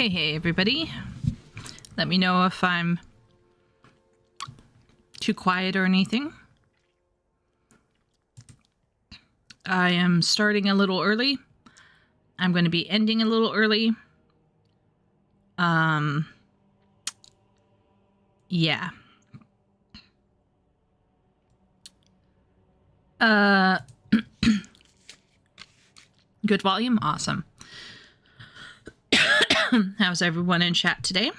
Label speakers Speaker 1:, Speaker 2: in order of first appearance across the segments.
Speaker 1: Hey everybody. Let me know if I'm too quiet or anything. I am starting a little early. I'm going to be ending a little early. Yeah. Good volume? Awesome. How's everyone in chat today?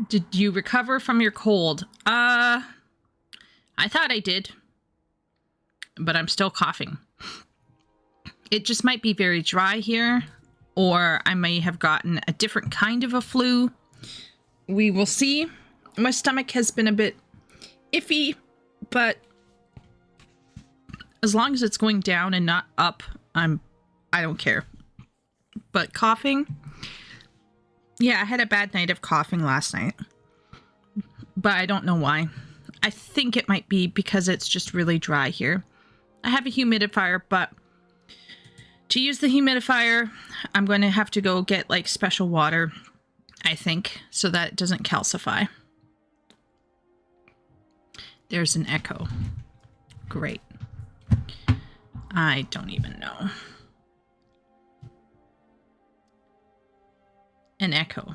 Speaker 1: Did you recover from your cold? I thought I did, but I'm still coughing. It just might be very dry here, or I may have gotten a different kind of a flu. We will see. My stomach has been a bit iffy, but as long as it's going down and not up, I don't care. But coughing, yeah, I had a bad night of coughing last night, but I don't know why. I think it might be because it's just really dry here. I have a humidifier, but to use the humidifier, I'm going to have to go get like special water, I think, so that it doesn't calcify. There's an echo. Great. I don't even know. An echo.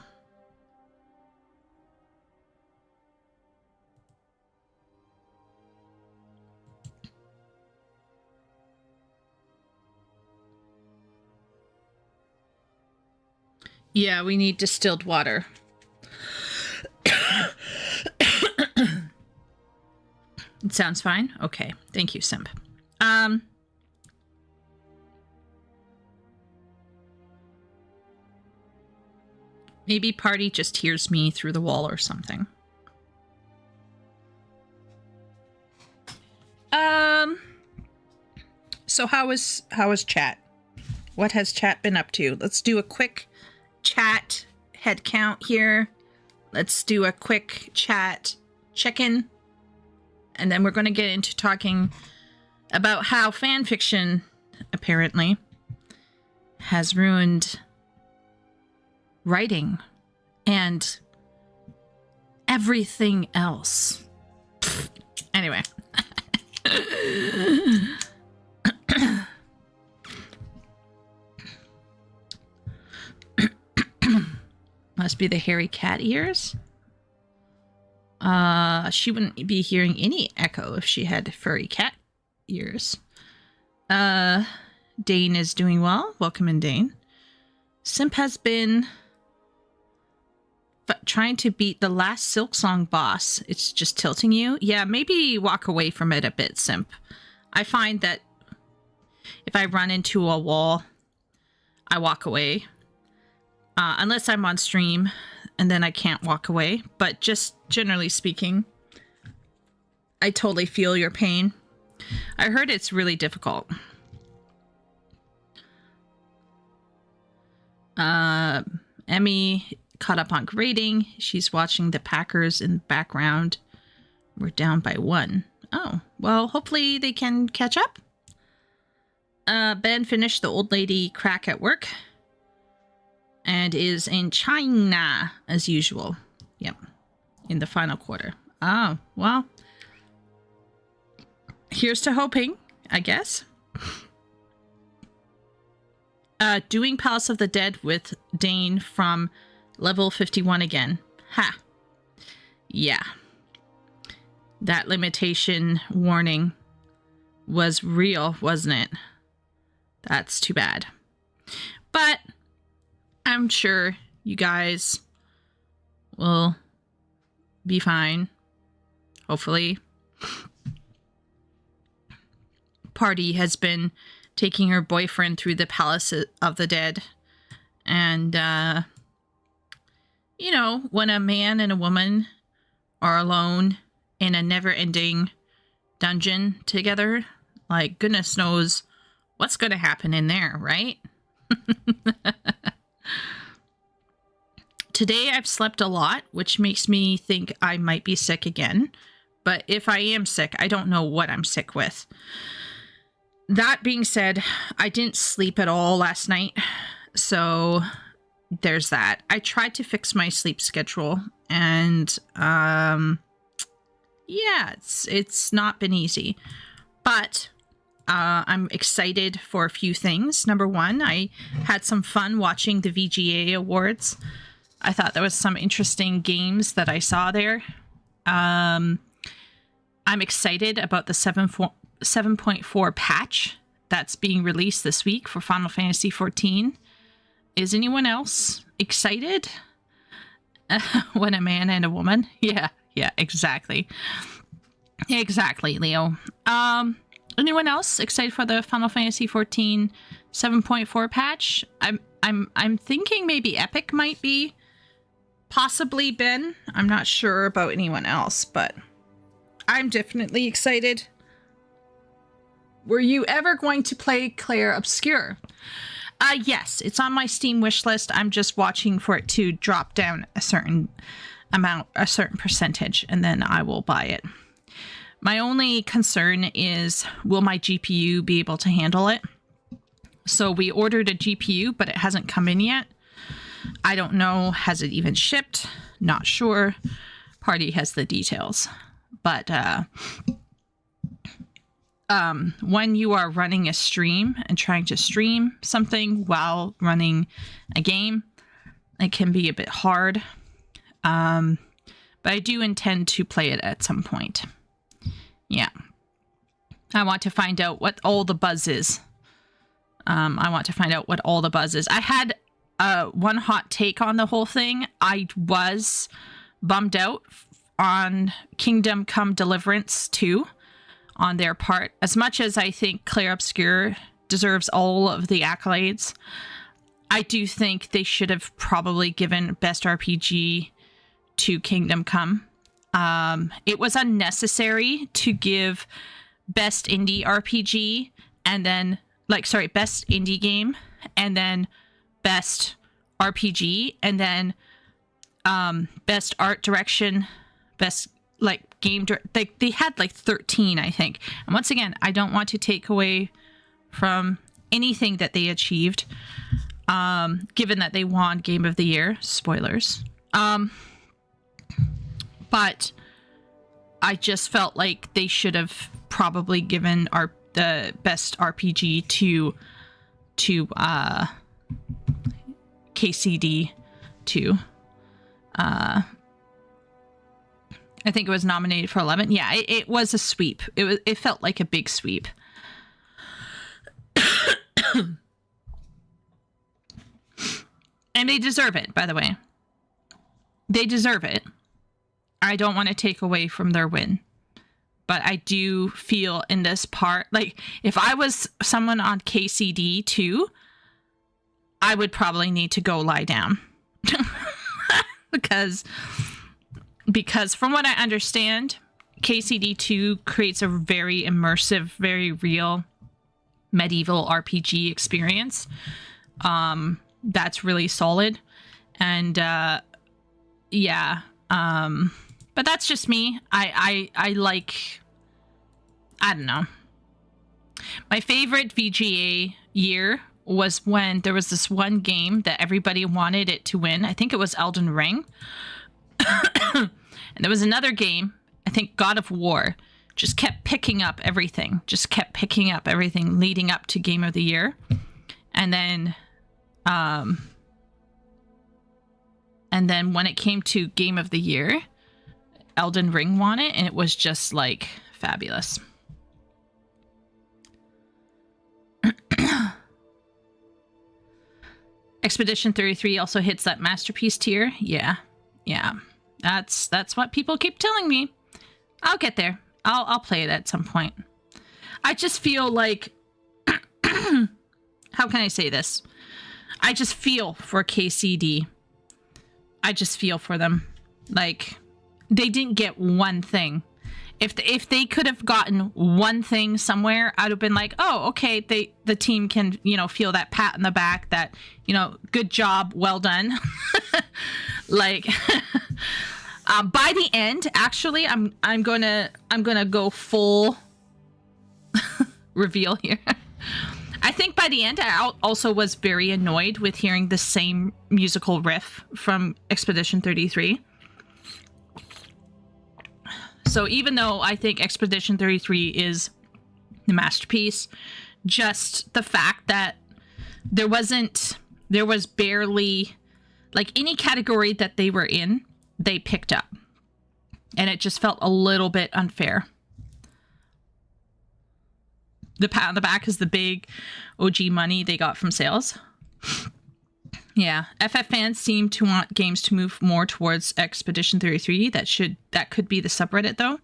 Speaker 1: Yeah, we need distilled water. It sounds fine? Okay. Thank you, Simp. Maybe Party just hears me through the wall or something. So how was chat? What has chat been up to? Let's do a quick chat head count here. Let's do a quick chat check-in. And then we're going to get into talking about how fanfiction, apparently, has ruined writing and everything else. Anyway. Must be the hairy cat ears. She wouldn't be hearing any echo if she had furry cat ears. Dane is doing well. Welcome in, Dane. Simp has been trying to beat the last Silksong boss. It's just tilting you. Yeah, maybe walk away from it a bit, Simp. I find that if I run into a wall, I walk away. Unless I'm on stream, and then I can't walk away. But just generally speaking, I totally feel your pain. I heard it's really difficult. Emmy caught up on grading. She's watching the Packers in the background. We're down by 1. Oh, well, hopefully they can catch up. Ben finished the old lady crack at work. And is in China, as usual. Yep. In the final quarter. Oh, well. Here's to hoping, I guess. Doing Palace of the Dead with Dane from level 51 again. Ha. Yeah. That limitation warning was real, wasn't it? That's too bad. But I'm sure you guys will be fine. Hopefully. Party has been taking her boyfriend through the Palace of the Dead. And, you know, when a man and a woman are alone in a never-ending dungeon together, like, goodness knows what's going to happen in there, right? Today I've slept a lot, which makes me think I might be sick again. But if I am sick, I don't know what I'm sick with. That being said, I didn't sleep at all last night. So there's that. I tried to fix my sleep schedule, and yeah, it's not been easy. But I'm excited for a few things. Number one, I had some fun watching the VGA Awards. I thought there was some interesting games that I saw there. I'm excited about the 7.4 patch that's being released this week for Final Fantasy XIV. Is anyone else excited? When a man and a woman? Yeah, exactly. Exactly, Leo. Anyone else excited for the Final Fantasy XIV 7.4 patch? I'm thinking maybe Epic might be. Possibly Ben. I'm not sure about anyone else, but I'm definitely excited. Were you ever going to play Claire Obscure? Yes, it's on my Steam wish list. I'm just watching for it to drop down a certain amount, a certain percentage, and then I will buy it. My only concern is, will my GPU be able to handle it? So we ordered a GPU, but it hasn't come in yet. I don't know. Has it even shipped? Not sure. Party has the details. But when you are running a stream and trying to stream something while running a game, it can be a bit hard. But I do intend to play it at some point. Yeah. I want to find out what all the buzz is. I had one hot take on the whole thing. I was bummed out on Kingdom Come Deliverance 2 on their part. As much as I think Claire Obscure deserves all of the accolades, I do think they should have probably given Best RPG to Kingdom Come. It was unnecessary to give Best Indie RPG and then, Best Indie Game and then Best RPG and then Best Art Direction, Best Game they had 13, I think. And once again, I don't want to take away from anything that they achieved, given that they won Game of the Year. Spoilers. But I just felt like they should have probably given the Best RPG to KCD 2. I think it was nominated for 11. Yeah, it was a sweep. It felt like a big sweep. And they deserve it, by the way. They deserve it. I don't want to take away from their win. But I do feel in this part, if I was someone on KCD 2, I would probably need to go lie down. Because from what I understand, KCD 2 creates a very immersive, very real medieval RPG experience. That's really solid. And yeah. But that's just me. I don't know. My favorite VGA year was when there was this one game that everybody wanted it to win. I think it was Elden Ring. And there was another game, I think God of War, just kept picking up everything. Leading up to Game of the Year. And then when it came to Game of the Year, Elden Ring won it, and it was just fabulous. Expedition 33 also hits that masterpiece tier. Yeah. That's what people keep telling me. I'll get there. I'll play it at some point. I just feel like how can I say this? I just feel for KCD. I just feel for them. They didn't get one thing. If they could have gotten one thing somewhere, I'd have been like, oh, okay, the team can, feel that pat in the back that, good job, well done. Like, by the end, actually, I'm gonna go full reveal here. I think by the end, I also was very annoyed with hearing the same musical riff from Expedition 33. So even though I think Expedition 33 is the masterpiece, just the fact that there was barely, like, any category that they were in, they picked up. And it just felt a little bit unfair. The pat on the back is the big OG money they got from sales. Yeah, FF fans seem to want games to move more towards Expedition 33. That could be the subreddit, though.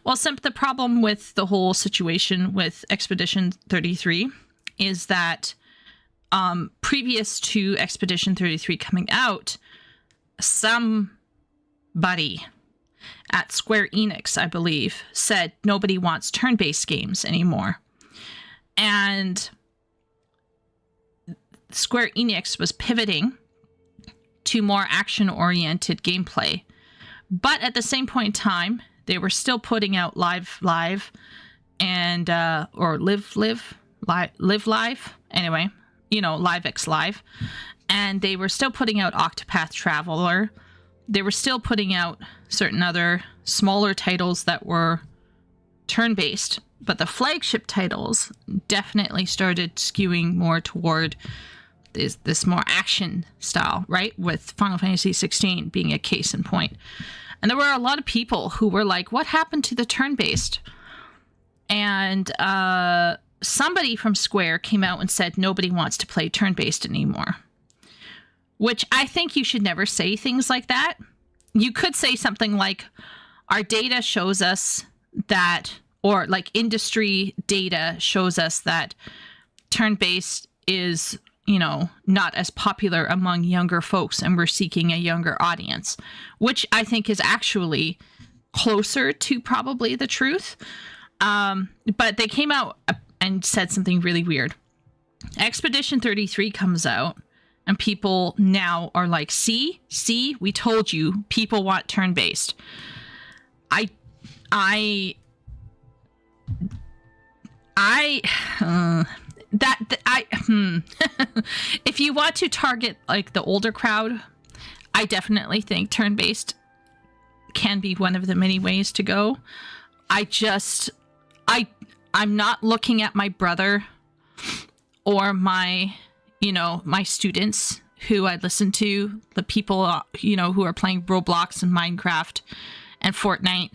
Speaker 1: Well, the problem with the whole situation with Expedition 33 is that previous to Expedition 33 coming out, somebody at Square Enix, I believe, said nobody wants turn-based games anymore. And Square Enix was pivoting to more action-oriented gameplay. But at the same point in time, they were still putting out Live and, or Live Live. Anyway, you know, Live X Live. And they were still putting out Octopath Traveler. They were still putting out certain other smaller titles that were turn-based. But the flagship titles definitely started skewing more toward this more action style, right? With Final Fantasy 16 being a case in point. And there were a lot of people who were like, what happened to the turn-based? And somebody from Square came out and said nobody wants to play turn-based anymore. Which I think you should never say things like that. You could say something like, our data shows us that, or like industry data shows us that turn-based is, you know, not as popular among younger folks and we're seeking a younger audience, which I think is actually closer to probably the truth. But they came out and said something really weird. Expedition 33 comes out and people now are like, see, we told you people want turn-based. If you want to target like the older crowd, I definitely think turn-based can be one of the many ways to go. I'm not looking at my brother or my students who I listen to, the people, who are playing Roblox and Minecraft and Fortnite.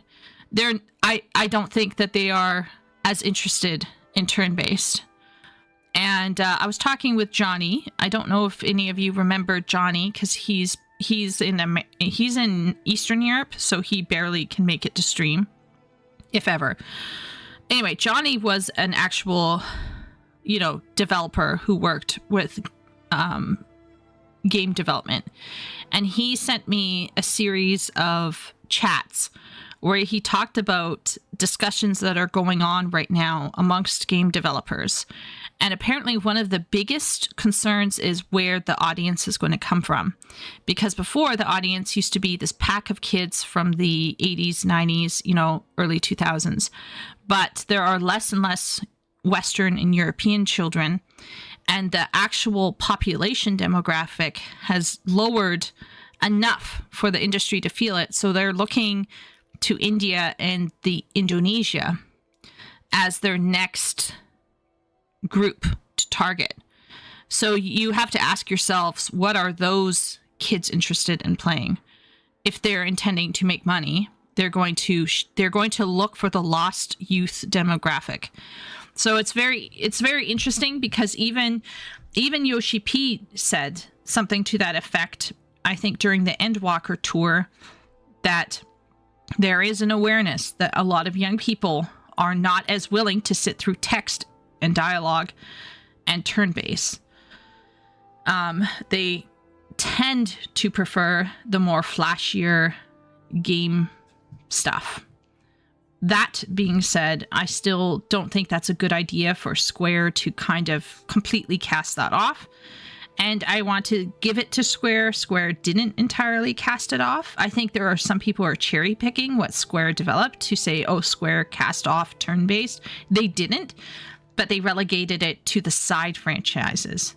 Speaker 1: I don't think that they are as interested in turn-based. And I was talking with Johnny. I don't know if any of you remember Johnny, because he's in Eastern Europe, so he barely can make it to stream, if ever. Anyway, Johnny was an actual, developer who worked with game development. And he sent me a series of chats where he talked about discussions that are going on right now amongst game developers. And apparently one of the biggest concerns is where the audience is going to come from. Because before, the audience used to be this pack of kids from the 80s, 90s, early 2000s. But there are less and less Western and European children. And the actual population demographic has lowered enough for the industry to feel it. So they're looking to India and the Indonesia as their next group to target. So you have to ask yourselves, what are those kids interested in playing? If they're intending to make money, they're going to look for the lost youth demographic. So it's very interesting, because even Yoshi P said something to that effect, I think during the Endwalker tour, that there is an awareness that a lot of young people are not as willing to sit through text and dialogue and turn-based. They tend to prefer the more flashier game stuff. That being said, I still don't think that's a good idea for Square to kind of completely cast that off And I want to give it to Square. Square didn't entirely cast it off. I think there are some people who are cherry picking what Square developed to say, oh, Square cast off turn-based. They didn't, but they relegated it to the side franchises.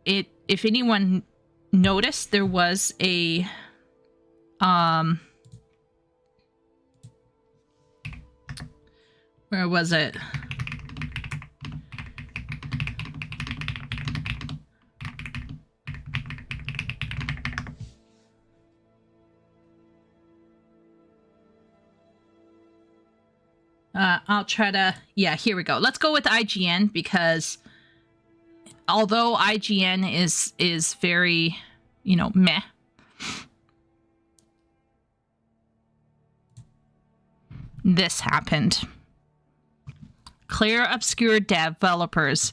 Speaker 1: If anyone noticed, there was a where was it? I'll try to, yeah, here we go. Let's go with IGN, because although IGN is very, you know, meh, this happened. Clear Obscure developers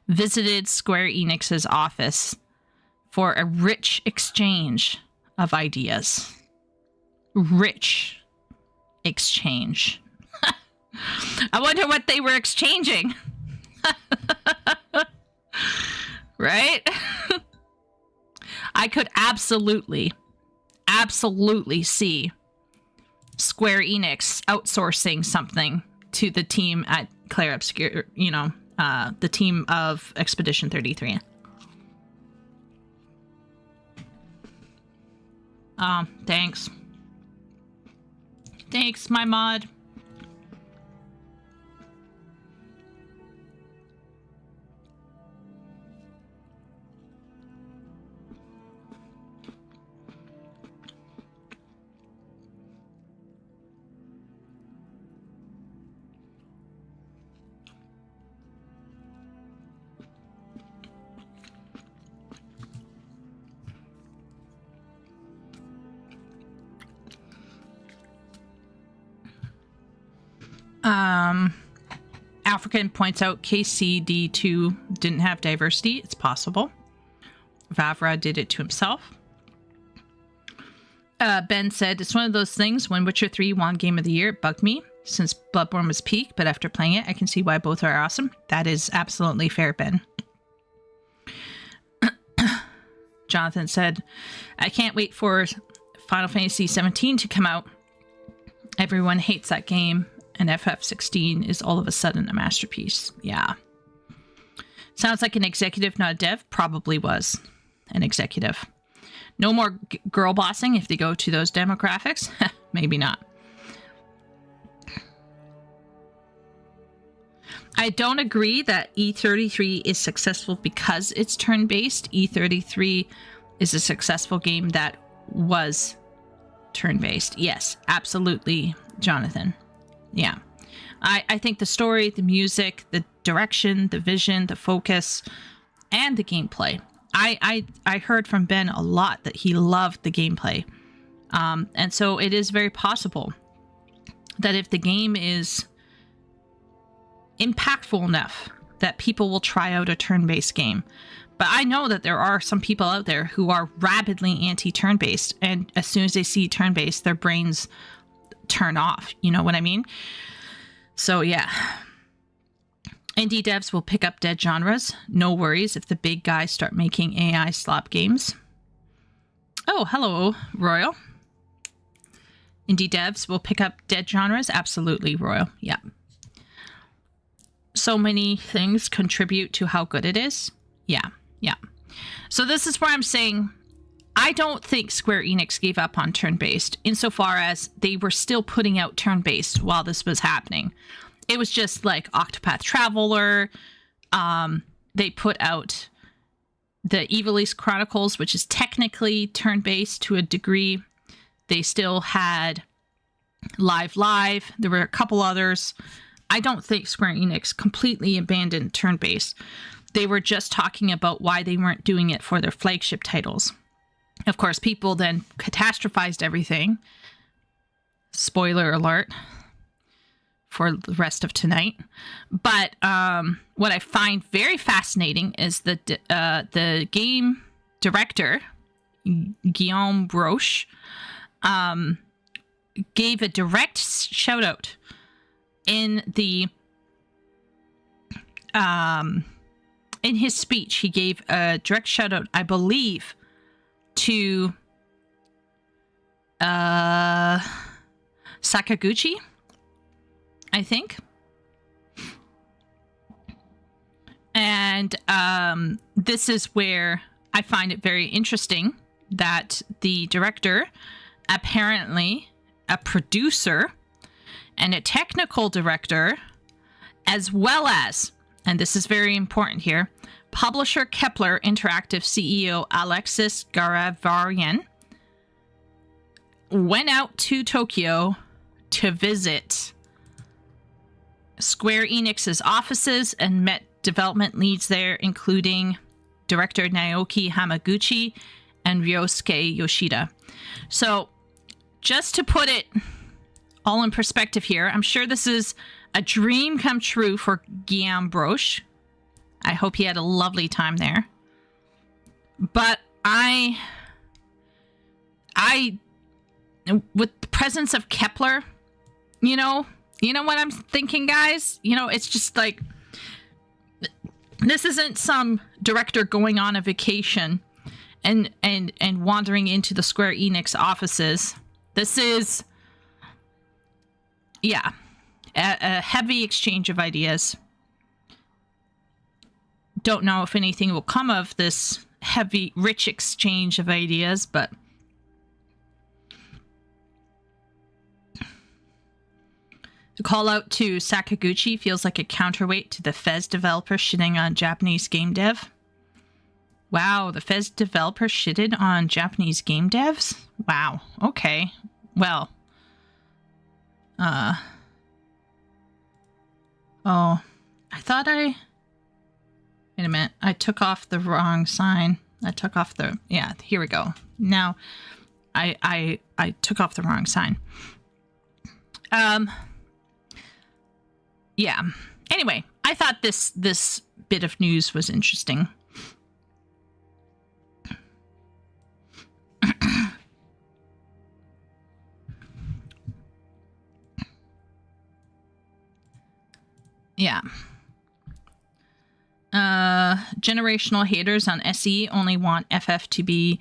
Speaker 1: visited Square Enix's office for a rich exchange of ideas. Rich exchange. I wonder what they were exchanging. Right? I could absolutely see Square Enix outsourcing something to the team at Clair Obscure, you know, the team of Expedition 33. Thanks. Thanks, my mod. African points out KCD2 didn't have diversity. It's possible. Vavra did it to himself. Ben said, it's one of those things. When Witcher 3 won Game of the Year, it bugged me since Bloodborne was peak, but after playing it, I can see why both are awesome. That is absolutely fair, Ben. Jonathan said, I can't wait for Final Fantasy 17 to come out. Everyone hates that game. And FF16 is all of a sudden a masterpiece. Yeah. Sounds like an executive, not a dev. Probably was an executive. No more girl bossing if they go to those demographics. Maybe not. I don't agree that E33 is successful because it's turn-based. E33 is a successful game that was turn-based. Yes, absolutely, Jonathan. Yeah. I think the story, the music, the direction, the vision, the focus, and the gameplay. I heard from Ben a lot that he loved the gameplay. And so it is very possible that if the game is impactful enough that people will try out a turn-based game. But I know that there are some people out there who are rabidly anti-turn-based, and as soon as they see turn-based, their brains turn off. You know what I mean? So yeah. Indie devs will pick up dead genres. No worries if the big guys start making AI slop games. Oh, hello, Royal. Indie devs will pick up dead genres. Absolutely, Royal. Yeah. So many things contribute to how good it is. Yeah, yeah. So this is where I'm saying I don't think Square Enix gave up on turn-based insofar as they were still putting out turn-based while this was happening. It was just like Octopath Traveler. They put out the Evilise Chronicles, which is technically turn-based to a degree. They still had Live. There were a couple others. I don't think Square Enix completely abandoned turn-based. They were just talking about why they weren't doing it for their flagship titles. Of course, people then catastrophized everything. Spoiler alert for the rest of tonight. But what I find very fascinating is the game director, Guillaume Broche, gave a direct shout out in the in his speech, he gave a direct shout out, I believe, to Sakaguchi, I think. And this is where I find it very interesting that the director, apparently a producer and a technical director, as well as, and this is very important here, publisher Kepler Interactive CEO Alexis Garavarian went out to Tokyo to visit Square Enix's offices and met development leads there, including director Naoki Hamaguchi and Ryosuke Yoshida. So, just to put it all in perspective here, I'm sure this is a dream come true for Guillaume Broche. I hope he had a lovely time there. But I with the presence of Kepler, you know what I'm thinking, guys? It's just like, this isn't some director going on a vacation and wandering into the Square Enix offices. This is, yeah, a heavy exchange of ideas. Don't know if anything will come of this heavy, rich exchange of ideas, but the call out to Sakaguchi feels like a counterweight to the Fez developer shitting on Japanese game dev. Wow, the Fez developer shitted on Japanese game devs? Wow, okay. Well. Oh, I thought Wait a minute. I took off the wrong sign. Yeah, here we go. Now, I took off the wrong sign. Yeah. Anyway, I thought this bit of news was interesting. Yeah. Generational haters on SE only want FF to be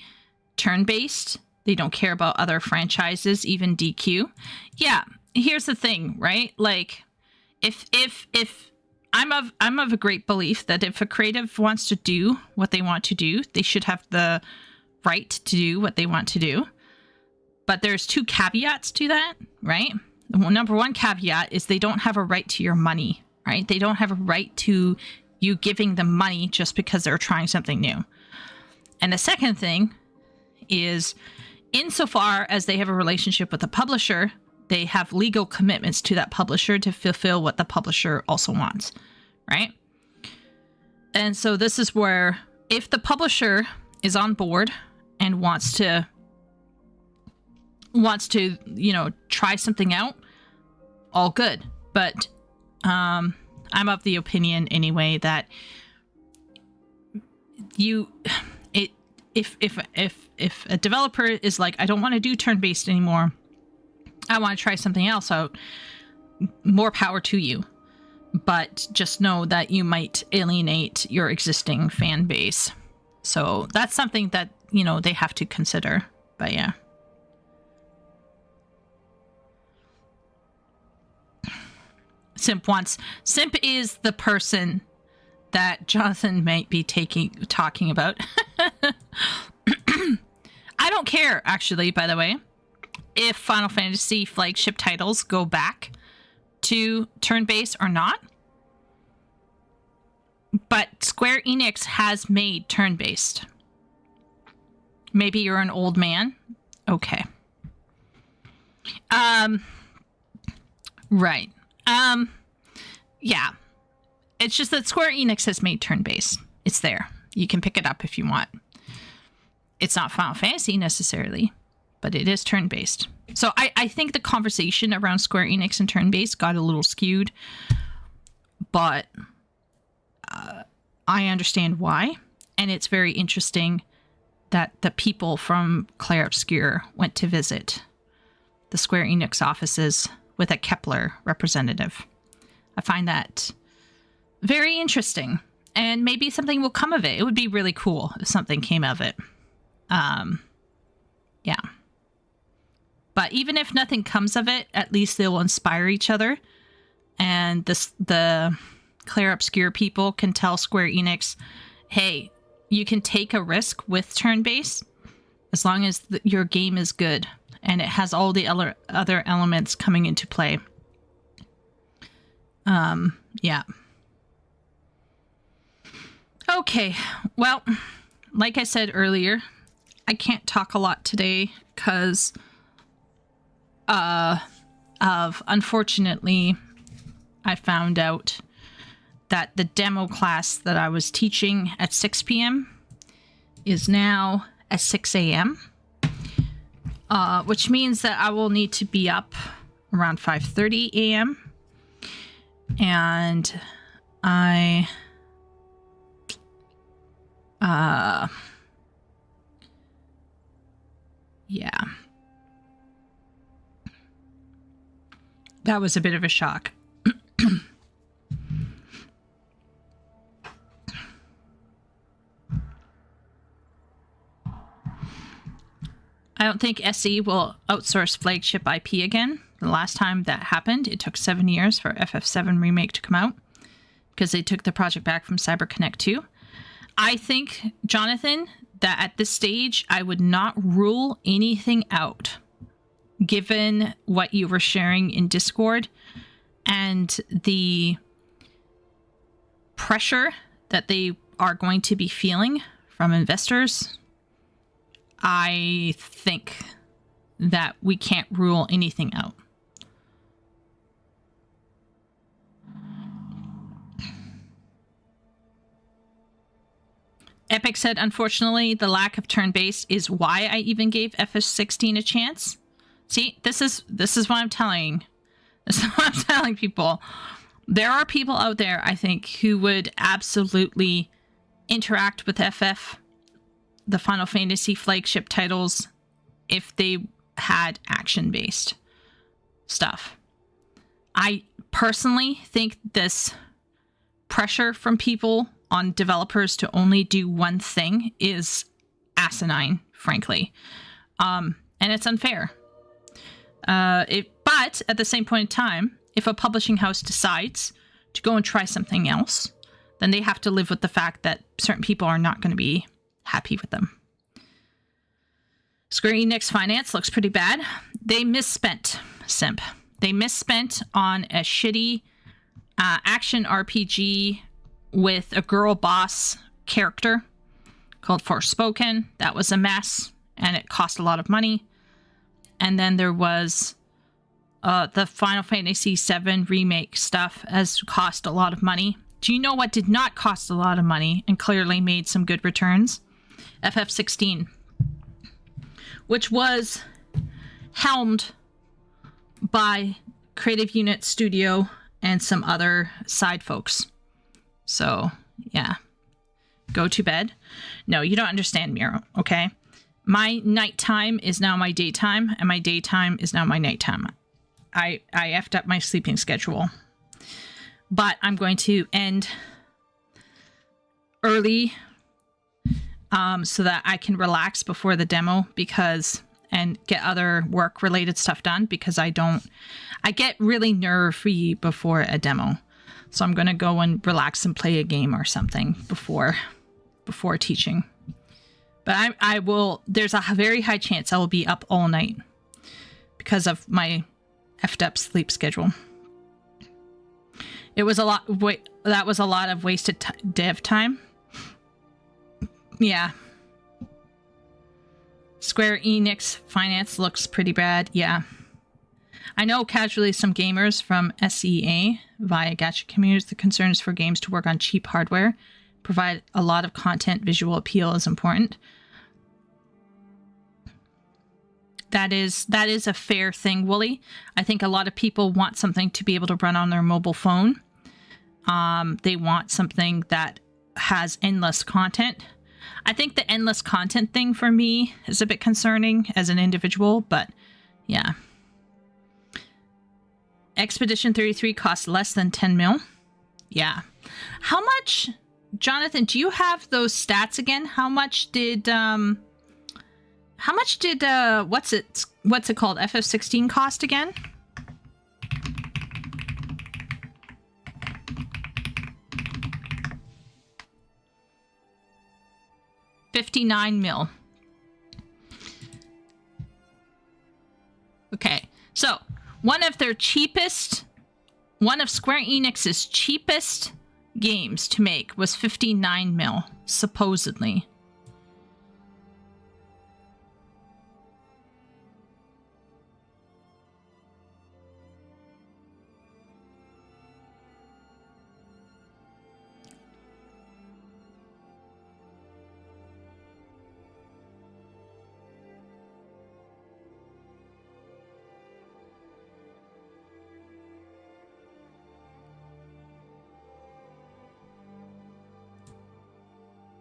Speaker 1: turn-based. They don't care about other franchises, even DQ. Yeah, here's the thing, right? Like, if I'm of a great belief that if a creative wants to do what they want to do, they should have the right to do what they want to do. But there's two caveats to that, right? Number one caveat is they don't have a right to your money, right? They don't have a right to you giving them money just because they're trying something new. And the second thing is, insofar as they have a relationship with the publisher, they have legal commitments to that publisher to fulfill what the publisher also wants, right? And so this is where, if the publisher is on board and wants to, try something out, all good. But I'm of the opinion anyway that if a developer is like, I don't want to do turn-based anymore, I want to try something else out, more power to you. But just know that you might alienate your existing fan base. So that's something that, they have to consider. But yeah. Simp is the person that Jonathan might be talking about. I don't care, actually, by the way, if Final Fantasy flagship titles go back to turn-based or not. But Square Enix has made turn-based. Maybe you're an old man. Okay. Right. Yeah. It's just that Square Enix has made turn-based. It's there. You can pick it up if you want. It's not Final Fantasy necessarily, but it is turn-based. So I think the conversation around Square Enix and turn-based got a little skewed, but I understand why. And it's very interesting that the people from Claire Obscure went to visit the Square Enix offices with a Kepler representative. I find that very interesting. and maybe something will come of it. It would be really cool if something came of it. Yeah. But even if nothing comes of it, at least they will inspire each other. And the Claire Obscure people can tell Square Enix, hey, you can take a risk with turn-based as long as your game is good and it has all the other elements coming into play. Yeah. Okay, well, like I said earlier, I can't talk a lot today because unfortunately, I found out that the demo class that I was teaching at 6 p.m. is now at 6 a.m., which means that I will need to be up around 5:30 a.m. And yeah. That was a bit of a shock. I don't think SE will outsource flagship IP again. The last time that happened, it took 7 years for FF7 Remake to come out because they took the project back from CyberConnect 2. I think, Jonathan, that at this stage, I would not rule anything out, given what you were sharing in Discord and the pressure that they are going to be feeling from investors. I think that we can't rule anything out. Epic said, unfortunately, the lack of turn-based is why I even gave FF16 a chance. See, this is what I'm telling. This is what I'm telling people. There are people out there, I think, who would absolutely interact with FF, the Final Fantasy flagship titles, if they had action-based stuff. I personally think this pressure from people on developers to only do one thing is asinine, frankly. And it's unfair. But at the same point in time, if a publishing house decides to go and try something else, then they have to live with the fact that certain people are not going to be happy with them. Square Enix finance looks pretty bad. They misspent, Simp. They misspent on a shitty action RPG with a girl boss character called Forspoken. That was a mess, and it cost a lot of money. And then there was the Final Fantasy VII Remake stuff has cost a lot of money. Do you know what did not cost a lot of money and clearly made some good returns? FF16, which was helmed by Creative Unit Studio and some other side folks. So, yeah. Go to bed. No, you don't understand, Miro, okay? My nighttime is now my daytime, and my daytime is now my nighttime. I effed up my sleeping schedule. But I'm going to end early so that I can relax before the demo and get other work-related stuff done because I get really nervy before a demo. So I'm going to go and relax and play a game or something before teaching. But I will, there's a very high chance I will be up all night because of my effed up sleep schedule. It was a lot, that was a lot of wasted dev time. Yeah. Square Enix finance looks pretty bad. Yeah. I know casually some gamers from SEA via gacha communities, the concerns for games to work on cheap hardware, provide a lot of content, visual appeal is important. That is a fair thing, Wooly. I think a lot of people want something to be able to run on their mobile phone. They want something that has endless content. I think the endless content thing for me is a bit concerning as an individual, but yeah. Expedition 33 costs less than 10 mil. Yeah. How much Jonathan, do you have those stats again? How much did what's it called? FF16 cost again? $59 million. Okay, so one of Square Enix's cheapest games to make was $59 million, supposedly.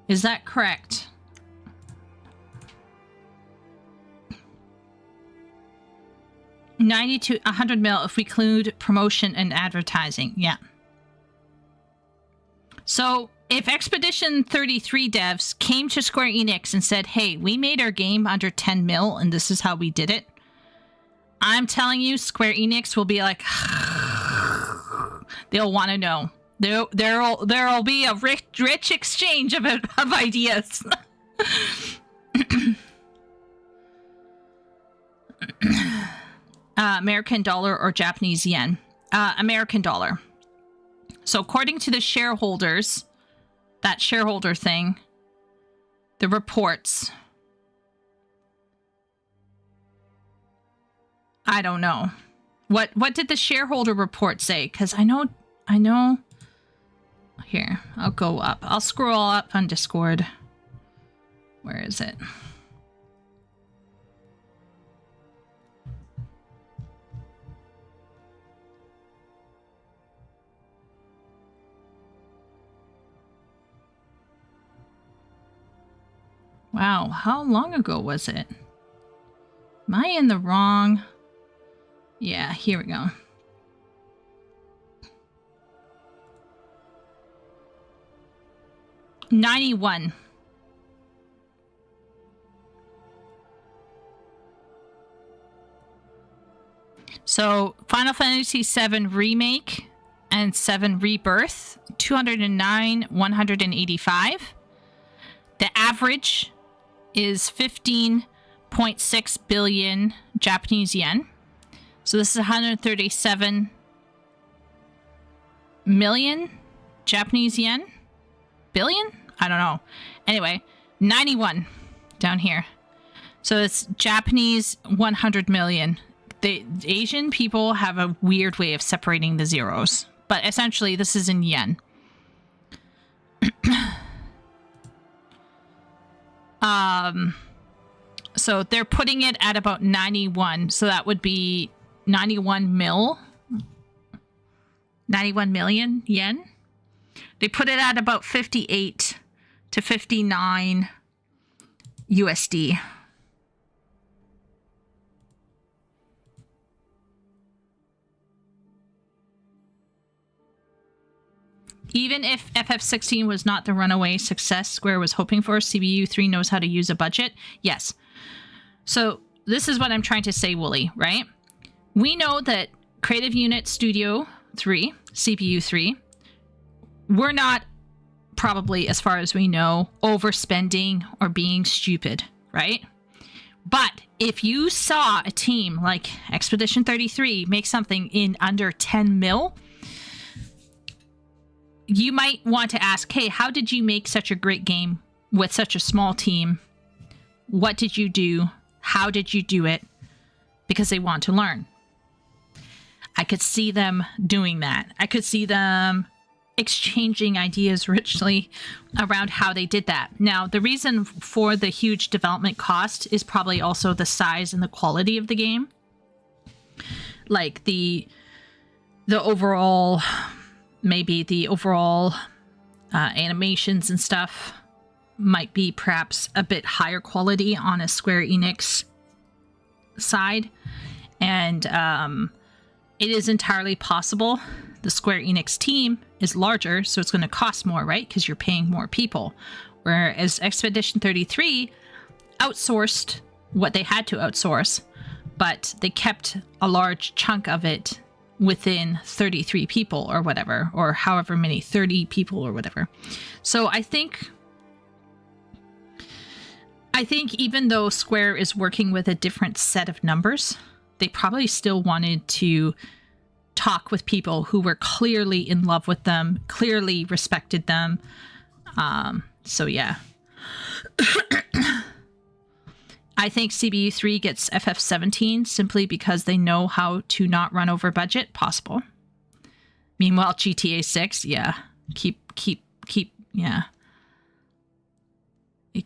Speaker 1: Is that correct? $90 to $100 million if we include promotion and advertising. Yeah. So if Expedition 33 devs came to Square Enix and said, hey, we made our game under 10 mil and this is how we did it, I'm telling you, Square Enix will be like, they'll want to know. There'll be a rich exchange of ideas. American dollar or Japanese yen? American dollar. So according to the shareholders, that shareholder thing, the reports, I don't know. What did the shareholder report say? Because I know. Here, I'll go up. I'll scroll up on Discord. Where is it? Wow, how long ago was it? Am I in the wrong? Yeah, here we go. $91. So Final Fantasy VII Remake and 7 Rebirth, 209, 185. The average is 15.6 billion Japanese yen. So this is 137 million Japanese yen. Billion? I don't know. Anyway, 91 down here. So it's Japanese 100 million. The Asian people have a weird way of separating the zeros, but essentially this is in yen. So they're putting it at about 91. So that would be 91 million yen. They put it at about 58 to 59 USD. Even if FF16 was not the runaway success Square was hoping for, CBU 3 knows how to use a budget. Yes. So this is what I'm trying to say, Wooly, right? We know that Creative Unit Studio 3, CPU 3, we're not probably, as far as we know, overspending or being stupid, right? But if you saw a team like Expedition 33 make something in under 10 mil, you might want to ask, hey, how did you make such a great game with such a small team? What did you do? How did you do it? Because they want to learn. I could see them doing that. I could see them exchanging ideas richly around how they did that. Now, the reason for the huge development cost is probably also the size and the quality of the game. Like the overall, maybe the overall animations and stuff might be perhaps a bit higher quality on a Square Enix side. And it is entirely possible the Square Enix team is larger, so it's going to cost more, right? Because you're paying more people. Whereas Expedition 33 outsourced what they had to outsource, but they kept a large chunk of it within 33 people or whatever, or however many, 30 people or whatever. So I think even though Square is working with a different set of numbers, they probably still wanted to talk with people who were clearly in love with them, clearly respected them. So yeah. I think CBU3 gets FF17 simply because they know how to not run over budget. Possible. Meanwhile, GTA 6, yeah. Keep, yeah.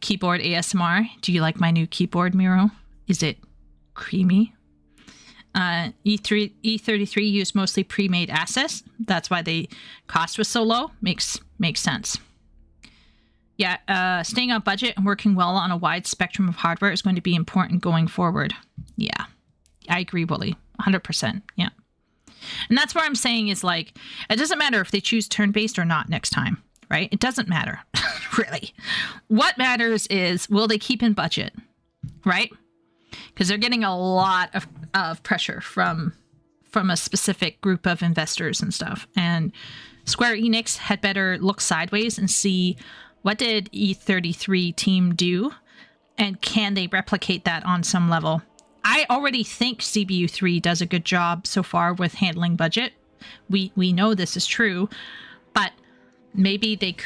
Speaker 1: Keyboard ASMR. Do you like my new keyboard, Miro? Is it creamy? E33 used mostly pre-made assets. That's why the cost was so low. Makes sense. Yeah, staying on budget and working well on a wide spectrum of hardware is going to be important going forward. Yeah, I agree, Wooly. 100%. Yeah. And that's what I'm saying is, like, it doesn't matter if they choose turn-based or not next time, right? It doesn't matter, really. What matters is, will they keep in budget, right? Because they're getting a lot of pressure from a specific group of investors and stuff. And Square Enix had better look sideways and see, what did E33 team do? And can they replicate that on some level? I already think CBU3 does a good job so far with handling budget. We know this is true, but maybe they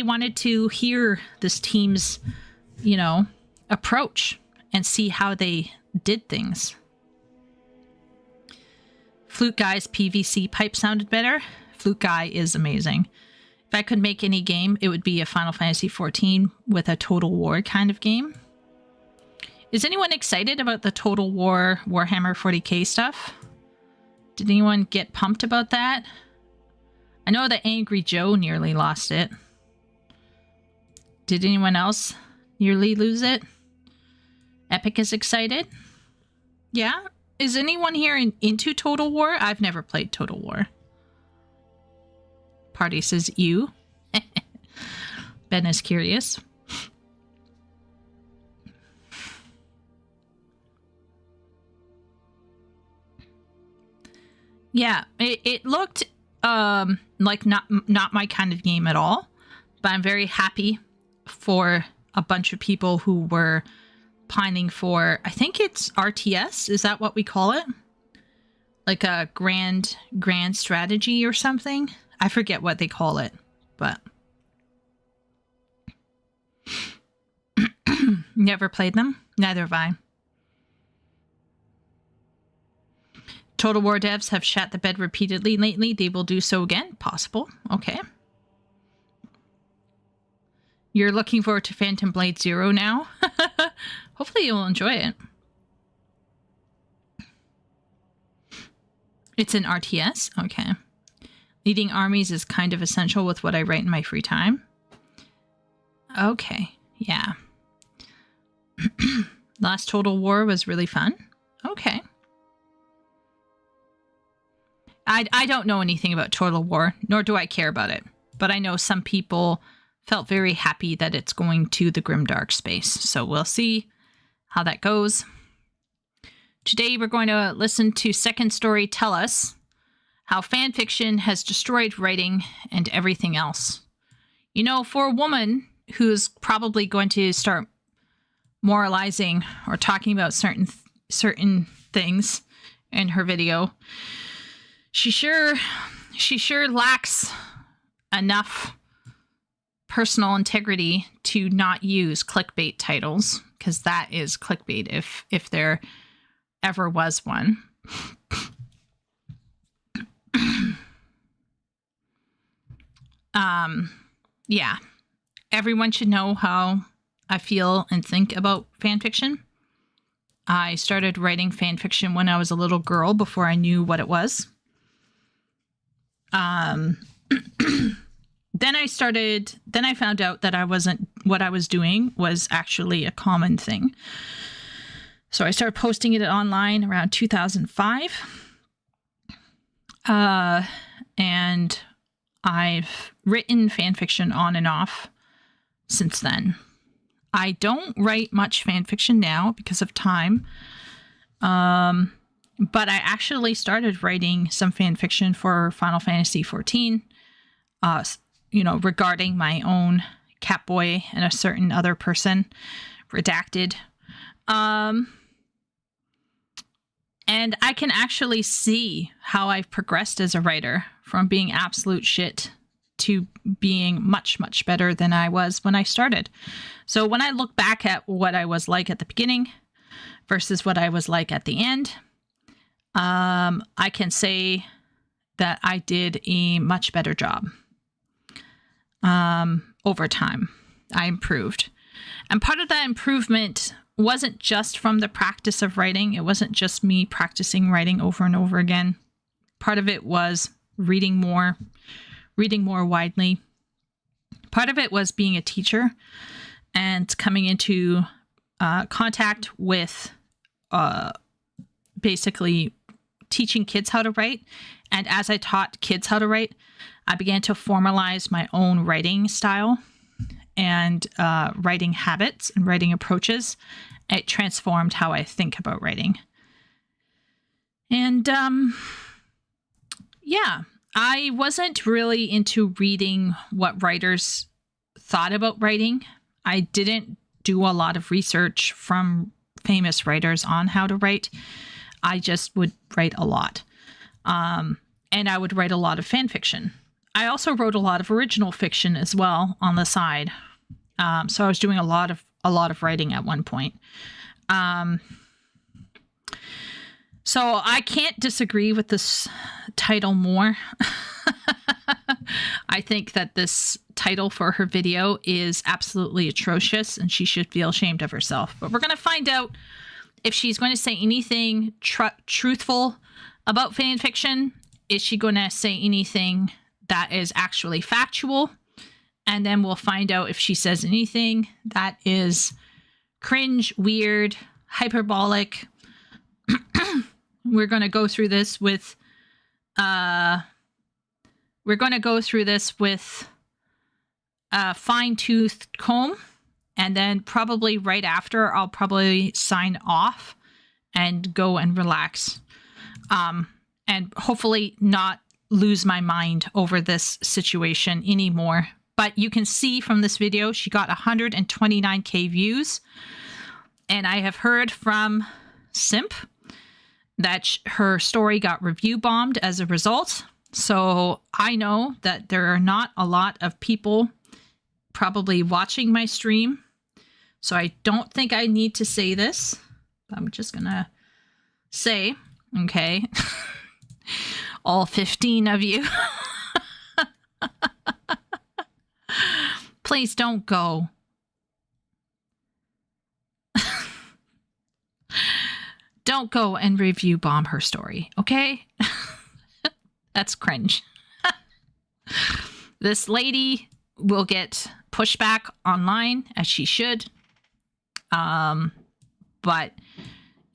Speaker 1: wanted to hear this team's, approach and see how they did things. Flute Guy's PVC pipe sounded better. Flute Guy is amazing. If I could make any game, it would be a Final Fantasy XIV with a Total War kind of game. Is anyone excited about the Total War Warhammer 40k stuff? Did anyone get pumped about that? I know that Angry Joe nearly lost it. Did anyone else nearly lose it? Epic is excited? Yeah? Is anyone here into Total War? I've never played Total War. Party says you. Ben is curious. Yeah, it looked like not my kind of game at all, but I'm very happy for a bunch of people who were pining for, I think it's RTS, is that what we call it? Like a grand strategy or something? I forget what they call it, but never played them. Neither have I. Total War devs have shat the bed repeatedly lately. They will do so again. Possible. Okay. You're looking forward to Phantom Blade Zero now? Hopefully you'll enjoy it. It's an RTS? Okay. Leading armies is kind of essential with what I write in my free time. Okay. Yeah. Last Total War was really fun. Okay. I don't know anything about Total War, nor do I care about it. But I know some people felt very happy that it's going to the grimdark space. So we'll see how that goes. Today we're going to listen to Second Story tell us how fanfiction has destroyed writing and everything else. You know, for a woman who's probably going to start moralizing or talking about certain things in her video, she sure lacks enough personal integrity to not use clickbait titles, because that is clickbait if there ever was one. Yeah. Everyone should know how I feel and think about fanfiction. I started writing fanfiction when I was a little girl before I knew what it was. Then I found out that what I was doing was actually a common thing. So I started posting it online around 2005. And I've written fan fiction on and off since then. I don't write much fan fiction now because of time. But I actually started writing some fan fiction for Final Fantasy XIV, regarding my own Catboy and a certain other person, redacted. And I can actually see how I've progressed as a writer from being absolute shit to being much, much better than I was when I started. So when I look back at what I was like at the beginning versus what I was like at the end, I can say that I did a much better job. Over time, I improved. And part of that improvement wasn't just from the practice of writing. It wasn't just me practicing writing over and over again. Part of it was reading more widely. Part of it was being a teacher and coming into contact with basically teaching kids how to write. And as I taught kids how to write, I began to formalize my own writing style and writing habits and writing approaches. It transformed how I think about writing. And I wasn't really into reading what writers thought about writing. I didn't do a lot of research from famous writers on how to write. I just would write a lot. And I would write a lot of fan fiction. I also wrote a lot of original fiction as well on the side. So I was doing a lot of writing at one point. So I can't disagree with this title more. I think that this title for her video is absolutely atrocious and she should feel ashamed of herself. But we're going to find out if she's going to say anything truthful about fan fiction. Is she going to say anything that is actually factual? And then we'll find out if she says anything that is cringe, weird, hyperbolic. We're going to go through this with a fine-toothed comb. And then probably right after, I'll probably sign off and go and relax. And hopefully not lose my mind over this situation anymore. But you can see from this video, she got 129k views. And I have heard from Simp that her story got review bombed as a result. So I know that there are not a lot of people probably watching my stream. So I don't think I need to say this. I'm just going to say, okay, all 15 of you, please don't go. Don't go and review bomb her story, okay? That's cringe. This lady will get pushback online, as she should. But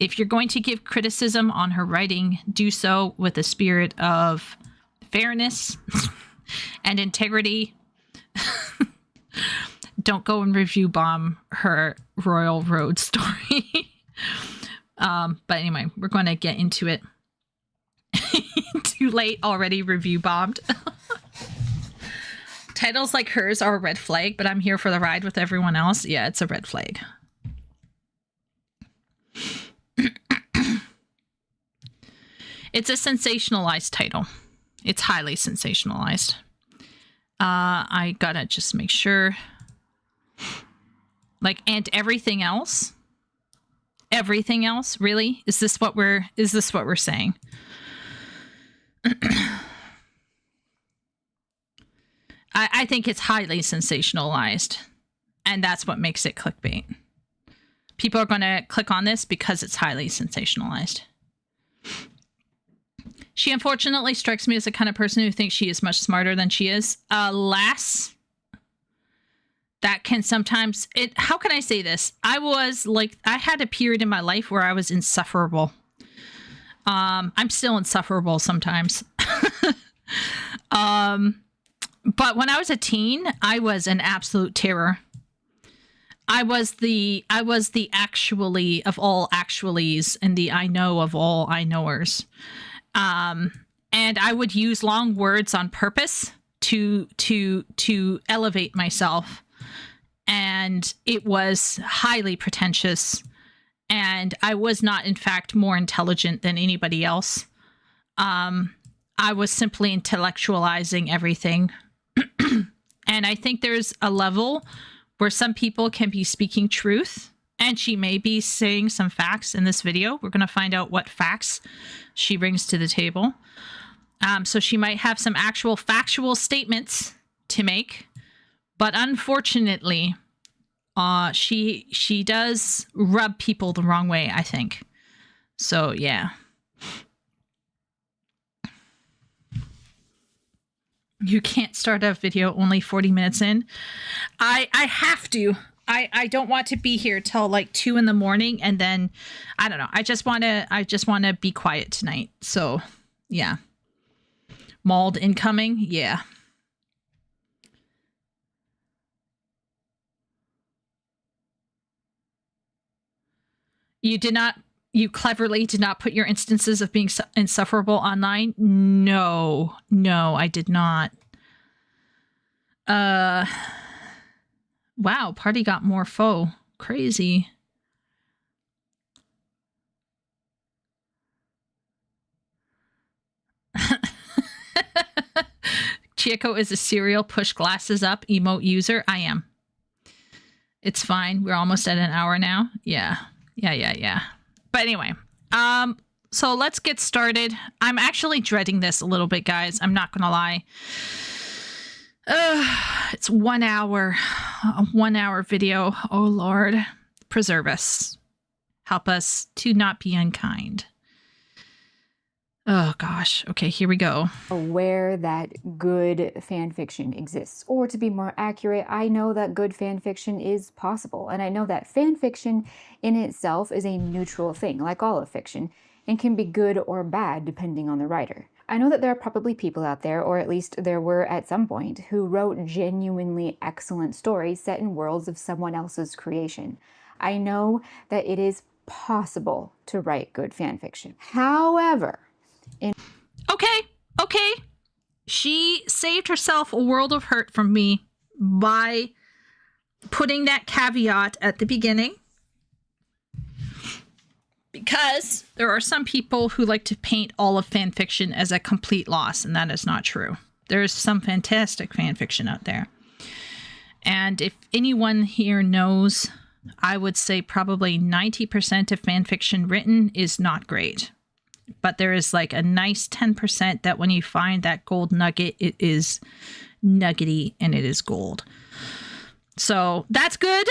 Speaker 1: if you're going to give criticism on her writing, do so with a spirit of fairness and integrity. Don't go and review bomb her Royal Road story. But anyway, we're going to get into it. Too late, already review bombed. Titles like hers are a red flag, but I'm here for the ride with everyone else. Yeah, it's a red flag. It's a sensationalized title. It's highly sensationalized. I gotta just make sure. Like, and everything else? Everything else? Really? Is this what we're saying? I think it's highly sensationalized. And that's what makes it clickbait. People are going to click on this because it's highly sensationalized. She unfortunately strikes me as the kind of person who thinks she is much smarter than she is. Alas, that can sometimes... How can I say this? I had a period in my life where I was insufferable. I'm still insufferable sometimes. But when I was a teen, I was an absolute terror. I was the actually of all actuallys and the I know of all I knowers. And I would use long words on purpose to elevate myself. And it was highly pretentious. And I was not, in fact, more intelligent than anybody else. I was simply intellectualizing everything. And I think there's a level where some people can be speaking truth. And she may be saying some facts in this video. We're going to find out what facts she brings to the table. So she might have some actual factual statements to make. But unfortunately, she does rub people the wrong way, I think. So, yeah. You can't start a video only 40 minutes in. I have to. I don't want to be here till like 2 in the morning, and then I don't know. I just want to be quiet tonight. So, yeah. Mauled incoming. Yeah. You cleverly did not put your instances of being insufferable online? No, I did not. Wow, party got more foe. Crazy. Chieko is a serial push glasses up emote user. I am. It's fine. We're almost at an hour now. Yeah. But anyway, so let's get started. I'm actually dreading this a little bit, guys. I'm not gonna lie. It's 1 hour, a 1 hour video. Oh Lord, preserve us. Help us to not be unkind. Oh gosh. Okay, here we go.
Speaker 2: Aware that good fan fiction exists, or to be more accurate, I know that good fan fiction is possible, and I know that fan fiction in itself is a neutral thing, like all of fiction, and can be good or bad depending on the writer. I know that there are probably people out there, or at least there were at some point, who wrote genuinely excellent stories set in worlds of someone else's creation. I know that it is possible to write good fan fiction. However,
Speaker 1: Okay. She saved herself a world of hurt from me by putting that caveat at the beginning. Because there are some people who like to paint all of fan fiction as a complete loss, and that is not true. There is some fantastic fan fiction out there. And if anyone here knows, I would say probably 90% of fan fiction written is not great. But there is like a nice 10% that when you find that gold nugget, it is nuggety and it is gold. So that's good.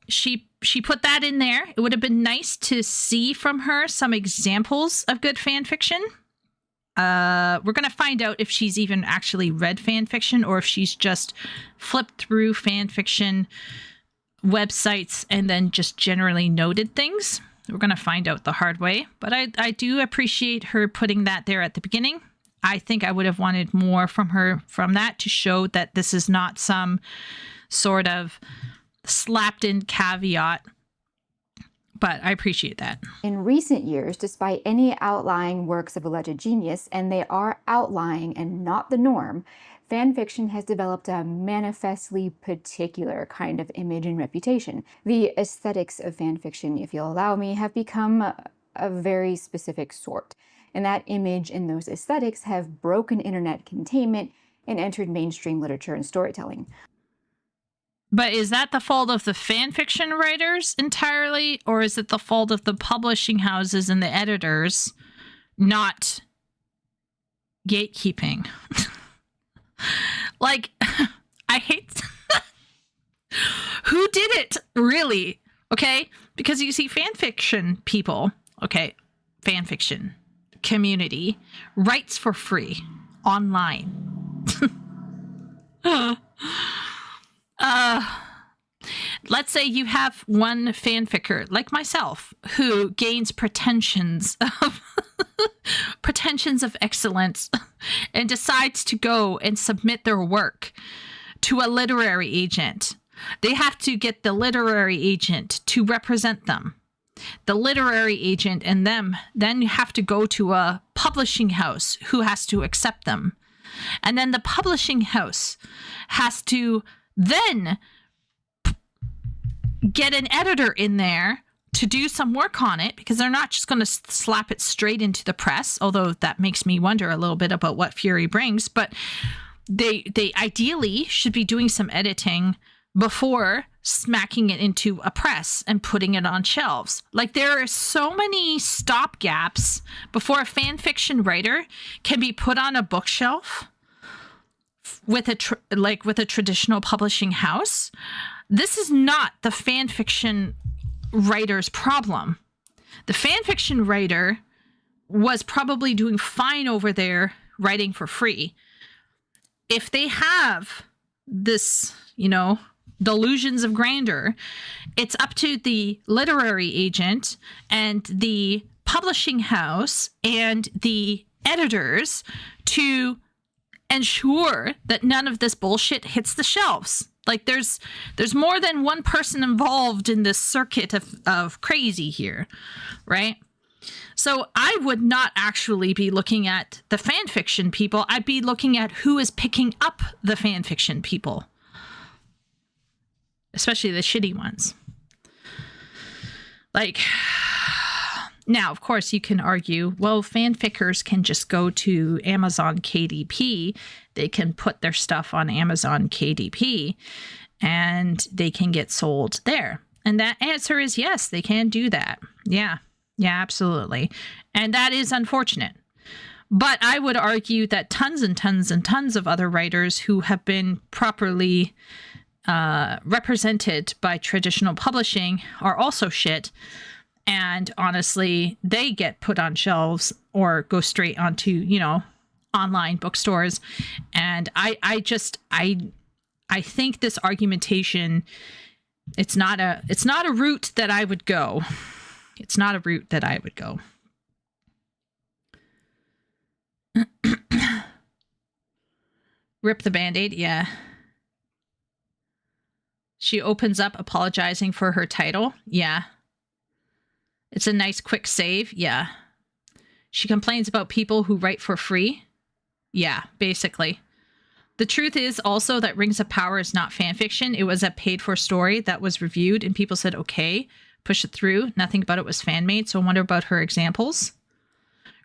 Speaker 1: She put that in there. It would have been nice to see from her some examples of good fan fiction. We're going to find out if she's even actually read fan fiction or if she's just flipped through fan fiction websites and then just generally noted things. We're going to find out the hard way, but I do appreciate her putting that there at the beginning. I think I would have wanted more from her from that to show that this is not some sort of slapped in caveat, but I appreciate that.
Speaker 2: In recent years, despite any outlying works of alleged genius, and they are outlying and not the norm, fan fiction has developed a manifestly particular kind of image and reputation. The aesthetics of fan fiction, if you'll allow me, have become a very specific sort. And that image and those aesthetics have broken internet containment and entered mainstream literature and storytelling.
Speaker 1: But is that the fault of the fan fiction writers entirely, or is it the fault of the publishing houses and the editors not gatekeeping? Like, I hate who did it, really? Okay, because you see fan fiction people, okay, fan fiction community writes for free online. Let's say you have one fanficker like myself who gains pretensions of pretensions of excellence and decides to go and submit their work to a literary agent, they have to get the literary agent to represent them. The literary agent and them then have to go to a publishing house who has to accept them. And then the publishing house has to then get an editor in there to do some work on it, because they're not just going to slap it straight into the press, although that makes me wonder a little bit about what Fury brings. But they ideally should be doing some editing before smacking it into a press and putting it on shelves. Like, there are so many stopgaps before a fan fiction writer can be put on a bookshelf with a traditional publishing house. This is not the fan fiction writer's problem. The fan fiction writer was probably doing fine over there writing for free. If they have this, delusions of grandeur, it's up to the literary agent and the publishing house and the editors to ensure that none of this bullshit hits the shelves. Like, there's more than one person involved in this circuit of crazy here, right? So I would not actually be looking at the fan fiction people. I'd be looking at who is picking up the fan fiction people, especially the shitty ones. Like, now, of course, you can argue, well, fanfickers can just go to Amazon KDP. They can put their stuff on Amazon KDP and they can get sold there. And that answer is yes, they can do that. Yeah, absolutely. And that is unfortunate. But I would argue that tons and tons and tons of other writers who have been properly represented by traditional publishing are also shit. And honestly, they get put on shelves or go straight onto, online bookstores. And I think this argumentation, it's not a route that I would go. It's not a route that I would go. Rip the Band-Aid, yeah. She opens up apologizing for her title, yeah. It's a nice quick save, yeah. She complains about people who write for free, yeah, basically. The truth is also that Rings of Power is not fan fiction. It was a paid-for story that was reviewed and people said, okay, push it through. Nothing about it was fan-made, so I wonder about her examples.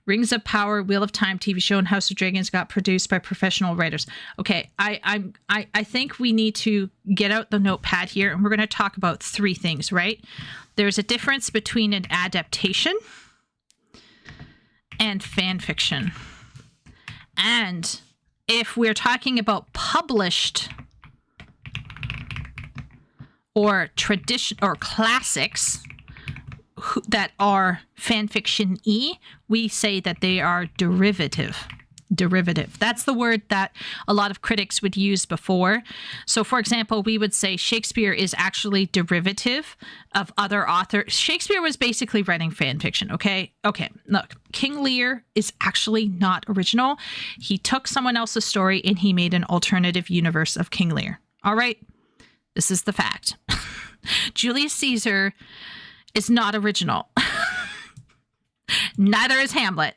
Speaker 1: Rings of Power, Wheel of Time TV show, and House of Dragons got produced by professional writers. Okay, I think we need to get out the notepad here, and we're going to talk about three things, right? There's a difference between an adaptation and fan fiction. And if we're talking about published or tradition or classics that are fan fiction-y, we say that they are derivative. That's the word that a lot of critics would use before. So, for example, we would say Shakespeare is actually derivative of other authors. Shakespeare was basically writing fan fiction, okay? Okay, look, King Lear is actually not original. He took someone else's story and he made an alternative universe of King Lear. All right? This is the fact. Julius Caesar is not original. Neither is Hamlet.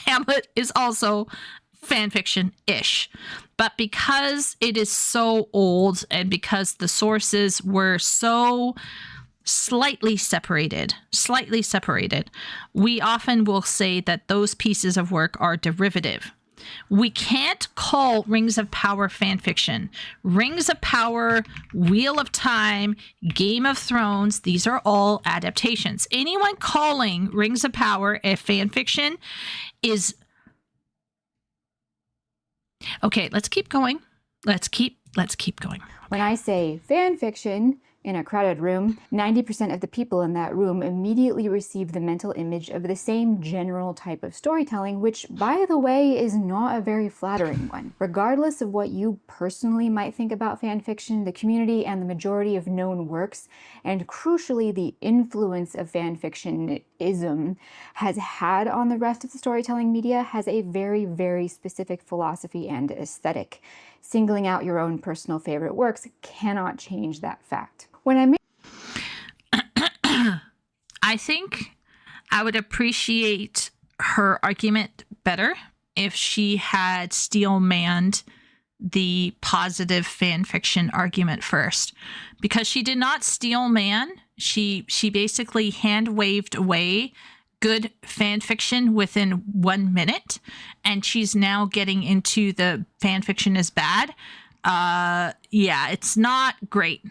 Speaker 1: Hamlet is also fan fiction-ish. But because it is so old and because the sources were so slightly separated, we often will say that those pieces of work are derivative. We can't call Rings of Power fan fiction. Rings of Power, Wheel of Time, Game of Thrones, these are all adaptations. Anyone calling Rings of Power a fan fiction is... Okay, let's keep going. Let's keep going.
Speaker 2: When I say fan fiction, in a crowded room, 90% of the people in that room immediately receive the mental image of the same general type of storytelling, which, by the way, is not a very flattering one. Regardless of what you personally might think about fanfiction, the community and the majority of known works, and crucially the influence of fanfictionism has had on the rest of the storytelling media, has a very, very specific philosophy and aesthetic. Singling out your own personal favorite works cannot change that fact. When I made
Speaker 1: I think I would appreciate her argument better if she had steel-manned the positive fan fiction argument first, because she did not steel man. She basically hand waved away good fan fiction within 1 minute, and she's now getting into the fan fiction is bad. Yeah, it's not great.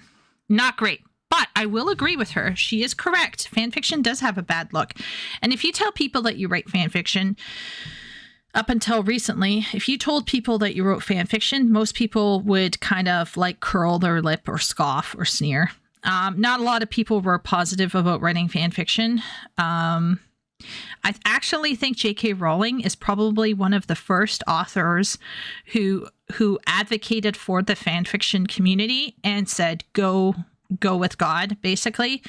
Speaker 1: Not great. But I will agree with her. She is correct. Fan fiction does have a bad look. And if you tell people that you write fan fiction, up until recently, if you told people that you wrote fan fiction, most people would kind of like curl their lip or scoff or sneer. Not a lot of people were positive about writing fan fiction. I actually think J.K. Rowling is probably one of the first authors who advocated for the fan fiction community and said, go with God, basically.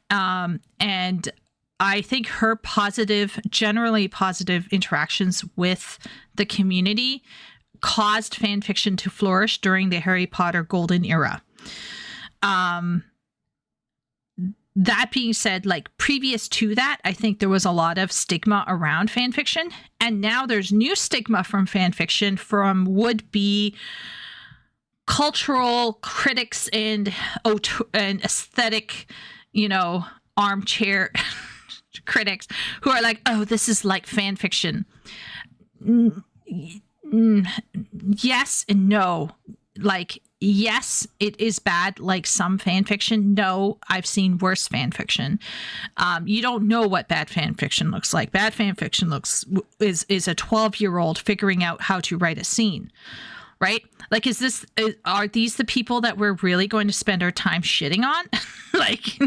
Speaker 1: And I think her generally positive interactions with the community caused fan fiction to flourish during the Harry Potter golden era. That being said, like previous to that, I think there was a lot of stigma around fan fiction, and now there's new stigma from fan fiction from would-be cultural critics and aesthetic, armchair critics who are like, oh, this is like fan fiction. Yes and no. Like, yes, it is bad, like some fan fiction. No, I've seen worse fan fiction. You don't know what bad fan fiction looks like. Bad fan fiction is a 12-year-old figuring out how to write a scene, right? Like, are these the people that we're really going to spend our time shitting on? Like,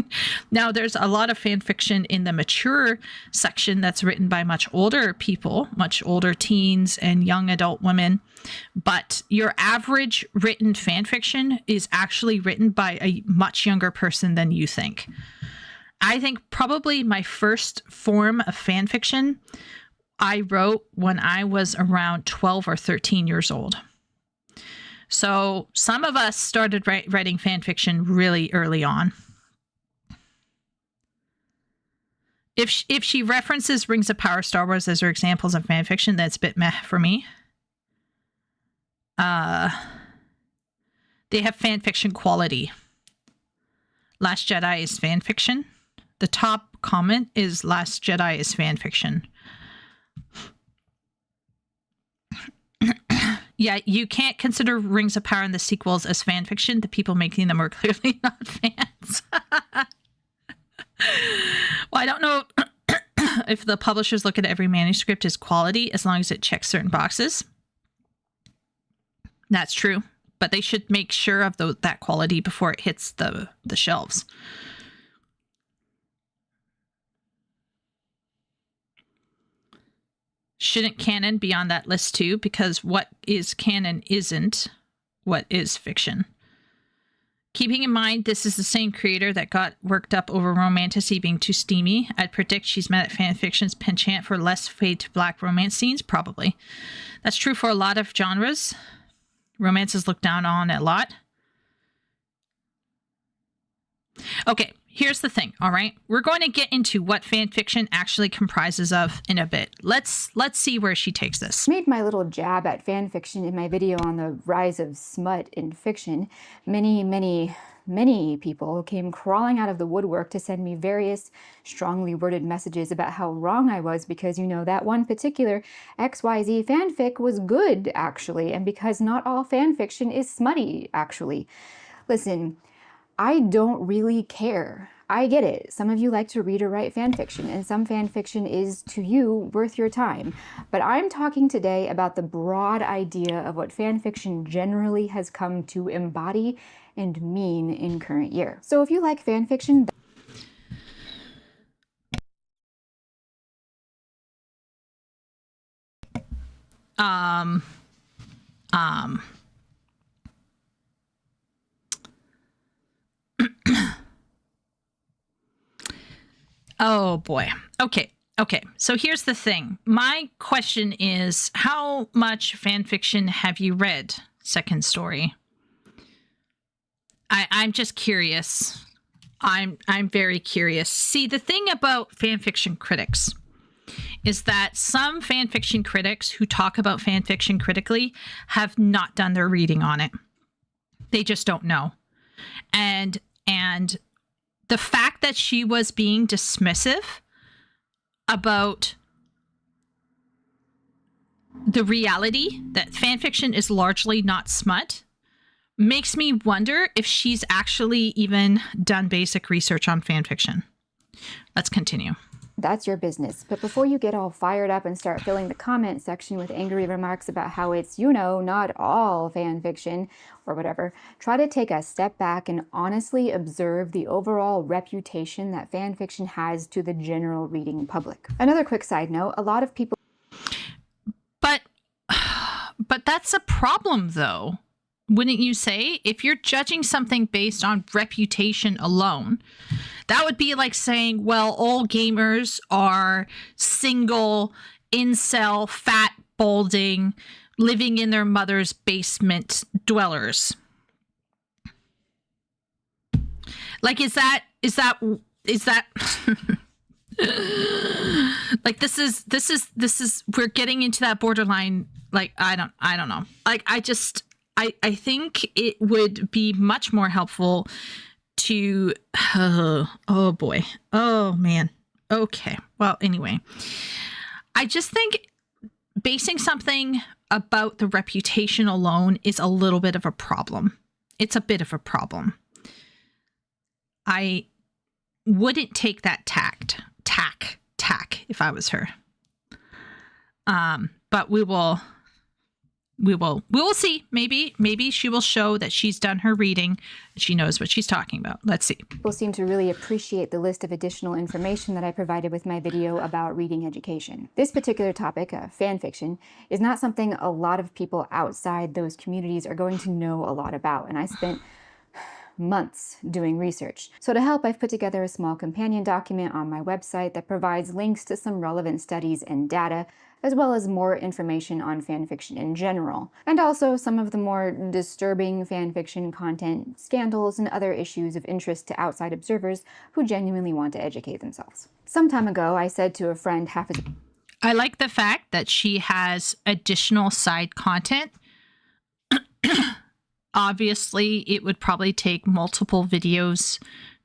Speaker 1: now there's a lot of fan fiction in the mature section that's written by much older people, much older teens and young adult women. But your average written fan fiction is actually written by a much younger person than you think. I think probably my first form of fan fiction I wrote when I was around 12 or 13 years old. So some of us started writing fan fiction really early on. If she references Rings of Power, Star Wars as her examples of fan fiction, that's a bit meh for me. They have fan fiction quality. Last Jedi is fan fiction. The top comment is Last Jedi is fan fiction. Yeah, you can't consider Rings of Power and the sequels as fan fiction. The people making them are clearly not fans. Well, I don't know if the publishers look at every manuscript as quality as long as it checks certain boxes. That's true, but they should make sure of that quality before it hits the shelves. Shouldn't canon be on that list too? Because what is canon isn't what is fiction. Keeping in mind, this is the same creator that got worked up over romantasy being too steamy. I'd predict she's mad at fanfiction's penchant for less fade to black romance scenes. Probably. That's true for a lot of genres. Romance is looked down on a lot. Okay, here's the thing, all right? We're going to get into what fan fiction actually comprises of in a bit. Let's see where she takes this.
Speaker 2: I made my little jab at fan fiction in my video on the rise of smut in fiction. Many people came crawling out of the woodwork to send me various strongly worded messages about how wrong I was because, that one particular XYZ fanfic was good, actually, and because not all fanfiction is smutty, actually. Listen, I don't really care. I get it. Some of you like to read or write fan fiction, and some fan fiction is, to you, worth your time. But I'm talking today about the broad idea of what fan fiction generally has come to embody and mean in current year. So if you like fanfiction,
Speaker 1: Um, um, oh boy. Okay. Okay. So here's the thing. My question is, how much fan fiction have you read? Second story. I'm just curious. I'm very curious. See, the thing about fan fiction critics is that some fan fiction critics who talk about fan fiction critically have not done their reading on it. They just don't know. And the fact that she was being dismissive about the reality that fan fiction is largely not smut makes me wonder if she's actually even done basic research on fan fiction. Let's continue.
Speaker 2: that's your business. But before you get all fired up and start filling the comment section with angry remarks about how it's, not all fan fiction or whatever, try to take a step back and honestly observe the overall reputation that fan fiction has to the general reading public. Another quick side note, a lot of people...
Speaker 1: But that's a problem, though. Wouldn't you say? If you're judging something based on reputation alone, that would be like saying, well, all gamers are single, incel, fat, balding, living in their mother's basement dwellers. Like, is that like this is we're getting into that borderline. Like, I don't know. Like, I think it would be much more helpful to, oh boy. Oh man. Okay. Well, anyway, I just think basing something about the reputation alone is a little bit of a problem. It's a bit of a problem. I wouldn't take that tack if I was her. But we will see. Maybe she will show that she's done her reading. She knows what she's talking about. Let's see.
Speaker 2: People seem to really appreciate the list of additional information that I provided with my video about reading education. This particular topic, fan fiction, is not something a lot of people outside those communities are going to know a lot about, and I spent months doing research. So to help, I've put together a small companion document on my website that provides links to some relevant studies and data, as well as more information on fanfiction in general, and also some of the more disturbing fanfiction content, scandals, and other issues of interest to outside observers who genuinely want to educate themselves. Some time ago, I said to a friend
Speaker 1: I like the fact that she has additional side content. Obviously, it would probably take multiple videos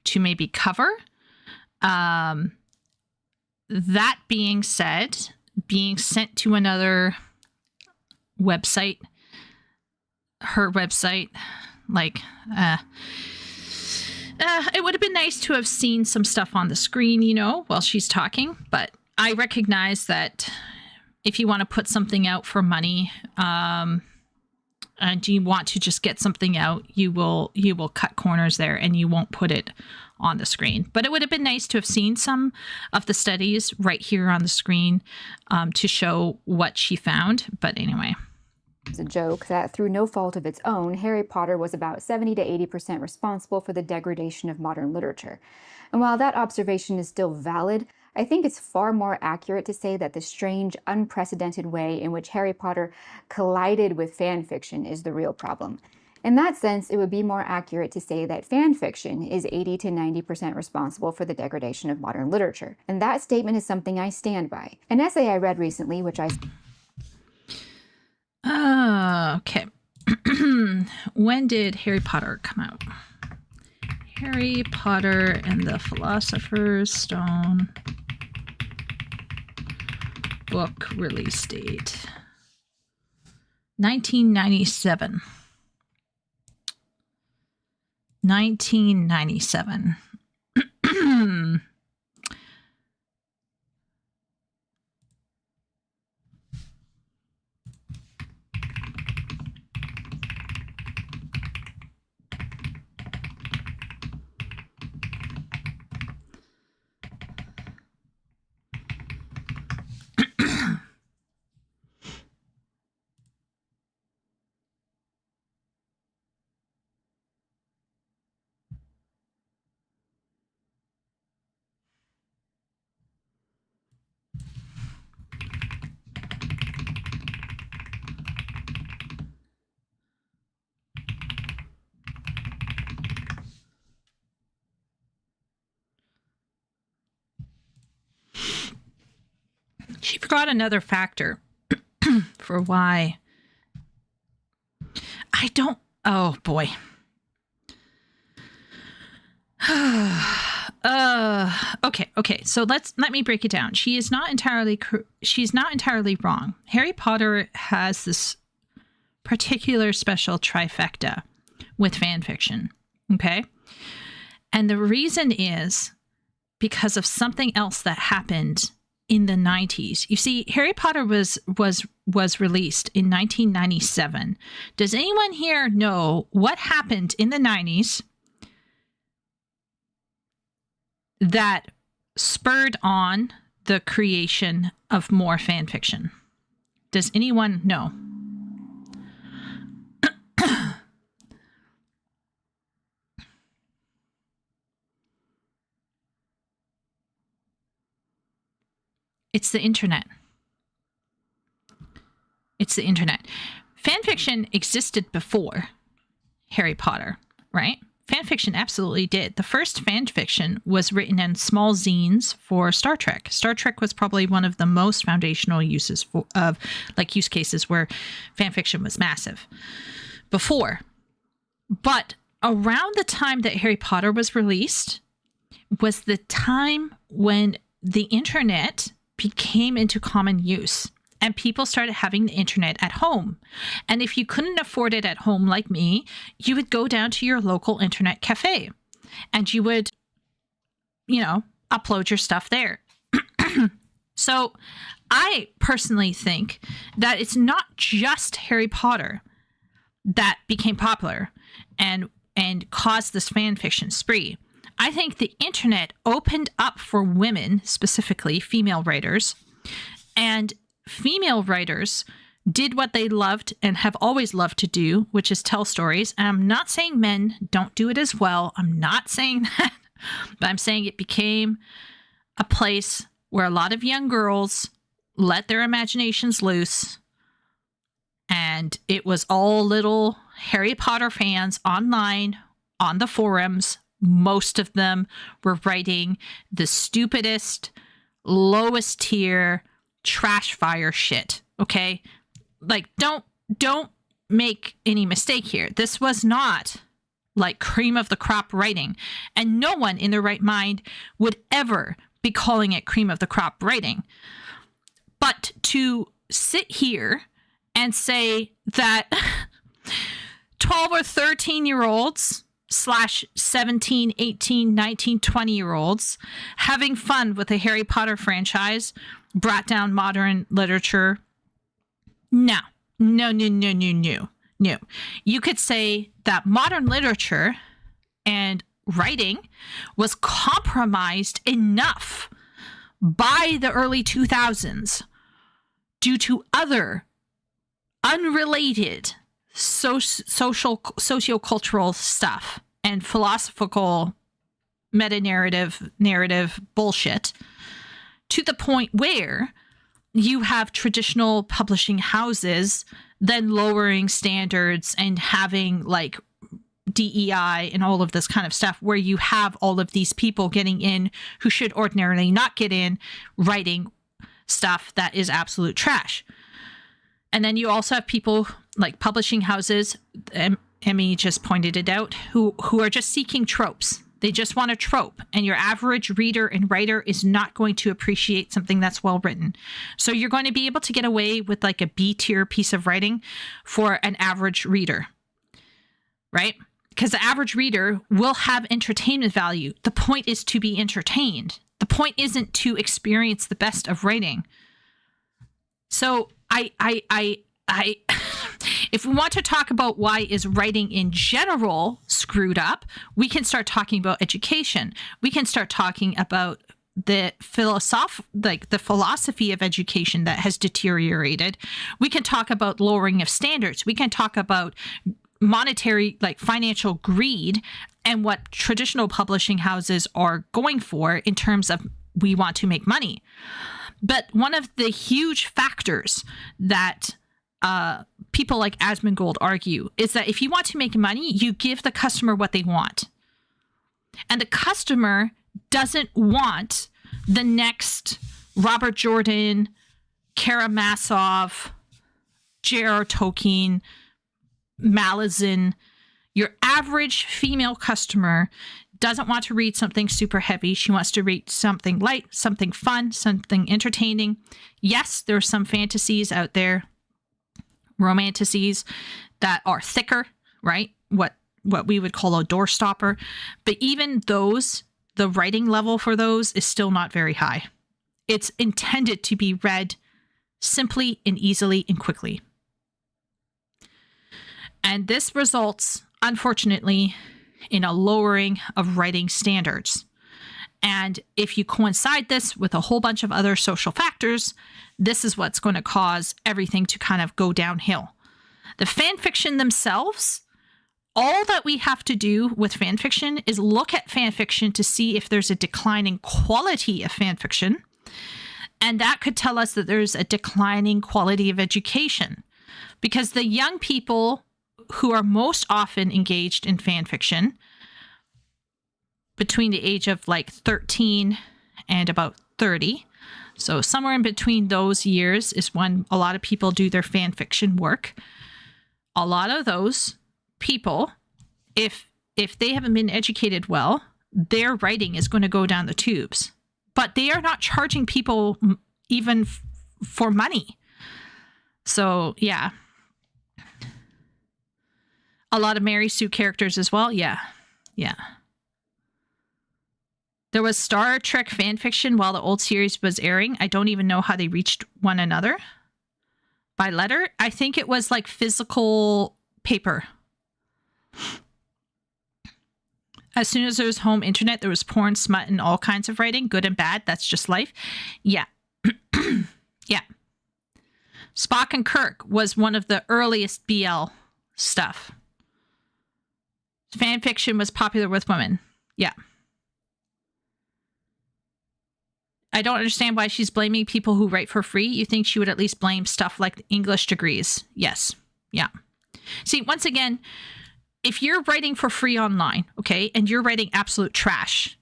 Speaker 1: to maybe cover. That being said, being sent to another website, her website, like, it would have been nice to have seen some stuff on the screen, while she's talking. But I recognize that if you want to put something out for money, and you want to just get something out, you will cut corners there and you won't put it on the screen. But it would have been nice to have seen some of the studies right here on the screen to show what she found. But anyway.
Speaker 2: It's a joke that through no fault of its own, Harry Potter was about 70 to 80% responsible for the degradation of modern literature. And while that observation is still valid, I think it's far more accurate to say that the strange, unprecedented way in which Harry Potter collided with fan fiction is the real problem. In that sense, it would be more accurate to say that fan fiction is 80 to 90% responsible for the degradation of modern literature. And that statement is something I stand by. An essay I read recently, which I...
Speaker 1: Okay. When did Harry Potter come out? Harry Potter and the Philosopher's Stone book release date. 1997. 1997. She forgot another factor for why. I don't. Oh boy. Okay. So let me break it down. She's not entirely wrong. Harry Potter has this particular special trifecta with fan fiction. Okay, and the reason is because of something else that happened in the 90s. You see, Harry Potter was released in 1997. Does anyone here know what happened in the 90s that spurred on the creation of more fan fiction? Does anyone know? It's the internet. It's the internet. Fan fiction existed before Harry Potter, right? Fan fiction absolutely did. The first fan fiction was written in small zines for Star Trek. Star Trek was probably one of the most foundational uses of use cases where fan fiction was massive before. But around the time that Harry Potter was released was the time when the internet became into common use and people started having the internet at home. And if you couldn't afford it at home like me, you would go down to your local internet cafe and you would, upload your stuff there. So I personally think that it's not just Harry Potter that became popular and caused this fan fiction spree. I think the internet opened up for women, specifically female writers, and female writers did what they loved and have always loved to do, which is tell stories. And I'm not saying men don't do it as well. I'm not saying that, but I'm saying it became a place where a lot of young girls let their imaginations loose. And it was all little Harry Potter fans online on the forums. Most of them were writing the stupidest, lowest tier trash fire shit. Okay? Don't make any mistake here. This was not like cream of the crop writing. And no one in their right mind would ever be calling it cream of the crop writing. But to sit here and say that 12 or 13-year-olds / 17, 18, 19, 20-year-olds having fun with the Harry Potter franchise brought down modern literature. No. You could say that modern literature and writing was compromised enough by the early 2000s due to other unrelated sociocultural stuff and philosophical narrative bullshit, to the point where you have traditional publishing houses then lowering standards and having like DEI and all of this kind of stuff, where you have all of these people getting in who should ordinarily not get in, writing stuff that is absolute trash. And then you also have people like publishing houses, Emmy just pointed it out, who are just seeking tropes. They just want a trope, and your average reader and writer is not going to appreciate something that's well written. So you're going to be able to get away with like a B tier piece of writing for an average reader, right? Because the average reader will have entertainment value. The point is to be entertained. The point isn't to experience the best of writing. So if we want to talk about why is writing in general screwed up, we can start talking about education. We can start talking about the philosophy of education that has deteriorated. We can talk about lowering of standards. We can talk about monetary, like financial greed, and what traditional publishing houses are going for in terms of we want to make money. But one of the huge factors that people like Asmongold argue is that if you want to make money, you give the customer what they want. And the customer doesn't want the next Robert Jordan Karamazov, J.R. Tolkien, Malazan. Your average female customer doesn't want to read something super heavy. She wants to read something light, something fun, something entertaining. Yes, there are some fantasies out there, romantasies, that are thicker, right? What we would call a doorstopper. But even those, the writing level for those is still not very high. It's intended to be read simply and easily and quickly. And this results, unfortunately, in a lowering of writing standards. And if you coincide this with a whole bunch of other social factors, this is what's going to cause everything to kind of go downhill. The fan fiction themselves, all that we have to do with fan fiction is look at fan fiction to see if there's a declining quality of fan fiction. And that could tell us that there's a declining quality of education. Because the young people who are most often engaged in fan fiction between the age of like 13 and about 30. So somewhere in between those years is when a lot of people do their fan fiction work. A lot of those people, if they haven't been educated well, their writing is going to go down the tubes. But they are not charging people even for money. So, yeah. A lot of Mary Sue characters as well. Yeah. There was Star Trek fan fiction while the old series was airing. I don't even know how they reached one another. By letter? I think it was like physical paper. As soon as there was home internet, there was porn, smut, and all kinds of writing. Good and bad. That's just life. Yeah. Yeah. Spock and Kirk was one of the earliest BL stuff. Fan fiction was popular with women. Yeah. I don't understand why she's blaming people who write for free. You think she would at least blame stuff like English degrees. Yes. Yeah. See, once again, if you're writing for free online, okay, and you're writing absolute trash,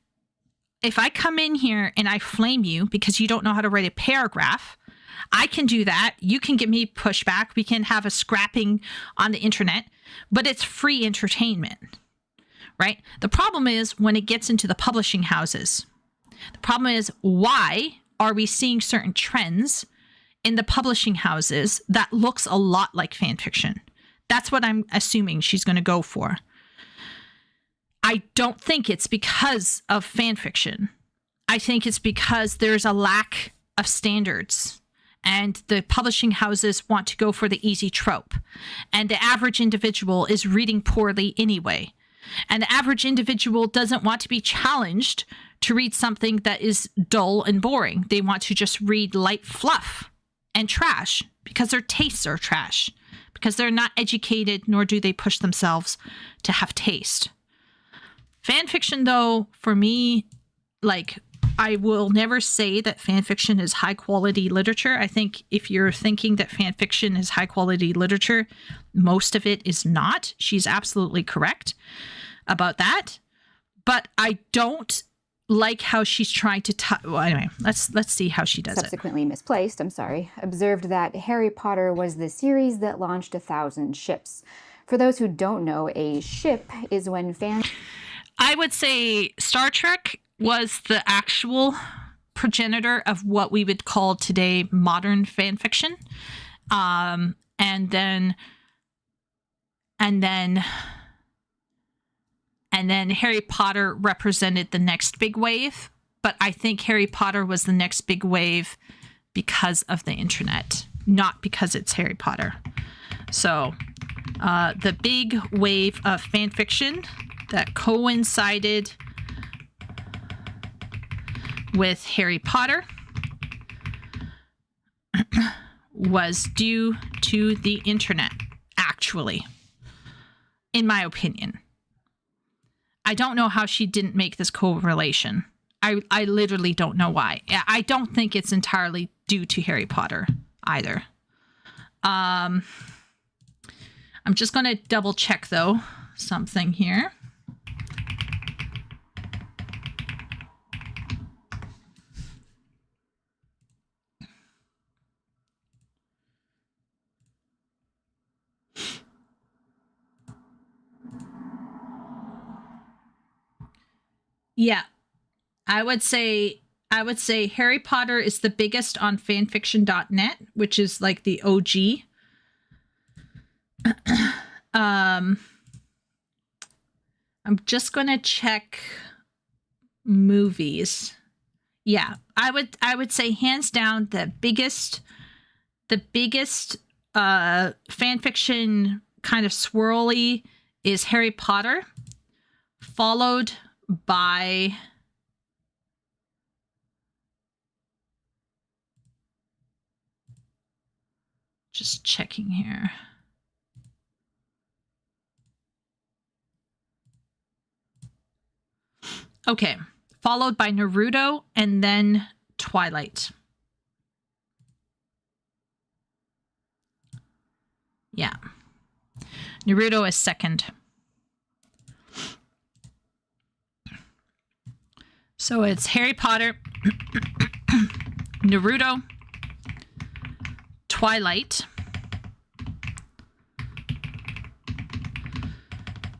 Speaker 1: if I come in here and I flame you because you don't know how to write a paragraph, I can do that. You can give me pushback. We can have a scrapping on the internet, but it's free entertainment, right? The problem is when it gets into the publishing houses. The problem is, why are we seeing certain trends in the publishing houses that looks a lot like fan fiction? That's what I'm assuming she's going to go for. I don't think it's because of fan fiction. I think it's because there's a lack of standards and the publishing houses want to go for the easy trope. And the average individual is reading poorly anyway. And the average individual doesn't want to be challenged to read something that is dull and boring. They want to just read light fluff and trash because their tastes are trash, because they're not educated, nor do they push themselves to have taste. Fan fiction, though, for me, like, I will never say that fan fiction is high quality literature. I think if you're thinking that fan fiction is high quality literature, most of it is not. She's absolutely correct about that. But I don't like how she's trying to well, anyway, let's see how she does
Speaker 2: subsequently misplaced, observed that Harry Potter was the series that launched 1,000 ships. For those who don't know, a ship is when fans...
Speaker 1: I would say Star Trek was the actual progenitor of what we would call today modern fan fiction. And then Harry Potter represented the next big wave. But I think Harry Potter was the next big wave because of the internet, not because it's Harry Potter. So the big wave of fan fiction that coincided with Harry Potter was due to the internet, actually, in my opinion. I don't know how she didn't make this correlation. I literally don't know why. I don't think it's entirely due to Harry Potter either. I'm just going to double check, though, something here. Yeah. I would say Harry Potter is the biggest on fanfiction.net, which is like the OG. I'm just going to check movies. Yeah, I would say hands down the biggest fanfiction kind of swirly is Harry Potter, followed by just checking here. Okay, followed by Naruto and then Twilight. Yeah. Naruto is second. So it's Harry Potter, Naruto, Twilight,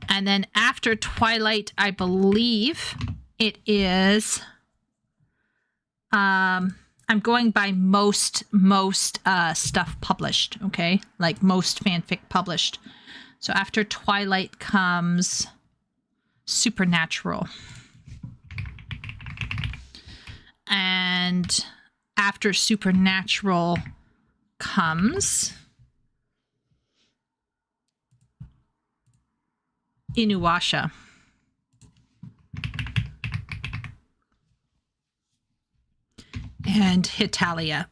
Speaker 1: and then after Twilight, I believe it is I'm going by most stuff published, okay? Like most fanfic published. So after Twilight comes Supernatural. And after Supernatural comes Inuyasha. And Hitalia.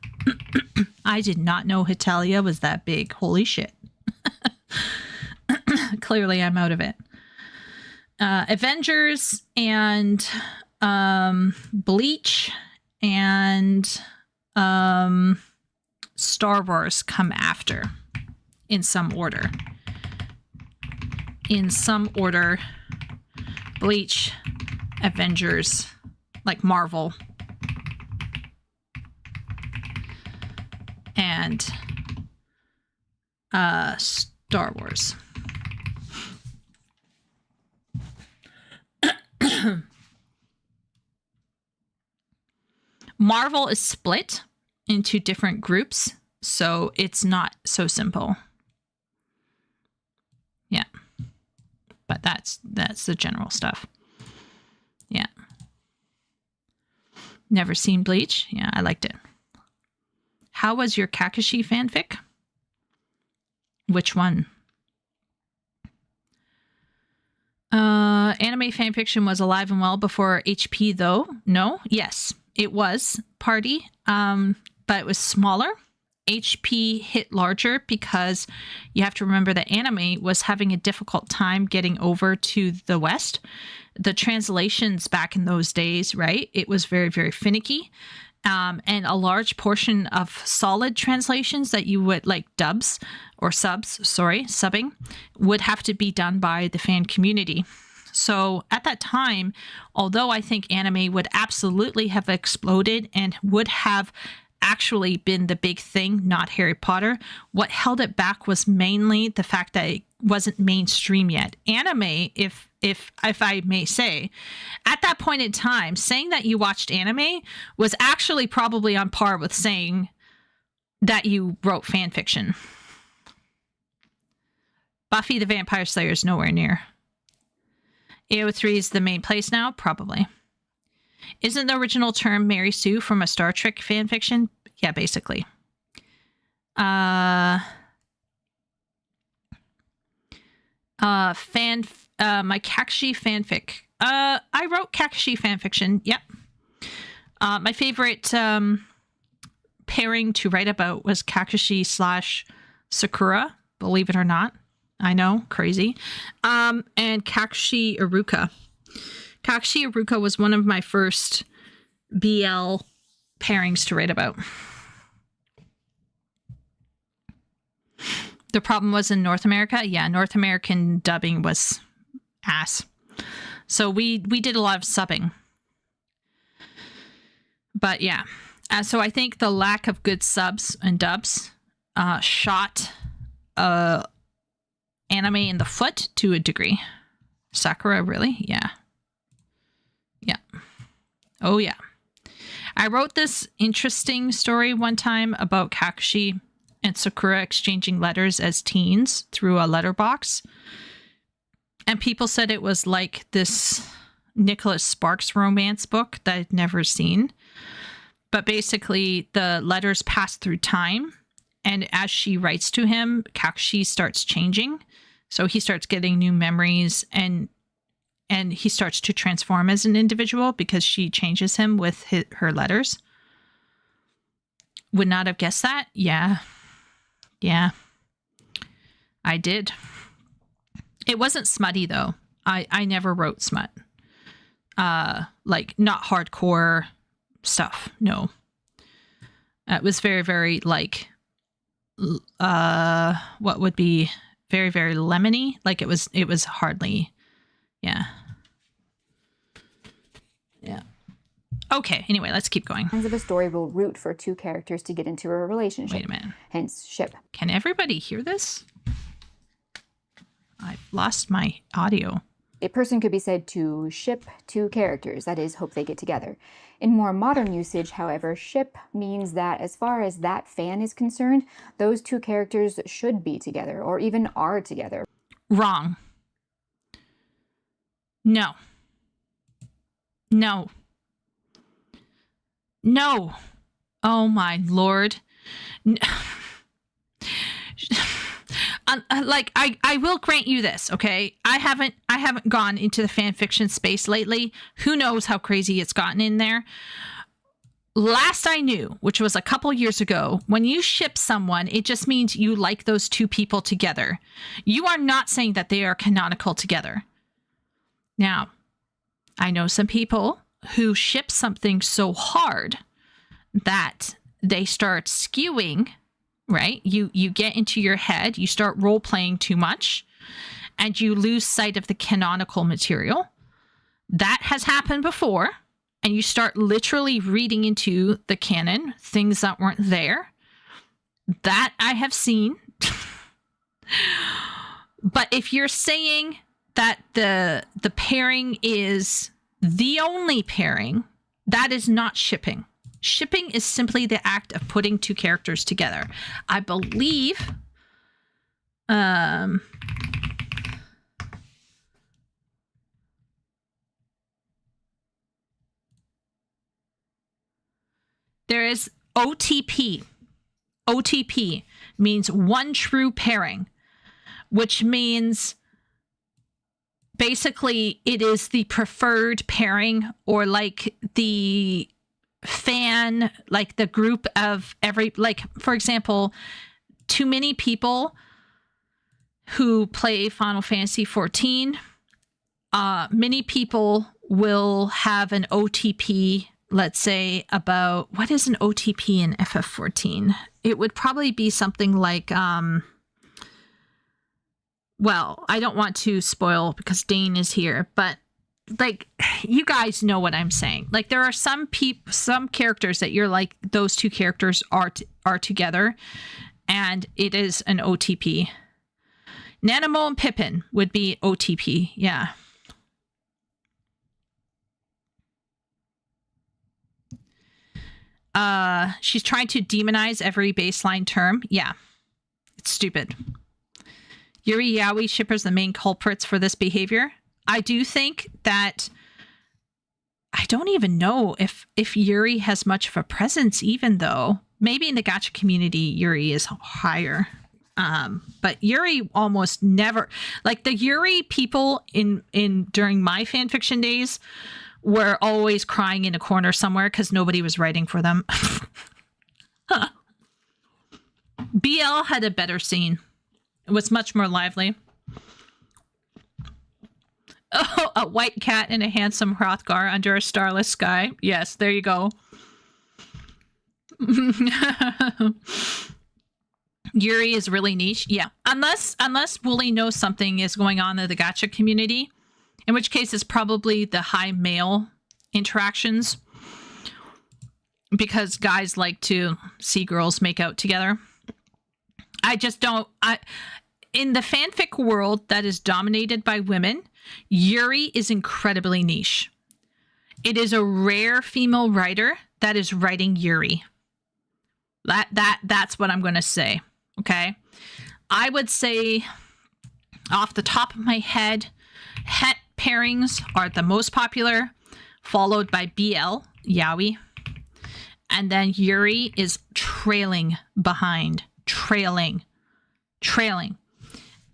Speaker 1: I did not know Hitalia was that big. Holy shit. Clearly I'm out of it. Avengers and Bleach and Star Wars come after in some order. Bleach, Avengers, like Marvel, and Star Wars. Marvel is split into different groups, so it's not so simple. Yeah. But that's the general stuff. Yeah. Never seen Bleach? Yeah, I liked it. How was your Kakashi fanfic? Which one? Anime fanfiction was alive and well before HP though. No? Yes, it was party. But it was smaller. HP hit larger because you have to remember that anime was having a difficult time getting over to the West. The translations back in those days, right? It was very, very finicky. And a large portion of solid translations that you would like subbing would have to be done by the fan community. So at that time, although I think anime would absolutely have exploded and would have actually been the big thing, not Harry Potter, what held it back was mainly the fact that it wasn't mainstream yet. Anime, if I may say, at that point in time, saying that you watched anime was actually probably on par with saying that you wrote fan fiction. Buffy the Vampire Slayer is nowhere near. AO3 is the main place now? Probably. Isn't the original term Mary Sue from a Star Trek fanfiction? Yeah, basically. My Kakashi fanfic. I wrote Kakashi fanfiction. Yep. My favorite pairing to write about was Kakashi / Sakura. Believe it or not. I know, crazy. And Kakashi Iruka. Kakashi Iruka was one of my first BL pairings to write about. The problem was in North America. Yeah, North American dubbing was ass. So we did a lot of subbing. But yeah. So I think the lack of good subs and dubs shot anime in the foot to a degree. Sakura, really? Yeah. Yeah. Oh, yeah. I wrote this interesting story one time about Kakashi and Sakura exchanging letters as teens through a letterbox. And people said it was like this Nicholas Sparks romance book that I'd never seen. But basically, the letters pass through time. And as she writes to him, Kakashi starts changing. So he starts getting new memories and he starts to transform as an individual because she changes him with her letters. Would not have guessed that. Yeah. Yeah. I did. It wasn't smutty, though. I never wrote smut. Like, not hardcore stuff. No. It was very, very, like, what would be very, very lemony. Like, it was hardly, yeah. Yeah. Okay, anyway, let's keep going.
Speaker 2: Of a story will root for two characters to get into a relationship.
Speaker 1: Wait a minute.
Speaker 2: Hence, ship.
Speaker 1: Can everybody hear this? I've lost my audio.
Speaker 2: A person could be said to ship two characters, that is, hope they get together. In more modern usage, however, ship means that as far as that fan is concerned, those two characters should be together, or even are together.
Speaker 1: Wrong. No. No. No. Oh my lord. Like, I will grant you this, okay? I haven't gone into the fan fiction space lately. Who knows how crazy it's gotten in there. Last I knew, which was a couple years ago, when you ship someone, it just means you like those two people together. You are not saying that they are canonical together. Now, I know some people who ship something so hard that they start skewing, right? You get into your head, you start role-playing too much, and you lose sight of the canonical material. That has happened before, and you start literally reading into the canon things that weren't there. That I have seen. But if you're saying that the pairing is the only pairing, that is not shipping. Shipping is simply the act of putting two characters together. I believe there is OTP. OTP means one true pairing, which means basically it is the preferred pairing, or like the fan, like the group of every, like, for example, too many people who play Final Fantasy 14, many people will have an OTP, let's say, about, what is an OTP in FF14? It would probably be something like, well, I don't want to spoil because Dane is here, but like, you guys know what I'm saying. Like, there are some characters that you're like, those two characters are together, and it is an OTP. Nanamo and Pippin would be OTP, yeah. She's trying to demonize every baseline term. Yeah, it's stupid. Yuri Yaoi shippers the main culprits for this behavior. I do think that, I don't even know if Yuri has much of a presence, even though maybe in the gacha community Yuri is higher. But Yuri almost never, like, the Yuri people in during my fanfiction days were always crying in a corner somewhere because nobody was writing for them. BL had a better scene. It was much more lively. Oh, a white cat and a handsome Hrothgar under a starless sky. Yes, there you go. Yuri is really niche. Yeah, unless Wooly knows something is going on in the gacha community, in which case it's probably the high male interactions, because guys like to see girls make out together. I just don't. In the fanfic world that is dominated by women, Yuri is incredibly niche. It is a rare female writer that is writing Yuri. That's what I'm going to say. Okay. I would say off the top of my head, het pairings are the most popular, followed by BL, yaoi. And then Yuri is trailing behind. Trailing.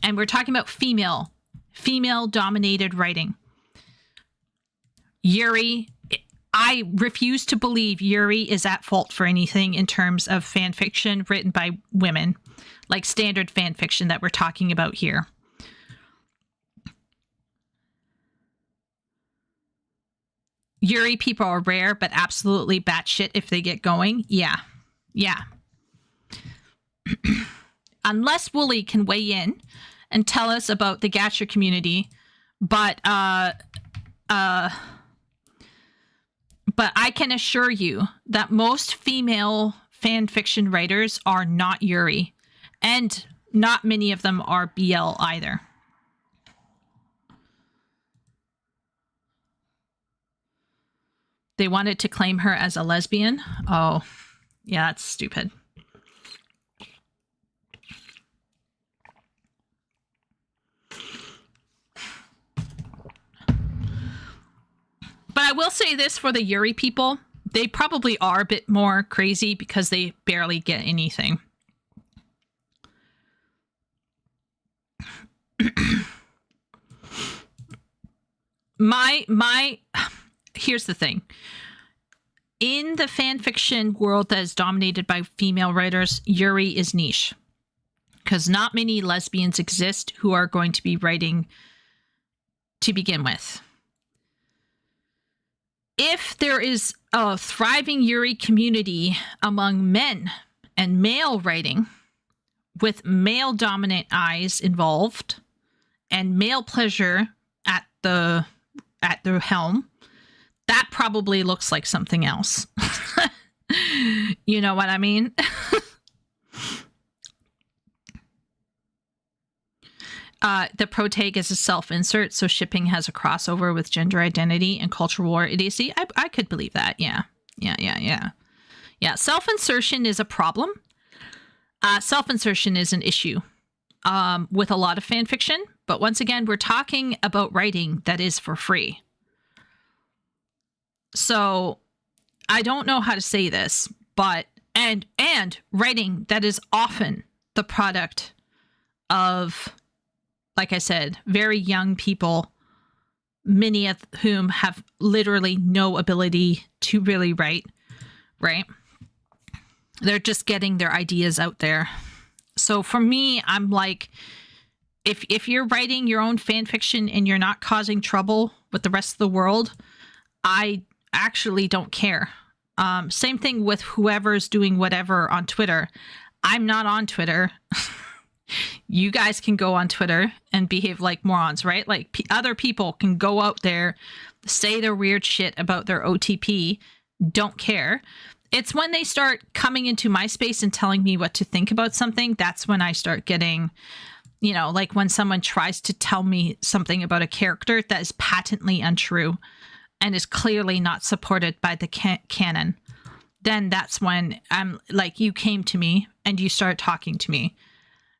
Speaker 1: And we're talking about female-dominated writing. Yuri, I refuse to believe Yuri is at fault for anything in terms of fan fiction written by women, like standard fan fiction that we're talking about here. Yuri people are rare, but absolutely batshit if they get going. Yeah. Unless Wooly can weigh in and tell us about the gacha community, but I can assure you that most female fan fiction writers are not Yuri, and not many of them are BL either. They wanted to claim her as a lesbian. Oh, yeah, that's stupid. But I will say this for the Yuri people. They probably are a bit more crazy because they barely get anything. Here's the thing. In the fan fiction world that is dominated by female writers, Yuri is niche. Because not many lesbians exist who are going to be writing to begin with. If there is a thriving Yuri community among men and male writing, with male dominant eyes involved and male pleasure at the helm, that probably looks like something else. You know what I mean? The protag is a self-insert, so shipping has a crossover with gender identity and cultural war idiocy. I could believe that. Yeah. Self-insertion is a problem. Self-insertion is an issue with a lot of fan fiction. But once again, we're talking about writing that is for free. So I don't know how to say this, but and writing that is often the product of, like I said, very young people, many of whom have literally no ability to really write, right? They're just getting their ideas out there. So for me, I'm like, if you're writing your own fan fiction and you're not causing trouble with the rest of the world, I actually don't care. Same thing with whoever's doing whatever on Twitter. I'm not on Twitter. You guys can go on Twitter and behave like morons, right? Like other people can go out there, say their weird shit about their OTP, don't care. It's when they start coming into my space and telling me what to think about something, that's when I start getting, like when someone tries to tell me something about a character that is patently untrue and is clearly not supported by the canon. Then that's when I'm like, you came to me and you start talking to me.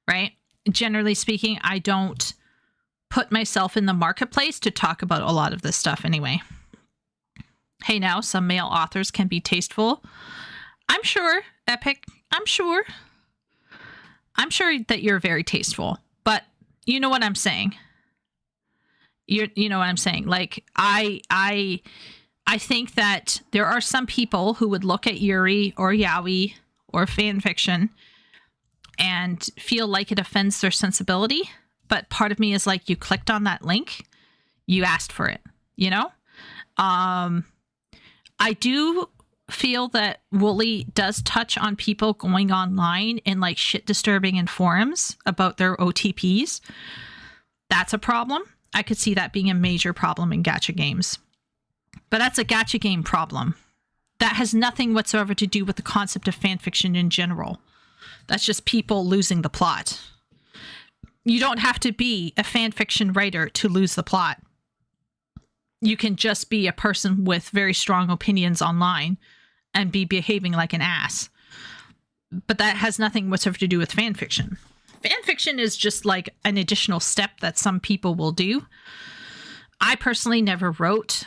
Speaker 1: Right? Generally speaking, I don't put myself in the marketplace to talk about a lot of this stuff anyway. Hey, now some male authors can be tasteful. I'm sure, Epic. I'm sure that you're very tasteful, but you know what I'm saying. You know what I'm saying. Like I think that there are some people who would look at Yuri or yaoi or fan fiction and feel like it offends their sensibility. But part of me is like, you clicked on that link, you asked for it, I do feel that Wooly does touch on people going online and like shit disturbing in forums about their OTPs. That's a problem. I could see that being a major problem in gacha games. But that's a gacha game problem. That has nothing whatsoever to do with the concept of fanfiction in general. That's just people losing the plot. You don't have to be a fan fiction writer to lose the plot. You can just be a person with very strong opinions online and be behaving like an ass. But that has nothing whatsoever to do with fan fiction. Fan fiction is just like an additional step that some people will do. I personally never wrote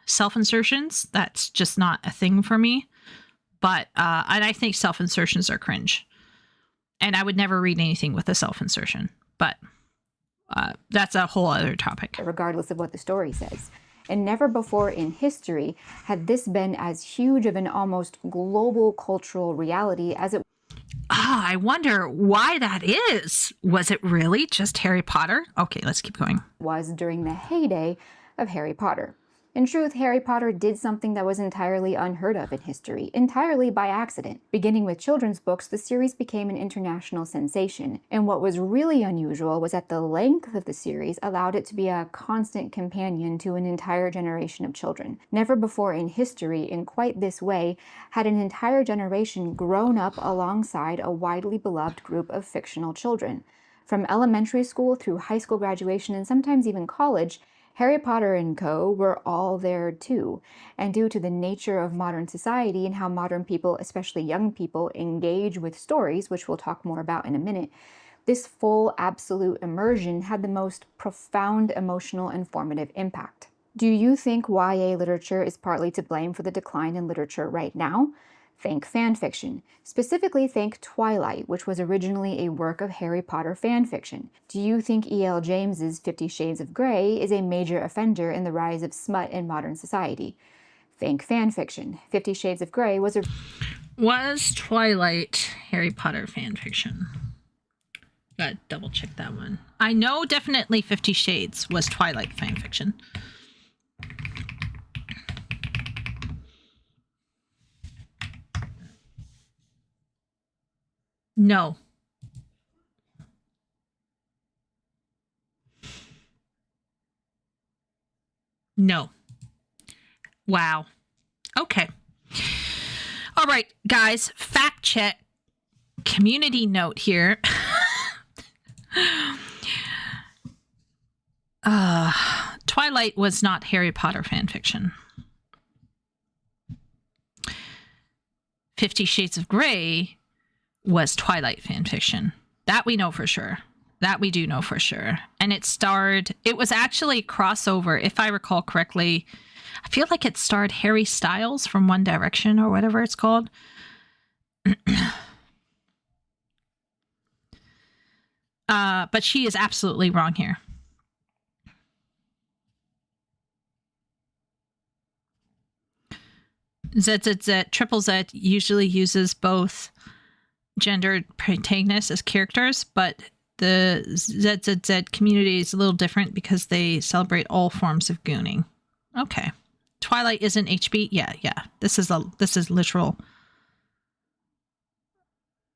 Speaker 1: self-insertions. That's just not a thing for me. But and I think self-insertions are cringe. And I would never read anything with a self-insertion. But that's a whole other topic.
Speaker 2: Regardless of what the story says. And never before in history had this been as huge of an almost global cultural reality as it
Speaker 1: I wonder why that is. Was it really just Harry Potter? Okay, let's keep going.
Speaker 2: was during the heyday of Harry Potter. In truth, Harry Potter did something that was entirely unheard of in history, entirely by accident. Beginning with children's books, the series became an international sensation, and what was really unusual was that the length of the series allowed it to be a constant companion to an entire generation of children. Never before in history, in quite this way, had an entire generation grown up alongside a widely beloved group of fictional children. From elementary school through high school graduation and sometimes even college, Harry Potter and co. were all there too, and due to the nature of modern society and how modern people, especially young people, engage with stories, which we'll talk more about in a minute, this full absolute immersion had the most profound emotional and formative impact. Do you think YA literature is partly to blame for the decline in literature right now? Think fanfiction. Specifically, think Twilight, which was originally a work of Harry Potter fanfiction. Do you think E.L. James's 50 Shades of Grey is a major offender in the rise of smut in modern society? Think fanfiction. 50 Shades of Grey was
Speaker 1: Twilight Harry Potter fanfiction? Gotta double check that one. I know definitely 50 Shades was Twilight fanfiction. No. No. Wow. Okay. All right, guys, fact check. Community note here. Twilight was not Harry Potter fanfiction. 50 Shades of Grey was Twilight fanfiction. That we know for sure. That we do know for sure. And it was actually a crossover, if I recall correctly. I feel like it starred Harry Styles from One Direction or whatever it's called. But she is absolutely wrong here. Triple Z usually uses both gendered protagonists as characters, but the ZZZ community is a little different because they celebrate all forms of gooning. Okay. Twilight isn't HB? Yeah. This is literal.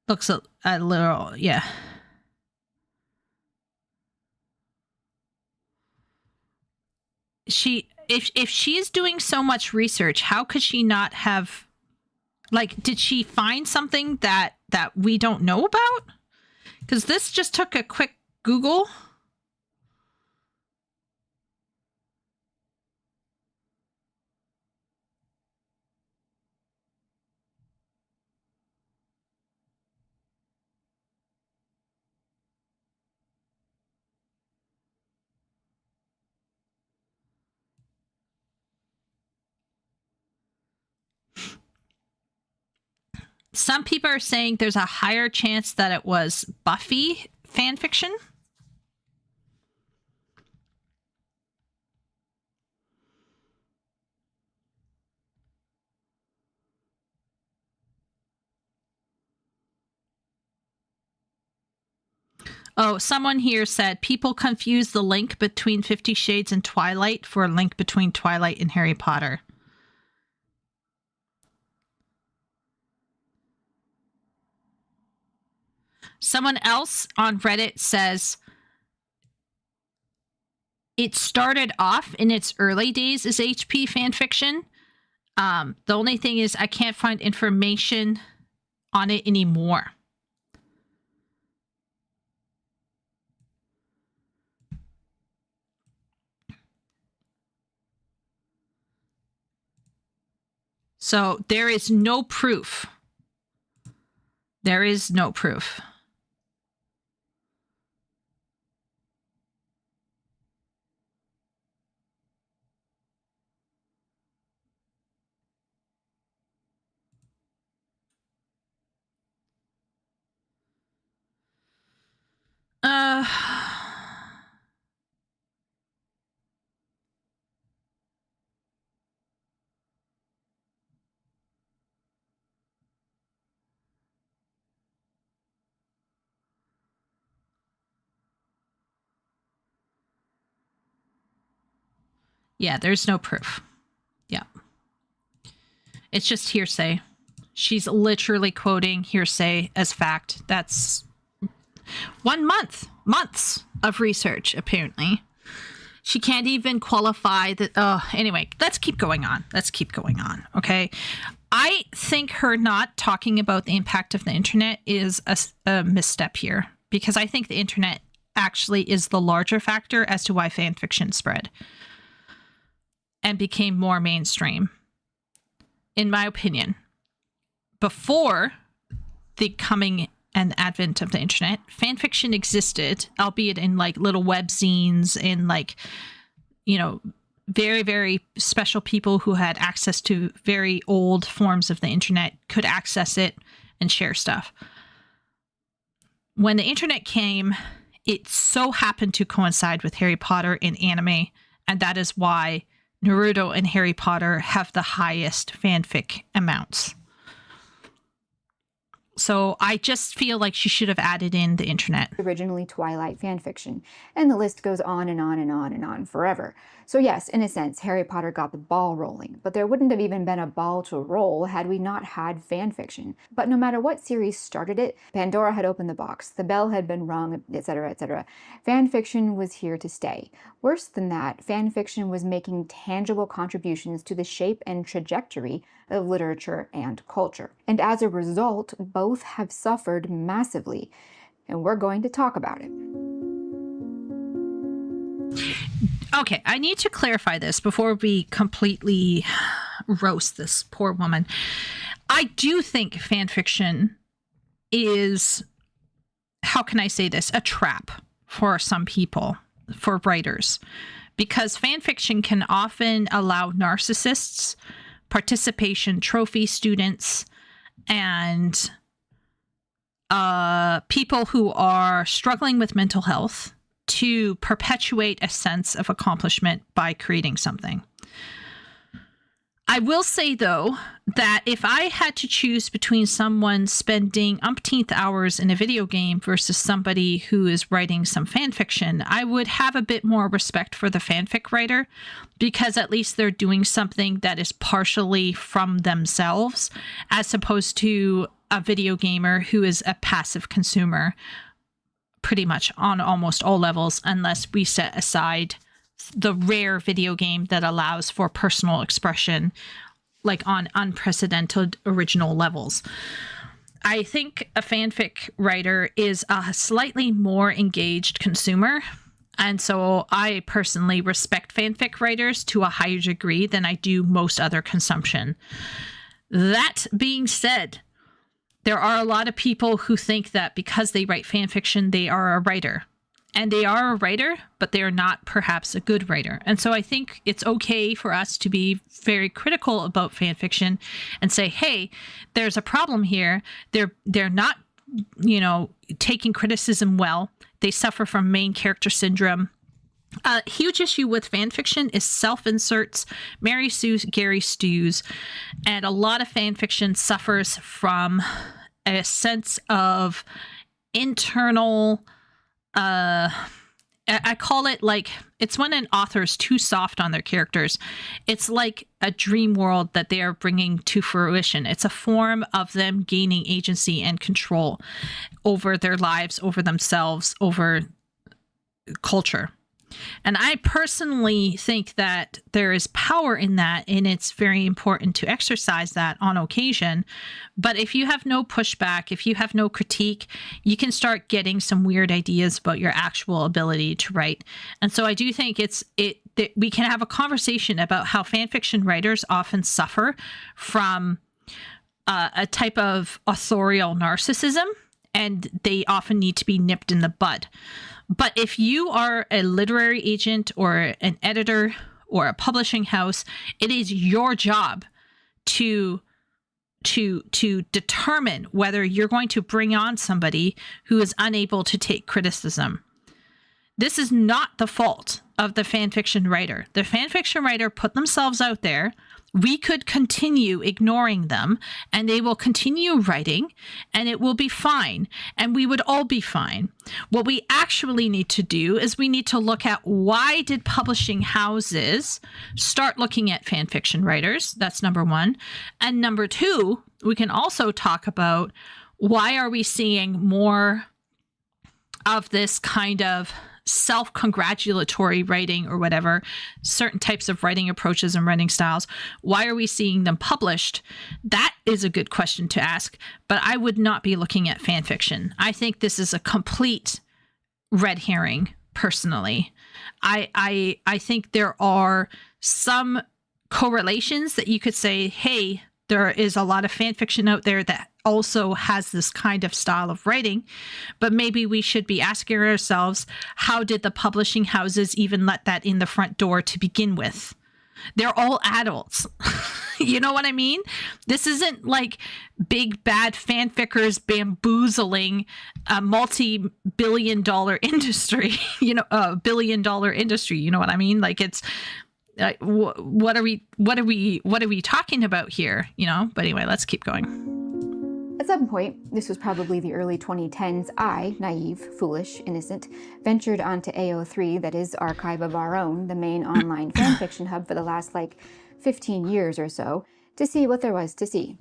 Speaker 1: Looks a literal, yeah. If she is doing so much research, how could she not have, like, did she find something that we don't know about? Because this just took a quick Google. Some people are saying there's a higher chance that it was Buffy fanfiction. Oh, someone here said people confuse the link between 50 Shades and Twilight for a link between Twilight and Harry Potter. Someone else on Reddit says it started off in its early days as HP fanfiction. The only thing is I can't find information on it anymore. So there is no proof. There is no proof. Uh, yeah, there's no proof. Yeah. It's just hearsay. She's literally quoting hearsay as fact. That's 1 month, months of research, apparently. She can't even qualify that. Anyway, let's keep going on. Okay. I think her not talking about the impact of the internet is a misstep here, because I think the internet actually is the larger factor as to why fan fiction spread and became more mainstream, in my opinion. Before the coming and advent of the internet, fan fiction existed, albeit in like little web zines, in like, you know, very, very special people who had access to very old forms of the internet could access it and share stuff. When the internet came, it so happened to coincide with Harry Potter in anime, and that is why Naruto and Harry Potter have the highest fanfic amounts. So I just feel like she should have added in the internet.
Speaker 2: Originally Twilight fanfiction, and the list goes on and on and on and on forever. So yes, in a sense, Harry Potter got the ball rolling, but there wouldn't have even been a ball to roll had we not had fanfiction. But no matter what series started it, Pandora had opened the box, the bell had been rung, etc., etc. Fanfiction was here to stay. Worse than that, fanfiction was making tangible contributions to the shape and trajectory of literature and culture. And as a result, both have suffered massively, and we're going to talk about it.
Speaker 1: Okay, I need to clarify this before we completely roast this poor woman. I do think fanfiction is, how can I say this, a trap for some people, for writers, because fanfiction can often allow narcissists, participation trophy students, and people who are struggling with mental health to perpetuate a sense of accomplishment by creating something. I will say, though, that if I had to choose between someone spending umpteenth hours in a video game versus somebody who is writing some fan fiction, I would have a bit more respect for the fanfic writer, because at least they're doing something that is partially from themselves, as opposed to a video gamer who is a passive consumer pretty much on almost all levels, unless we set aside the rare video game that allows for personal expression, like on unprecedented original levels. I think a fanfic writer is a slightly more engaged consumer, and so I personally respect fanfic writers to a higher degree than I do most other consumption. That being said, there are a lot of people who think that because they write fan fiction, they are a writer. And they are a writer, but they are not perhaps a good writer. And so I think it's okay for us to be very critical about fan fiction and say, hey, there's a problem here. They're not, taking criticism well. They suffer from main character syndrome. A huge issue with fan fiction is self-inserts, Mary Sue's, Gary Stu's, and a lot of fan fiction suffers from a sense of internal, I call it like, it's when an author is too soft on their characters. It's like a dream world that they are bringing to fruition. It's a form of them gaining agency and control over their lives, over themselves, over culture. And I personally think that there is power in that, and it's very important to exercise that on occasion. But if you have no pushback, if you have no critique, you can start getting some weird ideas about your actual ability to write. And so I do think it we can have a conversation about how fanfiction writers often suffer from a type of authorial narcissism, and they often need to be nipped in the bud. But if you are a literary agent or an editor or a publishing house, it is your job to determine whether you're going to bring on somebody who is unable to take criticism. This is not the fault of the fanfiction writer. The fanfiction writer put themselves out there. We could continue ignoring them, and they will continue writing, and it will be fine, and we would all be fine. What we actually need to do is we need to look at, why did publishing houses start looking at fanfiction writers? That's number one. And number two, we can also talk about, why are we seeing more of this kind of self-congratulatory writing or whatever, certain types of writing approaches and writing styles? Why are we seeing them published? That is a good question to ask, but I would not be looking at fan fiction. I think this is a complete red herring, personally. I think there are some correlations that you could say, hey, there is a lot of fan fiction out there that also has this kind of style of writing, but maybe we should be asking ourselves, how did the publishing houses even let that in the front door to begin with? They're all adults. You know what I mean? This isn't like big bad fanfickers bamboozling a multi-billion-dollar industry, a billion-dollar industry. You know what I mean? Like, it's what are we talking about here? But anyway, let's keep going.
Speaker 2: At some point, this was probably the early 2010s, I, naive, foolish, innocent, ventured onto AO3, that is Archive of Our Own, the main online fanfiction hub for the last 15 years or so, to see what there was to see.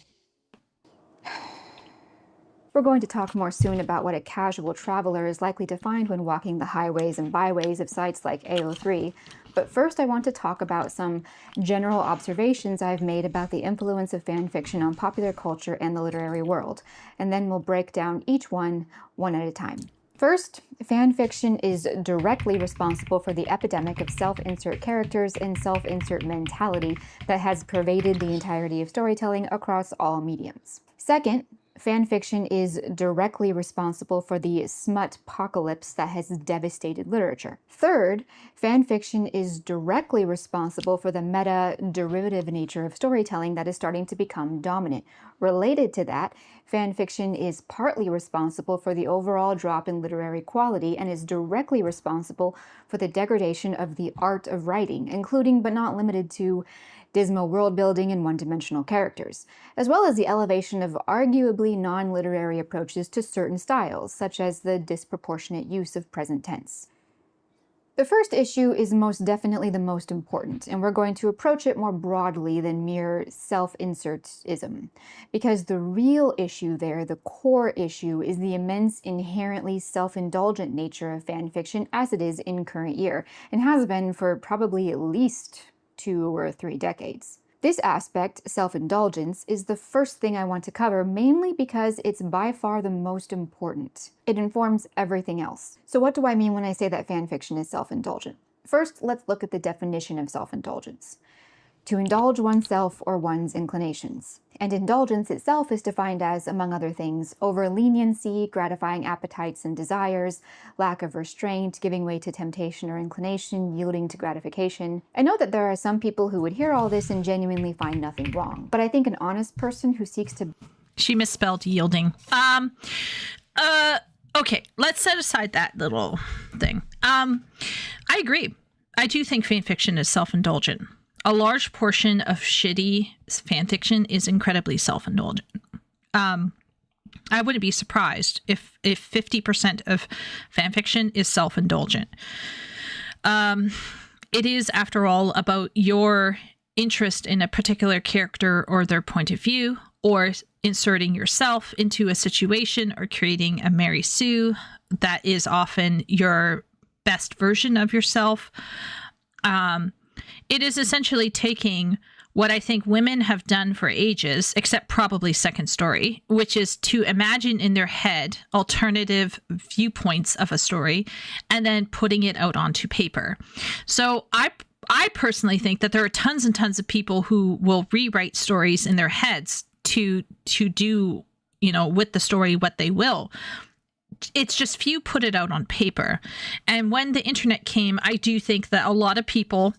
Speaker 2: We're going to talk more soon about what a casual traveler is likely to find when walking the highways and byways of sites like AO3, but first I want to talk about some general observations I've made about the influence of fanfiction on popular culture and the literary world, and then we'll break down each one at a time. First, fanfiction is directly responsible for the epidemic of self-insert characters and self-insert mentality that has pervaded the entirety of storytelling across all mediums. Second, fanfiction is directly responsible for the smut-pocalypse that has devastated literature. Third, fanfiction is directly responsible for the meta-derivative nature of storytelling that is starting to become dominant. Related to that, fanfiction is partly responsible for the overall drop in literary quality and is directly responsible for the degradation of the art of writing, including but not limited to dismal world building and one-dimensional characters, as well as the elevation of arguably non-literary approaches to certain styles, such as the disproportionate use of present tense. The first issue is most definitely the most important, and we're going to approach it more broadly than mere self-insertism, because the real issue there, the core issue, is the immense inherently self-indulgent nature of fanfiction as it is in current year, and has been for probably at least 2 or 3 decades. This aspect, self-indulgence, is the first thing I want to cover, mainly because it's by far the most important. It informs everything else. So what do I mean when I say that fanfiction is self-indulgent? First, let's look at the definition of self-indulgence. To indulge oneself or one's inclinations. And indulgence itself is defined as, among other things, over-leniency, gratifying appetites and desires, lack of restraint, giving way to temptation or inclination, yielding to gratification. I know that there are some people who would hear all this and genuinely find nothing wrong, but I think an honest person who seeks to...
Speaker 1: She misspelled yielding. Okay, let's set aside that little thing. I agree. I do think fanfiction is self-indulgent. A large portion of shitty fanfiction is incredibly self-indulgent. I wouldn't be surprised if 50% of fanfiction is self-indulgent. It is, after all, about your interest in a particular character or their point of view, or inserting yourself into a situation or creating a Mary Sue that is often your best version of yourself. It is essentially taking what I think women have done for ages, except probably Second Story, which is to imagine in their head alternative viewpoints of a story and then putting it out onto paper. So I I personally think that there are tons and tons of people who will rewrite stories in their heads to do, with the story what they will. It's just few put it out on paper. And when the internet came, I do think that a lot of people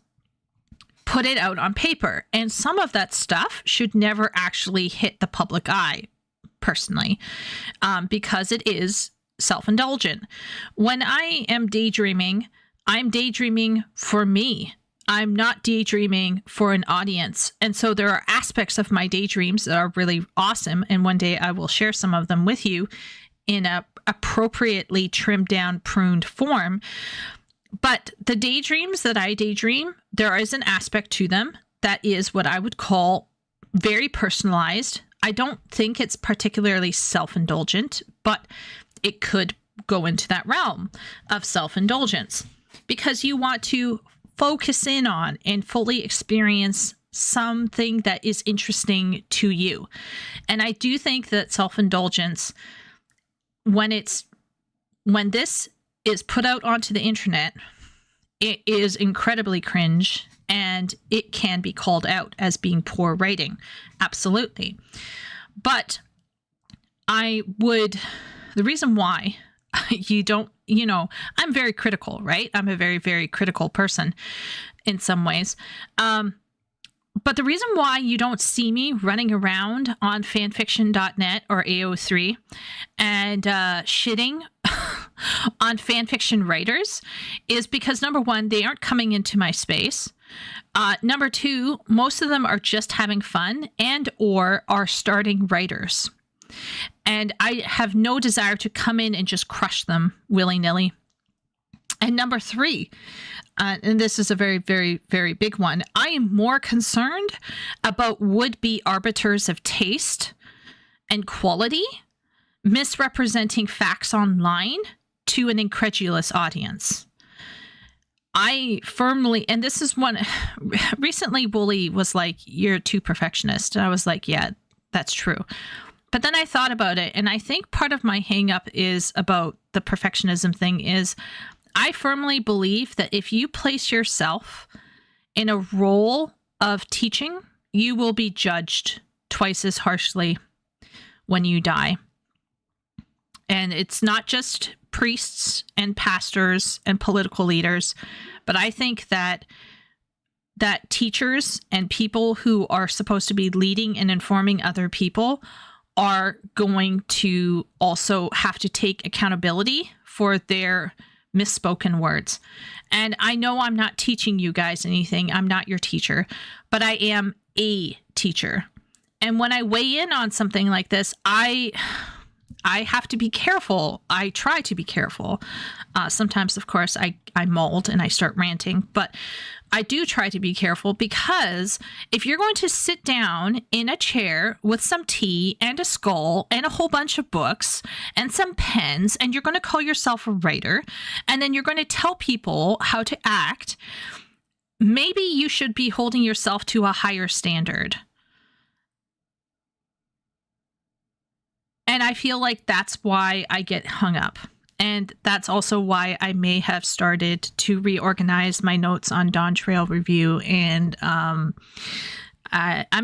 Speaker 1: put it out on paper, and some of that stuff should never actually hit the public eye, personally, because it is self-indulgent. When I am daydreaming, I'm daydreaming for me. I'm not daydreaming for an audience. And so there are aspects of my daydreams that are really awesome, and one day I will share some of them with you in a appropriately trimmed down, pruned form. But the daydreams that I daydream, there is an aspect to them that is what I would call very personalized. I don't think it's particularly self-indulgent, but it could go into that realm of self-indulgence because you want to focus in on and fully experience something that is interesting to you. And I do think that self-indulgence, when this is put out onto the internet, it is incredibly cringe and it can be called out as being poor writing. Absolutely. But the reason why you don't, I'm very critical, right? I'm a very, very critical person in some ways. But the reason why you don't see me running around on fanfiction.net or AO3 and shitting on fanfiction writers is because, number one, they aren't coming into my space. Number two, most of them are just having fun and or are starting writers. And I have no desire to come in and just crush them willy-nilly. And number three, and this is a very, very, very big one, I am more concerned about would-be arbiters of taste and quality misrepresenting facts online to an incredulous audience. I firmly, and this is one, recently Wooly was like, you're too perfectionist. And I was like, yeah, that's true. But then I thought about it, and I think part of my hang up is about the perfectionism thing is I firmly believe that if you place yourself in a role of teaching, you will be judged twice as harshly when you die. And it's not just priests and pastors and political leaders, but I think that teachers and people who are supposed to be leading and informing other people are going to also have to take accountability for their misspoken words. And I know I'm not teaching you guys anything. I'm not your teacher, but I am a teacher. And when I weigh in on something like this, I have to be careful. I try to be careful. Sometimes, of course, I mold and I start ranting, but I do try to be careful because if you're going to sit down in a chair with some tea and a skull and a whole bunch of books and some pens, and you're going to call yourself a writer, and then you're going to tell people how to act, maybe you should be holding yourself to a higher standard. And I feel like that's why I get hung up. And that's also why I may have started to reorganize my notes on Dawn Trail Review. And I'm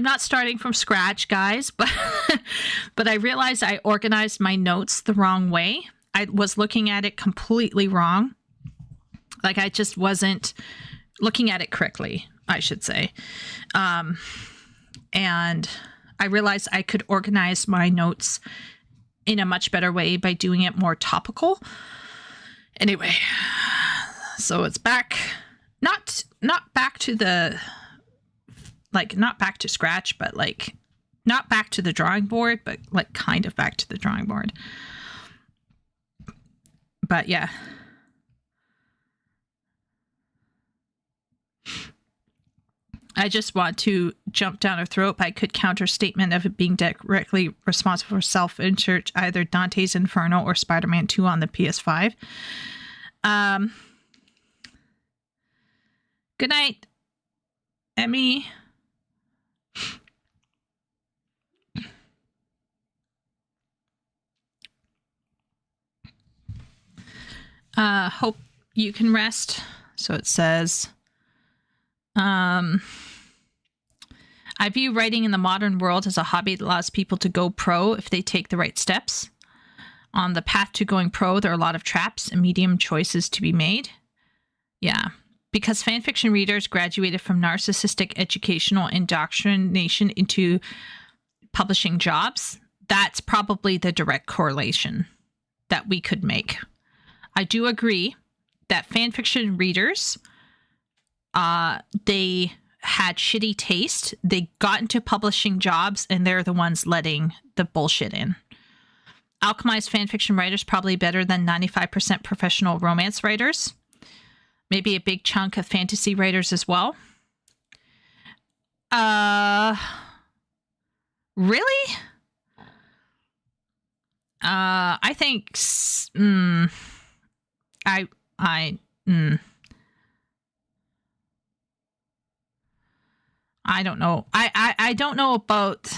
Speaker 1: not starting from scratch, guys, but but I realized I organized my notes the wrong way. I was looking at it completely wrong. Like I just wasn't looking at it correctly, I should say. And I realized I could organize my notes in a much better way by doing it more topical. Anyway, so it's back, not back to the, like, not back to scratch, but like, not back to the drawing board, but like kind of back to the drawing board. But yeah. I just want to jump down her throat by could counter statement of it being directly responsible for self-insert either Dante's Inferno or Spider-Man 2 on the PS5. Good night, Emmy. Hope you can rest. So it says, Um, I view writing in the modern world as a hobby that allows people to go pro if they take the right steps. On the path to going pro, there are a lot of traps and medium choices to be made. Yeah. Because fanfiction readers graduated from narcissistic educational indoctrination into publishing jobs, that's probably the direct correlation that we could make. I do agree that fanfiction readers, they had shitty taste. They got into publishing jobs and they're the ones letting the bullshit in. Alchemized fanfiction writers probably better than 95% professional romance writers. Maybe a big chunk of fantasy writers as well. Really? I think I don't know. I don't know about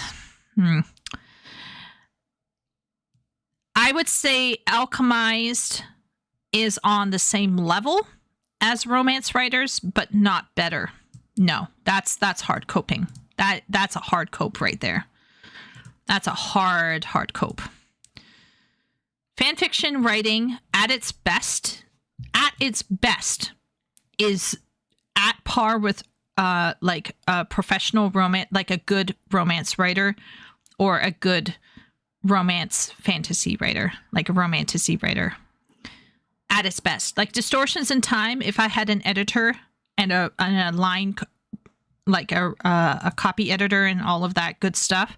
Speaker 1: I would say Alchemized is on the same level as romance writers, but not better. No, that's hard coping. That's a hard cope right there. That's a hard cope. Fanfiction writing at its best is at par with like a professional romance, like a good romance writer or a good romance fantasy writer, like a romantasy writer. At its best, like Distortions in Time, if I had an editor and a line, like a copy editor and all of that good stuff,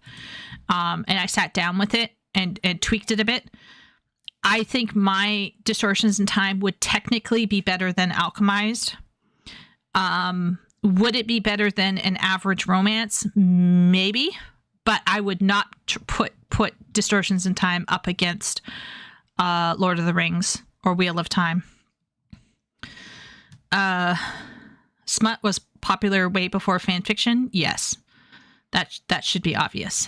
Speaker 1: and I sat down with it and tweaked it a bit, I think my Distortions in Time would technically be better than Alchemized. Would it be better than an average romance? Maybe, but I would not put Distortions in Time up against Lord of the Rings or Wheel of Time. Smut was popular way before fanfiction. Yes, that should be obvious.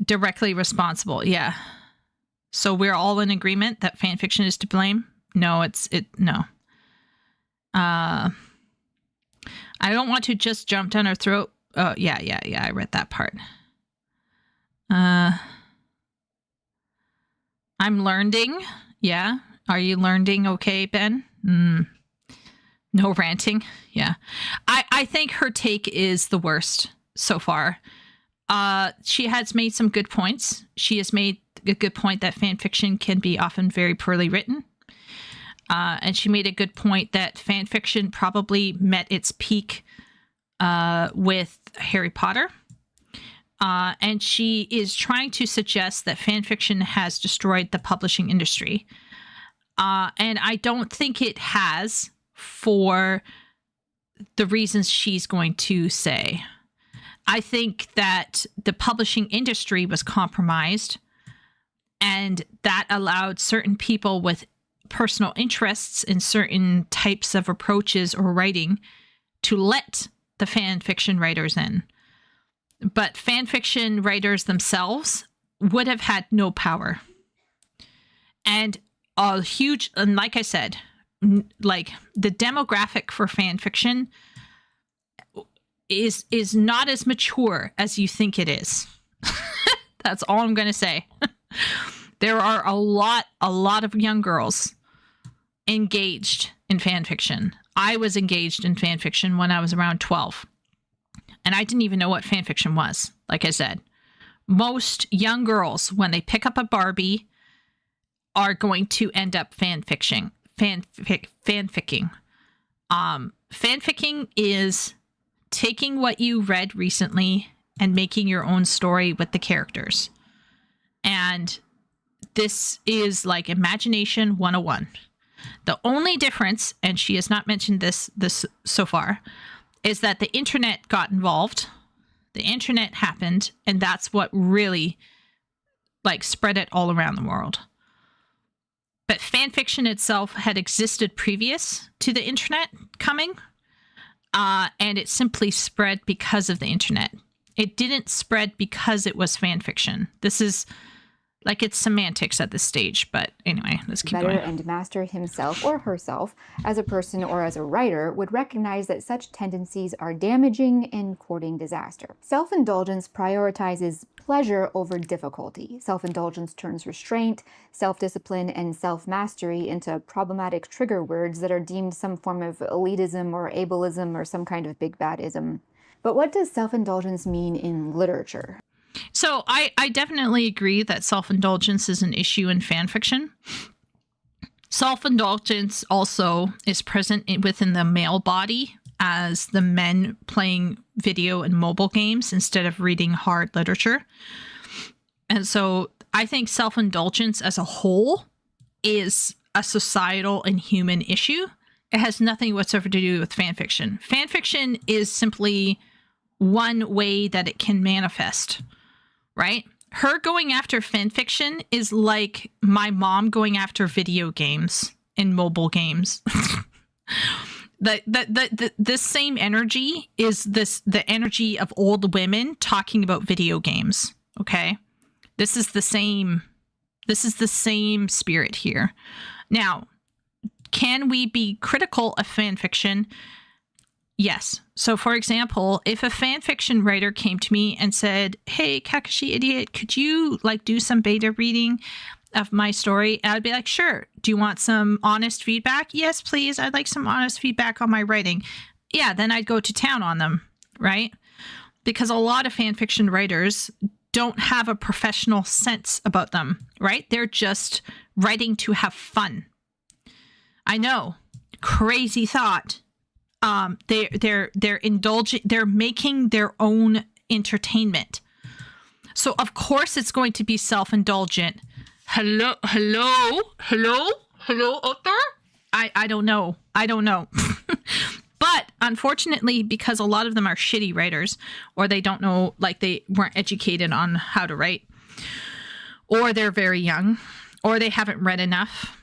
Speaker 1: Directly responsible, yeah. So we're all in agreement that fanfiction is to blame? No, no. I don't want to just jump down her throat. Oh, yeah, I read that part. I'm learning. Yeah. Are you learning okay, Ben? No ranting. Yeah. I think her take is the worst so far. She has made some good points. She has made a good point that fanfiction can be often very poorly written. And she made a good point that fanfiction probably met its peak with Harry Potter. And she is trying to suggest that fanfiction has destroyed the publishing industry. And I don't think it has, for the reasons she's going to say. I think that the publishing industry was compromised, and that allowed certain people with personal interests in certain types of approaches or writing to let the fan fiction writers in. But fan fiction writers themselves would have had no power. And like I said, like the demographic for fan fiction is not as mature as you think it is. That's all I'm going to say. There are a lot of young girls engaged in fan fiction. I was engaged in fan fiction when I was around 12. And I didn't even know what fan fiction was. Like I said, most young girls, when they pick up a Barbie, are going to end up fanficking. Fanficking is taking what you read recently and making your own story with the characters. And this is like imagination 101. The only difference, and she has not mentioned this so far, is that the internet got involved. The internet happened, and that's what really like spread it all around the world. But fan fiction itself had existed previous to the internet coming, and it simply spread because of the internet. It didn't spread because it was fan fiction. This is Like, it's semantics at this stage, but anyway, let's keep
Speaker 2: better
Speaker 1: going.
Speaker 2: and master himself or herself as a person or as a writer would recognize that such tendencies are damaging and courting disaster. Self-indulgence prioritizes pleasure over difficulty. Self-indulgence turns restraint, self-discipline, and self-mastery into problematic trigger words that are deemed some form of elitism or ableism or some kind of big badism. But what does self-indulgence mean in literature?
Speaker 1: So I definitely agree that self-indulgence is an issue in fan fiction. Self-indulgence also is present within the male body as the men playing video and mobile games instead of reading hard literature. And so I think self-indulgence as a whole is a societal and human issue. It has nothing whatsoever to do with fan fiction. Fan fiction is simply one way that it can manifest, right? Her going after fan fiction is like my mom going after video games and mobile games. This same energy is the energy of old women talking about video games. Okay, this is the same spirit here. Now, can we be critical of fan fiction? Yes. So, for example, if a fan fiction writer came to me and said, "Hey, Kakashi Idiot, could you do some beta reading of my story?" I'd be like, "Sure. Do you want some honest feedback?" "Yes, please. I'd like some honest feedback on my writing." Yeah, then I'd go to town on them, right? Because a lot of fan fiction writers don't have a professional sense about them, right? They're just writing to have fun. I know, crazy thought. They're indulging. They're making their own entertainment. So of course it's going to be self-indulgent. Hello out there. I don't know. But unfortunately, because a lot of them are shitty writers, or they don't know, they weren't educated on how to write, or they're very young, or they haven't read enough.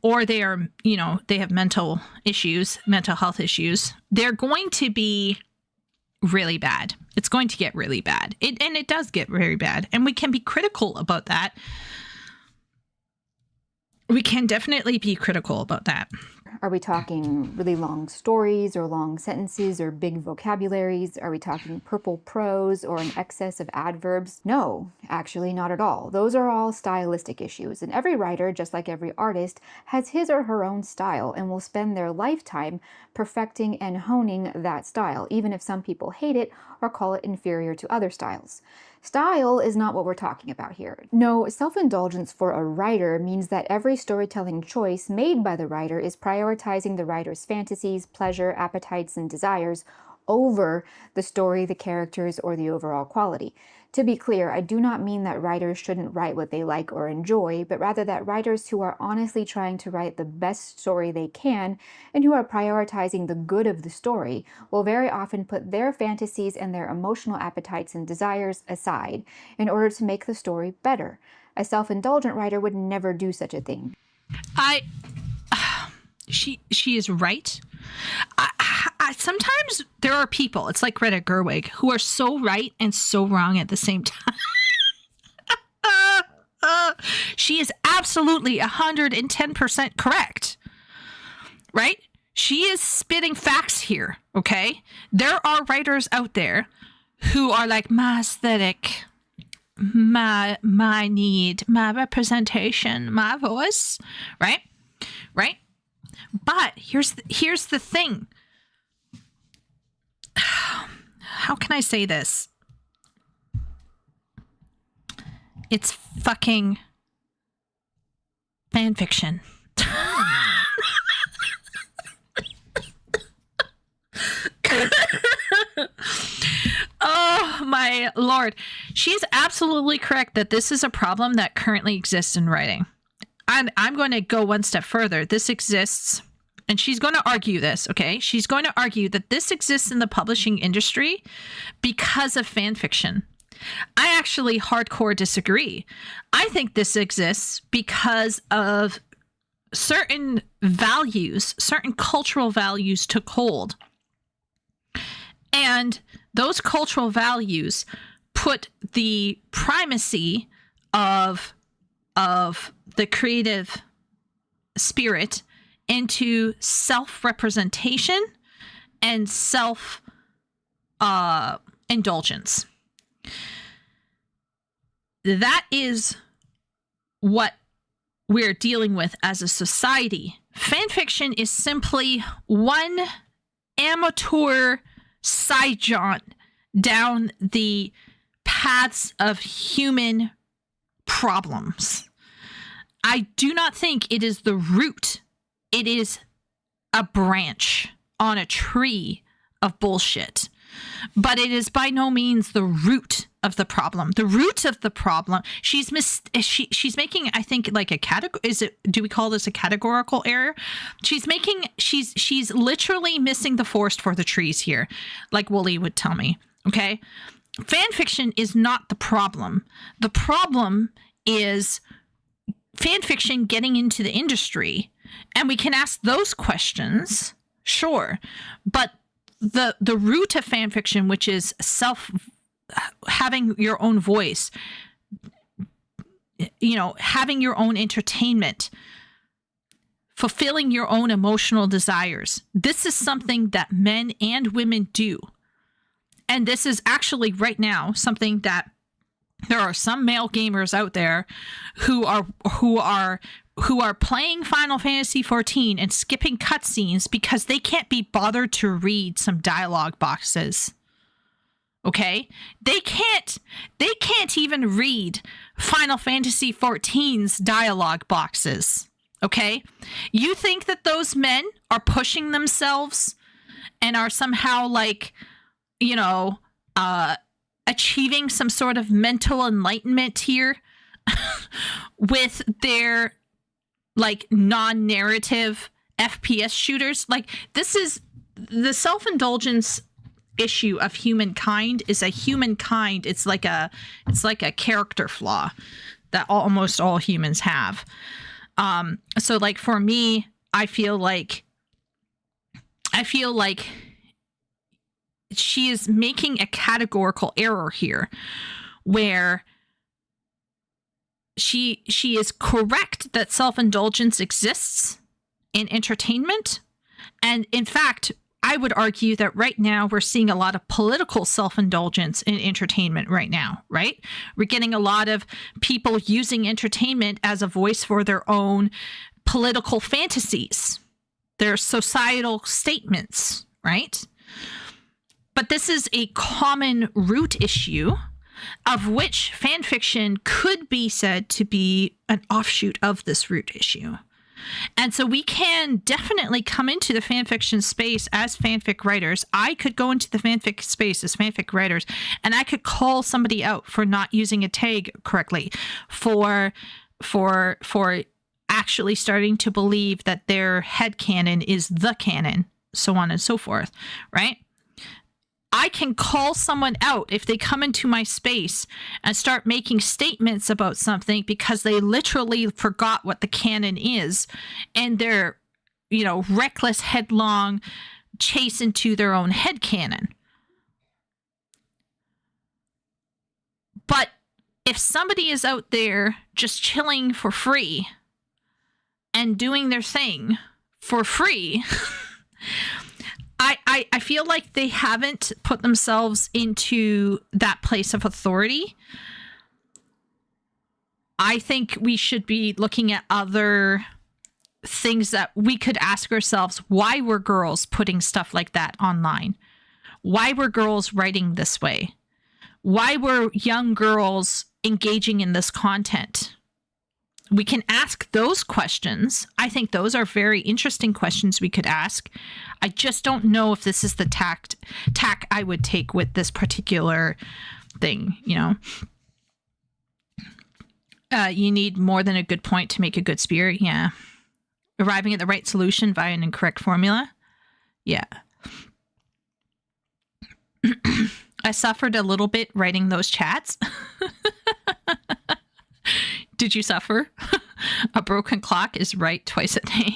Speaker 1: Or they are, they have mental health issues. They're going to be really bad. It's going to get really bad. It does get very bad. And we can be critical about that. We can definitely be critical about that.
Speaker 2: Are we talking really long stories or long sentences or big vocabularies? Are we talking purple prose or an excess of adverbs? No, actually not at all. Those are all stylistic issues, and every writer, just like every artist, has his or her own style and will spend their lifetime perfecting and honing that style, even if some people hate it or call it inferior to other styles. Style is not what we're talking about here. No, self-indulgence for a writer means that every storytelling choice made by the writer is prioritizing the writer's fantasies, pleasure, appetites, and desires over the story, the characters, or the overall quality. To be clear, I do not mean that writers shouldn't write what they like or enjoy, but rather that writers who are honestly trying to write the best story they can and who are prioritizing the good of the story will very often put their fantasies and their emotional appetites and desires aside in order to make the story better. A self-indulgent writer would never do such a thing.
Speaker 1: She is right. Sometimes there are people, it's like Greta Gerwig, who are so right and so wrong at the same time. She is absolutely 110% correct, right? She is spitting facts here, okay? There are writers out there who are like, my aesthetic, my need, my representation, my voice, right? Right? But here's the thing. How can I say this? It's fucking fan fiction. Oh my lord. She's absolutely correct that this is a problem that currently exists in writing. I'm going to go one step further. This exists, and she's going to argue this, okay? She's going to argue that this exists in the publishing industry because of fan fiction. I actually hardcore disagree. I think this exists because of certain values, certain cultural values took hold. And those cultural values put the primacy of the creative spirit into self-representation and self indulgence. That is what we're dealing with as a society. Fanfiction is simply one amateur side jaunt down the paths of human problems. I do not think it is the root. It is a branch on a tree of bullshit. But it is by no means the root of the problem. The root of the problem, she's making, I think, like a category. Do we call this a categorical error? She's literally missing the forest for the trees here, like Wooly would tell me. Okay, fan fiction is not the problem. The problem is fan fiction getting into the industry, and we can ask those questions, sure, but the root of fan fiction, which is having your own voice, having your own entertainment, fulfilling your own emotional desires. This is something that men and women do. And this is actually right now something that there are some male gamers out there who are playing Final Fantasy XIV and skipping cutscenes because they can't be bothered to read some dialogue boxes. Okay? They can't even read Final Fantasy XIV's dialogue boxes. Okay? You think that those men are pushing themselves and are somehow like, achieving some sort of mental enlightenment here with their like non-narrative FPS shooters? Like, this is the self-indulgence issue of humankind. It's like a character flaw that almost all humans have. So like for me, I feel like she is making a categorical error here where she is correct that self-indulgence exists in entertainment. And in fact, I would argue that right now we're seeing a lot of political self-indulgence in entertainment right now, right? We're getting a lot of people using entertainment as a voice for their own political fantasies, their societal statements, right? But this is a common root issue of which fanfiction could be said to be an offshoot of this root issue. And so we can definitely come into the fanfiction space as fanfic writers. I could go into the fanfic space as fanfic writers, and I could call somebody out for not using a tag correctly, for actually starting to believe that their headcanon is the canon, so on and so forth, right? I can call someone out if they come into my space and start making statements about something because they literally forgot what the canon is, and they're, reckless, headlong chase into their own headcanon. But if somebody is out there just chilling for free and doing their thing for free, I feel like they haven't put themselves into that place of authority. I think we should be looking at other things that we could ask ourselves. Why were girls putting stuff like that online? Why were girls writing this way? Why were young girls engaging in this content? We can ask those questions. I think those are very interesting questions we could ask. I just don't know if this is the tack I would take with this particular thing, You need more than a good point to make a good spirit. Yeah. Arriving at the right solution via an incorrect formula. Yeah. I suffered a little bit writing those chats. Did you suffer? A broken clock is right twice a day.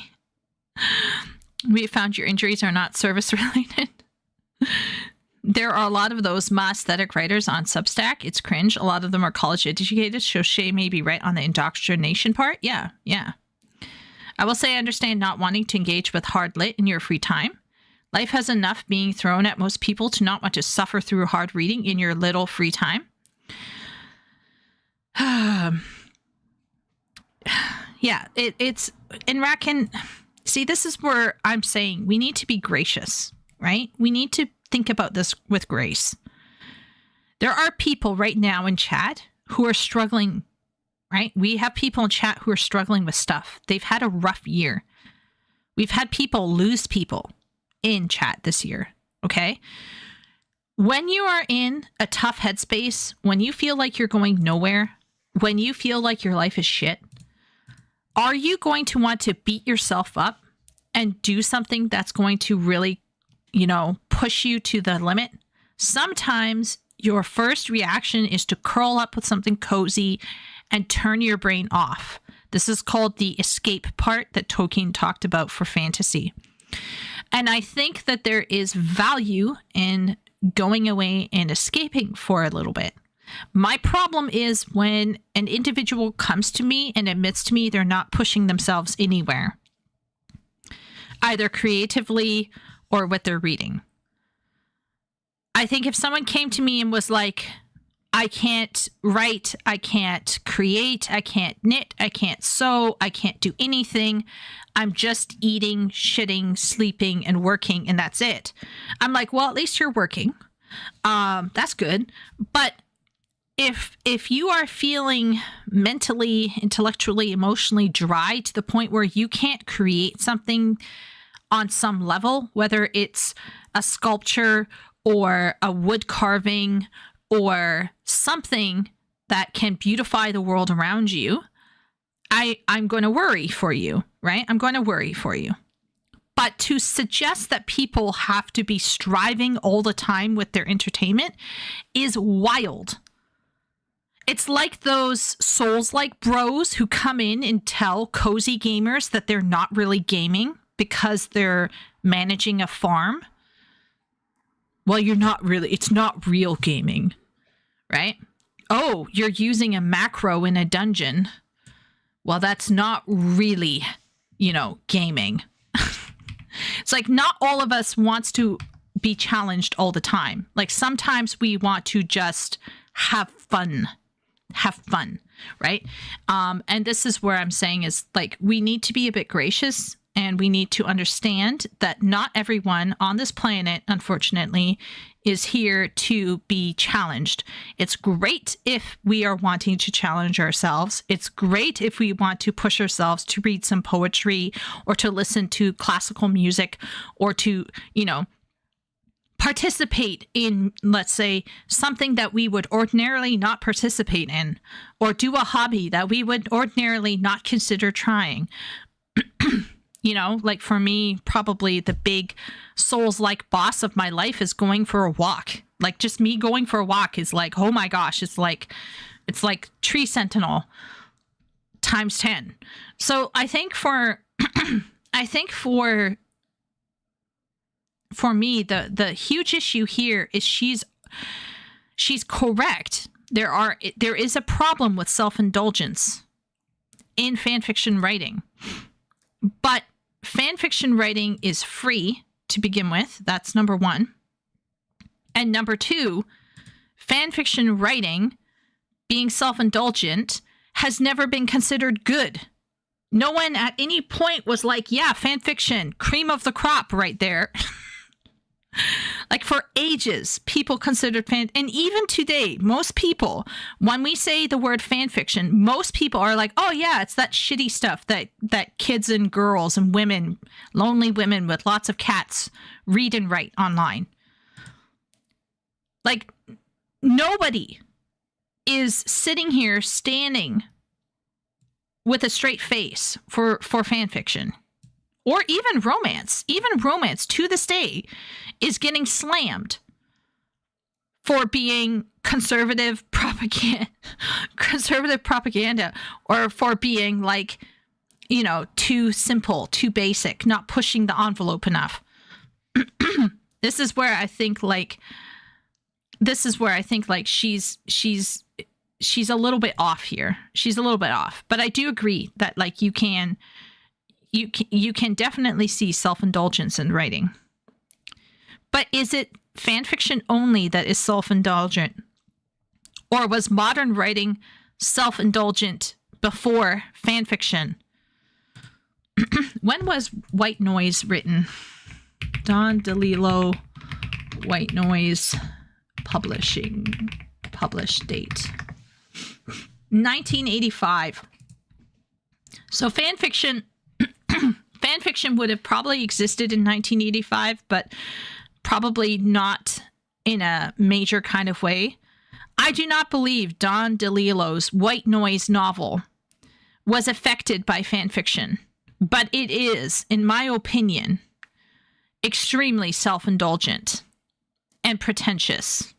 Speaker 1: We found your injuries are not service related. There are a lot of those aesthetic writers on Substack. It's cringe. A lot of them are college educated, so Shay may be right on the indoctrination part. Yeah. I will say I understand not wanting to engage with hard lit in your free time. Life has enough being thrown at most people to not want to suffer through hard reading in your little free time. Yeah, it's and Racken. See, this is where I'm saying we need to be gracious, right? We need to think about this with grace. There are people right now in chat who are struggling, right? We have people in chat who are struggling with stuff. They've had a rough year. We've had people lose people in chat this year, okay? When you are in a tough headspace, when you feel like you're going nowhere, when you feel like your life is shit, are you going to want to beat yourself up and do something that's going to really, push you to the limit? Sometimes your first reaction is to curl up with something cozy and turn your brain off. This is called the escape part that Tolkien talked about for fantasy. And I think that there is value in going away and escaping for a little bit. My problem is when an individual comes to me and admits to me they're not pushing themselves anywhere, either creatively or with their reading. I think if someone came to me and was like, I can't write, I can't create, I can't knit, I can't sew, I can't do anything, I'm just eating, shitting, sleeping, and working, and that's it. I'm like, well, at least you're working. That's good. But if you are feeling mentally, intellectually, emotionally dry to the point where you can't create something on some level, whether it's a sculpture or a wood carving or something that can beautify the world around you, I'm going to worry for you, right? I'm going to worry for you. But to suggest that people have to be striving all the time with their entertainment is wild. It's like those Souls-like bros who come in and tell cozy gamers that they're not really gaming because they're managing a farm. Well, you're not really, it's not real gaming, right? Oh, you're using a macro in a dungeon. Well, that's not really, gaming. It's like not all of us wants to be challenged all the time. Like sometimes we want to just have fun, right? And this is where I'm saying is like, we need to be a bit gracious and we need to understand that not everyone on this planet, unfortunately, is here to be challenged. It's great if we are wanting to challenge ourselves. It's great if we want to push ourselves to read some poetry or to listen to classical music or to, participate in, let's say, something that we would ordinarily not participate in, or do a hobby that we would ordinarily not consider trying. Like for me, probably the big Souls-like boss of my life is going for a walk. Like just me going for a walk is like, oh my gosh, it's like Tree Sentinel times 10. So I think for me, the huge issue here is she's correct. There is a problem with self-indulgence in fanfiction writing. But fanfiction writing is free to begin with. That's number one. And number two, fanfiction writing, being self-indulgent, has never been considered good. No one at any point was like, yeah, fanfiction, cream of the crop right there. Like for ages, people considered and even today, most people, when we say the word fan fiction, most people are like, oh yeah, it's that shitty stuff that kids and girls and women, lonely women with lots of cats read and write online. Like nobody is sitting here standing with a straight face for fan fiction. Or even romance to this day is getting slammed for being conservative propaganda, or for being like, too simple, too basic, not pushing the envelope enough. This is where I think like this is where I think like she's a little bit off here. She's a little bit off, but I do agree that like you can definitely see self-indulgence in writing. But is it fan fiction only that is self-indulgent? Or was modern writing self-indulgent before fan fiction? When was White Noise written? Don DeLillo, White Noise, published date 1985. So fan fiction would have probably existed in 1985, but probably not in a major kind of way. I do not believe Don DeLillo's White Noise novel was affected by fan fiction, but it is, in my opinion, extremely self-indulgent and pretentious.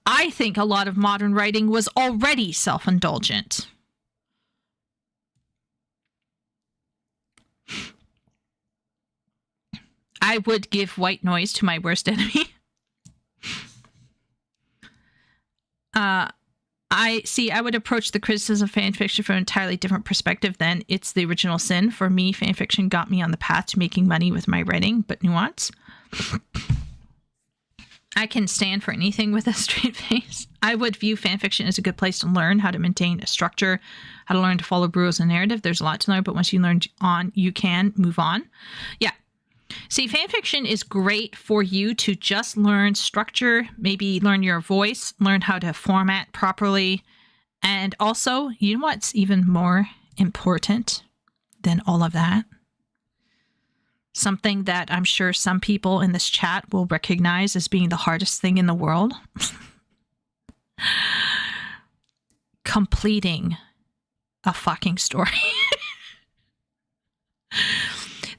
Speaker 1: I think a lot of modern writing was already self-indulgent. I would give White Noise to my worst enemy. I would approach the criticism of fan fiction from an entirely different perspective than it's the original sin. For me, fan fiction got me on the path to making money with my writing, but nuance. I can stand for anything with a straight face. I would view fan fiction as a good place to learn how to maintain a structure, how to learn to follow rules and narrative. There's a lot to learn, but once you learn on, you can move on. Yeah. See, fan fiction is great for you to just learn structure, maybe learn your voice, learn how to format properly. And also, you know what's even more important than all of that? Something that I'm sure some people in this chat will recognize as being the hardest thing in the world. Completing a fucking story.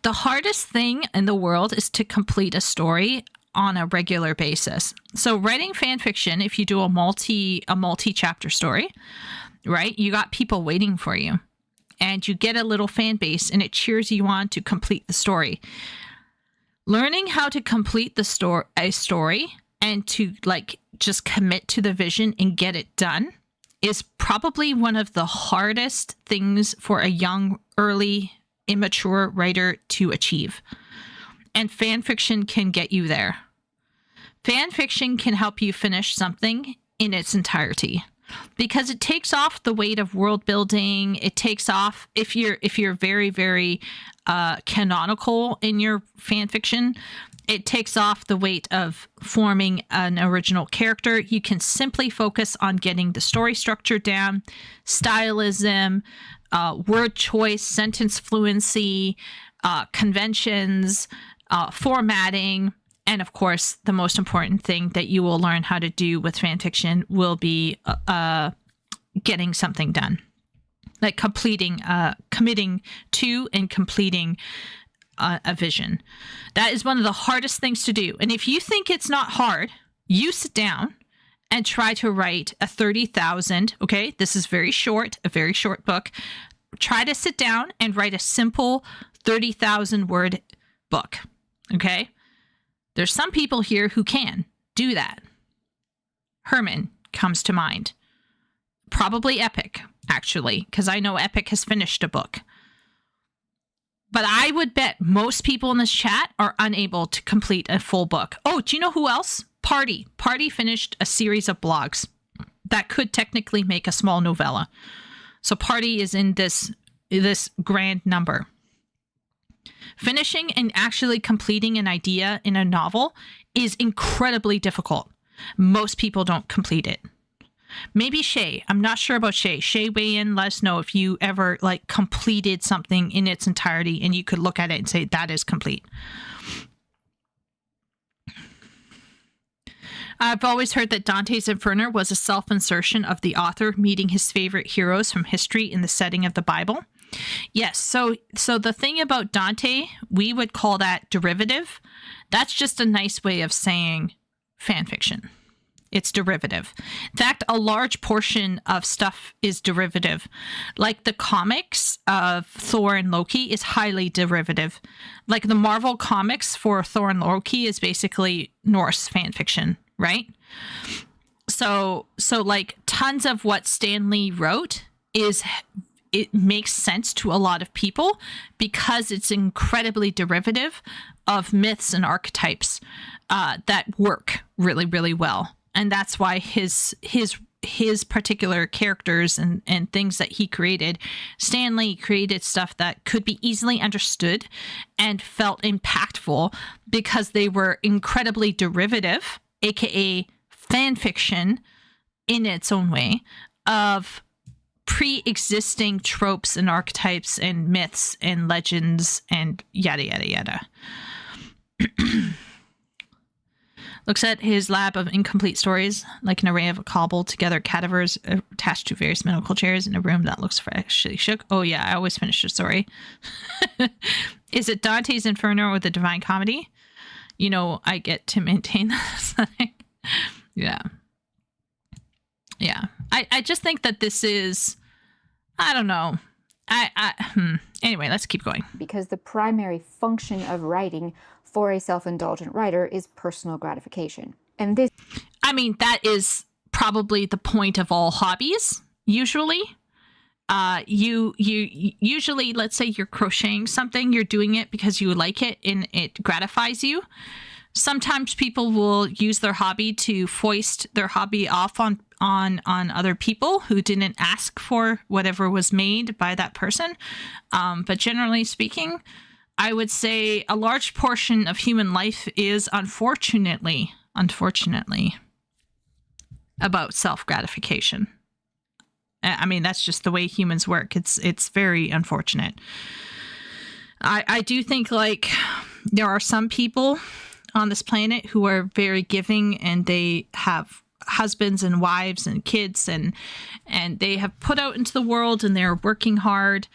Speaker 1: The hardest thing in the world is to complete a story on a regular basis. So writing fan fiction, if you do a multi-chapter story, right? You got people waiting for you. And you get a little fan base and it cheers you on to complete the story. Learning how to complete a story and to like just commit to the vision and get it done is probably one of the hardest things for a young, early, immature writer to achieve. And fan fiction can get you there. Fan fiction can help you finish something in its entirety. Because it takes off the weight of world building. It takes off if you're very, very canonical in your fan fiction. It takes off the weight of forming an original character. You can simply focus on getting the story structure down, stylism, word choice, sentence fluency, conventions, formatting. And of course, the most important thing that you will learn how to do with fan fiction will be getting something done. Like committing to and completing a vision. That is one of the hardest things to do. And if you think it's not hard, you sit down and try to write a 30,000, okay? This is very short, a very short book. Try to sit down and write a simple 30,000 word book, okay? There's some people here who can do that. Herman comes to mind. Probably Epic, actually, because I know Epic has finished a book. But I would bet most people in this chat are unable to complete a full book. Oh, do you know who else? Party. Party finished a series of blogs that could technically make a small novella. So Party is in this grand number. Finishing and actually completing an idea in a novel is incredibly difficult. Most people don't complete it. Maybe Shay. I'm not sure about Shay. Shay, weigh in. Let us know if you ever like completed something in its entirety and you could look at it and say that is complete. I've always heard that Dante's Inferno was a self-insertion of the author meeting his favorite heroes from history in the setting of the Bible. Yes, so the thing about Dante, we would call that derivative. That's just a nice way of saying fan fiction. It's derivative. In fact, a large portion of stuff is derivative. Like the comics of Thor and Loki is highly derivative. Like the Marvel comics for Thor and Loki is basically Norse fan fiction, right? So like tons of what Stan Lee wrote it makes sense to a lot of people because it's incredibly derivative of myths and archetypes that work really, really well. And that's why his particular characters and things that he created, Stan Lee created stuff that could be easily understood and felt impactful because they were incredibly derivative, aka fan fiction in its own way, of pre-existing tropes and archetypes and myths and legends and yada yada yada. Looks at his lab of incomplete stories, like an array of cobbled together cadavers attached to various medical chairs in a room that looks freshly shook. Oh yeah, I always finish a story. Is it Dante's Inferno or the Divine Comedy? You know, I get to maintain that. Yeah. Yeah. I just think that this is, I don't know. Anyway, let's keep going.
Speaker 2: Because the primary function of writing for a self-indulgent writer is personal gratification. And this...
Speaker 1: I mean, that is probably the point of all hobbies, usually. You usually, let's say you're crocheting something, you're doing it because you like it and it gratifies you. Sometimes people will use their hobby to foist their hobby off on other people who didn't ask for whatever was made by that person. But generally speaking, I would say a large portion of human life is unfortunately about self-gratification. I mean, that's just the way humans work. It's very unfortunate. I do think like there are some people on this planet who are very giving and they have husbands and wives and kids and they have put out into the world and they're working hard.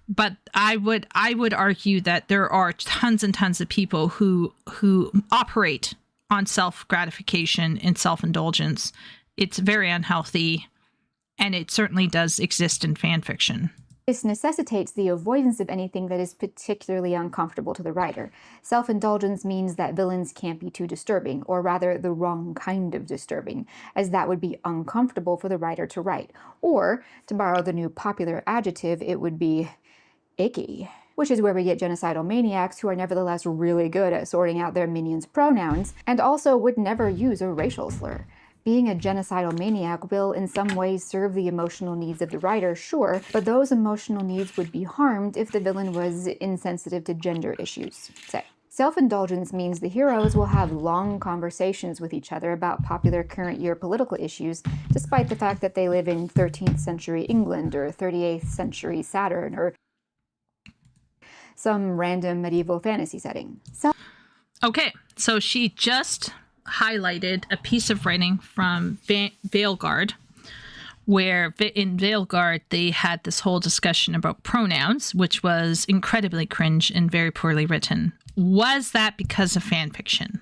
Speaker 1: But I would argue that there are tons and tons of people who operate on self-gratification and self-indulgence. It's very unhealthy, and it certainly does exist in fan fiction.
Speaker 2: This necessitates the avoidance of anything that is particularly uncomfortable to the writer. Self-indulgence means that villains can't be too disturbing, or rather the wrong kind of disturbing, as that would be uncomfortable for the writer to write. Or, to borrow the new popular adjective, it would be icky. Which is where we get genocidal maniacs who are nevertheless really good at sorting out their minions' pronouns, and also would never use a racial slur. Being a genocidal maniac will in some ways serve the emotional needs of the writer, sure, but those emotional needs would be harmed if the villain was insensitive to gender issues, say. Self-indulgence means the heroes will have long conversations with each other about popular current year political issues, despite the fact that they live in 13th century England or 38th century Saturn or some random medieval fantasy setting.
Speaker 1: Okay, so she just highlighted a piece of writing from Veilguard, where in Veilguard they had this whole discussion about pronouns, which was incredibly cringe and very poorly written. Was that because of fan fiction?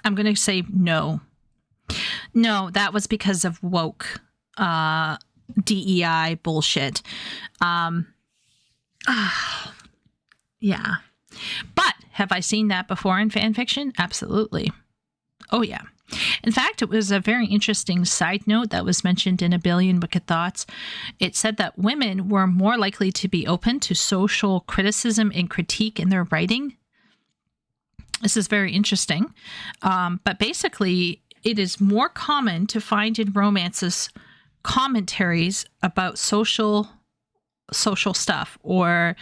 Speaker 1: I'm going to say no. No, that was because of woke DEI bullshit. Yeah. But have I seen that before in fan fiction? Absolutely. Oh, yeah. In fact, it was a very interesting side note that was mentioned in A Billion Wicked Thoughts. It said that women were more likely to be open to social criticism and critique in their writing. This is very interesting. But basically, it is more common to find in romances commentaries about social stuff or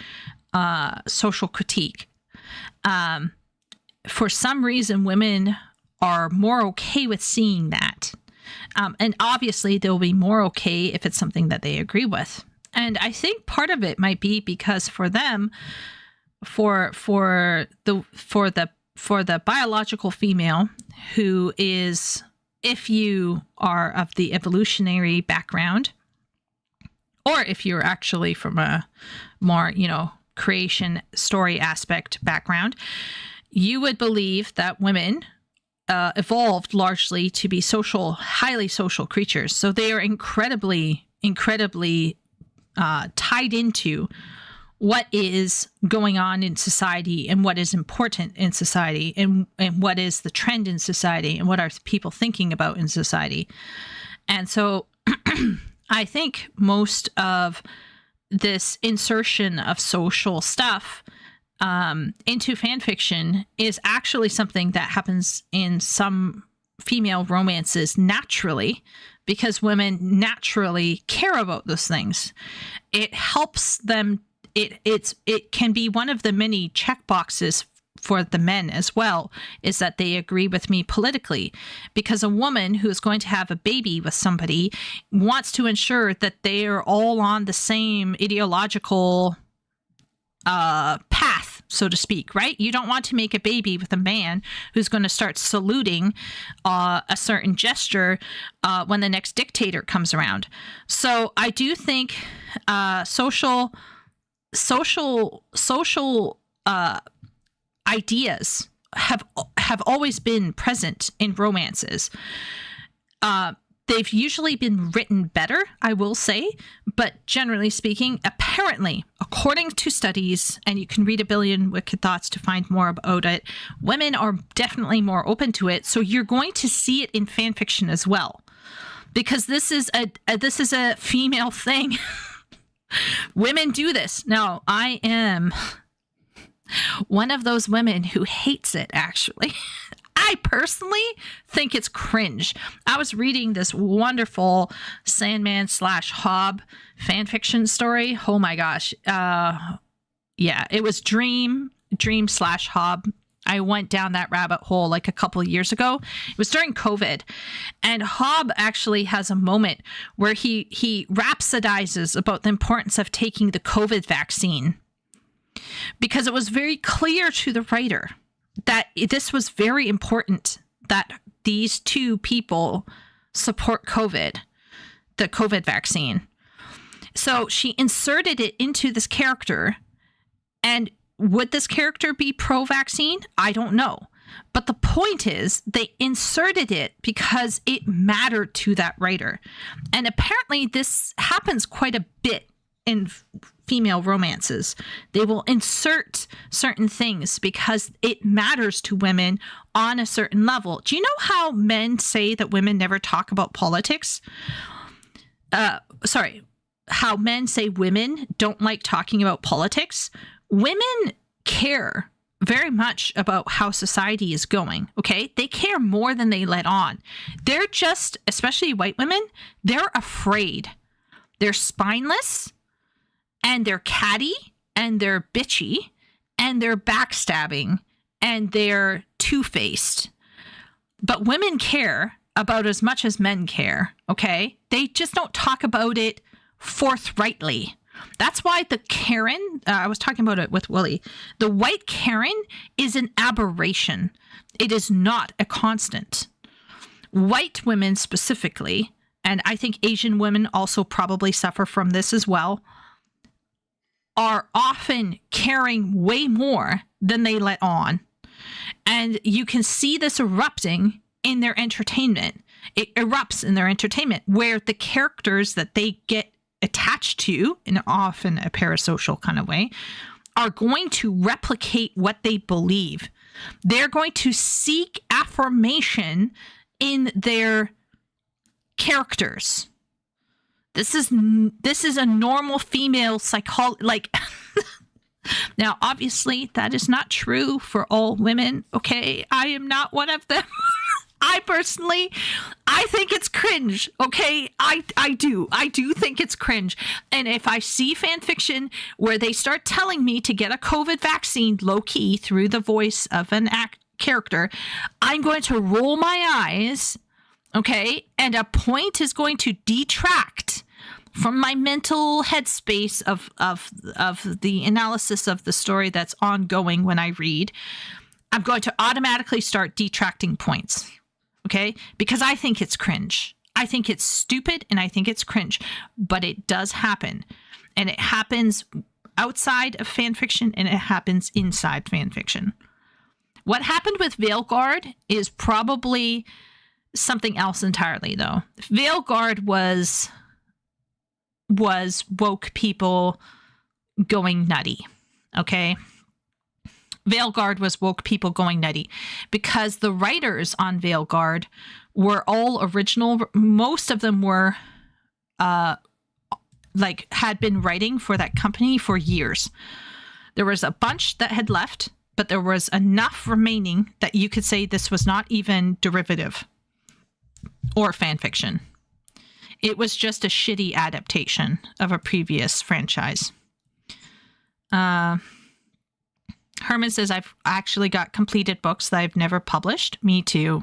Speaker 1: social critique. For some reason, women are more okay with seeing that. And obviously, they'll be more okay if it's something that they agree with. And I think part of it might be because for them, for the biological female who is, if you are of the evolutionary background, or if you're actually from a more, creation story aspect background, you would believe that women evolved largely to be highly social creatures. So they are incredibly tied into what is going on in society and what is important in society and what is the trend in society and what are people thinking about in society. And so I think most of this insertion of social stuff into fan fiction is actually something that happens in some female romances naturally, because women naturally care about those things. It helps them. It can be one of the many check boxes for the men as well, is that they agree with me politically, because a woman who is going to have a baby with somebody wants to ensure that they are all on the same ideological path, so to speak, right? You don't want to make a baby with a man who's going to start saluting a certain gesture when the next dictator comes around. So I do think social ideas have always been present in romances. They've usually been written better, I will say, but generally speaking, apparently, according to studies, and you can read a billion Wicked Thoughts to find more about it, women are definitely more open to it. So you're going to see it in fan fiction as well, because this is a female thing. Women do this. Now, I am one of those women who hates it, actually. I personally think it's cringe. I was reading this wonderful Sandman / Hob fan fiction story. Oh my gosh. Yeah, it was Dream / Hob. I went down that rabbit hole like a couple of years ago. It was during COVID. And Hob actually has a moment where he rhapsodizes about the importance of taking the COVID vaccine, because it was very clear to the writer that this was very important, that these two people support COVID, the COVID vaccine. So she inserted it into this character. And would this character be pro-vaccine? I don't know. But the point is, they inserted it because it mattered to that writer. And apparently this happens quite a bit in female romances. They will insert certain things because it matters to women on a certain level. Do you know how men say that women never talk about politics? How men say women don't like talking about politics. Women care very much about how society is going, okay? They care more than they let on. They're just, especially white women, they're afraid. They're spineless, and they're catty, and they're bitchy, and they're backstabbing, and they're two-faced. But women care about as much as men care, okay? They just don't talk about it forthrightly. That's why the Karen, I was talking about it with Willie, the white Karen is an aberration. It is not a constant. White women specifically, and I think Asian women also probably suffer from this as well, are often caring way more than they let on. And you can see this erupting in their entertainment. It erupts in their entertainment, where the characters that they get attached to, in often a parasocial kind of way, are going to replicate what they believe. They're going to seek affirmation in their characters. This is a normal female psychology. Like, now, obviously, that is not true for all women. Okay, I am not one of them. I think it's cringe. Okay, I do think it's cringe. And if I see fan fiction where they start telling me to get a COVID vaccine low key through the voice of an character, I'm going to roll my eyes. Okay, and a point is going to detract from my mental headspace of the analysis of the story that's ongoing when I read. I'm going to automatically start detracting points. Okay, because I think it's cringe. I think it's stupid and I think it's cringe, but it does happen. And it happens outside of fan fiction and it happens inside fan fiction. What happened with Veilguard is probably something else entirely, though. Veilguard was woke people going nutty. Okay. Veilguard was woke people going nutty because the writers on Veilguard were all original. Most of them were had been writing for that company for years. There was a bunch that had left, but there was enough remaining that you could say this was not even derivative or fan fiction. It was just a shitty adaptation of a previous franchise. Herman says, I've actually got completed books that I've never published. Me too.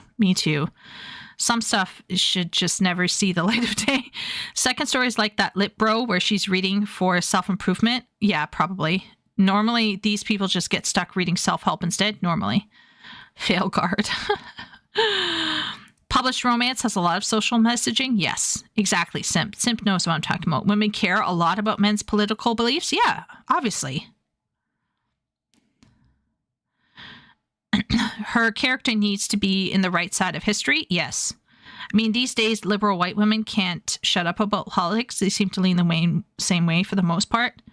Speaker 1: Some stuff should just never see the light of day. Second story is like that Lit Bro where she's reading for self-improvement. Yeah, probably. Normally, these people just get stuck reading self-help instead. Normally. Veilguard. Published romance has a lot of social messaging. Yes, exactly. Simp knows what I'm talking about. Women care a lot about men's political beliefs. Yeah, obviously. Her character needs to be in the right side of history. Yes. I mean, these days, liberal white women can't shut up about politics. They seem to lean the same way for the most part.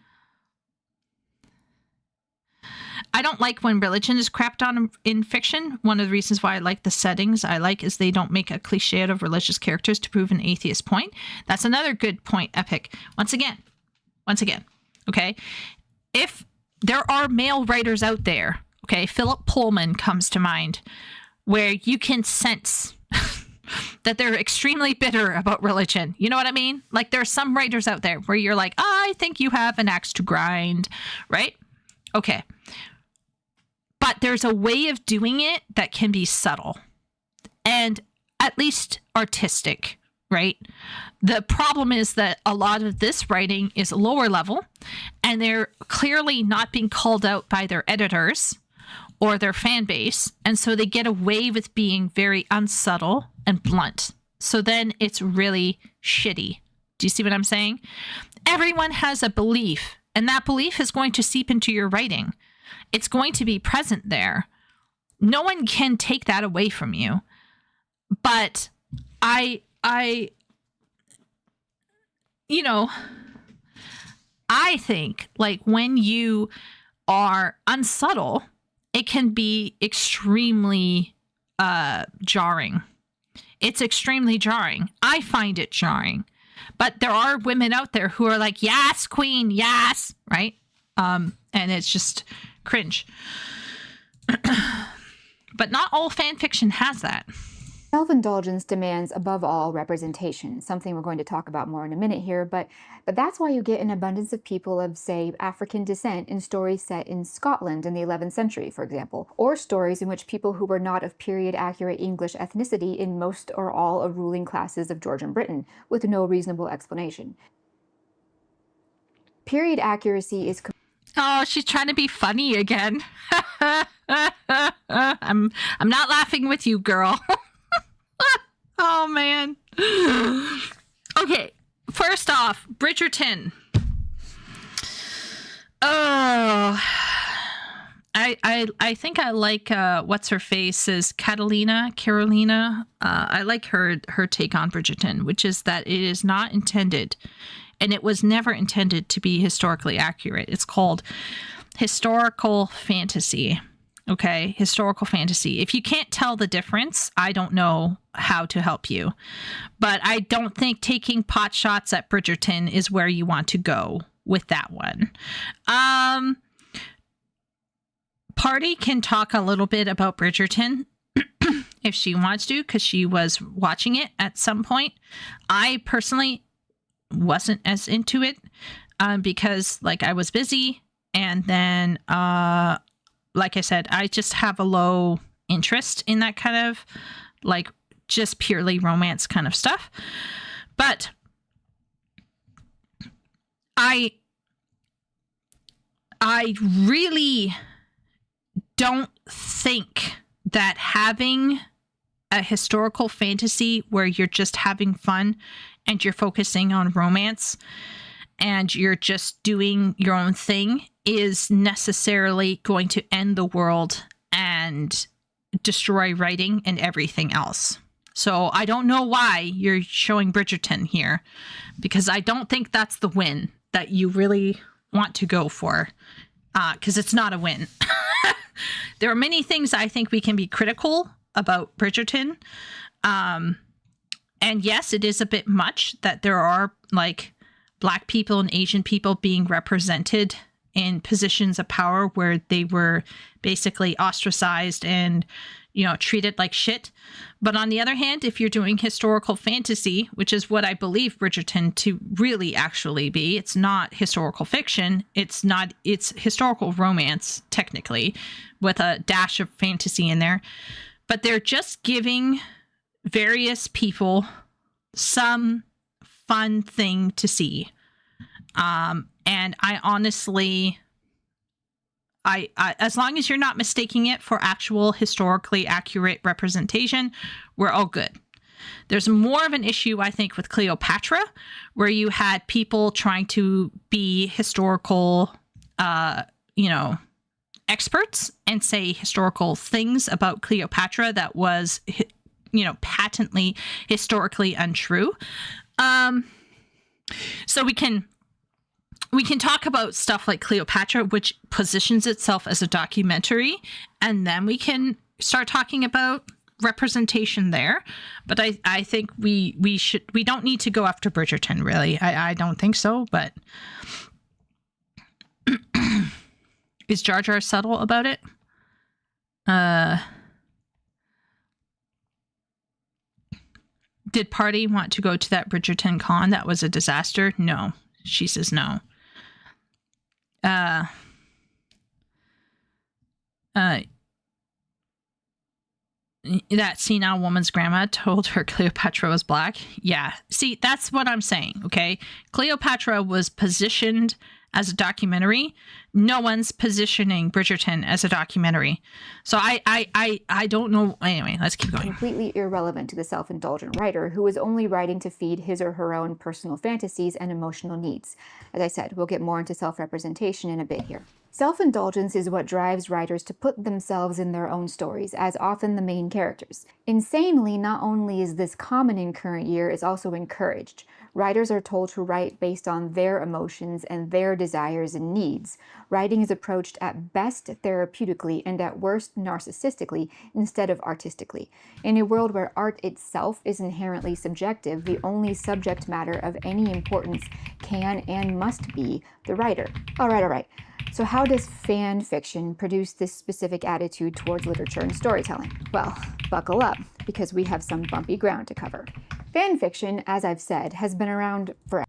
Speaker 1: I don't like when religion is crapped on in fiction. One of the reasons why I like the settings I like is they don't make a cliche out of religious characters to prove an atheist point. That's another good point, Epic. Once again, okay? If there are male writers out there, okay, Philip Pullman comes to mind, where you can sense that they're extremely bitter about religion. You know what I mean? Like there are some writers out there where you're like, I think you have an axe to grind, right? Okay. But there's a way of doing it that can be subtle and at least artistic, right? The problem is that a lot of this writing is lower level and they're clearly not being called out by their editors or their fan base. And so they get away with being very unsubtle and blunt. So then it's really shitty. Do you see what I'm saying? Everyone has a belief, and that belief is going to seep into your writing. It's going to be present there. No one can take that away from you. But I think like when you are unsubtle, it can be extremely jarring. It's extremely jarring. I find it jarring. But there are women out there who are like, yes, queen, yes, right? And it's just cringe. But not all fan fiction has that.
Speaker 2: Self-indulgence demands, above all, representation, something we're going to talk about more in a minute here, but that's why you get an abundance of people of, say, African descent in stories set in Scotland in the 11th century, for example, or stories in which people who were not of period-accurate English ethnicity in most or all of ruling classes of Georgian Britain, with no reasonable explanation. Period accuracy is...
Speaker 1: Oh, she's trying to be funny again. I'm not laughing with you, girl. Oh, man. Okay, first off, Bridgerton. Oh, I think I like what's her face is Carolina. I like her take on Bridgerton, which is that it is not intended, and it was never intended to be historically accurate. It's called historical fantasy. Okay, historical fantasy. If you can't tell the difference, I don't know how to help you. But I don't think taking pot shots at Bridgerton is where you want to go with that one. Party can talk a little bit about Bridgerton if she wants to, because she was watching it at some point. I personally wasn't as into it because like I was busy, and then like I said, I just have a low interest in that kind of like just purely romance kind of stuff. But I really don't think that having a historical fantasy where you're just having fun and you're focusing on romance and you're just doing your own thing is necessarily going to end the world and destroy writing and everything else. So I don't know why you're showing Bridgerton here, because I don't think that's the win that you really want to go for, because it's not a win. There are many things I think we can be critical about Bridgerton. And yes, it is a bit much that there are like Black people and Asian people being represented in positions of power where they were basically ostracized and, you know, treated like shit. But on the other hand, if you're doing historical fantasy, which is what I believe Bridgerton to really actually be, it's not historical fiction. It's historical romance, technically, with a dash of fantasy in there. But they're just giving various people some fun thing to see. And I honestly, I as long as you're not mistaking it for actual historically accurate representation, we're all good. There's more of an issue, I think, with Cleopatra, where you had people trying to be historical, experts and say historical things about Cleopatra that was, patently historically untrue. So we can talk about stuff like Cleopatra, which positions itself as a documentary, and then we can start talking about representation there. But I think we don't need to go after Bridgerton, really. I don't think so, but is Jar Jar subtle about it? Did Party want to go to that Bridgerton con? That was a disaster. No. She says no. That senile woman's grandma told her Cleopatra was Black. Yeah. See, that's what I'm saying, okay? Cleopatra was positioned as a documentary. No one's positioning Bridgerton as a documentary. So I don't know. Anyway, let's keep going.
Speaker 2: Completely irrelevant to the self-indulgent writer who is only writing to feed his or her own personal fantasies and emotional needs. As I said, we'll get more into self-representation in a bit here. Self-indulgence is what drives writers to put themselves in their own stories, as often the main characters. Insanely, not only is this common in current year, it's also encouraged. Writers are told to write based on their emotions and their desires and needs. Writing is approached at best therapeutically and at worst narcissistically instead of artistically. In a world where art itself is inherently subjective, the only subject matter of any importance can and must be the writer. All right. So how does fan fiction produce this specific attitude towards literature and storytelling? Well, buckle up, because we have some bumpy ground to cover. Fan fiction, as I've said, has been around forever.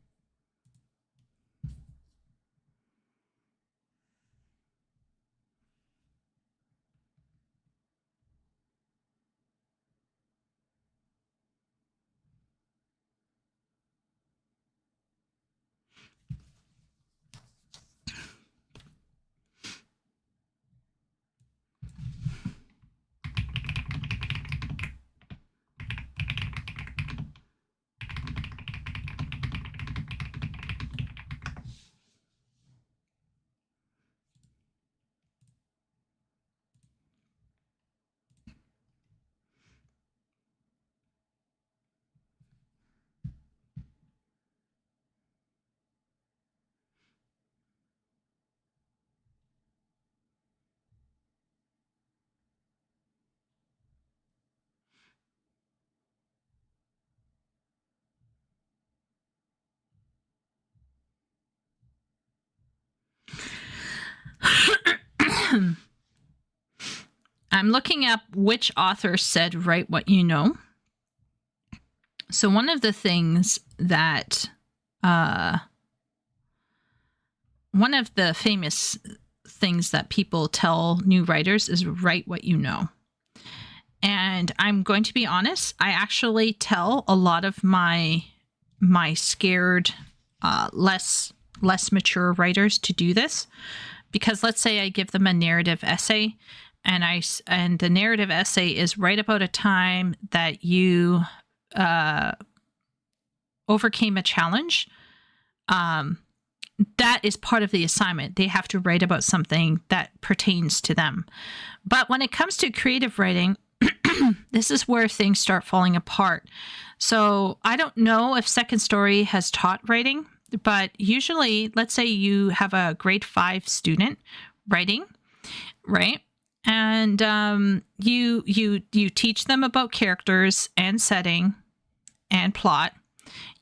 Speaker 1: I'm looking up which author said write what you know. So one of the things that one of the famous things that people tell new writers is write what you know. And I'm going to be honest, I actually tell a lot of my scared, less mature writers to do this, because let's say I give them a narrative essay, and the narrative essay is write about a time that you overcame a challenge. That is part of the assignment. They have to write about something that pertains to them. But when it comes to creative writing, this is where things start falling apart. So I don't know if Second Story has taught writing. but usually, let's say you have a grade 5 student writing, right? And you teach them about characters and setting and plot.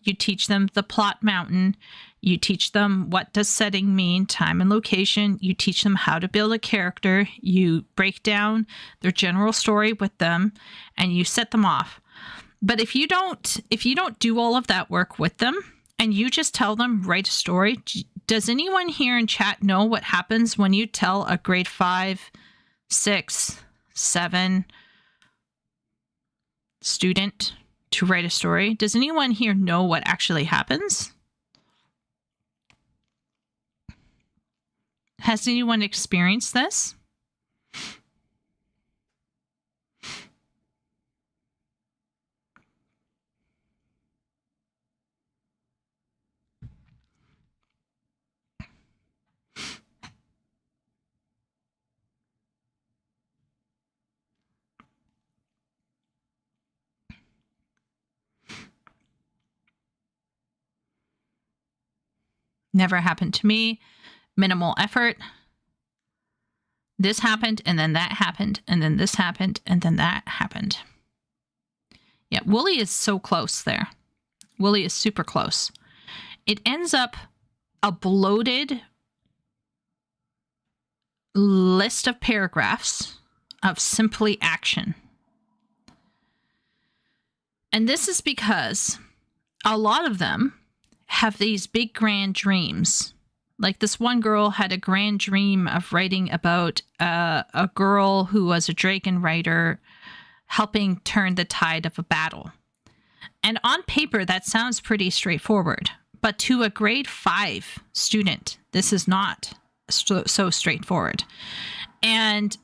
Speaker 1: You teach them the plot mountain. You teach them what does setting mean, time and location. You teach them how to build a character. You break down their general story with them, and you set them off. But if you don't do all of that work with them, and you just tell them, write a story, does anyone here in chat know what happens when you tell a grade 5, 6, 7 student to write a story? Does anyone here know what actually happens? Has anyone experienced this? Never happened to me. Minimal effort. This happened, and then that happened, and then this happened, and then that happened. Yeah, Wooly is so close there. Wooly is super close. It ends up a bloated list of paragraphs of simply action. And this is because a lot of them have these big grand dreams. Like this one girl had a grand dream of writing about a girl who was a dragon rider helping turn the tide of a battle. And on paper, that sounds pretty straightforward. But to a grade 5 student, this is not so straightforward. And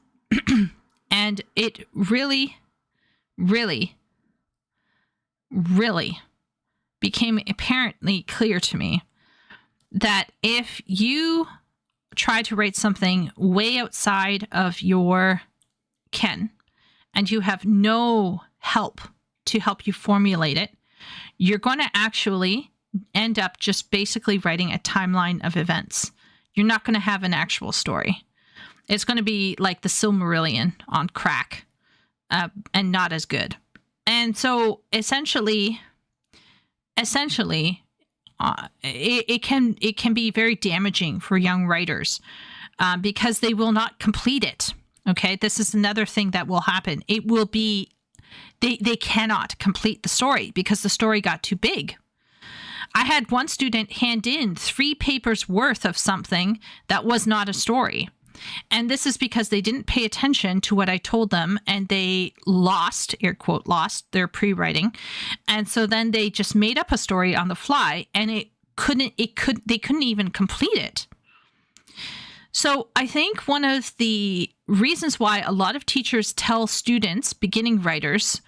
Speaker 1: and it really, really, really became apparently clear to me that if you try to write something way outside of your ken and you have no help to help you formulate it, you're going to actually end up just basically writing a timeline of events. You're not going to have an actual story. It's going to be like the Silmarillion on crack, and not as good. And so essentially, it can be very damaging for young writers because they will not complete it. Okay, this is another thing that will happen. It will be they cannot complete the story because the story got too big. I had one student hand in 3 papers worth of something that was not a story. And this is because they didn't pay attention to what I told them, and they lost, air quote, lost their pre-writing. And so then they just made up a story on the fly, and they couldn't even complete it. So I think one of the reasons why a lot of teachers tell students, beginning writers,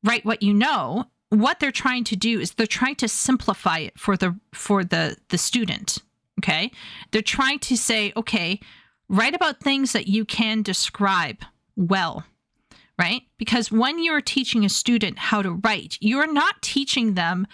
Speaker 1: write what you know, what they're trying to do is they're trying to simplify it for the student. Okay? They're trying to say, okay, write about things that you can describe well, right? Because when you're teaching a student how to write, you're not teaching them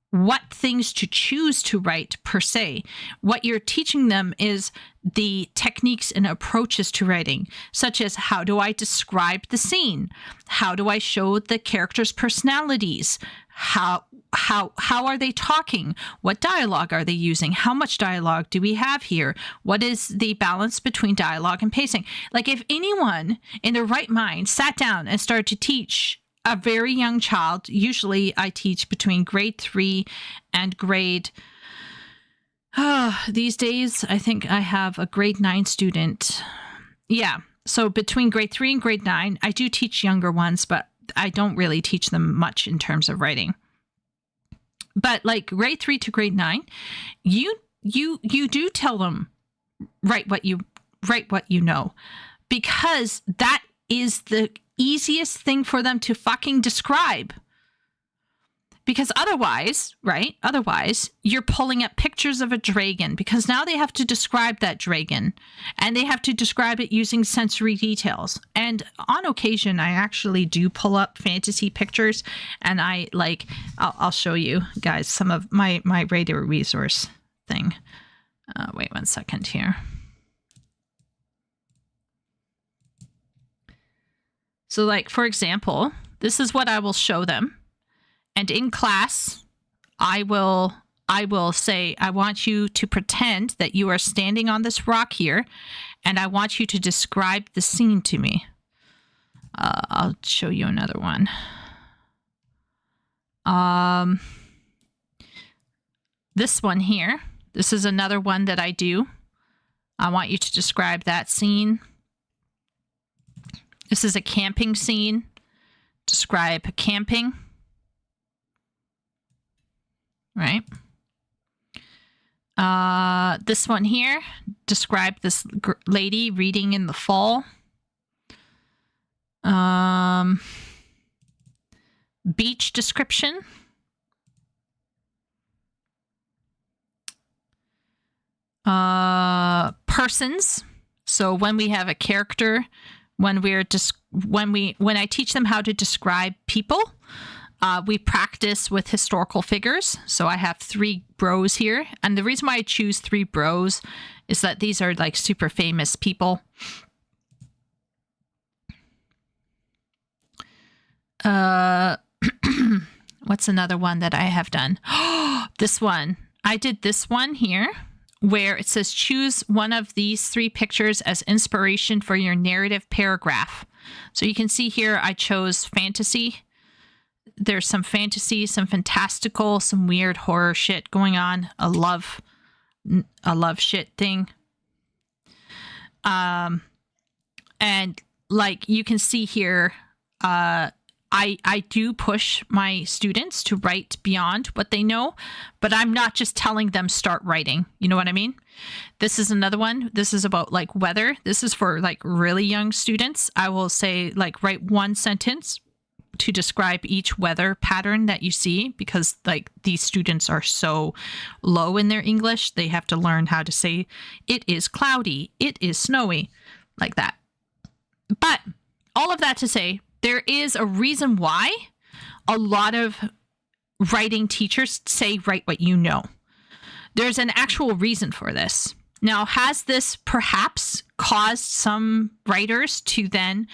Speaker 1: what things to choose to write per se. What you're teaching them is the techniques and approaches to writing, such as how do I describe the scene? How do I show the characters' personalities? How are they talking? What dialogue are they using? How much dialogue do we have here? What is the balance between dialogue and pacing? Like if anyone in their right mind sat down and started to teach a very young child, usually I teach between grade 3 and grade, these days, I think I have a grade 9 student. Yeah. So between grade 3 and grade 9, I do teach younger ones, but I don't really teach them much in terms of writing. But like grade 3 to grade 9, you do tell them write what you know, because that is the easiest thing for them to fucking describe. because otherwise, right? Otherwise, you're pulling up pictures of a dragon because now they have to describe that dragon and they have to describe it using sensory details. And on occasion, I actually do pull up fantasy pictures and I'll show you guys some of my radar resource thing. Wait 1 second here. So like, for example, this is what I will show them. And in class, I will say, I want you to pretend that you are standing on this rock here, and I want you to describe the scene to me. I'll show you another one. This one here, this is another one that I do. I want you to describe that scene. This is a camping scene. Describe camping. Right. This one here, describe this lady reading in the fall. Beach description. Persons. So when we have a character, when I teach them how to describe people, we practice with historical figures. So I have 3 bros here. And the reason why I choose 3 bros is that these are like super famous people. What's another one that I have done? This one. I did this one here where it says choose one of these 3 pictures as inspiration for your narrative paragraph. So you can see here I chose fantasy. There's some fantasy, some fantastical, some weird horror shit going on. A love shit thing. And like you can see here, I do push my students to write beyond what they know, but I'm not just telling them start writing. You know what I mean? This is another one. This is about like weather. This is for like really young students. I will say like write 1 sentence to describe each weather pattern that you see, because like these students are so low in their English. They have to learn how to say it is cloudy, it is snowy, like that. But all of that to say, there is a reason why a lot of writing teachers say write what you know. There's an actual reason for this. Now, has this perhaps caused some writers to then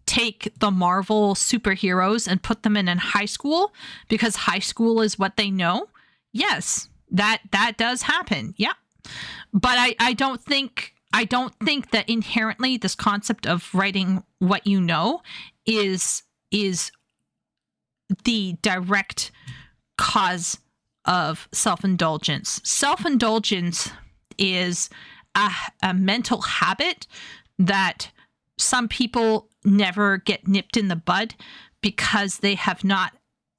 Speaker 1: take the Marvel superheroes and put them in high school because high school is what they know? Yes, that does happen. Yeah. But I don't think that inherently this concept of writing what you know is the direct cause of self-indulgence. Self-indulgence is a mental habit that some people never get nipped in the bud because they have not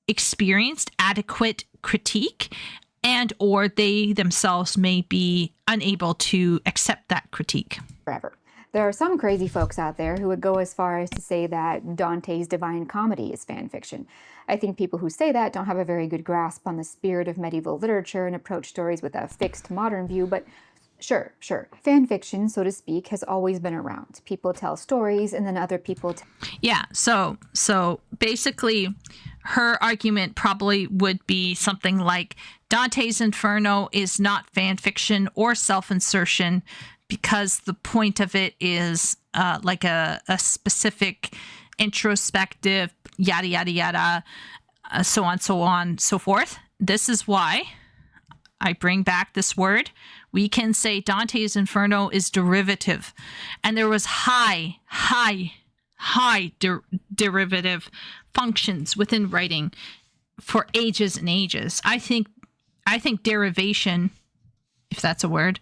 Speaker 1: experienced adequate critique, and or they themselves may be unable to accept that critique.
Speaker 2: Forever. There are some crazy folks out there who would go as far as to say that Dante's Divine Comedy is fan fiction. I think people who say that don't have a very good grasp on the spirit of medieval literature and approach stories with a fixed modern view, but sure. Fan fiction, so to speak, has always been around. People tell stories and then other people
Speaker 1: Yeah, so basically her argument probably would be something like Dante's Inferno is not fan fiction or self-insertion because the point of it is like a specific introspective yada yada yada, so on so forth. This is why I bring back this word. We can say Dante's Inferno is derivative, and there was high derivative functions within writing for ages and ages. I think derivation, if that's a word,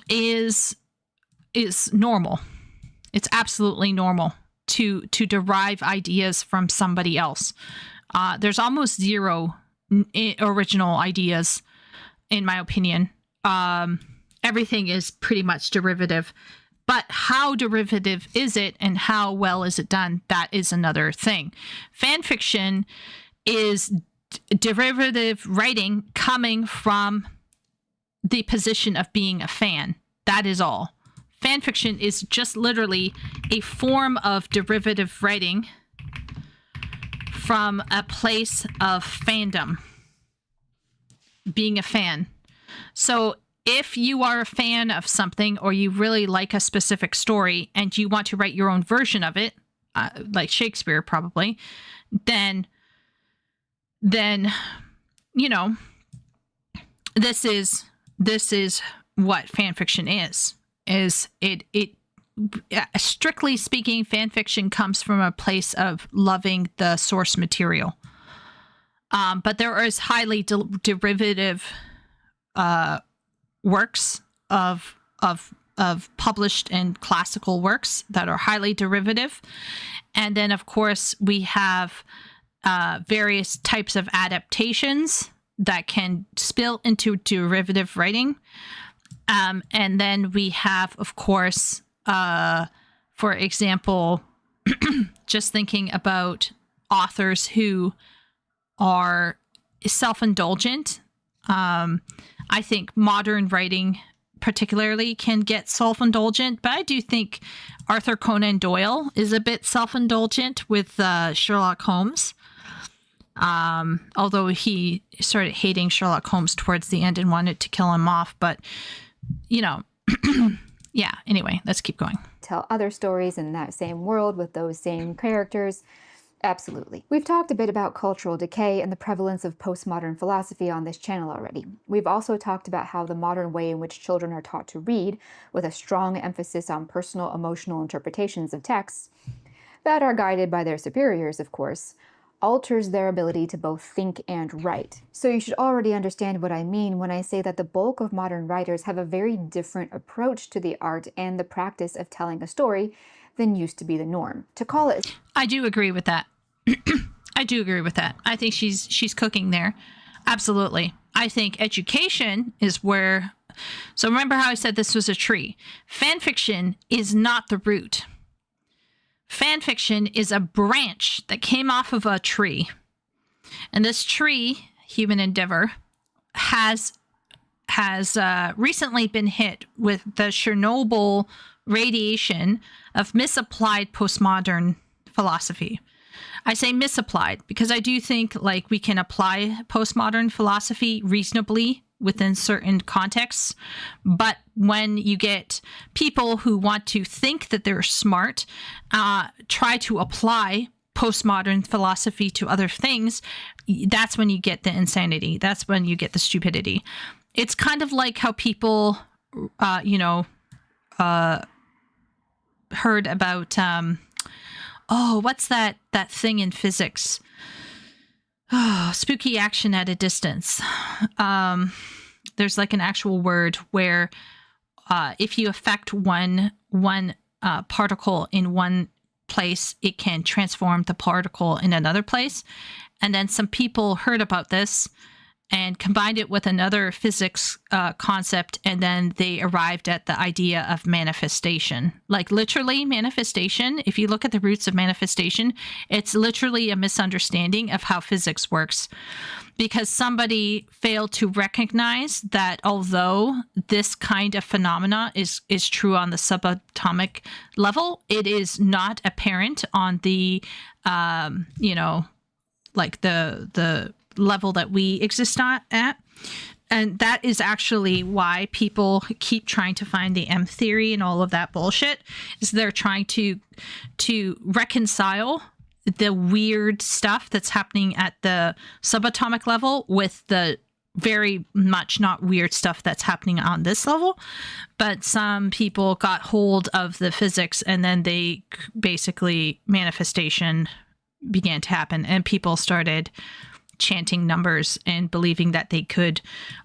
Speaker 1: is normal. It's absolutely normal to derive ideas from somebody else. There's almost zero original ideas, in my opinion. Everything is pretty much derivative. But how derivative is it and how well is it done? That is another thing. Fan fiction is derivative writing coming from the position of being a fan. That is all. Fan fiction is just literally a form of derivative writing from a place of fandom, being a fan. So if you are a fan of something, or you really like a specific story and you want to write your own version of it, like Shakespeare probably, then you know, this is what fan fiction is it strictly speaking, fan fiction comes from a place of loving the source material, but there is highly derivative works of published and classical works that are highly derivative. And then of course we have various types of adaptations that can spill into derivative writing. And then we have, of course, for example, just thinking about authors who are self-indulgent. I think modern writing particularly can get self-indulgent, but I do think Arthur Conan Doyle is a bit self-indulgent with Sherlock Holmes. Although he started hating Sherlock Holmes towards the end and wanted to kill him off. But, you know, yeah, anyway, let's keep going.
Speaker 2: Tell other stories in that same world with those same characters. Absolutely. We've talked a bit about cultural decay and the prevalence of postmodern philosophy on this channel already. We've also talked about how the modern way in which children are taught to read, with a strong emphasis on personal emotional interpretations of texts, that are guided by their superiors, of course, alters their ability to both think and write. So you should already understand what I mean when I say that the bulk of modern writers have a very different approach to the art and the practice of telling a story than used to be the norm. To call it...
Speaker 1: I do agree with that. I do agree with that. I think she's cooking there. Absolutely. I think education is where... So remember how I said this was a tree? Fan fiction is not the root. Fan fiction is a branch that came off of a tree. And this tree, human endeavor, has recently been hit with the Chernobyl radiation of misapplied postmodern philosophy. I say misapplied because I do think like we can apply postmodern philosophy reasonably within certain contexts. But when you get people who want to think that they're smart, try to apply postmodern philosophy to other things, that's when you get the insanity. That's when you get the stupidity. It's kind of like how people, heard about, what's that thing in physics? Oh, spooky action at a distance. There's like an actual word where if you affect one particle in one place, it can transform the particle in another place. And then some people heard about this and combined it with another physics concept, and then they arrived at the idea of manifestation. Like literally manifestation, if you look at the roots of manifestation, it's literally a misunderstanding of how physics works. Because somebody failed to recognize that although this kind of phenomena is true on the subatomic level, it is not apparent on the, like the level that we exist at. And that is actually why people keep trying to find the M theory and all of that bullshit, is they're trying to reconcile the weird stuff that's happening at the subatomic level with the very much not weird stuff that's happening on this level. But some people got hold of the physics, and then they basically manifestation began to happen, and people started chanting numbers and believing that they could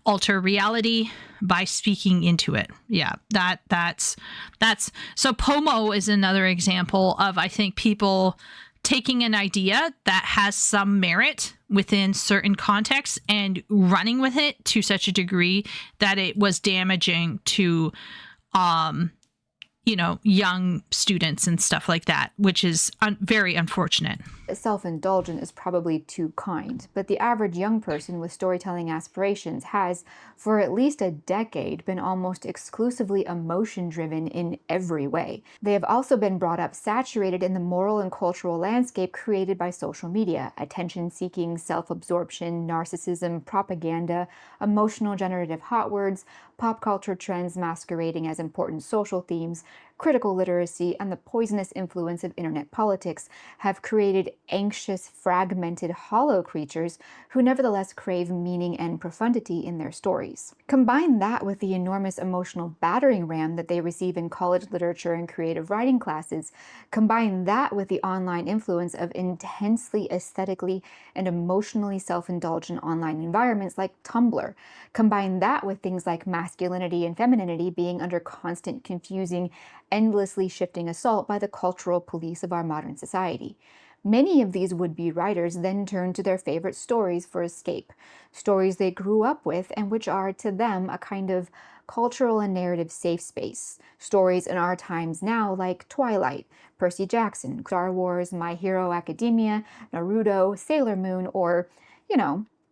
Speaker 1: alter reality by speaking into it. Yeah, that's so POMO is another example of, I think, people taking an idea that has some merit within certain contexts and running with it to such a degree that it was damaging to young students and stuff like that, which is very unfortunate.
Speaker 2: Self-indulgent is probably too kind, but the average young person with storytelling aspirations has, for at least a decade, been almost exclusively emotion-driven in every way. They have also been brought up saturated in the moral and cultural landscape created by social media: attention-seeking, self-absorption, narcissism, propaganda, emotional generative hot words, pop culture trends masquerading as important social themes, critical literacy, and the poisonous influence of internet politics have created anxious, fragmented, hollow creatures who nevertheless crave meaning and profundity in their stories. Combine that with the enormous emotional battering ram that they receive in college literature and creative writing classes. Combine that with the online influence of intensely aesthetically and emotionally self-indulgent online environments like Tumblr. Combine that with things like masculinity and femininity being under constant, confusing, endlessly shifting assault by the cultural police of our modern society. Many of these would-be writers then turn to their favorite stories for escape, stories they grew up with and which are, to them, a kind of cultural and narrative safe space. Stories in our times now like Twilight, Percy Jackson, Star Wars, My Hero Academia, Naruto, Sailor Moon, or,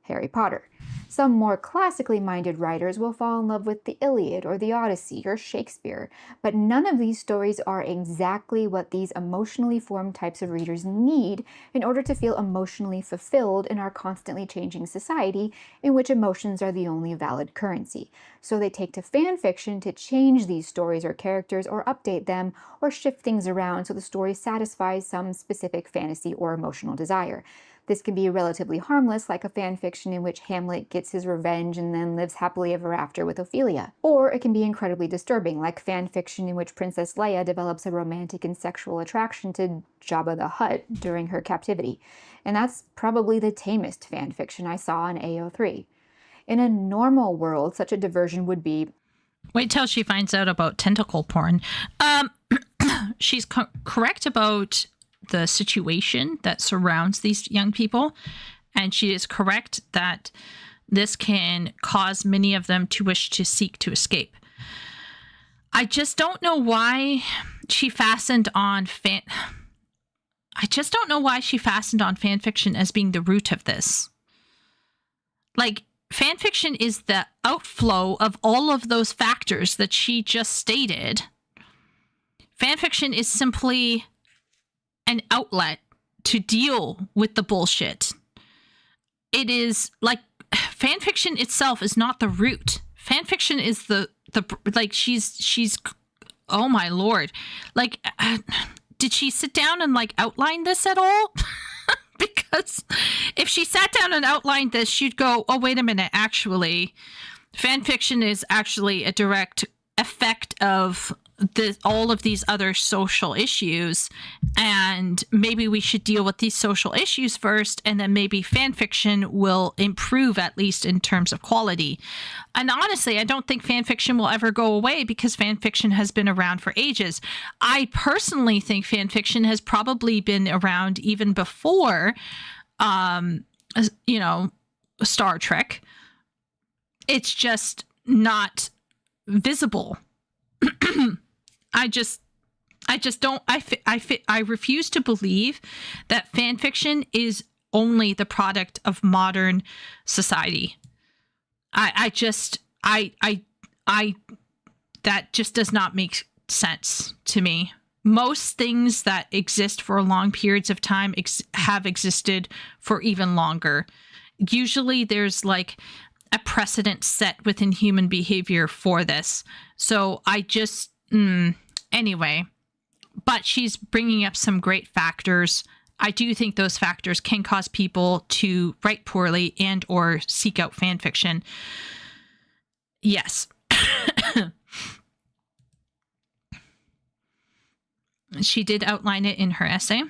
Speaker 2: Harry Potter. Some more classically minded writers will fall in love with the Iliad or the Odyssey or Shakespeare, but none of these stories are exactly what these emotionally formed types of readers need in order to feel emotionally fulfilled in our constantly changing society in which emotions are the only valid currency. So they take to fan fiction to change these stories or characters or update them or shift things around so the story satisfies some specific fantasy or emotional desire. This can be relatively harmless, like a fan fiction in which Hamlet gets his revenge and then lives happily ever after with Ophelia. Or it can be incredibly disturbing, like fan fiction in which Princess Leia develops a romantic and sexual attraction to Jabba the Hutt during her captivity. And that's probably the tamest fan fiction I saw in AO3. In a normal world, such a diversion would be...
Speaker 1: Wait till she finds out about tentacle porn. She's correct about the situation that surrounds these young people, and she is correct that this can cause many of them to wish to seek to escape. I just don't know why she fastened on fan fiction as being the root of this. Like, fan fiction is the outflow of all of those factors that she just stated. Fan fiction is simply an outlet to deal with the bullshit. It is like fan fiction itself is not the root. Fan fiction is the like she's oh my lord. Like did she sit down and like outline this at all? Because if she sat down and outlined this, she'd go, "Oh, wait a minute, actually fan fiction is actually a direct effect of all of these other social issues, and maybe we should deal with these social issues first, and then maybe fan fiction will improve, at least in terms of quality." And honestly, I don't think fan fiction will ever go away because fan fiction has been around for ages. I personally think fan fiction has probably been around even before Star Trek. It's just not visible. I refuse to believe that fan fiction is only the product of modern society. That just does not make sense to me. Most things that exist for long periods of time have existed for even longer. Usually there's like a precedent set within human behavior for this. So anyway, but she's bringing up some great factors. I do think those factors can cause people to write poorly and or seek out fan fiction. Yes. She did outline it in her essay.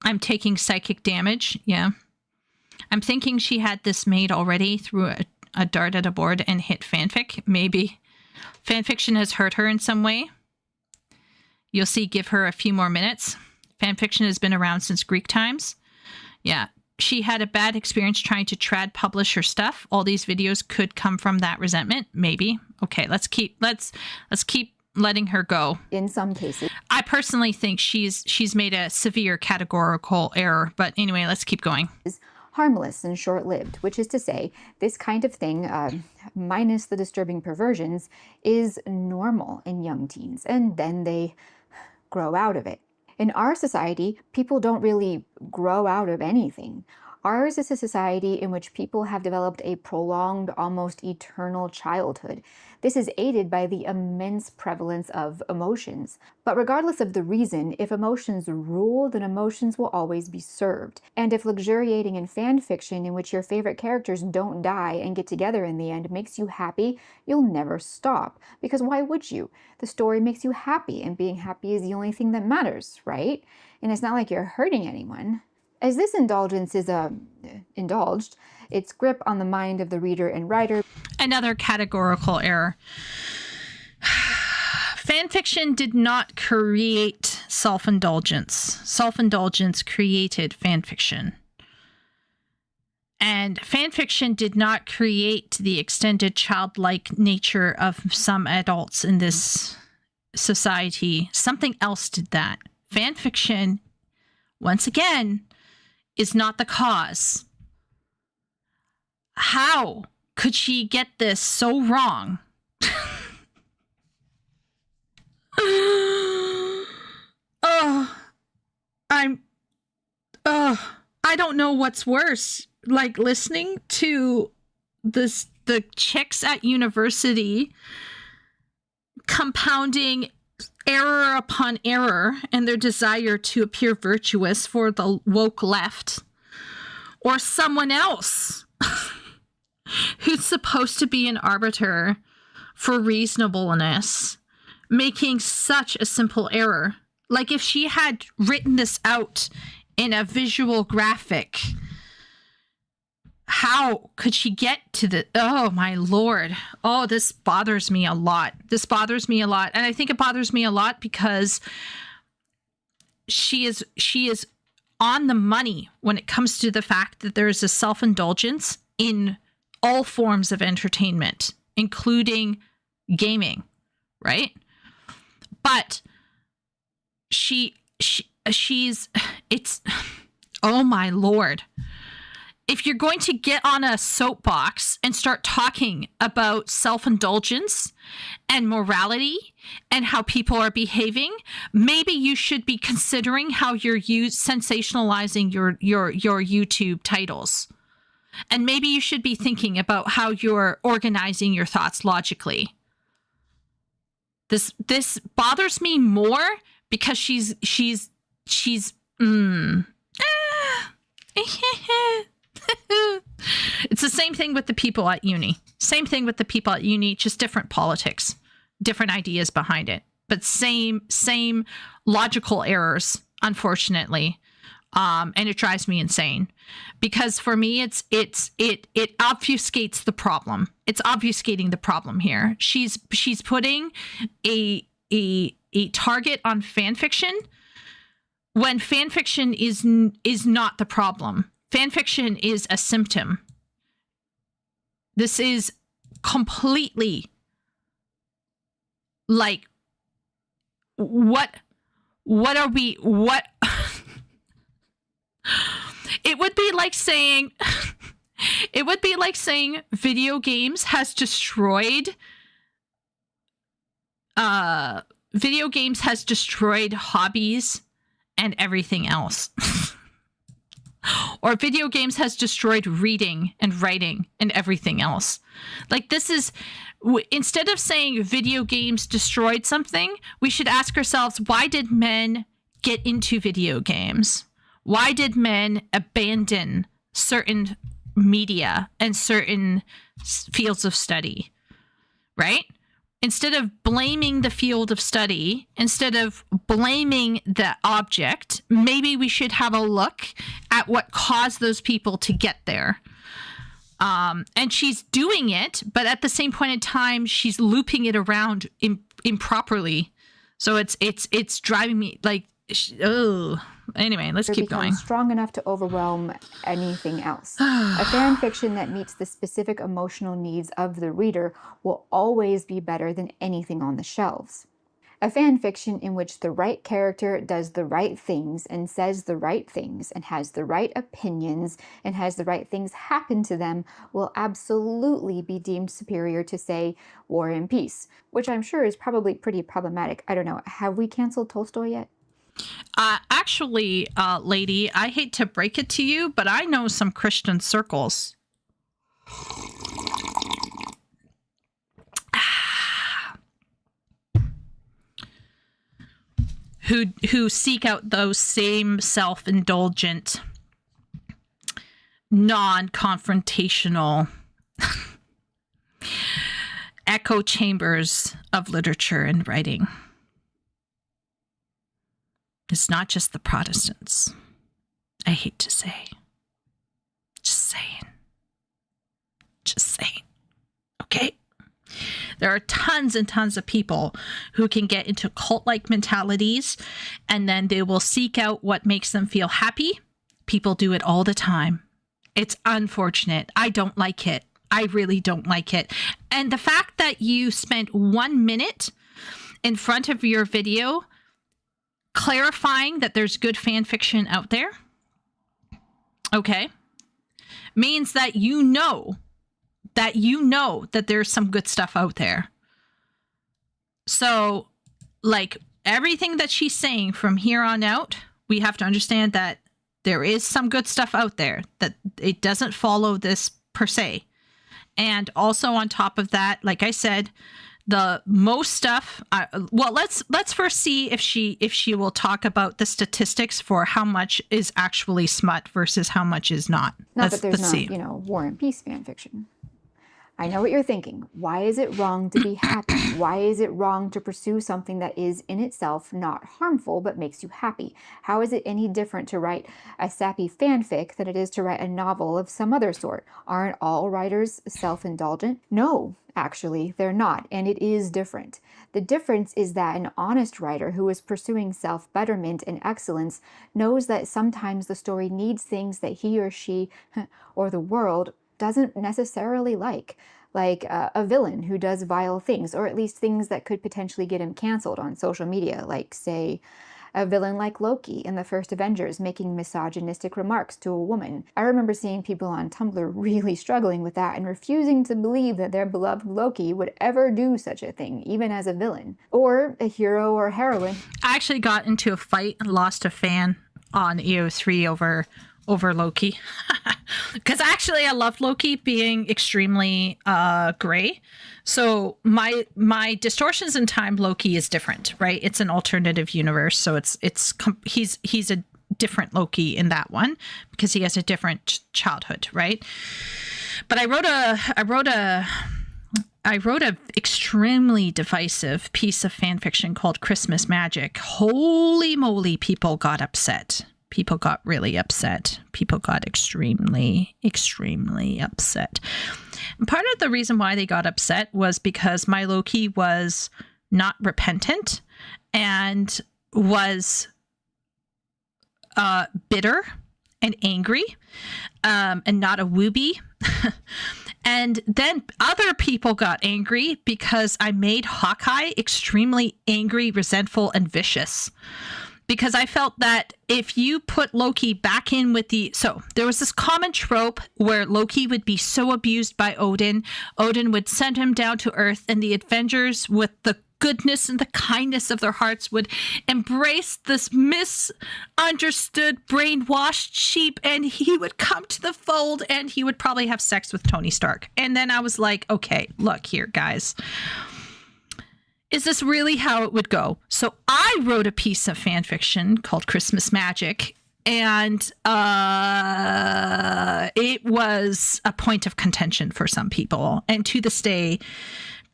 Speaker 1: I'm taking psychic damage. Yeah. I'm thinking she had this made already through a dart at a board and hit fanfic. Maybe fanfiction has hurt her in some way. You'll see, give her a few more minutes. Fanfiction has been around since Greek times. Yeah. she had a bad experience trying to trad publish her stuff. All these videos could come from that resentment. Maybe. Okay, let's keep letting her go.
Speaker 2: In some cases,
Speaker 1: I personally think she's made a severe categorical error. But anyway, let's keep going.
Speaker 2: harmless and short-lived, which is to say, this kind of thing, minus the disturbing perversions, is normal in young teens, and then they grow out of it. In our society, people don't really grow out of anything. Ours is a society in which people have developed a prolonged, almost eternal childhood. This is aided by the immense prevalence of emotions. But regardless of the reason, if emotions rule, then emotions will always be served. And if luxuriating in fan fiction in which your favorite characters don't die and get together in the end makes you happy, you'll never stop. Because why would you? The story makes you happy, and being happy is the only thing that matters, right? And it's not like you're hurting anyone. As this indulgence is indulged, its grip on the mind of the reader and writer.
Speaker 1: Another categorical error. Fanfiction did not create self-indulgence. Self-indulgence created fanfiction. And fanfiction did not create the extended childlike nature of some adults in this society. Something else did that. Fanfiction, once again, is not the cause. How could she get this so wrong? I don't know what's worse. Like listening to the chicks at university compounding error upon error and their desire to appear virtuous for the woke left, or someone else who's supposed to be an arbiter for reasonableness making such a simple error. Like if she had written this out in a visual graphic, how could she get to the, oh my Lord. Oh, this bothers me a lot. This bothers me a lot. And I think it bothers me a lot because she is on the money when it comes to the fact that there is a self-indulgence in all forms of entertainment, including gaming, right? But it's, oh my Lord. If you're going to get on a soapbox and start talking about self-indulgence and morality and how people are behaving, maybe you should be considering how you're sensationalizing your YouTube titles. And maybe you should be thinking about how you're organizing your thoughts logically. This bothers me more because she's it's the same thing with the people at uni. Same thing with the people at uni, just different politics, different ideas behind it, but same logical errors, unfortunately. And it drives me insane because for me, it obfuscates the problem. It's obfuscating the problem here. She's putting a target on fanfiction when fanfiction is not the problem. Fanfiction is a symptom. This is completely like, what it would be like saying video games has destroyed hobbies and everything else. Or video games has destroyed reading and writing and everything else. Like this is, instead of saying video games destroyed something, we should ask ourselves, why did men get into video games? Why did men abandon certain media and certain fields of study, right? Instead of blaming the field of study, instead of blaming the object, maybe we should have a look at what caused those people to get there. And she's doing it, but at the same point in time, she's looping it around improperly. So it's driving me, like, Oh, anyway, let's keep going.
Speaker 2: Strong enough to overwhelm anything else. A fan fiction that meets the specific emotional needs of the reader will always be better than anything on the shelves. A fan fiction in which the right character does the right things and says the right things and has the right opinions and has the right things happen to them will absolutely be deemed superior to, say, War and Peace, which I'm sure is probably pretty problematic. I don't know. Have we canceled Tolstoy yet?
Speaker 1: Actually, lady, I hate to break it to you, but I know some Christian circles who seek out those same self-indulgent, non-confrontational echo chambers of literature and writing. It's not just the Protestants. I hate to say. Just saying. Just saying. Okay? There are tons and tons of people who can get into cult-like mentalities, and then they will seek out what makes them feel happy. People do it all the time. It's unfortunate. I don't like it. I really don't like it. And the fact that you spent 1 minute in front of your video clarifying that there's good fan fiction out there, okay, means that you know that there's some good stuff out there. So, like, everything that she's saying from here on out, we have to understand that there is some good stuff out there, that it doesn't follow this per se. And also on top of that, like I said, the most stuff, well, let's first see if she will talk about the statistics for how much is actually smut versus how much is not.
Speaker 2: Not that there's not, War and Peace fan fiction. I know what you're thinking. Why is it wrong to be happy? Why is it wrong to pursue something that is in itself not harmful but makes you happy? How is it any different to write a sappy fanfic than it is to write a novel of some other sort? Aren't all writers self-indulgent? No, actually, they're not, and it is different. The difference is that an honest writer who is pursuing self-betterment and excellence knows that sometimes the story needs things that he or she or the world doesn't necessarily like a villain who does vile things, or at least things that could potentially get him canceled on social media, like, say, a villain like Loki in the first Avengers making misogynistic remarks to a woman. I remember seeing people on Tumblr really struggling with that and refusing to believe that their beloved Loki would ever do such a thing, even as a villain. Or a hero or heroine. I actually got into a fight and lost a fan on EO3 over Loki, because actually I loved Loki being extremely gray. So my distortions in time Loki is different, right? It's an alternative universe, so he's a different Loki in that one because he has a different childhood, right? But I wrote a extremely divisive piece of fan fiction called Christmas Magic. Holy moly, people got upset. People got really upset. People got extremely, extremely upset. And part of the reason why they got upset was because my Loki was not repentant and was bitter and angry and not a wooby. And then other people got angry because I made Hawkeye extremely angry, resentful, and vicious. Because I felt that if you put Loki back in with so there was this common trope where Loki would be so abused by Odin, Odin would send him down to Earth, and the Avengers, with the goodness and the kindness of their hearts, would embrace this misunderstood, brainwashed sheep, and he would come to the fold, and he would probably have sex with Tony Stark. And then I was like, okay, look here, guys. Is this really how it would go? So I wrote a piece of fan fiction called Christmas Magic, and it was a point of contention for some people. And to this day,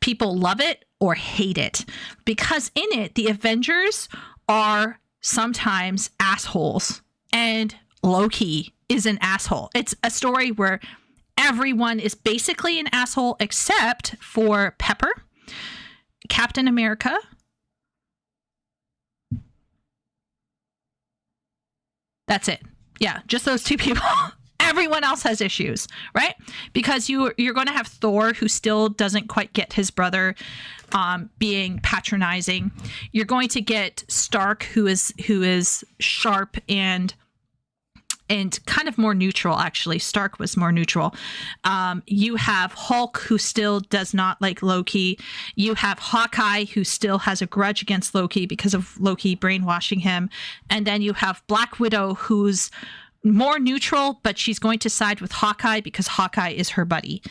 Speaker 2: people love it or hate it, because in it, the Avengers are sometimes assholes, and Loki is an asshole. It's a story where everyone is basically an asshole except for Pepper, Captain America,
Speaker 1: That's it. Yeah, just those two people. Everyone else has issues, right? Because you're going to have Thor, who still doesn't quite get his brother being patronizing. You're going to get Stark, who is sharp and kind of more neutral. Actually, Stark was more neutral. You have Hulk, who still does not like Loki. You have Hawkeye, who still has a grudge against Loki because of Loki brainwashing him. And then you have Black Widow, who's more neutral, but she's going to side with Hawkeye because Hawkeye is her buddy.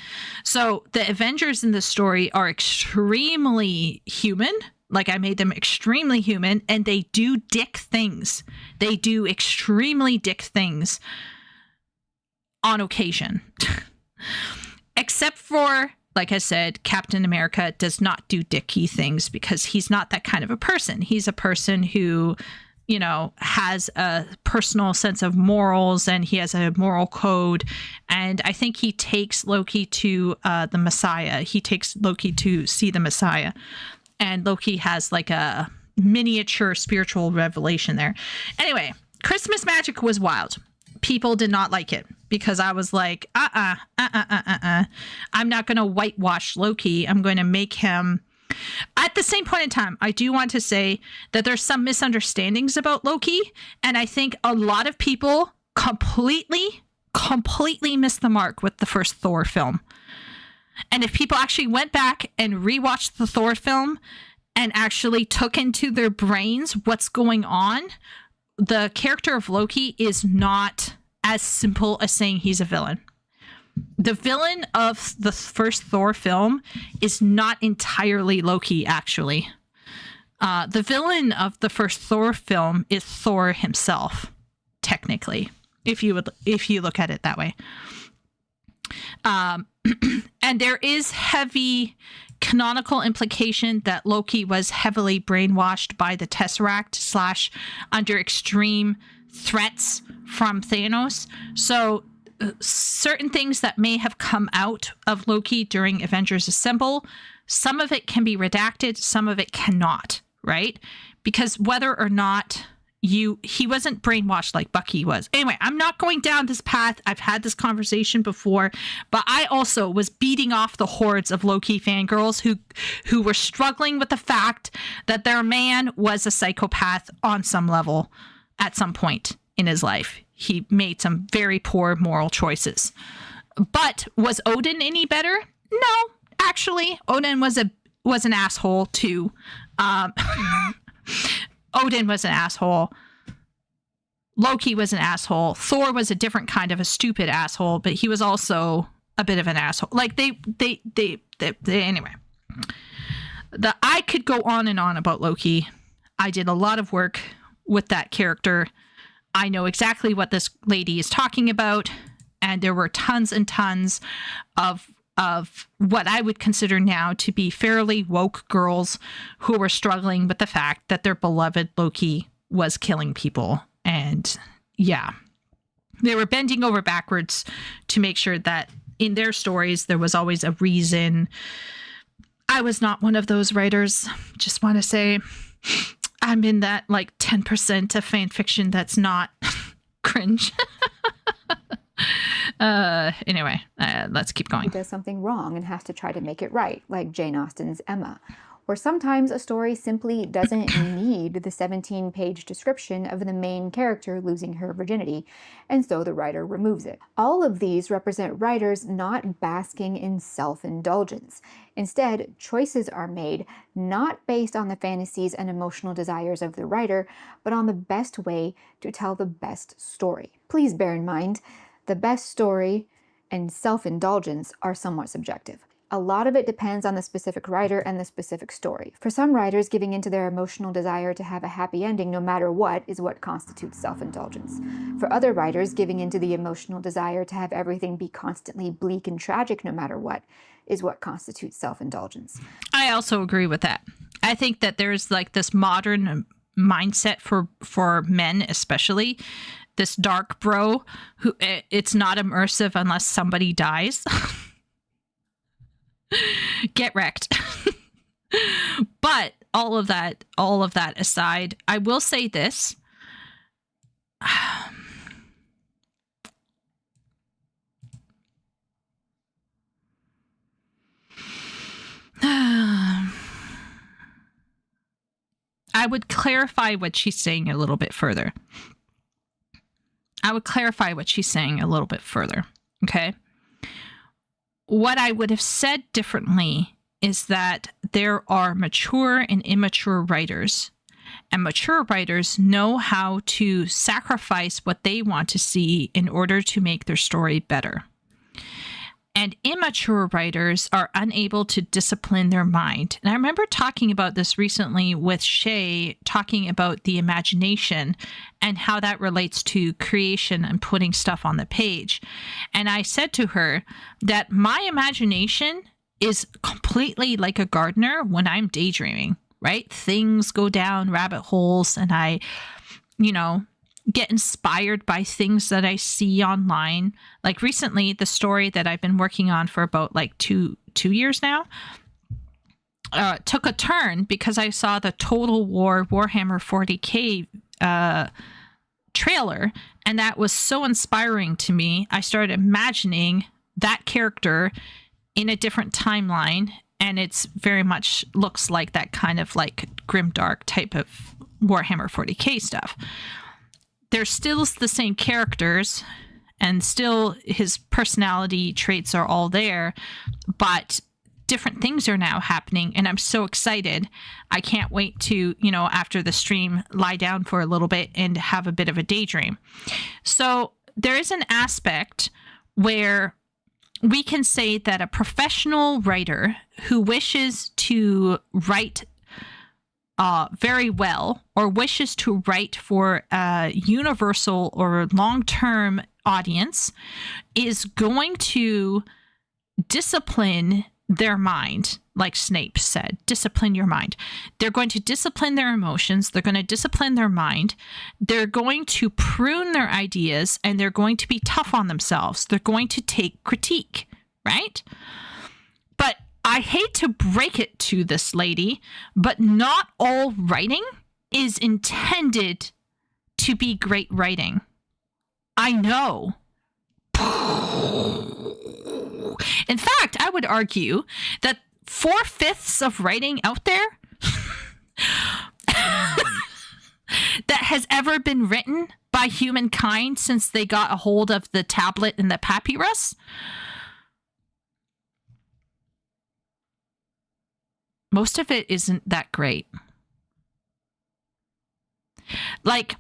Speaker 1: So the Avengers in this story are extremely human. Like, I made them extremely human, and they do dick things. They do extremely dick things on occasion. Except for, like I said, Captain America does not do dicky things because he's not that kind of a person. He's a person who, you know, has a personal sense of morals, and he has a moral code. And I think he takes Loki to the Messiah. He takes Loki to see the Messiah. And Loki has like a miniature spiritual revelation there. Anyway, Christmas Magic was wild. People did not like it because I was like, I'm not going to whitewash Loki. I'm going to make him... At the same point in time, I do want to say that there's some misunderstandings about Loki. And I think a lot of people completely missed the mark with the first Thor film. And if people actually went back and rewatched the Thor film and actually took into their brains what's going on, the character of Loki is not as simple as saying he's a villain. The villain of the first Thor film is not entirely Loki, actually. The villain of the first Thor film is Thor himself, technically, if you look at it that way. And there is heavy canonical implication that Loki was heavily brainwashed by the Tesseract / under extreme threats from Thanos. So certain things that may have come out of Loki during Avengers Assemble, some of it can be redacted, some of it cannot, right? Because whether or not he wasn't brainwashed like Bucky was. Anyway, I'm not going down this path. I've had this conversation before, but I also was beating off the hordes of Loki fangirls who were struggling with the fact that their man was a psychopath on some level at some point in his life. He made some very poor moral choices. But was Odin any better? No, actually, Odin was an asshole too. Odin was an asshole. Loki was an asshole. Thor was a different kind of a stupid asshole, but he was also a bit of an asshole. Like they anyway. I could go on and on about Loki. I did a lot of work with that character. I know exactly what this lady is talking about, and there were tons and tons of what I would consider now to be fairly woke girls who were struggling with the fact that their beloved Loki was killing people. And yeah, they were bending over backwards to make sure that in their stories there was always a reason. I was not one of those writers. Just want to say I'm in that like 10% of fan fiction that's not cringe. Anyway, let's keep going.
Speaker 2: He does something wrong and has to try to make it right, like Jane Austen's Emma. Or sometimes a story simply doesn't need the 17-page description of the main character losing her virginity, and so the writer removes it. All of these represent writers not basking in self-indulgence. Instead, choices are made not based on the fantasies and emotional desires of the writer, but on the best way to tell the best story. Please bear in mind, the best story and self-indulgence are somewhat subjective. A lot of it depends on the specific writer and the specific story. For some writers, giving into their emotional desire to have a happy ending no matter what is what constitutes self-indulgence. For other writers, giving into the emotional desire to have everything be constantly bleak and tragic no matter what is what constitutes self-indulgence.
Speaker 1: I also agree with that. I think that there's like this modern mindset for men especially, this dark bro who it's not immersive unless somebody dies. Get wrecked. But all of that aside, I will say this. I would clarify what she's saying a little bit further. Okay. What I would have said differently is that there are mature and immature writers, and mature writers know how to sacrifice what they want to see in order to make their story better. And immature writers are unable to discipline their mind. And I remember talking about this recently with Shay, talking about the imagination and how that relates to creation and putting stuff on the page. And I said to her that my imagination is completely like a gardener when I'm daydreaming, right? Things go down rabbit holes and I, get inspired by things that I see online. Like recently, the story that I've been working on for about like two years now took a turn because I saw the Total War Warhammer 40K trailer, and that was so inspiring to me. I started imagining that character in a different timeline, and it's very much looks like that kind of like grimdark type of Warhammer 40K stuff. They're still the same characters, and still his personality traits are all there, but different things are now happening, and I'm so excited. I can't wait to, after the stream, lie down for a little bit and have a bit of a daydream. So there is an aspect where we can say that a professional writer who wishes to write very well, or wishes to write for a universal or long-term audience, is going to discipline their mind. Like Snape said, discipline your mind. They're going to discipline their emotions. They're going to discipline their mind. They're going to prune their ideas, and they're going to be tough on themselves. They're going to take critique, right? But I hate to break it to this lady, but not all writing is intended to be great writing. I know. In fact, I would argue that 4/5 of writing out there that has ever been written by humankind since they got a hold of the tablet and the papyrus, most of it isn't that great. Like,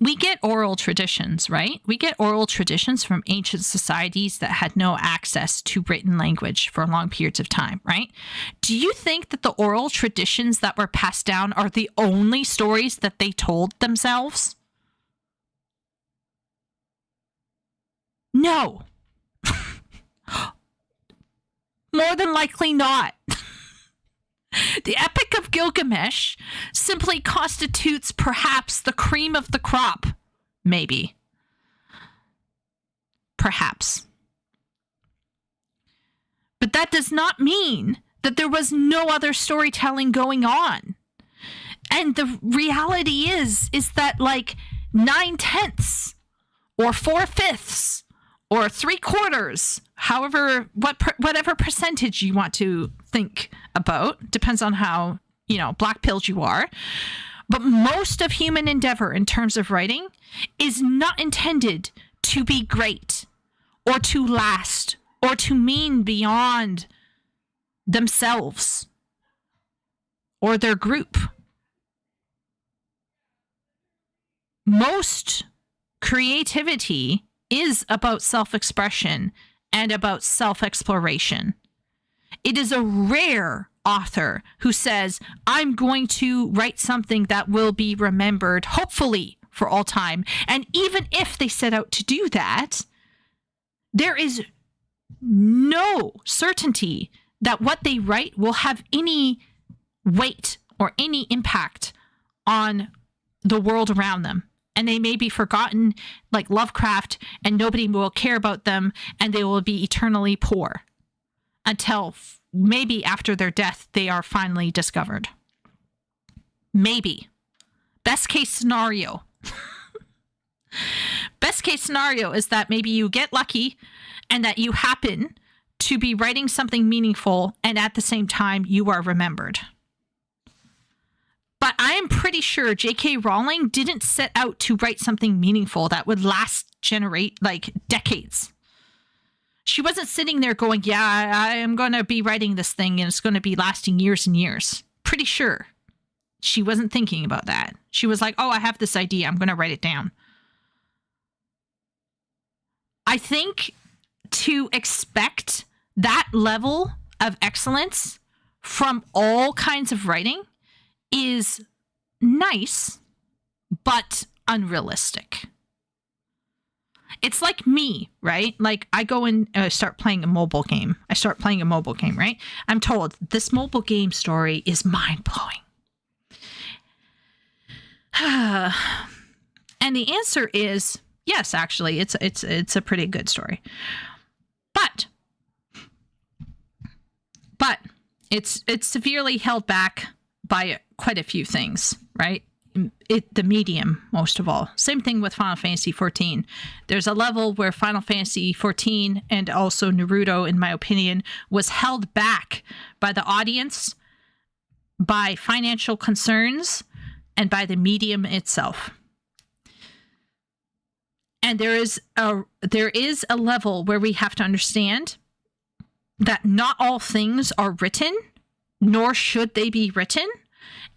Speaker 1: we get oral traditions, right? We get oral traditions from ancient societies that had no access to written language for long periods of time, right? Do you think that the oral traditions that were passed down are the only stories that they told themselves? No. More than likely not. The Epic of Gilgamesh simply constitutes perhaps the cream of the crop. Maybe. Perhaps. But that does not mean that there was no other storytelling going on. And the reality is that like 9/10 or 4/5 or 3/4, however, whatever percentage you want to think about, depends on how, black-pilled you are. But most of human endeavor in terms of writing is not intended to be great or to last or to mean beyond themselves or their group. Most creativity is about self-expression and about self-exploration. It is a rare author who says, I'm going to write something that will be remembered, hopefully, for all time. And even if they set out to do that, there is no certainty that what they write will have any weight or any impact on the world around them. And they may be forgotten like Lovecraft, and nobody will care about them, and they will be eternally poor until maybe after their death they are finally discovered. Maybe. Best case scenario. Best case scenario is that maybe you get lucky and that you happen to be writing something meaningful, and at the same time you are remembered. But But I am pretty sure J.K. Rowling didn't set out to write something meaningful that would last decades. She wasn't sitting there going, yeah, I am going to be writing this thing and it's going to be lasting years and years. Pretty sure she wasn't thinking about that. She was like, oh, I have this idea. I'm going to write it down. I think to expect that level of excellence from all kinds of writing is nice, but unrealistic. It's like me, right? Like I go and start playing a mobile game. Right? I'm told this mobile game story is mind-blowing. And the answer is yes, actually, it's a pretty good story. But it's severely held back by quite a few things, right? The medium, most of all. Same thing with Final Fantasy XIV. There's a level where Final Fantasy XIV and also Naruto, in my opinion, was held back by the audience, by financial concerns, and by the medium itself. And there is a level where we have to understand that not all things are written, nor should they be written,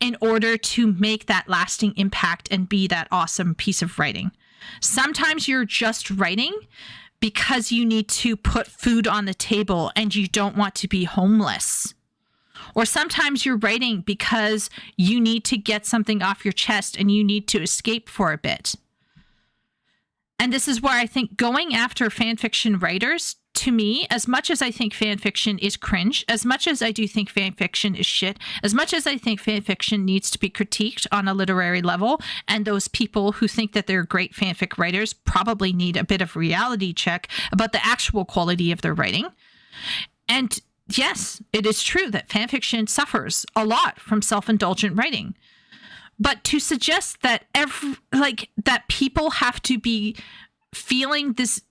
Speaker 1: in order to make that lasting impact and be that awesome piece of writing. Sometimes you're just writing because you need to put food on the table and you don't want to be homeless. Or sometimes you're writing because you need to get something off your chest and you need to escape for a bit. And this is where I think going after fanfiction writers, to me, as much as I think fanfiction is cringe, as much as I do think fanfiction is shit, as much as I think fanfiction needs to be critiqued on a literary level, and those people who think that they're great fanfic writers probably need a bit of reality check about the actual quality of their writing. And yes, it is true that fanfiction suffers a lot from self-indulgent writing. But to suggest that that people have to be feeling this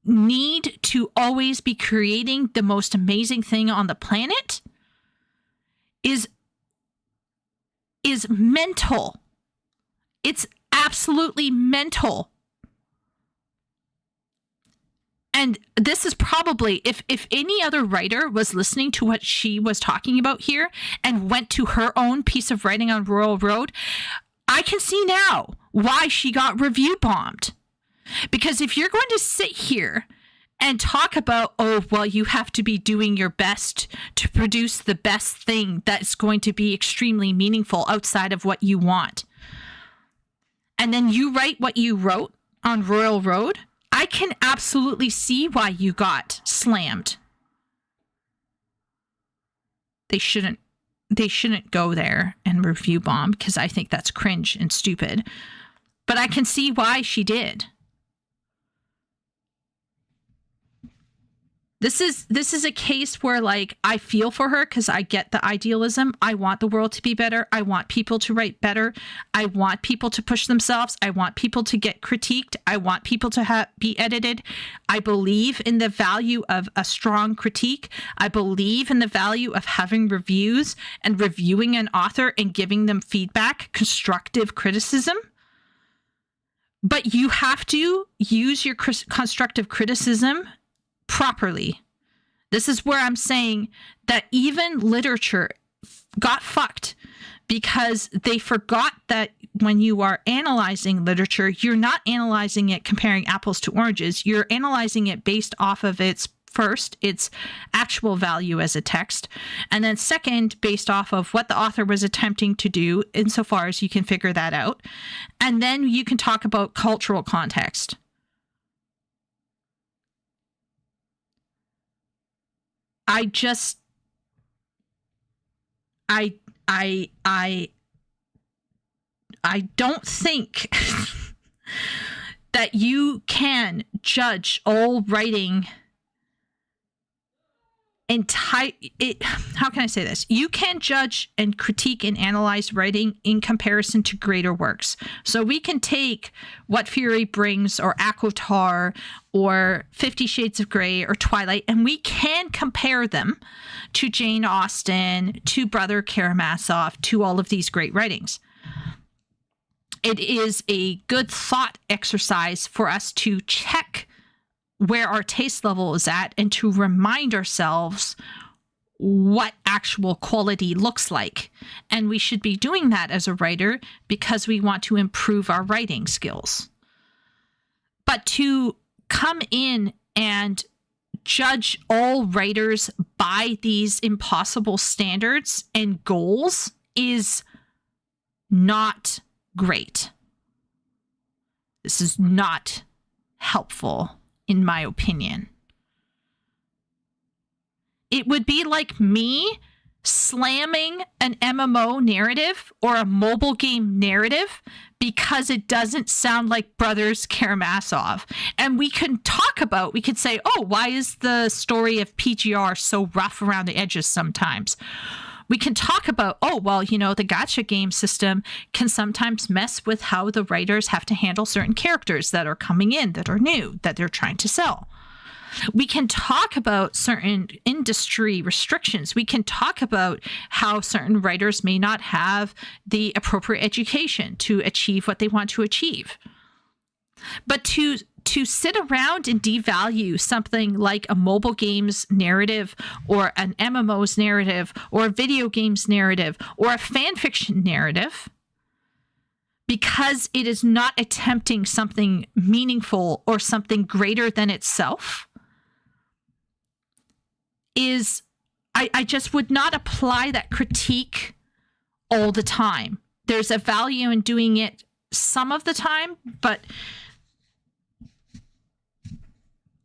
Speaker 1: need to always be creating the most amazing thing on the planet is mental. It's absolutely mental. And this is probably, if any other writer was listening to what she was talking about here and went to her own piece of writing on Royal Road, I can see now why she got review bombed. Because if you're going to sit here and talk about, oh, well, you have to be doing your best to produce the best thing that's going to be extremely meaningful outside of what you want, and then you write what you wrote on Royal Road, I can absolutely see why you got slammed. They shouldn't go there and review bomb, because I think that's cringe and stupid. But I can see why she did. This is a case where, like, I feel for her because I get the idealism. I want the world to be better. I want people to write better. I want people to push themselves. I want people to get critiqued. I want people to be edited. I believe in the value of a strong critique. I believe in the value of having reviews and reviewing an author and giving them feedback, constructive criticism. But you have to use your constructive criticism properly. This is where I'm saying that even literature got fucked because they forgot that when you are analyzing literature, you're not analyzing it comparing apples to oranges. You're analyzing it based off of its actual value as a text, and then second, based off of what the author was attempting to do insofar as you can figure that out. And then you can talk about cultural context. I don't think that you can judge all writing how can I say this? You can judge and critique and analyze writing in comparison to greater works. So we can take What Fury Brings or ACOTAR or 50 Shades of Grey or Twilight, and we can compare them to Jane Austen, to Brother Karamazov, to all of these great writings. it is a good thought exercise for us to check where our taste level is at and to remind ourselves what actual quality looks like. And we should be doing that as a writer because we want to improve our writing skills. But to come in and judge all writers by these impossible standards and goals is not great. This is not helpful, in my opinion. It would be like me slamming an MMO narrative or a mobile game narrative because it doesn't sound like Brothers Karamazov. And we could say, oh, why is the story of PGR so rough around the edges sometimes? We can talk about, oh, well, the gacha game system can sometimes mess with how the writers have to handle certain characters that are coming in, that are new, that they're trying to sell. We can talk about certain industry restrictions. We can talk about how certain writers may not have the appropriate education to achieve what they want to achieve. But to sit around and devalue something like a mobile games narrative or an MMO's narrative or a video games narrative or a fanfiction narrative because it is not attempting something meaningful or something greater than itself is, I just would not apply that critique all the time. There's a value in doing it some of the time, but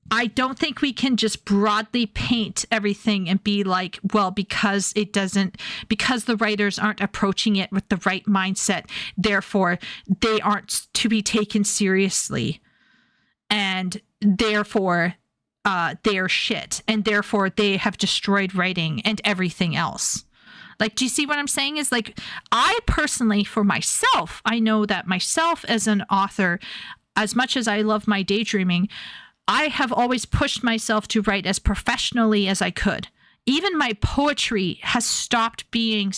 Speaker 1: I don't think we can just broadly paint everything and be like, well, because the writers aren't approaching it with the right mindset, therefore they aren't to be taken seriously, and therefore they're shit, and therefore they have destroyed writing and everything else. Like, do you see what I'm saying? Is like, I personally, for myself, I know that myself as an author, as much as I love my daydreaming, I have always pushed myself to write as professionally as I could. Even my poetry has stopped being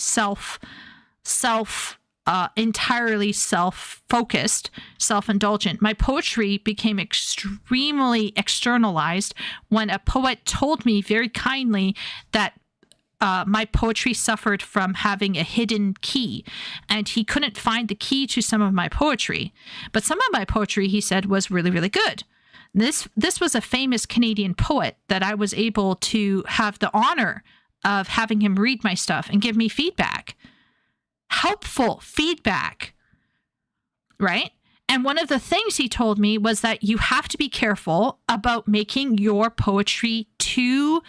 Speaker 1: entirely self-focused, self-indulgent. My poetry became extremely externalized when a poet told me very kindly that my poetry suffered from having a hidden key, and he couldn't find the key to some of my poetry. But some of my poetry, he said, was really, really good. This was a famous Canadian poet that I was able to have the honor of having him read my stuff and give me feedback. Helpful feedback, right? And one of the things he told me was that you have to be careful about making your poetry too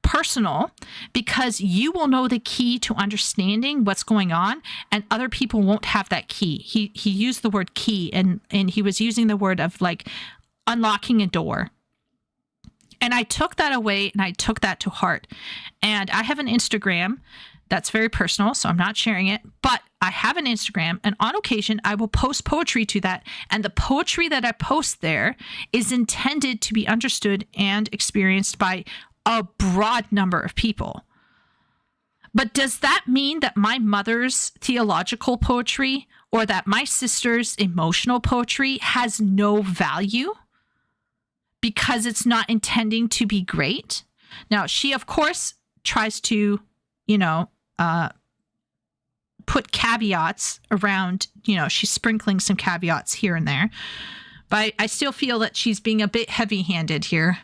Speaker 1: personal, because you will know the key to understanding what's going on, and other people won't have that key. He used the word key, and he was using the word of like unlocking a door. And I took that away, and I took that to heart. And I have an Instagram that's very personal, so I'm not sharing it, but I have an Instagram, and on occasion I will post poetry to that, and the poetry that I post there is intended to be understood and experienced by a broad number of people. But does that mean that my mother's theological poetry or that my sister's emotional poetry has no value because it's not intending to be great? Now, she, of course, tries to, put caveats around, she's sprinkling some caveats here and there. But I still feel that she's being a bit heavy-handed here.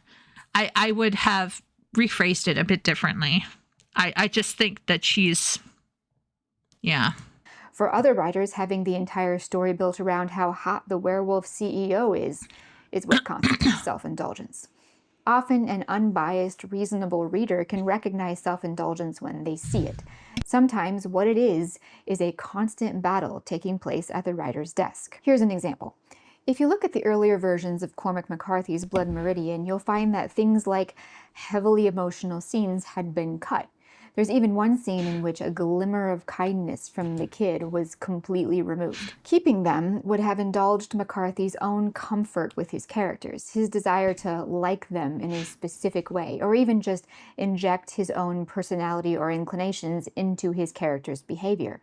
Speaker 1: I would have rephrased it a bit differently. I just think that she's, yeah.
Speaker 2: For other writers, having the entire story built around how hot the werewolf CEO is what constitutes self-indulgence. Often an unbiased, reasonable reader can recognize self-indulgence when they see it. Sometimes what it is a constant battle taking place at the writer's desk. Here's an example. If you look at the earlier versions of Cormac McCarthy's Blood Meridian, you'll find that things like heavily emotional scenes had been cut. There's even one scene in which a glimmer of kindness from the kid was completely removed. Keeping them would have indulged McCarthy's own comfort with his characters, his desire to like them in a specific way, or even just inject his own personality or inclinations into his character's behavior.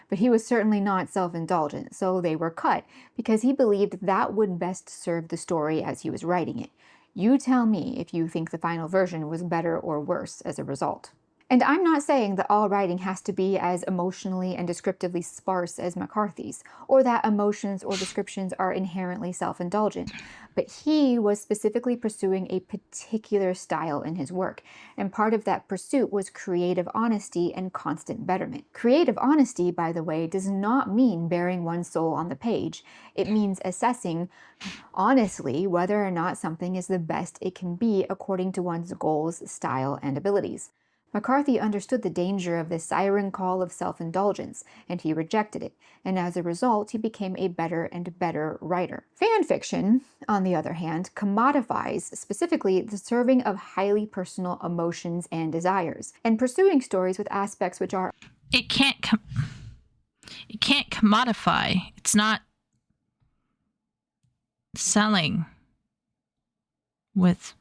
Speaker 2: But he was certainly not self-indulgent, so they were cut because he believed that would best serve the story as he was writing it. You tell me if you think the final version was better or worse as a result. And I'm not saying that all writing has to be as emotionally and descriptively sparse as McCarthy's, or that emotions or descriptions are inherently self-indulgent. But he was specifically pursuing a particular style in his work, and part of that pursuit was creative honesty and constant betterment. Creative honesty, by the way, does not mean bearing one's soul on the page. It means assessing honestly whether or not something is the best it can be according to one's goals, style, and abilities. McCarthy understood the danger of this siren call of self-indulgence, and he rejected it, and as a result, he became a better and better writer. Fan fiction, on the other hand, commodifies specifically the serving of highly personal emotions and desires, and pursuing stories with aspects which are...
Speaker 1: It can't commodify. It's not selling with...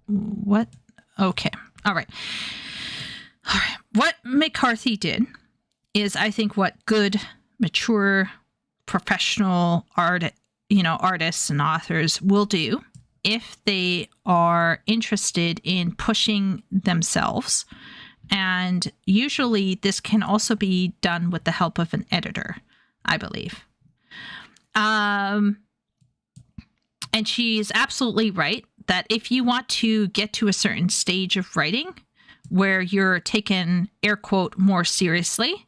Speaker 1: What? Okay. All right. What McCarthy did is, I think, what good, mature, professional artists and authors will do if they are interested in pushing themselves. And usually this can also be done with the help of an editor, I believe. And she's absolutely right that if you want to get to a certain stage of writing where you're taken, air quote, more seriously,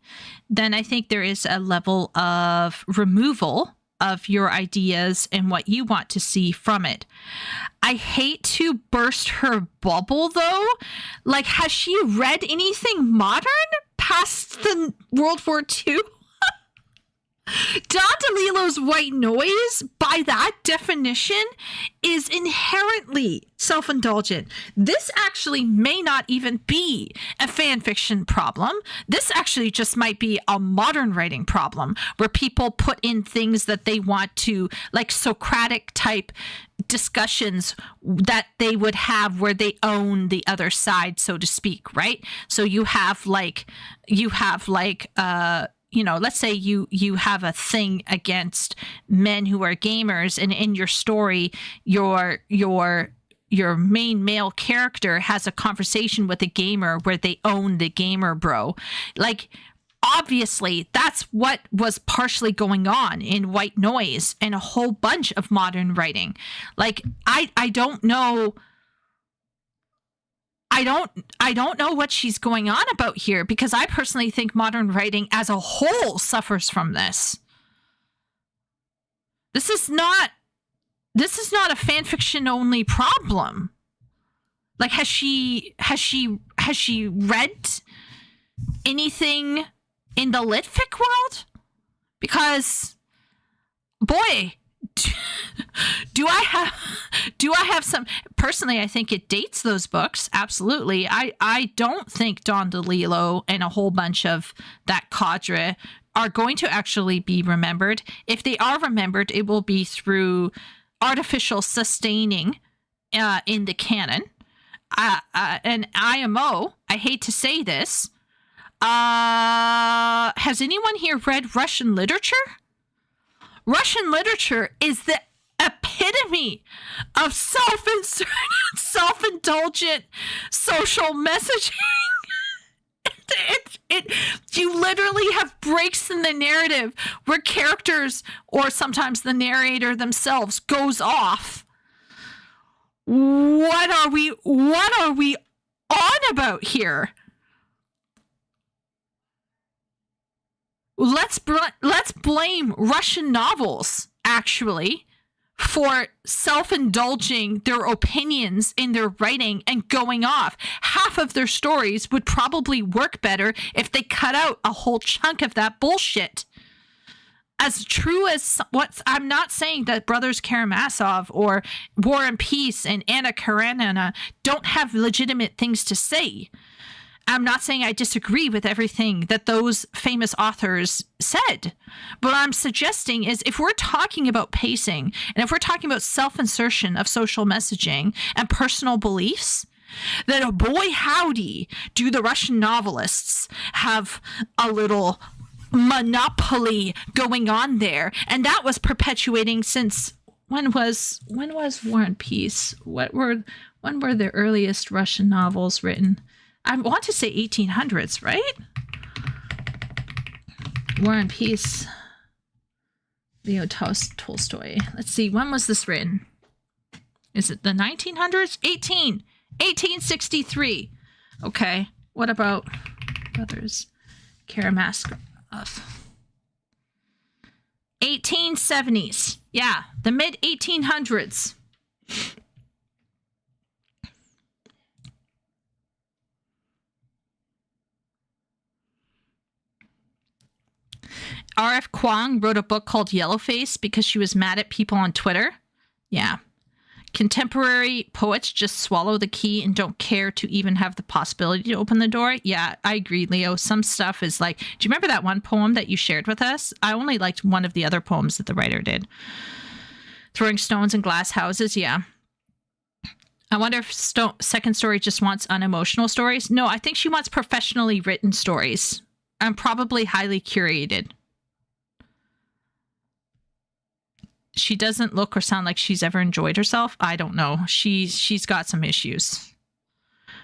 Speaker 1: then I think there is a level of removal of your ideas and what you want to see from it. I hate to burst her bubble, though. Like, has she read anything modern past the World War II? Don DeLillo's White Noise, by that definition, is inherently self-indulgent. This actually may not even be a fan fiction problem. This actually just might be a modern writing problem where people put in things that they want to, like Socratic type discussions that they would have where they own the other side, so to speak, right? So you have let's say you have a thing against men who are gamers, and in your story, your main male character has a conversation with a gamer where they own the gamer bro. Like, obviously, that's what was partially going on in White Noise and a whole bunch of modern writing. Like, I don't know. I don't know what she's going on about here, because I personally think modern writing as a whole suffers from this. This is not a fan fiction only problem. Like, has she read anything in the litfic world? Because, boy, do I have some... Personally, I think it dates those books. Absolutely. I don't think Don DeLillo and a whole bunch of that cadre are going to actually be remembered. If they are remembered, it will be through artificial sustaining in the canon. And IMO, I hate to say this, has anyone here read Russian literature? Russian literature is the epitome of self-indulgent social messaging. You literally have breaks in the narrative where characters, or sometimes the narrator themselves, goes off. What are we on about here? Let's blame Russian novels, actually, for self-indulging their opinions in their writing and going off. Half of their stories would probably work better if they cut out a whole chunk of that bullshit. As true as I'm not saying that Brothers Karamazov or War and Peace and Anna Karenina don't have legitimate things to say. I'm not saying I disagree with everything that those famous authors said. But what I'm suggesting is if we're talking about pacing and if we're talking about self-insertion of social messaging and personal beliefs, then oh boy howdy do the Russian novelists have a little monopoly going on there. And that was perpetuating since when was War and Peace? When were the earliest Russian novels written? I want to say 1800s, right? War and Peace. Leo Tolstoy. Let's see, when was this written? Is it the 1900s? 1863. Okay. What about Brothers Karamazov? 1870s. Yeah, the mid 1800s. R.F. Kuang wrote a book called Yellowface because she was mad at people on Twitter. Yeah. Contemporary poets just swallow the key and don't care to even have the possibility to open the door. Yeah, I agree, Leo. Some stuff is like, do you remember that one poem that you shared with us? I only liked one of the other poems that the writer did. Throwing stones in glass houses. Yeah. I wonder if Second Story just wants unemotional stories. No, I think she wants professionally written stories and probably highly curated. She doesn't look or sound like she's ever enjoyed herself. I don't know. She's got some issues.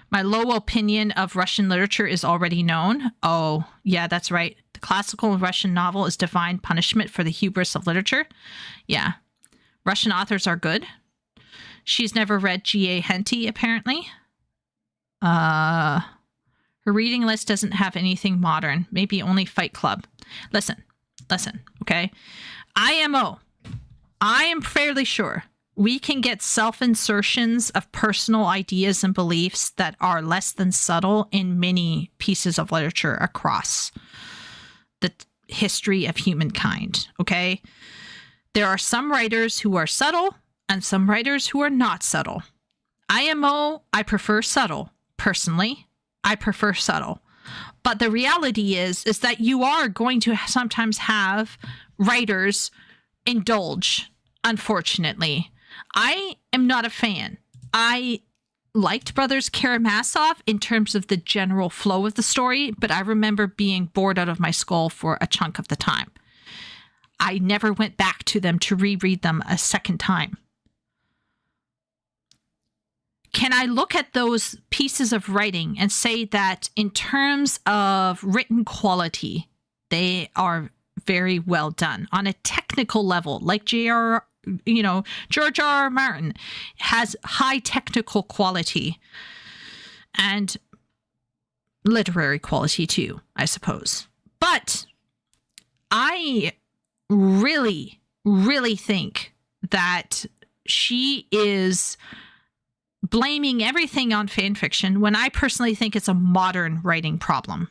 Speaker 1: My low opinion of Russian literature is already known. Oh, yeah, that's right. The classical Russian novel is divine punishment for the hubris of literature. Yeah. Russian authors are good. She's never read G.A. Henty, apparently. Her reading list doesn't have anything modern. Maybe only Fight Club. Listen, okay? IMO. I am fairly sure we can get self-insertions of personal ideas and beliefs that are less than subtle in many pieces of literature across the history of humankind, okay? There are some writers who are subtle and some writers who are not subtle. IMO, I prefer subtle. Personally, I prefer subtle. But the reality is that you are going to sometimes have writers indulge, unfortunately. I am not a fan. I liked Brothers Karamazov in terms of the general flow of the story, but I remember being bored out of my skull for a chunk of the time. I never went back to them to reread them a second time. Can I look at those pieces of writing and say that in terms of written quality, they are very well done on a technical level, like George R.R. Martin has high technical quality and literary quality too, I suppose. But I really, really think that she is blaming everything on fan fiction when I personally think it's a modern writing problem.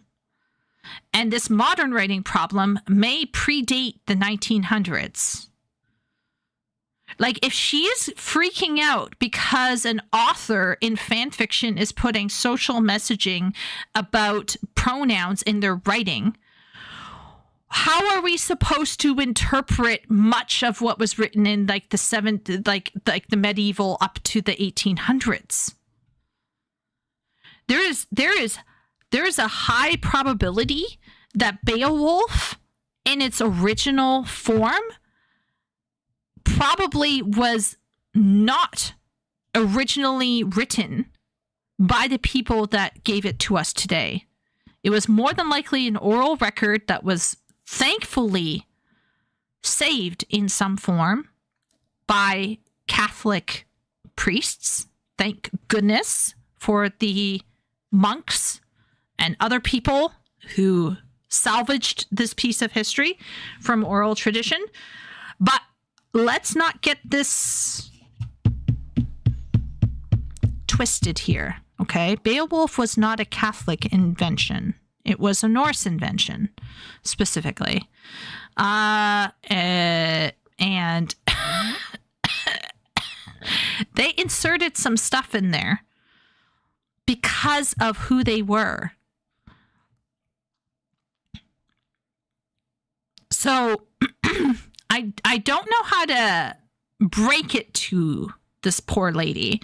Speaker 1: And this modern writing problem may predate the 1900s. Like, if she is freaking out because an author in fan fiction is putting social messaging about pronouns in their writing, how are we supposed to interpret much of what was written in like the medieval up to the 1800s? There is a high probability that Beowulf in its original form probably was not originally written by the people that gave it to us today. It was more than likely an oral record that was thankfully saved in some form by Catholic priests. Thank goodness for the monks and other people who salvaged this piece of history from oral tradition. But let's not get this twisted here, okay? Beowulf was not a Catholic invention. It was a Norse invention, specifically. And they inserted some stuff in there because of who they were. So I don't know how to break it to this poor lady,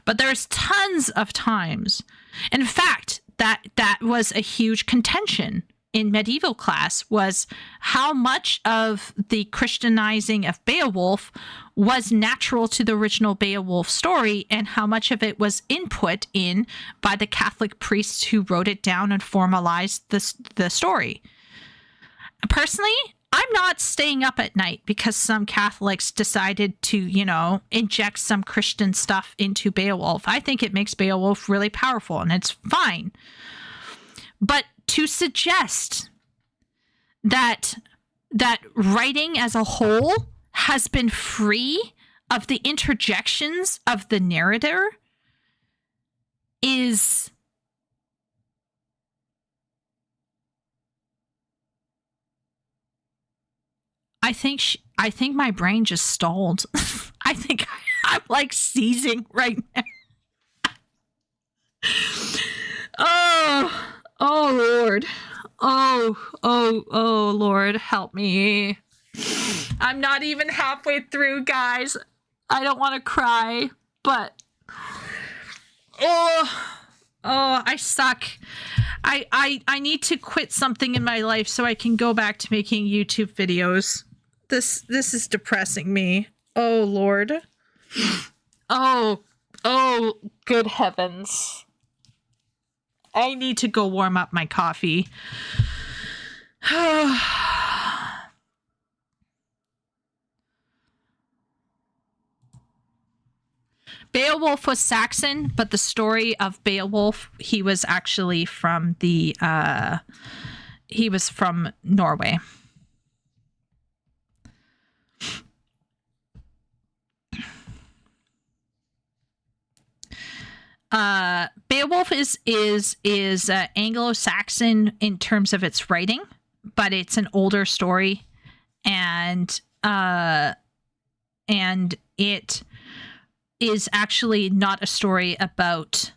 Speaker 1: but there's tons of times. In fact, that was a huge contention in medieval class, was how much of the Christianizing of Beowulf was natural to the original Beowulf story, and how much of it was input in by the Catholic priests who wrote it down and formalized the story. Personally, I'm not staying up at night because some Catholics decided to, inject some Christian stuff into Beowulf. I think it makes Beowulf really powerful, and it's fine. But to suggest that writing as a whole has been free of the interjections of the narrator is... I think my brain just stalled. I think I'm like seizing right now. Oh Lord. Oh Lord, help me. I'm not even halfway through, guys. I don't want to cry, but I suck. I need to quit something in my life so I can go back to making YouTube videos. This is depressing me. Oh Lord. Oh good heavens. I need to go warm up my coffee. Beowulf was Saxon, but the story of Beowulf, he was actually from he was from Norway. Beowulf is Anglo-Saxon in terms of its writing, but it's an older story, and it is actually not a story about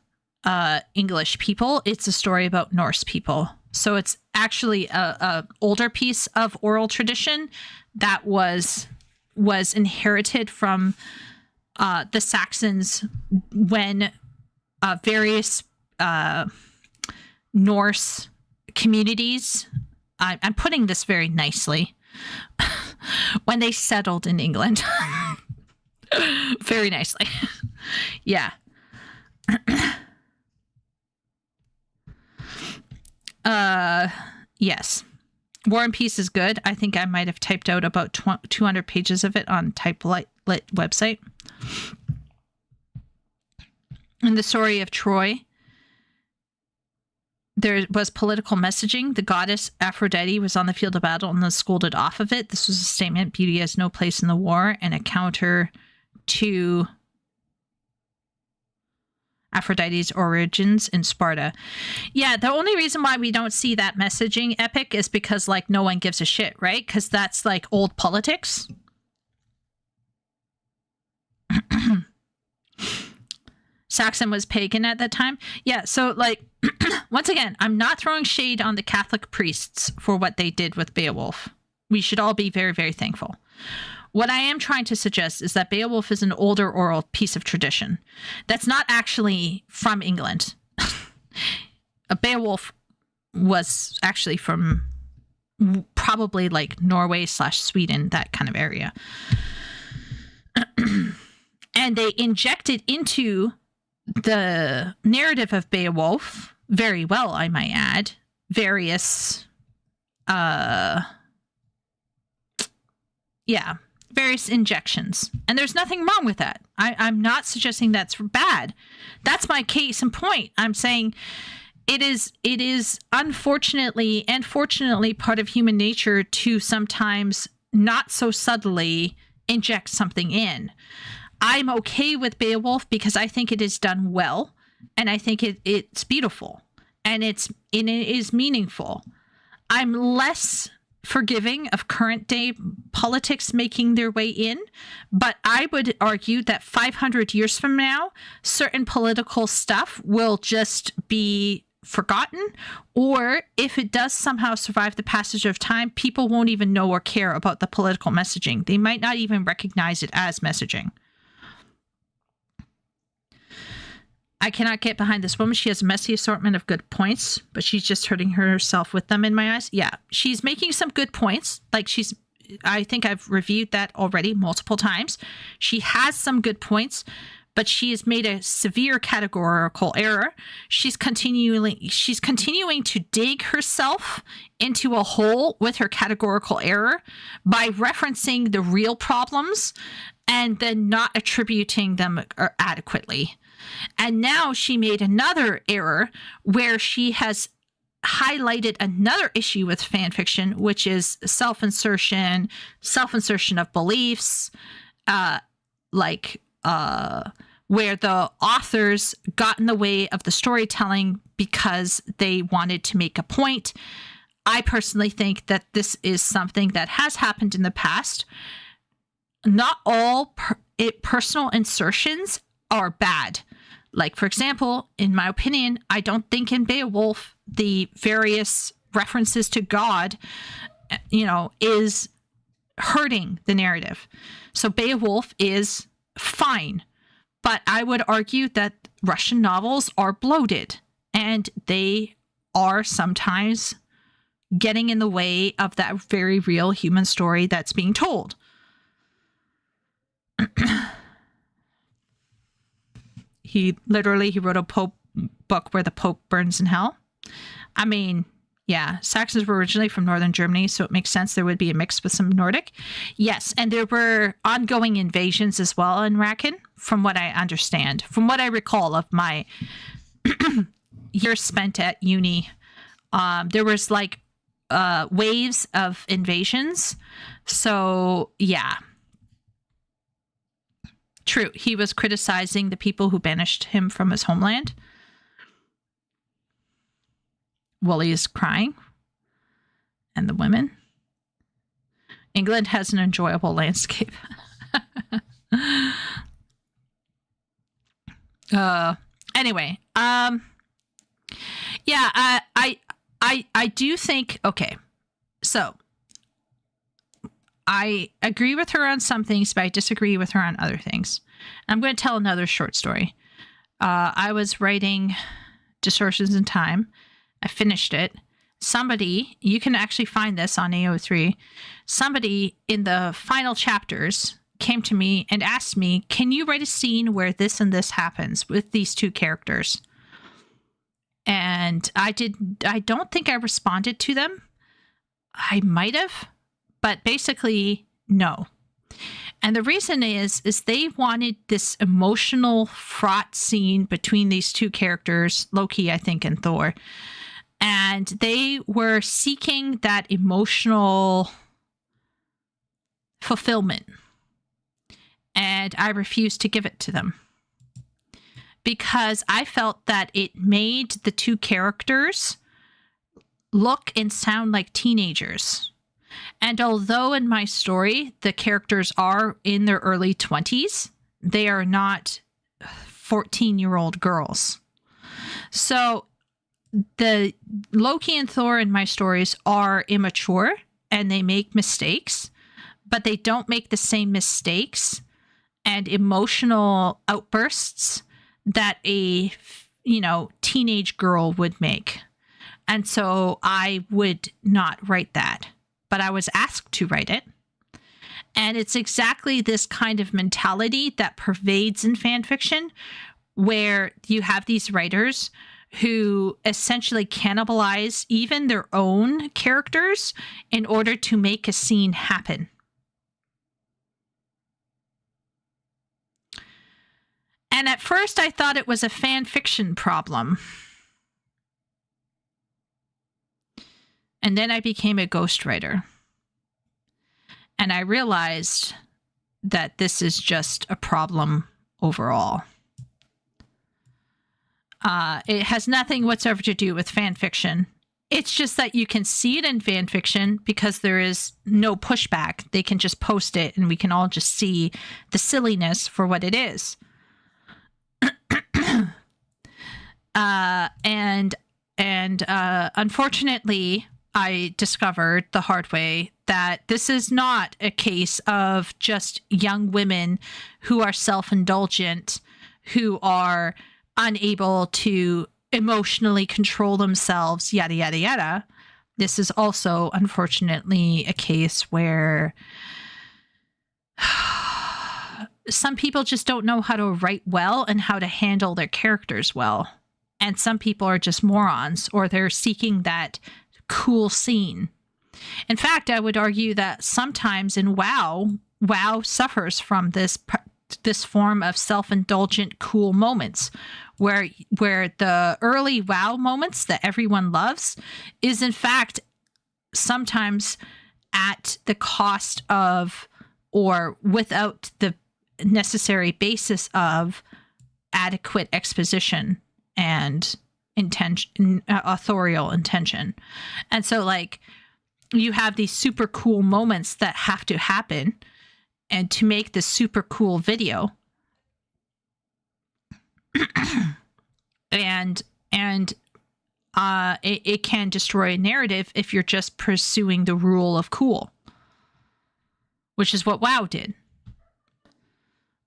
Speaker 1: English people. It's a story about Norse people. So it's actually a older piece of oral tradition that was inherited from the Saxons when various Norse communities, I'm putting this very nicely, when they settled in England. Very nicely. Yeah. Yes. War and Peace is good. I think I might have typed out about 200 pages of it on Typelit website. In the story of Troy, there was political messaging. The goddess Aphrodite was on the field of battle and then scolded off of it. This was a statement: beauty has no place in the war, and a counter to Aphrodite's origins in Sparta. Yeah, the only reason why we don't see that messaging epic is because, like, no one gives a shit, right? Because that's, like, old politics. Saxon was pagan at that time. Yeah, so, like, once again, I'm not throwing shade on the Catholic priests for what they did with Beowulf. We should all be very, very thankful. What I am trying to suggest is that Beowulf is an older oral piece of tradition that's not actually from England. A Beowulf was actually from probably like Norway/Sweden, that kind of area. And they injected into the narrative of Beowulf, very well, I might add, various various injections. And there's nothing wrong with that. I'm not suggesting that's bad. That's my case in point. I'm saying it is unfortunately and fortunately part of human nature to sometimes not so subtly inject something in. I'm okay with Beowulf because I think it is done well, and I think it's beautiful, and it is meaningful. I'm less forgiving of current day politics making their way in, but I would argue that 500 years from now, certain political stuff will just be forgotten, or if it does somehow survive the passage of time, people won't even know or care about the political messaging. They might not even recognize it as messaging. I cannot get behind this woman. She has a messy assortment of good points, but she's just hurting herself with them in my eyes. Yeah, she's making some good points. Like I think I've reviewed that already multiple times. She has some good points, but she has made a severe categorical error. She's continuing to dig herself into a hole with her categorical error by referencing the real problems and then not attributing them adequately. And now she made another error where she has highlighted another issue with fan fiction, which is self-insertion of beliefs, where the authors got in the way of the storytelling because they wanted to make a point. I personally think that this is something that has happened in the past. Not all personal insertions are bad. Like, for example, in my opinion, I don't think in Beowulf, the various references to God, is hurting the narrative. So Beowulf is fine. But I would argue that Russian novels are bloated, and they are sometimes getting in the way of that very real human story that's being told. He wrote a book where the Pope burns in hell. I mean, yeah, Saxons were originally from northern Germany, so it makes sense there would be a mix with some Nordic. Yes, and there were ongoing invasions as well in Raken, from what I understand, from what I recall of my years spent at uni. There was waves of invasions. So, yeah. True, he was criticizing the people who banished him from his homeland. Wooly is crying. And the women. England has an enjoyable landscape. Anyway, yeah, I do think, okay, so I agree with her on some things, but I disagree with her on other things. I'm going to tell another short story. I was writing Distortions in Time. I finished it. Somebody, you can actually find this on AO3. Somebody in the final chapters came to me and asked me, can you write a scene where this and this happens with these two characters? And I don't think I responded to them. I might have, but basically, no. And the reason is they wanted this emotional fraught scene between these two characters, Loki, I think, and Thor. And they were seeking that emotional fulfillment. And I refused to give it to them. Because I felt that it made the two characters look and sound like teenagers. And although in my story, the characters are in their early 20s, they are not 14-year-old girls. So the Loki and Thor in my stories are immature and they make mistakes, but they don't make the same mistakes and emotional outbursts that a, teenage girl would make. And so I would not write that. But I was asked to write it. And it's exactly this kind of mentality that pervades in fan fiction, where you have these writers who essentially cannibalize even their own characters in order to make a scene happen. And at first I thought it was a fan fiction problem. And then I became a ghostwriter. And I realized that this is just a problem overall. It has nothing whatsoever to do with fan fiction. It's just that you can see it in fan fiction because there is no pushback. They can just post it and we can all just see the silliness for what it is. And And unfortunately, I discovered the hard way that this is not a case of just young women who are self-indulgent, who are unable to emotionally control themselves, yada, yada, yada. This is also, unfortunately, a case where some people just don't know how to write well and how to handle their characters well. And some people are just morons, or they're seeking that cool scene. In fact, I would argue that sometimes in WoW suffers from this form of self-indulgent cool moments, where the early WoW moments that everyone loves is in fact sometimes at the cost of, or without the necessary basis of, adequate exposition and intention, authorial intention. And so like you have these super cool moments that have to happen, and to make this super cool video and it can destroy a narrative if you're just pursuing the rule of cool, which is what WoW did,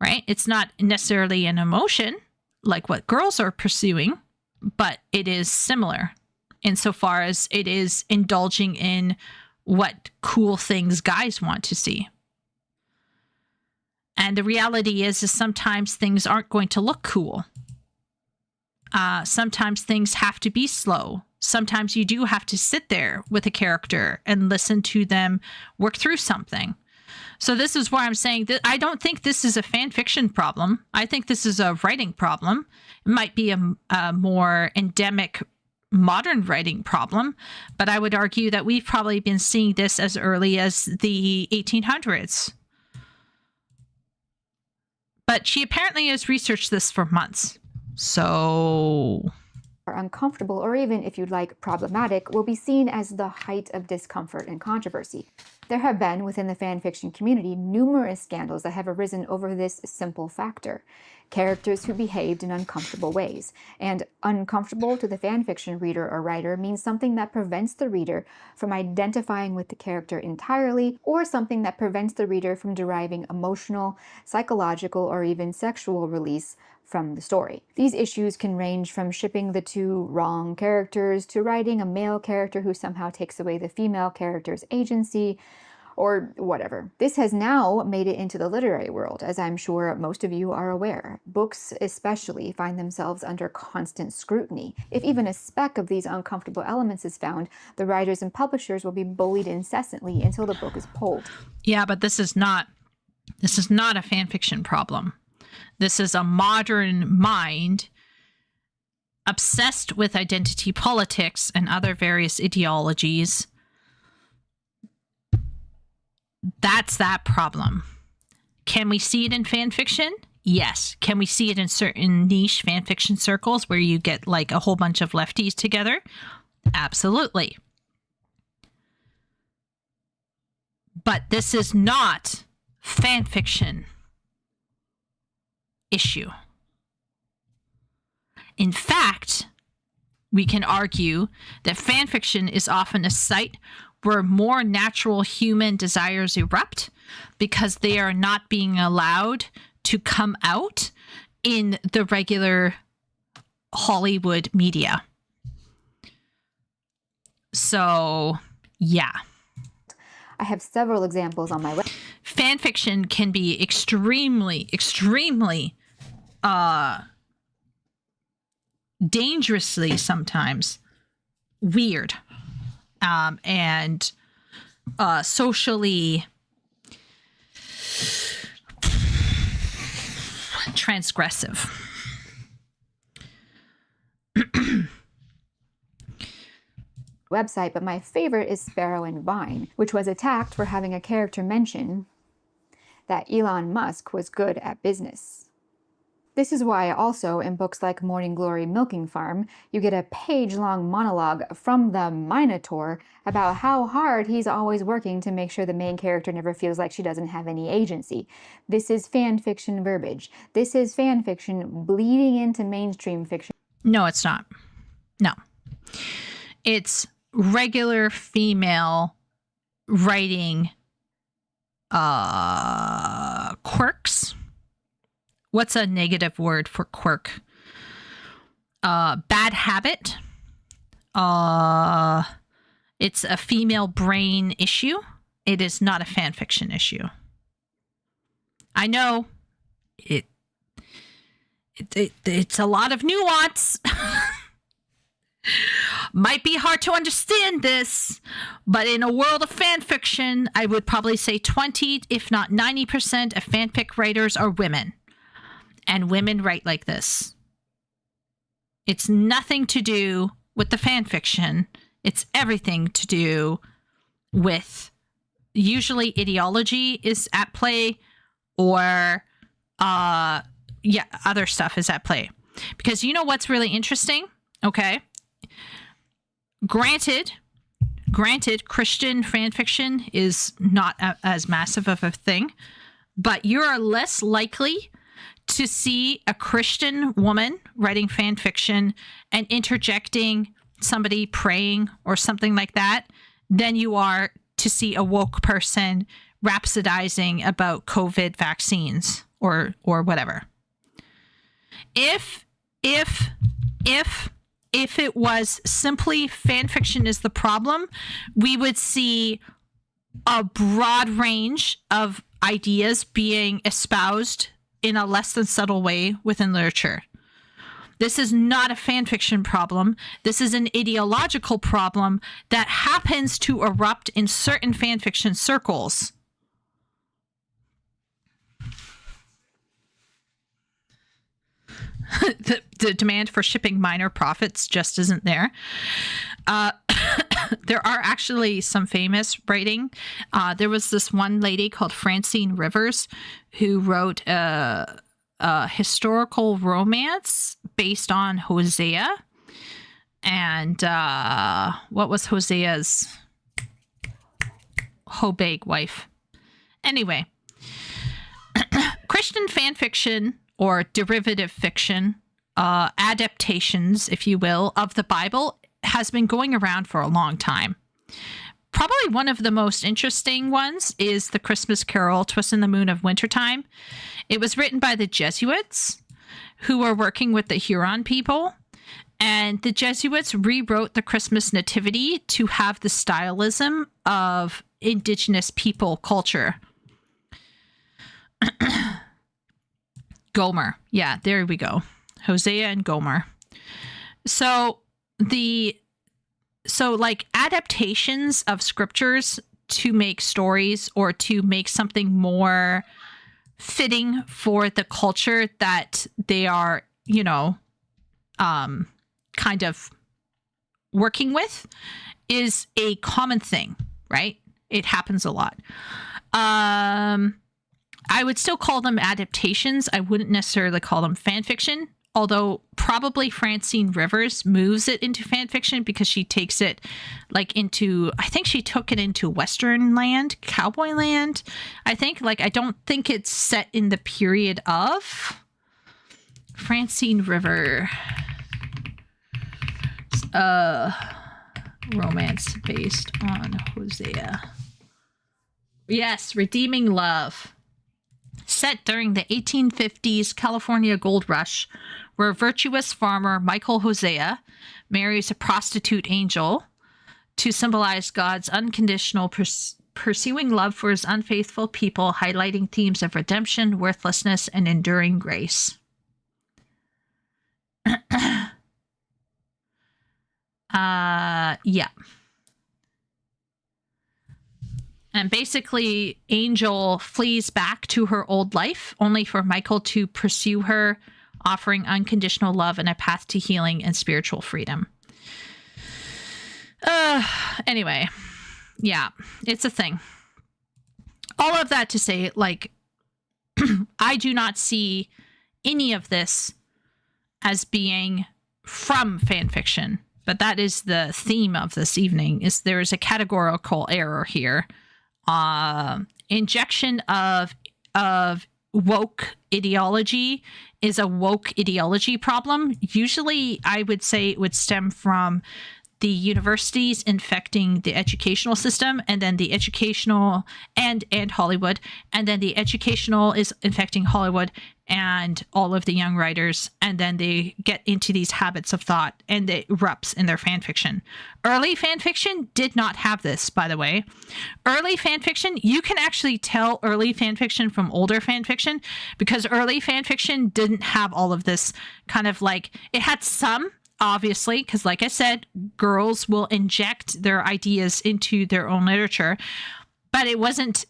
Speaker 1: right? It's not necessarily an emotion like what girls are pursuing, but it is similar insofar as it is indulging in what cool things guys want to see. And the reality is sometimes things aren't going to look cool. Sometimes things have to be slow. Sometimes you do have to sit there with a character and listen to them work through something. So this is why I'm saying that I don't think this is a fan fiction problem. I think this is a writing problem. It might be a more endemic modern writing problem, but I would argue that we've probably been seeing this as early as the 1800s. But she apparently has researched this for months. So
Speaker 2: are uncomfortable, or even, if you'd like, problematic, will be seen as the height of discomfort and controversy. There have been, within the fanfiction community, numerous scandals that have arisen over this simple factor. Characters who behaved in uncomfortable ways. And uncomfortable to the fanfiction reader or writer means something that prevents the reader from identifying with the character entirely, or something that prevents the reader from deriving emotional, psychological, or even sexual release from the story. These issues can range from shipping the two wrong characters to writing a male character who somehow takes away the female character's agency, or whatever. This has now made it into the literary world, as I'm sure most of you are aware. Books especially find themselves under constant scrutiny. If even a speck of these uncomfortable elements is found, the writers and publishers will be bullied incessantly until the book is pulled.
Speaker 1: yeah, but this is not a fan fiction problem. This is a modern mind obsessed with identity politics and other various ideologies. That's that problem. Can we see it in fan fiction? Yes. Can we see it in certain niche fan fiction circles where you get like a whole bunch of lefties together? Absolutely. But this is not fan fiction issue. In fact, we can argue that fan fiction is often a site where more natural human desires erupt because they are not being allowed to come out in the regular Hollywood media. So, yeah.
Speaker 2: I have several examples on my website.
Speaker 1: Fan fiction can be extremely dangerously sometimes weird and socially transgressive.
Speaker 2: Website, but my favorite is Sparrow and Vine, which was attacked for having a character mention that Elon Musk was good at business. This is why also in books like Morning Glory Milking Farm, you get a page-long monologue from the Minotaur about how hard he's always working to make sure the main character never feels like she doesn't have any agency. This is fan fiction verbiage. This is fan fiction bleeding into mainstream fiction.
Speaker 1: No, it's not. No. It's regular female writing quirks. What's a negative word for quirk? Bad habit. It's a female brain issue. It is not a fan fiction issue. I know it's a lot of nuance. Might be hard to understand this, but in a world of fan fiction, I would probably say 20, if not 90% of fanfic writers are women. And women write like this. It's nothing to do with the fan fiction. It's everything to do with usually ideology is at play, or other stuff is at play. Because you know what's really interesting? Okay. Granted, Christian fan fiction is not as massive of a thing, but you are less likely to see a Christian woman writing fan fiction and interjecting somebody praying or something like that than you are to see a woke person rhapsodizing about COVID vaccines or whatever. If it was simply fan fiction is the problem, we would see a broad range of ideas being espoused in a less than subtle way within literature. This is not a fan fiction problem. This is an ideological problem that happens to erupt in certain fan fiction circles. The demand for shipping minor profits just isn't there. There are actually some famous writing. There was this one lady called Francine Rivers who wrote a historical romance based on Hosea. And what was Hosea's Hobeg wife? Anyway, Christian fan fiction or derivative fiction, adaptations, if you will, of the Bible has been going around for a long time. Probably one of the most interesting ones is The Christmas Carol, Twisting the Moon of Wintertime. It was written by the Jesuits who were working with the Huron people. And the Jesuits rewrote the Christmas nativity to have the stylism of indigenous people culture. Gomer. Yeah, there we go. Hosea and Gomer. So like adaptations of scriptures to make stories or to make something more fitting for the culture that they are, kind of working with is a common thing, right? It happens a lot. I would still call them adaptations. I wouldn't necessarily call them fan fiction, although probably Francine Rivers moves it into fan fiction because she takes it I think she took it into Western land, cowboy land. I don't think it's set in the period of Francine River romance based on Hosea. Yes, Redeeming Love. Set during the 1850s California gold rush, where virtuous farmer Michael Hosea marries a prostitute angel to symbolize God's unconditional pursuing love for his unfaithful people, highlighting themes of redemption, worthlessness, and enduring grace. Yeah. And basically, Angel flees back to her old life, only for Michael to pursue her, offering unconditional love and a path to healing and spiritual freedom. Anyway, yeah, it's a thing. All of that to say, I do not see any of this as being from fan fiction, but that is the theme of this evening, is there is a categorical error here. Injection of woke ideology is a woke ideology problem. Usually I would say it would stem from the universities infecting the educational system, and then the educational and Hollywood, and then the educational is infecting Hollywood and all of the young writers, and then they get into these habits of thought and it erupts in their fan fiction. Early fan fiction did not have this, by the way. Early fan fiction, you can actually tell early fan fiction from older fan fiction, because early fan fiction didn't have all of this kind of like, it had some, obviously, because like I said, girls will inject their ideas into their own literature, but it wasn't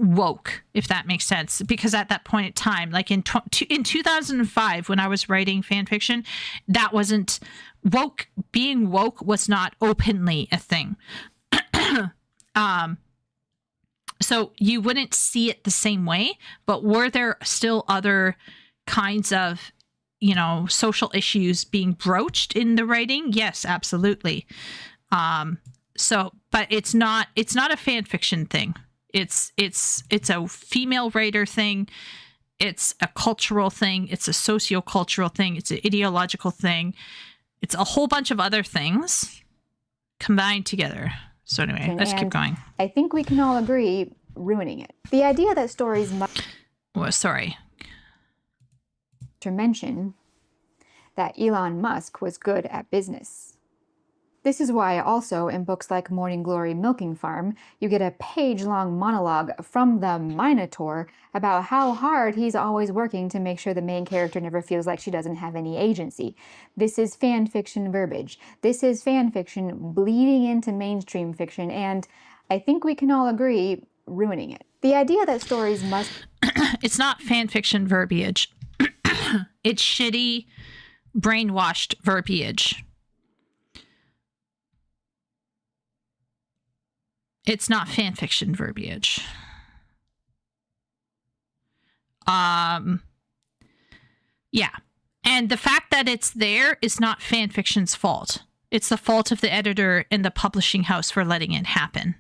Speaker 1: woke, if that makes sense, because at that point in time, like in 2005 when I was writing fan fiction, that wasn't woke. Being woke was not openly a thing. So you wouldn't see it the same way, but were there still other kinds of, you know, social issues being broached in the writing? Yes, absolutely. So, but it's not a fan fiction thing. It's a female writer thing. It's a cultural thing. It's a socio-cultural thing. It's an ideological thing. It's a whole bunch of other things combined together. So anyway, let's keep going.
Speaker 2: I think we can all agree, ruining it. The idea that stories must...
Speaker 1: Well, sorry.
Speaker 2: To mention that Elon Musk was good at business. This is why also in books like Morning Glory Milking Farm, you get a page-long monologue from the Minotaur about how hard he's always working to make sure the main character never feels like she doesn't have any agency. This is fan fiction verbiage. This is fan fiction bleeding into mainstream fiction, and I think we can all agree, ruining it. The idea that stories must...
Speaker 1: It's not fan fiction verbiage. It's shitty, brainwashed verbiage. It's not fan fiction verbiage. Yeah. And the fact that it's there is not fan fiction's fault. It's the fault of the editor and the publishing house for letting it happen.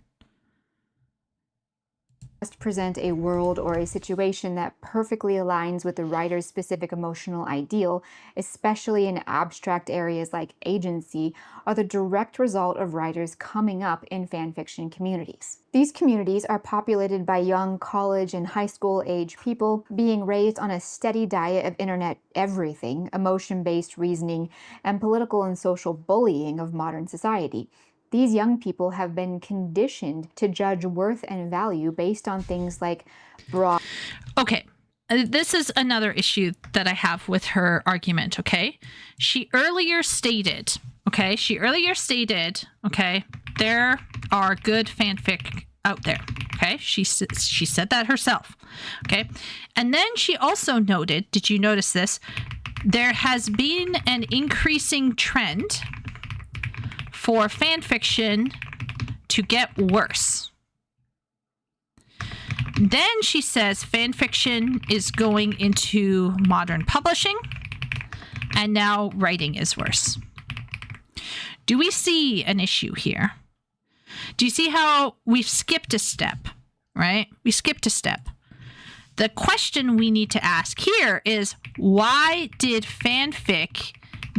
Speaker 2: Must present a world or a situation that perfectly aligns with the writer's specific emotional ideal, especially in abstract areas like agency, are the direct result of writers coming up in fanfiction communities. These communities are populated by young college and high school age people being raised on a steady diet of internet everything, emotion-based reasoning, and political and social bullying of modern society. These young people have been conditioned to judge worth and value based on things like broad...
Speaker 1: Okay, this is another issue that I have with her argument, okay? She earlier stated, okay, there are good fanfic out there, okay? She said that herself, okay? And then she also noted, did you notice this? There has been an increasing trend for fan fiction to get worse. Then she says fan fiction is going into modern publishing, and now writing is worse. Do we see an issue here? Do you see how we've skipped a step, right? We skipped a step. The question we need to ask here is, why did fanfic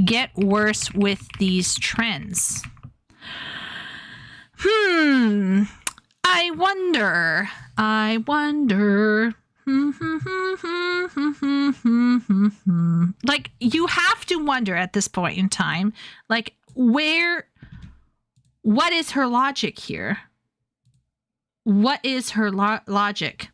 Speaker 1: get worse with these trends? I wonder. Like, you have to wonder at this point in time, like, what is her logic here? What is her logic?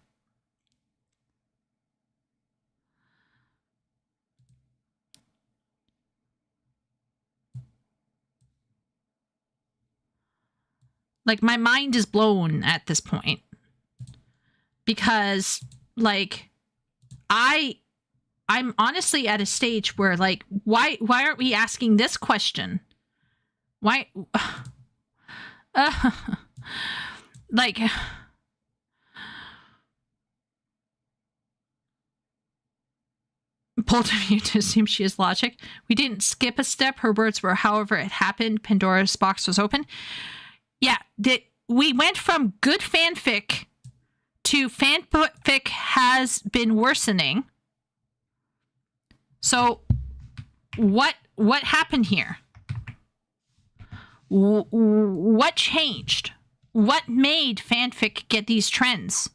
Speaker 1: Like, my mind is blown at this point. Because, like, I'm honestly at a stage where, like, why aren't we asking this question? Why? Like, bold of you to assume she has logic. We didn't skip a step. Her words were, however it happened, Pandora's box was open. Yeah, we went from good fanfic to fanfic has been worsening. So what happened here? What changed? What made fanfic get these trends?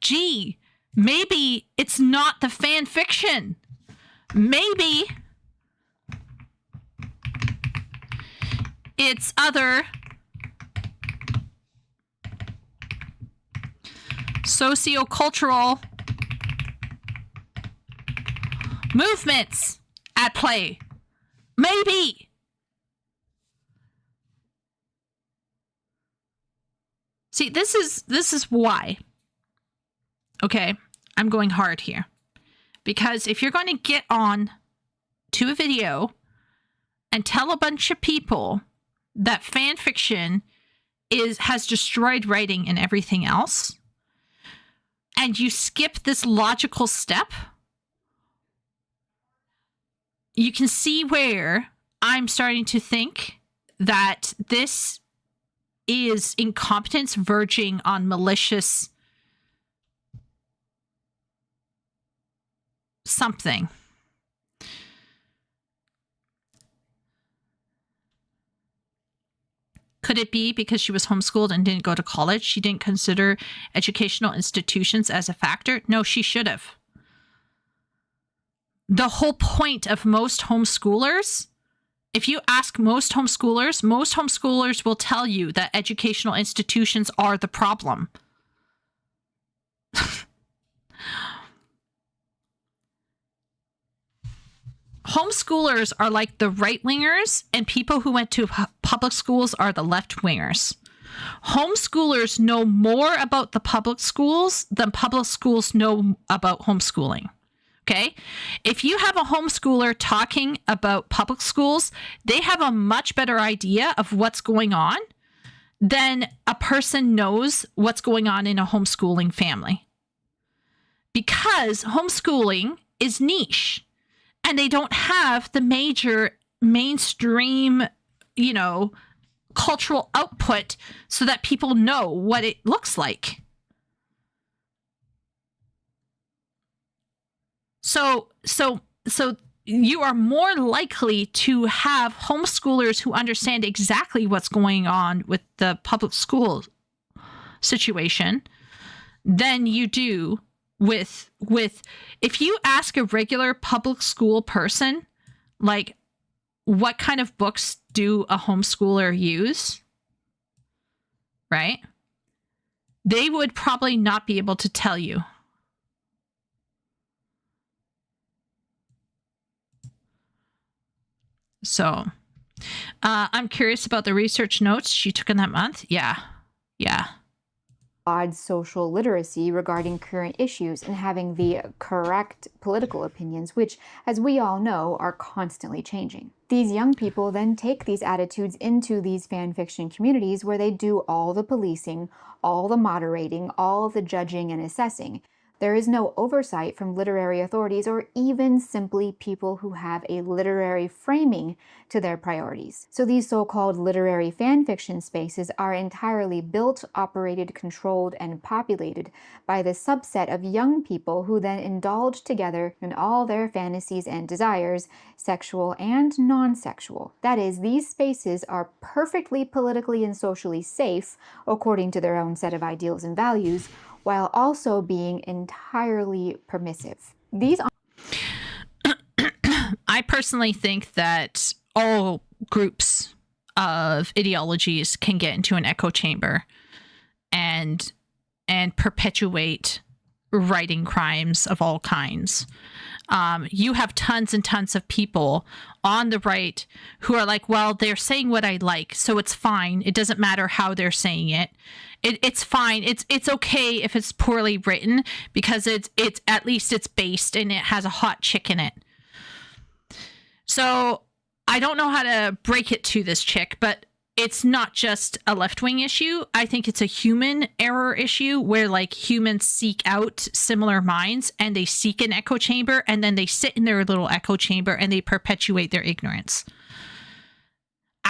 Speaker 1: Gee, maybe it's not the fan fiction. Maybe it's other sociocultural movements at play. Maybe. See, this is why. Okay, I'm going hard here. Because if you're going to get on to a video and tell a bunch of people that fan fiction has destroyed writing and everything else, and you skip this logical step, you can see where I'm starting to think that this is incompetence verging on malicious something. Could it be because she was homeschooled and didn't go to college? She didn't consider educational institutions as a factor? No, she should have. The whole point of most homeschoolers, if you ask most homeschoolers will tell you that educational institutions are the problem. Homeschoolers are like the right-wingers, and people who went to public schools are the left-wingers. Homeschoolers know more about the public schools than public schools know about homeschooling. Okay? If you have a homeschooler talking about public schools, they have a much better idea of what's going on than a person knows what's going on in a homeschooling family. Because homeschooling is niche. And they don't have the major mainstream, cultural output so that people know what it looks like. So you are more likely to have homeschoolers who understand exactly what's going on with the public school situation than you do with if you ask a regular public school person, like, what kind of books do a homeschooler use, right? They would probably not be able to tell you. So, I'm curious about the research notes she took in that month. Yeah.
Speaker 2: Broad social literacy regarding current issues and having the correct political opinions, which, as we all know, are constantly changing. These young people then take these attitudes into these fan fiction communities where they do all the policing, all the moderating, all the judging and assessing. There is no oversight from literary authorities or even simply people who have a literary framing to their priorities. So these so-called literary fan fiction spaces are entirely built, operated, controlled, and populated by the subset of young people who then indulge together in all their fantasies and desires, sexual and non-sexual. That is, these spaces are perfectly politically and socially safe according to their own set of ideals and values, while also being entirely permissive.
Speaker 1: I personally think that all groups of ideologies can get into an echo chamber and perpetuate writing crimes of all kinds. You have tons and tons of people on the right who are like, well, they're saying what I like, so it's fine. It doesn't matter how they're saying it. It's fine. It's okay if it's poorly written because it's at least it's based and it has a hot chick in it. So I don't know how to break it to this chick, but it's not just a left-wing issue. I think it's a human error issue where like humans seek out similar minds and they seek an echo chamber and then they sit in their little echo chamber and they perpetuate their ignorance.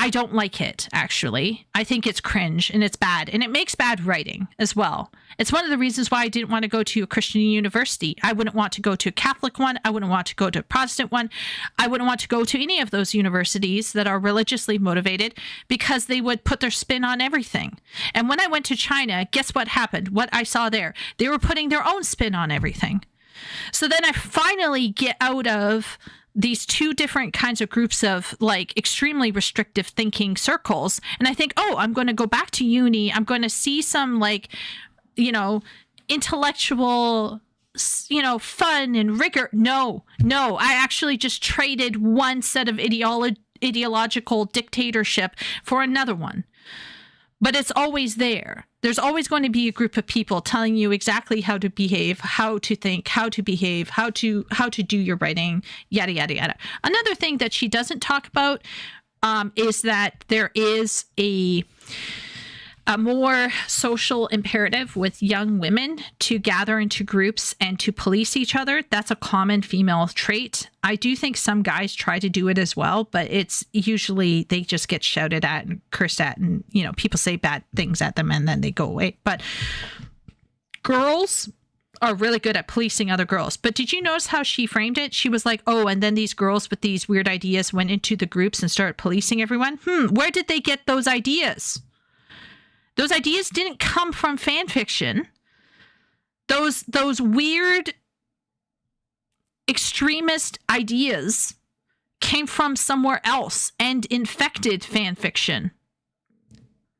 Speaker 1: I don't like it, actually. I think it's cringe and it's bad, and it makes bad writing as well. It's one of the reasons why I didn't want to go to a Christian university. I wouldn't want to go to a Catholic one. I wouldn't want to go to a Protestant one. I wouldn't want to go to any of those universities that are religiously motivated, because they would put their spin on everything. And when I went to China, guess what happened? What I saw there? They were putting their own spin on everything. So then I finally get out of these two different kinds of groups of like extremely restrictive thinking circles. And I think, oh, I'm going to go back to uni. I'm going to see some like, intellectual, fun and rigor. No, I actually just traded one set of ideological dictatorship for another one. But it's always there. There's always going to be a group of people telling you exactly how to behave, how to think, how to behave, how to do your writing, yada, yada, yada. Another thing that she doesn't talk about is that there is a more social imperative with young women to gather into groups and to police each other. That's a common female trait. I do think some guys try to do it as well, but it's usually they just get shouted at and cursed at, and people say bad things at them and then they go away. But girls are really good at policing other girls. But did you notice how she framed it? She was like, oh, and then these girls with these weird ideas went into the groups and started policing everyone. Where did they get those ideas? Those ideas didn't come from fan fiction. Those weird extremist ideas came from somewhere else and infected fan fiction.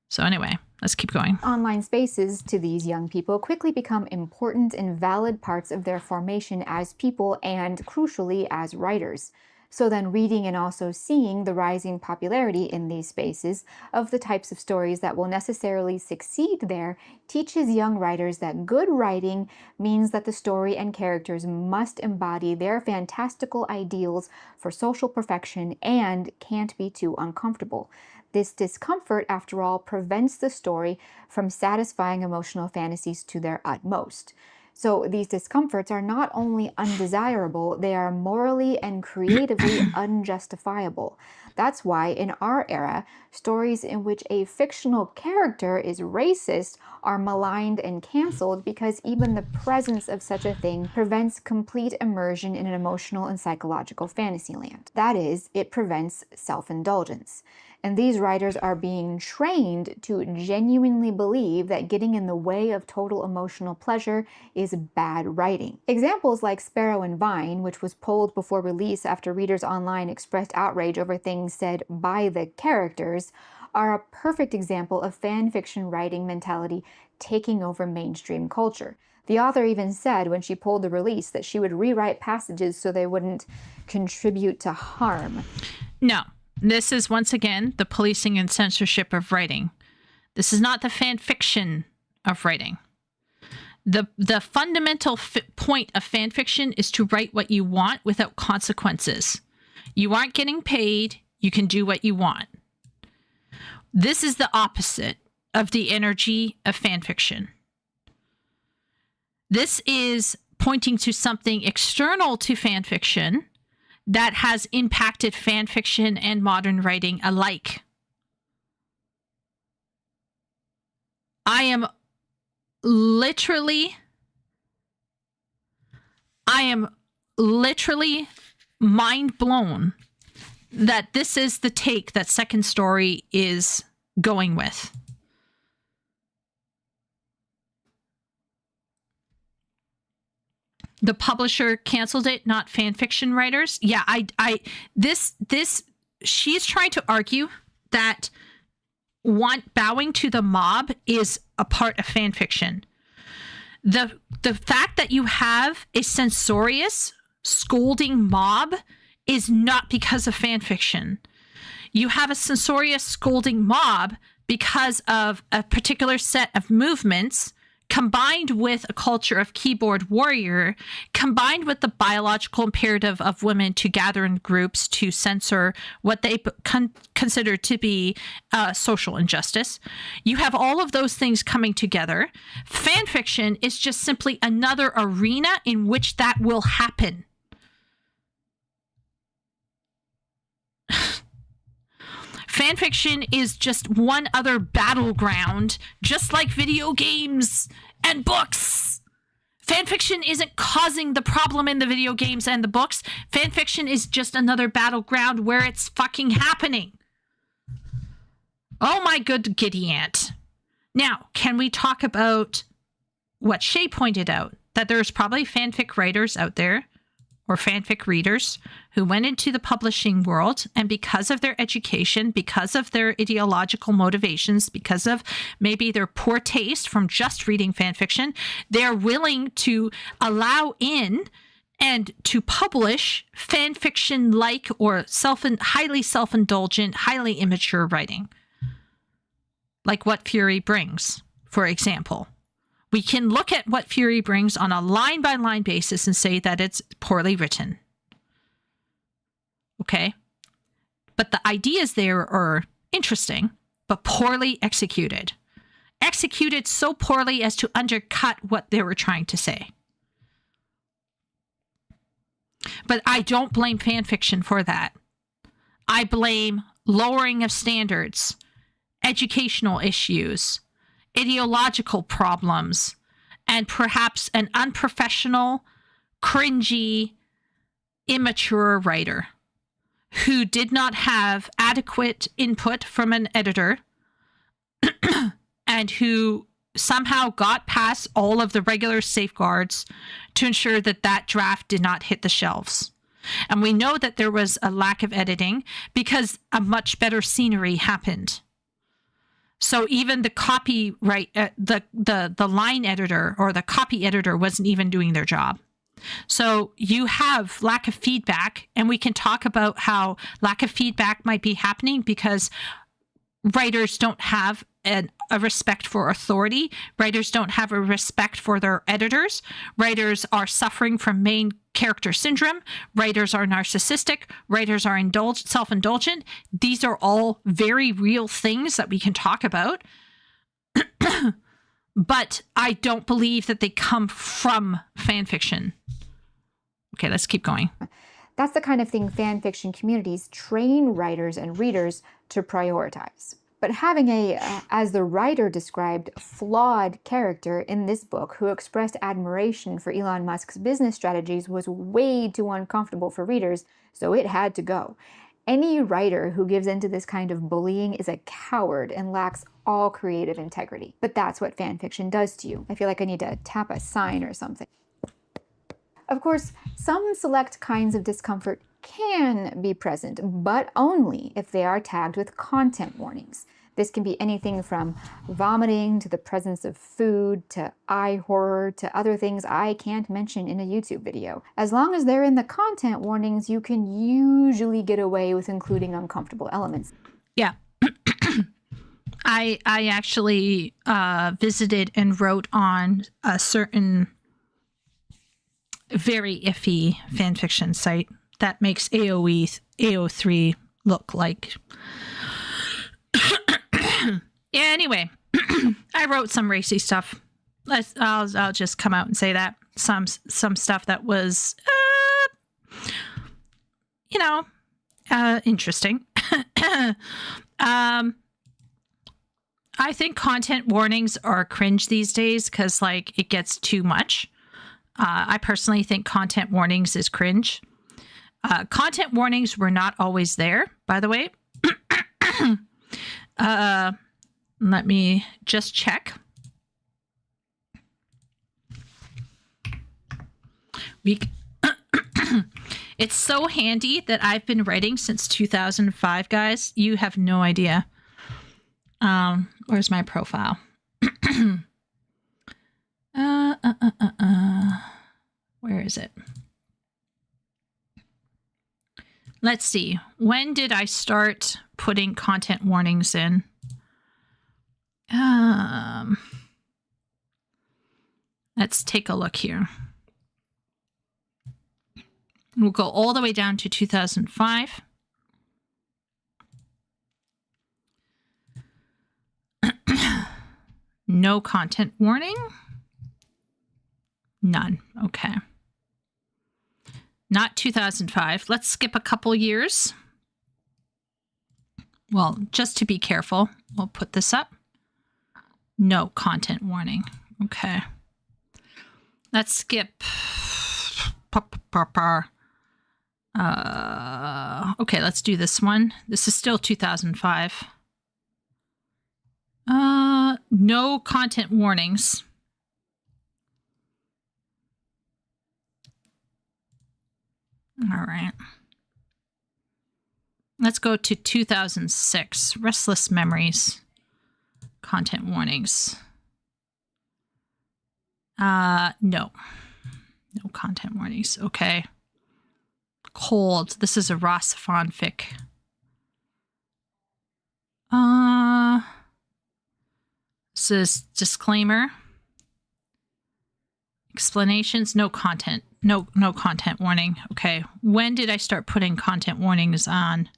Speaker 1: So anyway, let's keep going.
Speaker 2: Online spaces to these young people quickly become important and valid parts of their formation as people and, crucially, as writers. So then reading and also seeing the rising popularity in these spaces of the types of stories that will necessarily succeed there teaches young writers that good writing means that the story and characters must embody their fantastical ideals for social perfection and can't be too uncomfortable. This discomfort, after all, prevents the story from satisfying emotional fantasies to their utmost. So these discomforts are not only undesirable, they are morally and creatively unjustifiable. That's why in our era, stories in which a fictional character is racist are maligned and canceled, because even the presence of such a thing prevents complete immersion in an emotional and psychological fantasyland. That is, it prevents self-indulgence. And these writers are being trained to genuinely believe that getting in the way of total emotional pleasure is bad writing. Examples like Sparrow and Vine, which was pulled before release after readers online expressed outrage over things said by the characters, are a perfect example of fan fiction writing mentality taking over mainstream culture. The author even said when she pulled the release that she would rewrite passages so they wouldn't contribute to harm.
Speaker 1: No. This is, once again, the policing and censorship of writing. This is not the fan fiction of writing. The fundamental point of fan fiction is to write what you want without consequences. You aren't getting paid. You can do what you want. This is the opposite of the energy of fan fiction. This is pointing to something external to fan fiction that has impacted fan fiction and modern writing alike. I am literally mind blown that this is the take that Second Story is going with. The publisher canceled it, not fan fiction writers. Yeah, she's trying to argue that bowing to the mob is a part of fan fiction. The fact that you have a censorious, scolding mob is not because of fan fiction. You have a censorious, scolding mob because of a particular set of movements combined with a culture of keyboard warrior, combined with the biological imperative of women to gather in groups to censor what they consider to be social injustice. You have all of those things coming together. Fan fiction is just simply another arena in which that will happen. Fanfiction is just one other battleground, just like video games and books. Fanfiction isn't causing the problem in the video games and the books. Fanfiction is just another battleground where it's fucking happening. Oh my good giddy aunt. Now, can we talk about what Shay pointed out? That there's probably fanfic writers out there, or fanfic readers, who went into the publishing world, and because of their education, because of their ideological motivations, because of maybe their poor taste from just reading fanfiction, they're willing to allow in and to publish fanfiction-like or highly self-indulgent, highly immature writing. Like what Fury brings, for example. We can look at what Fury brings on a line-by-line basis and say that it's poorly written. Okay? But the ideas there are interesting, but poorly executed. Executed so poorly as to undercut what they were trying to say. But I don't blame fanfiction for that. I blame lowering of standards, educational issues, ideological problems, and perhaps an unprofessional, cringy, immature writer who did not have adequate input from an editor and who somehow got past all of the regular safeguards to ensure that that draft did not hit the shelves. And we know that there was a lack of editing because a much better scenery happened. So even the copyright, the line editor or the copy editor wasn't even doing their job. So you have lack of feedback, and we can talk about how lack of feedback might be happening because writers don't have a respect for authority. Writers don't have a respect for their editors. Writers are suffering from main character syndrome. Writers are narcissistic. Writers are self-indulgent. These are all very real things that we can talk about. But I don't believe that they come from fanfiction. Okay, let's keep going.
Speaker 2: That's the kind of thing fanfiction communities train writers and readers to prioritize. But having a, as the writer described, flawed character in this book who expressed admiration for Elon Musk's business strategies was way too uncomfortable for readers, so it had to go. Any writer who gives into this kind of bullying is a coward and lacks all creative integrity. But that's what fanfiction does to you. I feel like I need to tap a sign or something. Of course, some select kinds of discomfort can be present, but only if they are tagged with content warnings. This can be anything from vomiting to the presence of food to eye horror to other things I can't mention in a YouTube video. As long as they're in the content warnings, you can usually get away with including uncomfortable elements.
Speaker 1: Yeah. I actually visited and wrote on a certain very iffy fanfiction site that makes AO3 look like... Yeah, anyway, I wrote some racy stuff. I'll just come out and say that. Some stuff that was, interesting. I think content warnings are cringe these days because, like, it gets too much. I personally think content warnings is cringe. Content warnings were not always there, by the way. Let me just check. It's so handy that I've been writing since 2005, guys. You have no idea. Where's my profile? Where is it? Let's see. When did I start putting content warnings in? Let's take a look here. We'll go all the way down to 2005. No content warning. None. Okay. Not 2005. Let's skip a couple years. Well, just to be careful, we'll put this up. No content warning. Okay. Let's skip. Okay, let's do this one. This is still 2005. No content warnings. All right. Let's go to 2006. Restless Memories. Content warnings. No. No content warnings. Okay. Cold. This is a Ross fanfic. This is disclaimer. Explanations. No content. No content warning. Okay. When did I start putting content warnings on?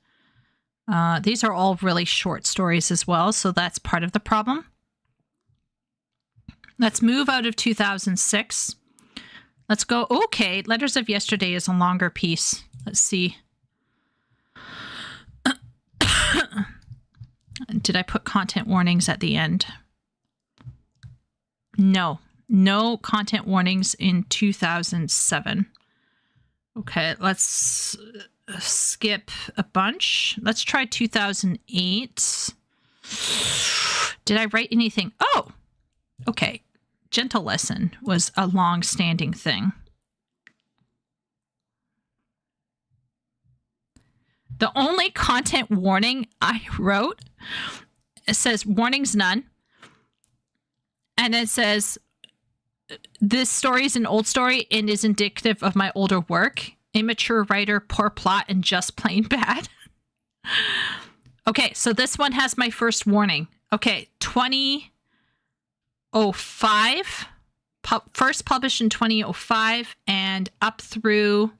Speaker 1: These are all really short stories as well, so that's part of the problem. Let's move out of 2006. Let's go. Okay, Letters of Yesterday is a longer piece. Let's see. Did I put content warnings at the end? No content warnings in 2007. Okay, let's skip a bunch. Let's try 2008. Did I write anything? Oh, okay. Gentle Lesson was a long-standing thing. The only content warning I wrote, it says warnings none. And it says, this story is an old story and is indicative of my older work. Immature writer, poor plot, and just plain bad. Okay, so this one has my first warning. Okay, 2005. First published in 2005 and up through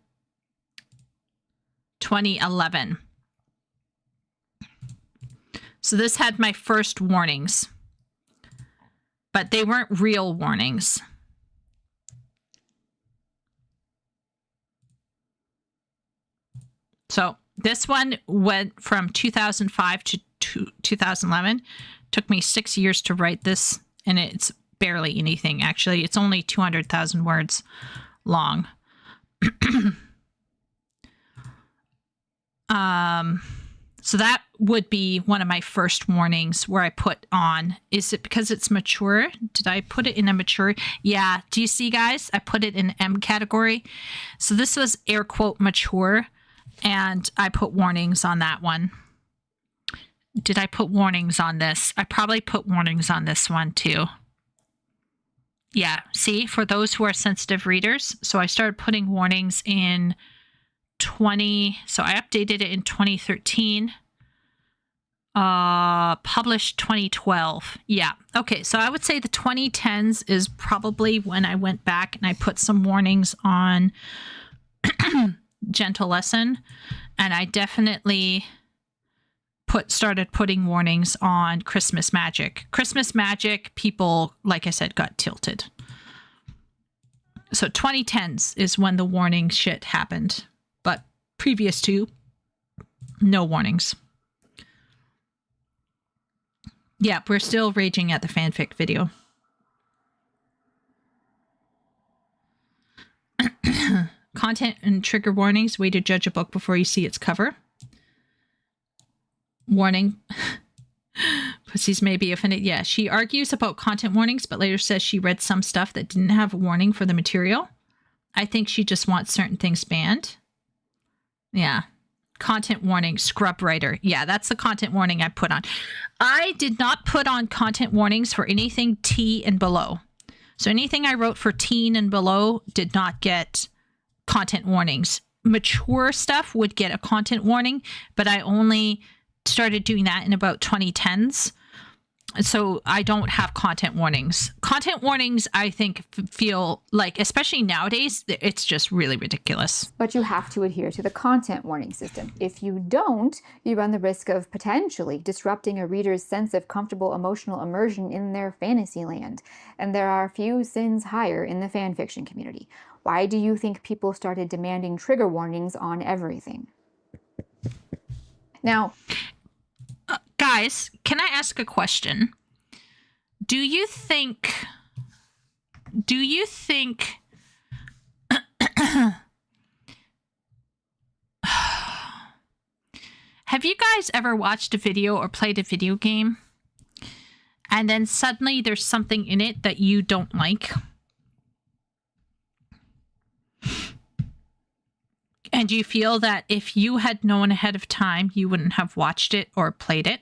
Speaker 1: 2011. So this had my first warnings. But they weren't real warnings. So this one went from 2005 to 2011. Took me 6 years to write this, and it's barely anything, actually. It's only 200,000 words long. So that would be one of my first warnings where I put on, is it because it's mature? Did I put it in a mature? Yeah. Do you see, guys? I put it in M category. So this was air quote mature, and I put warnings on that one. Did I put warnings on this? I probably put warnings on this one too. Yeah. See, for those who are sensitive readers. So I started putting warnings in so I updated it in 2013. Published 2012. Yeah. Okay. So I would say the 2010s is probably when I went back and I put some warnings on Gentle Lesson. And I definitely started putting warnings on Christmas Magic. Christmas Magic, people, like I said, got tilted. So 2010s is when the warning shit happened. But previous to, no warnings. Yeah, we're still raging at the fanfic video. Content and trigger warnings. Way to judge a book before you see its cover. Warning. Pussies may be offended. Yeah, she argues about content warnings, but later says she read some stuff that didn't have a warning for the material. I think she just wants certain things banned. Yeah. Content warning, scrub writer. Yeah, that's the content warning I put on. I did not put on content warnings for anything T and below. So anything I wrote for teen and below did not get content warnings. Mature stuff would get a content warning, but I only started doing that in about 2010s. So I don't have content warnings. Content warnings, I think, feel like, especially nowadays, it's just really ridiculous.
Speaker 2: But you have to adhere to the content warning system. If you don't, you run the risk of potentially disrupting a reader's sense of comfortable emotional immersion in their fantasy land. And there are few sins higher in the fanfiction community. Why do you think people started demanding trigger warnings on everything? Now,
Speaker 1: Guys, can I ask a question? Do you think have you guys ever watched a video or played a video game and then suddenly there's something in it that you don't like? And you feel that if you had known ahead of time, you wouldn't have watched it or played it?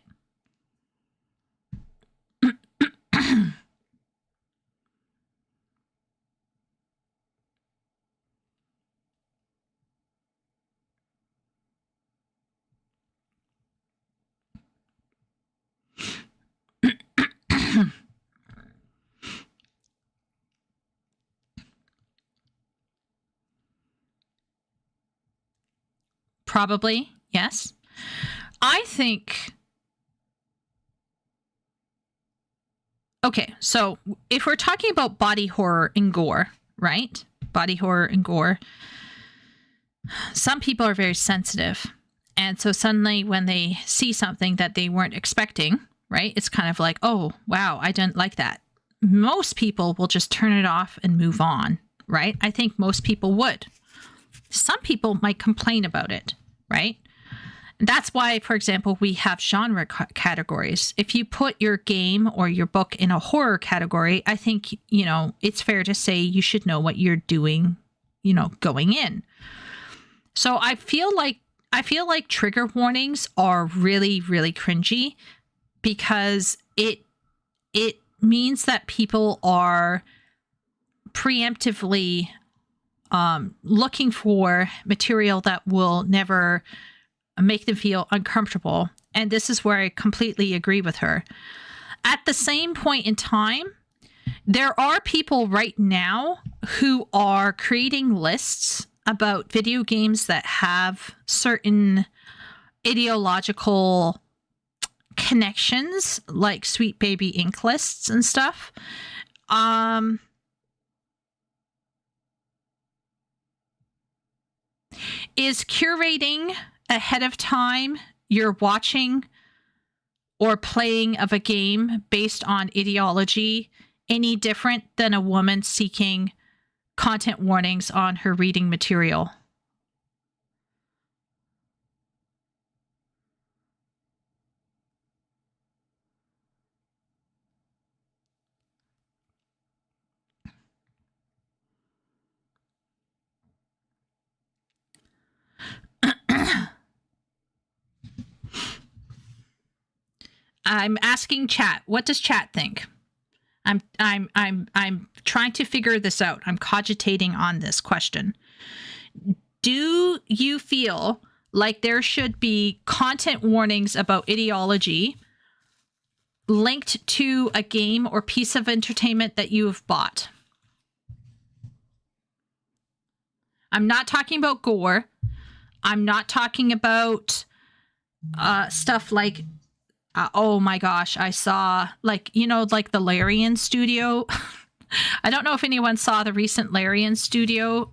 Speaker 1: Probably, yes. I think... Okay, so if we're talking about body horror and gore, right? Body horror and gore. Some people are very sensitive. And so suddenly when they see something that they weren't expecting, right? It's kind of like, oh, wow, I didn't like that. Most people will just turn it off and move on, right? I think most people would. Some people might complain about it, right? That's why, for example, we have genre categories. If you put your game or your book in a horror category, I think, you know, it's fair to say you should know what you're doing, you know, going in. So I feel like trigger warnings are really, really cringy because it means that people are preemptively looking for material that will never make them feel uncomfortable. And this is where I completely agree with her. At the same point in time, there are people right now who are creating lists about video games that have certain ideological connections, like Sweet Baby Ink lists and stuff. Is curating ahead of time you're watching or playing of a game based on ideology any different than a woman seeking content warnings on her reading material? I'm asking chat. What does chat think? I'm trying to figure this out. I'm cogitating on this question. Do you feel like there should be content warnings about ideology linked to a game or piece of entertainment that you have bought? I'm not talking about gore. I'm not talking about stuff like oh my gosh, I saw, like, you know, like the Larian Studio. I don't know if anyone saw the recent Larian Studio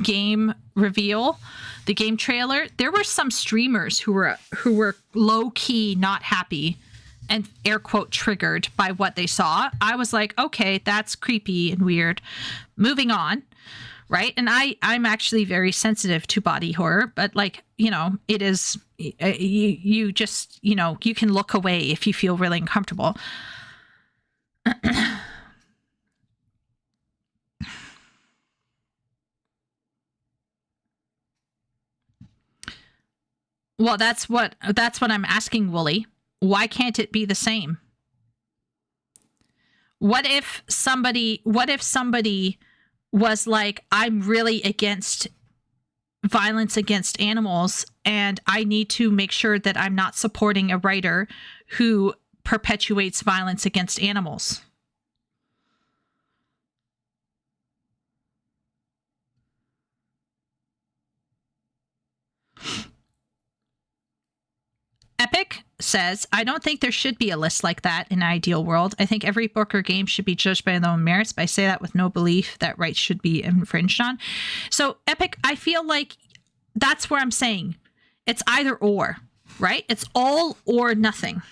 Speaker 1: game reveal, the game trailer. There were some streamers who were low key not happy and air quote triggered by what they saw. I was like, okay, that's creepy and weird. Moving on. Right. And I'm actually very sensitive to body horror, but like, you know, it is, you just, you know, you can look away if you feel really uncomfortable. Well, that's what I'm asking, Wooly. Why can't it be the same? What if somebody was like, I'm really against violence against animals, and I need to make sure that I'm not supporting a writer who perpetuates violence against animals? Epic says, I don't think there should be a list like that in an ideal world. I think every book or game should be judged by their own merits, but I say that with no belief that rights should be infringed on. So, Epic, I feel like that's where I'm saying it's either or. right? It's all or nothing.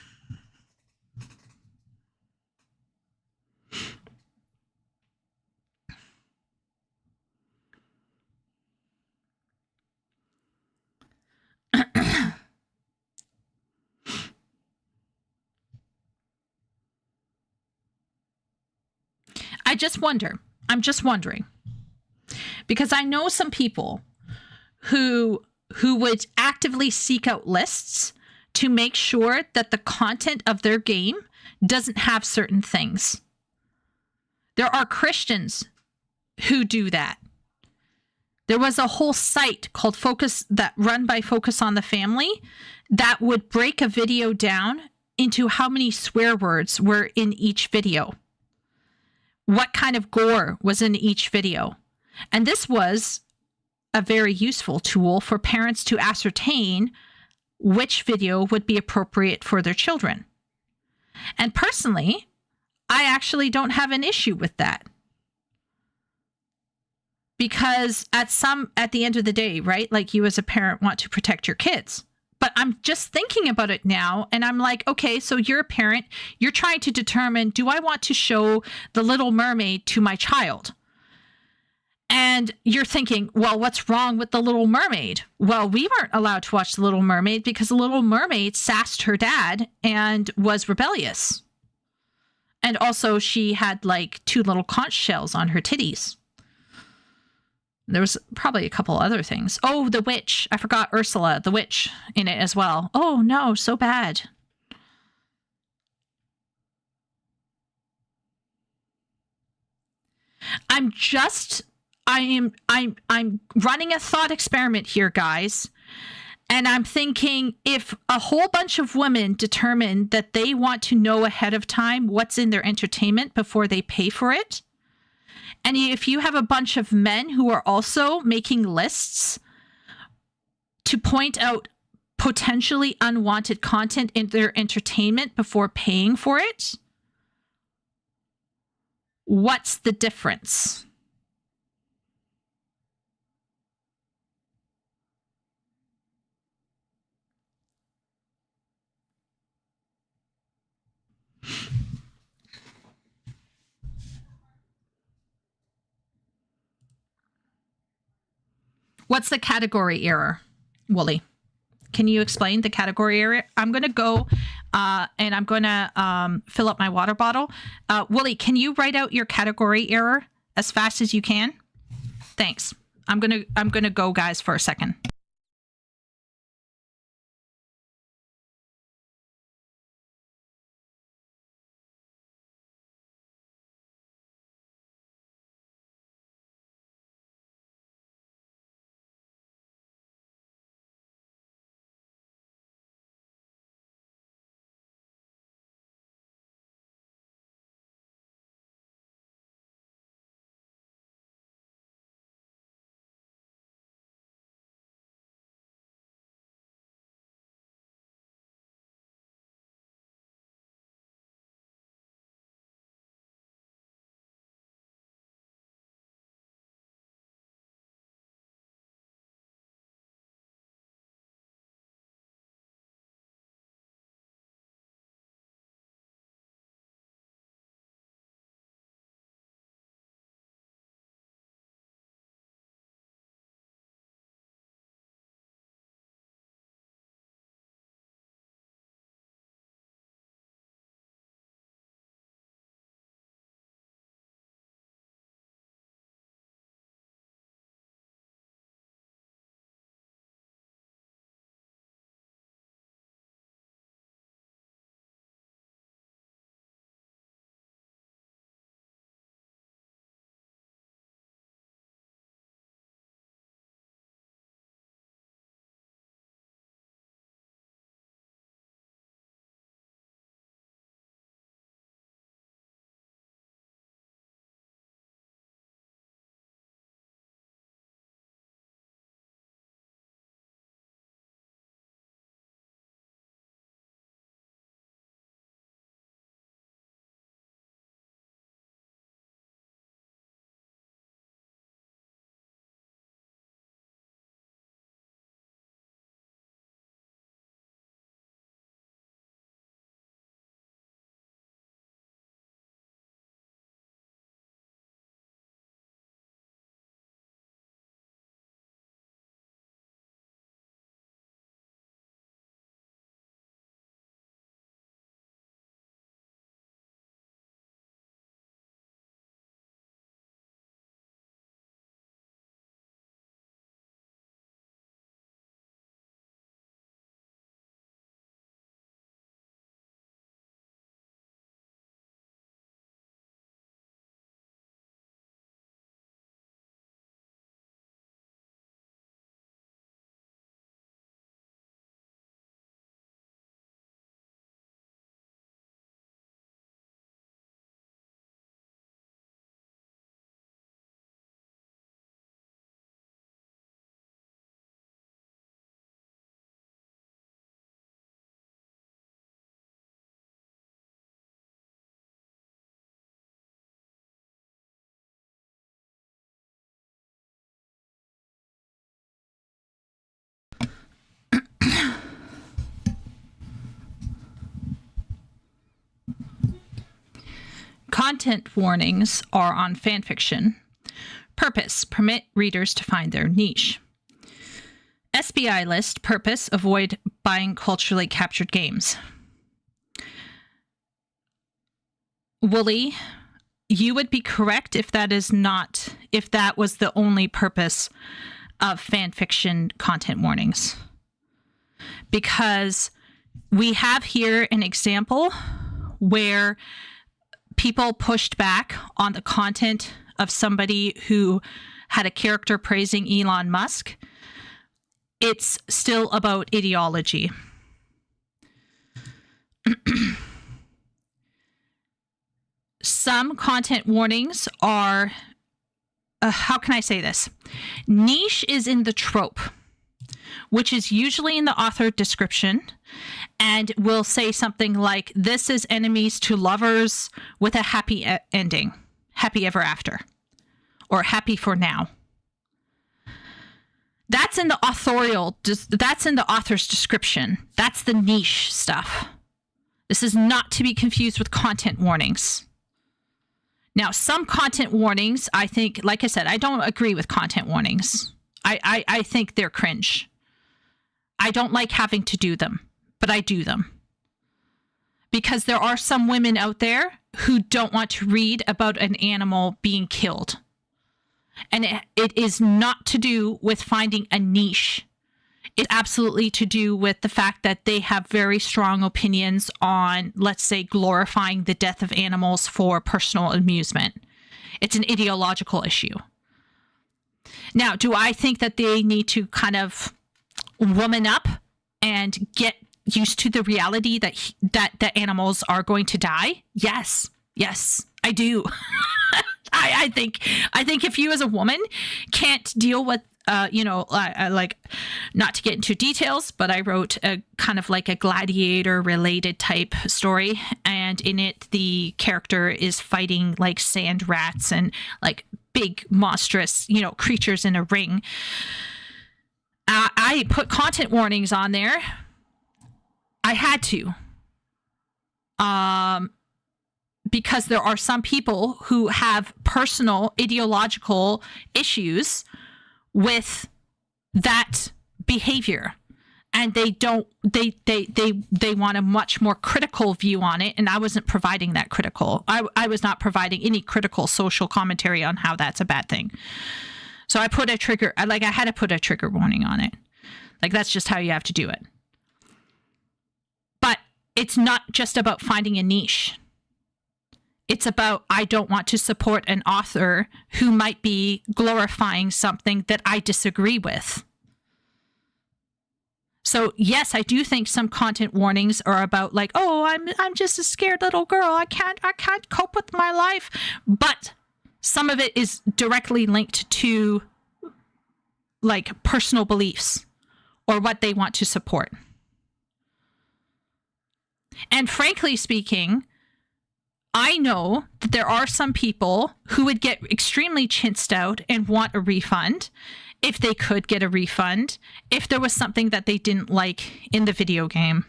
Speaker 1: I just wonder. I'm just wondering. Because I know some people who would actively seek out lists to make sure that the content of their game doesn't have certain things. There are Christians who do that. There was a whole site called Focus that run by Focus on the Family that would break a video down into how many swear words were in each video. What kind of gore was in each video. And this was a very useful tool for parents to ascertain which video would be appropriate for their children. And personally, I actually don't have an issue with that. Because at the end of the day, right? Like, you as a parent want to protect your kids. But I'm just thinking about it now, and I'm like, okay, so you're a parent. You're trying to determine, do I want to show The Little Mermaid to my child? And you're thinking, well, what's wrong with The Little Mermaid? Well, we weren't allowed to watch The Little Mermaid because The Little Mermaid sassed her dad and was rebellious. And also, she had like 2 little conch shells on her titties. There was probably a couple other things. Oh, the witch. I forgot Ursula, the witch, in it as well. Oh, no, so bad. I'm running a thought experiment here, guys. And I'm thinking, if a whole bunch of women determine that they want to know ahead of time what's in their entertainment before they pay for it, and if you have a bunch of men who are also making lists to point out potentially unwanted content in their entertainment before paying for it, what's the difference? What's the category error, Wooly? Can you explain the category error? I'm going to go and I'm going to fill up my water bottle. Wooly, can you write out your category error as fast as you can? Thanks. I'm going to go, guys, for a second. Content warnings are on fanfiction. Purpose: permit readers to find their niche. SBI list: purpose: avoid buying culturally captured games. Wooly, you would be correct if that was the only purpose of fanfiction content warnings. Because we have here an example where people pushed back on the content of somebody who had a character praising Elon Musk. It's still about ideology. Some content warnings are, how can I say this? Niche is in the trope, which is usually in the author description, and will say something like, this is enemies to lovers with a happy ending, happy ever after, or happy for now. That's in the that's in the author's description. That's the niche stuff. This is not to be confused with content warnings. Now, some content warnings, I think, like I said, I don't agree with content warnings. I think they're cringe. I don't like having to do them, but I do them. Because there are some women out there who don't want to read about an animal being killed. And it is not to do with finding a niche. It's absolutely to do with the fact that they have very strong opinions on, let's say, glorifying the death of animals for personal amusement. It's an ideological issue. Now, do I think that they need to kind of woman up and get used to the reality that the animals are going to die? Yes, I do. I think if you as a woman can't deal with, like, not to get into details, but I wrote a kind of like a gladiator related type story. And in it, the character is fighting like sand rats and like big monstrous, creatures in a ring. I put content warnings on there. I had to. Because there are some people who have personal ideological issues with that behavior, and they want a much more critical view on it, and I wasn't providing that critical. I was not providing any critical social commentary on how that's a bad thing. So I put a trigger, I had to put a trigger warning on it. Like, that's just how you have to do it. But it's not just about finding a niche. It's about, I don't want to support an author who might be glorifying something that I disagree with. So yes, I do think some content warnings are about like, oh, I'm just a scared little girl. I can't cope with my life. But some of it is directly linked to like personal beliefs or what they want to support. And frankly speaking, I know that there are some people who would get extremely chintzed out and want a refund if they could get a refund if there was something that they didn't like in the video game,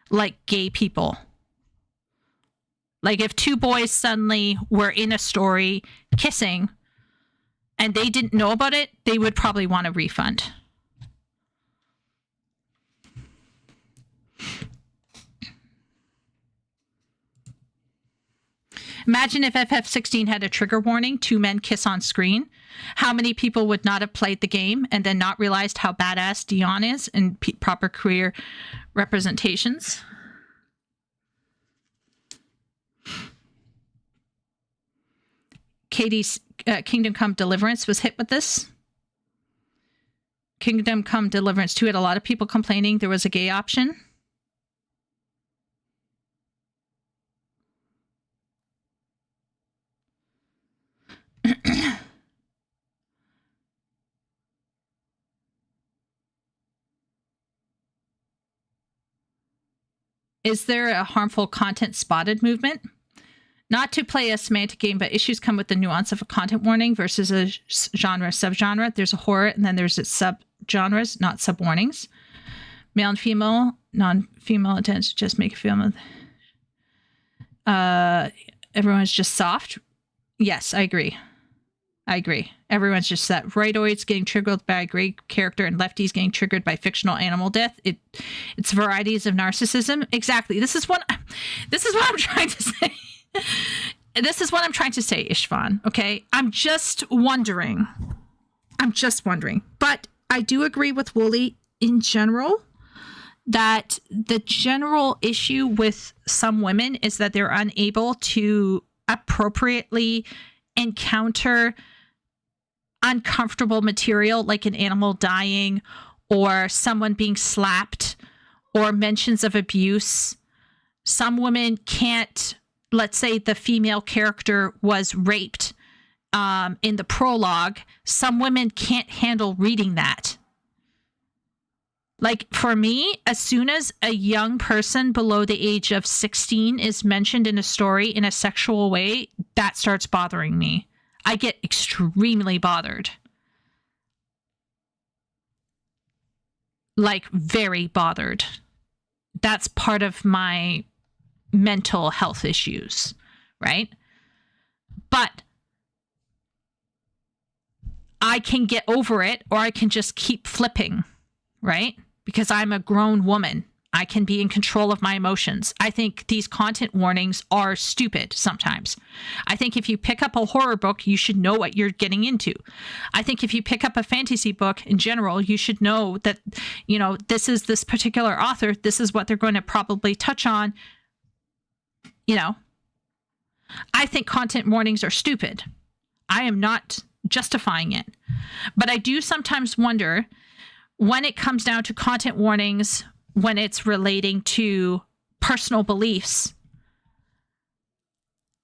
Speaker 1: like gay people. Like if two boys suddenly were in a story kissing and they didn't know about it, they would probably want a refund. Imagine if FF16 had a trigger warning, 2 men kiss on screen. How many people would not have played the game and then not realized how badass Dion is in proper queer representations? Katie's Kingdom Come Deliverance was hit with this. Kingdom Come Deliverance 2 had a lot of people complaining there was a gay option. Is there a harmful content spotted movement? Not to play a semantic game, but issues come with the nuance of a content warning versus a genre subgenre. There's a horror, and then there's its subgenres, not sub-warnings. Male and female, non-female intents to just make a film. Everyone's just soft. Yes, I agree. Everyone's just that rightoids getting triggered by a great character and lefties getting triggered by fictional animal death. It's varieties of narcissism. Exactly. This is what I'm trying to say. This is what I'm trying to say, Ishvan. Okay. I'm just wondering. But I do agree with Wooly in general that the general issue with some women is that they're unable to appropriately encounter uncomfortable material like an animal dying or someone being slapped or mentions of abuse. Some women can't, let's say the female character was raped in the prologue. Some women can't handle reading that. Like for me, as soon as a young person below the age of 16 is mentioned in a story in a sexual way, that starts bothering me. I get extremely bothered. Like very bothered. That's part of my mental health issues, right? But I can get over it, or I can just keep flipping, right? Because I'm a grown woman. I can be in control of my emotions. I think these content warnings are stupid sometimes. I think if you pick up a horror book, you should know what you're getting into. I think if you pick up a fantasy book in general, you should know that, you know, this is this particular author. This is what they're going to probably touch on. You know, I think content warnings are stupid. I am not justifying it. But I do sometimes wonder when it comes down to content warnings, when it's relating to personal beliefs,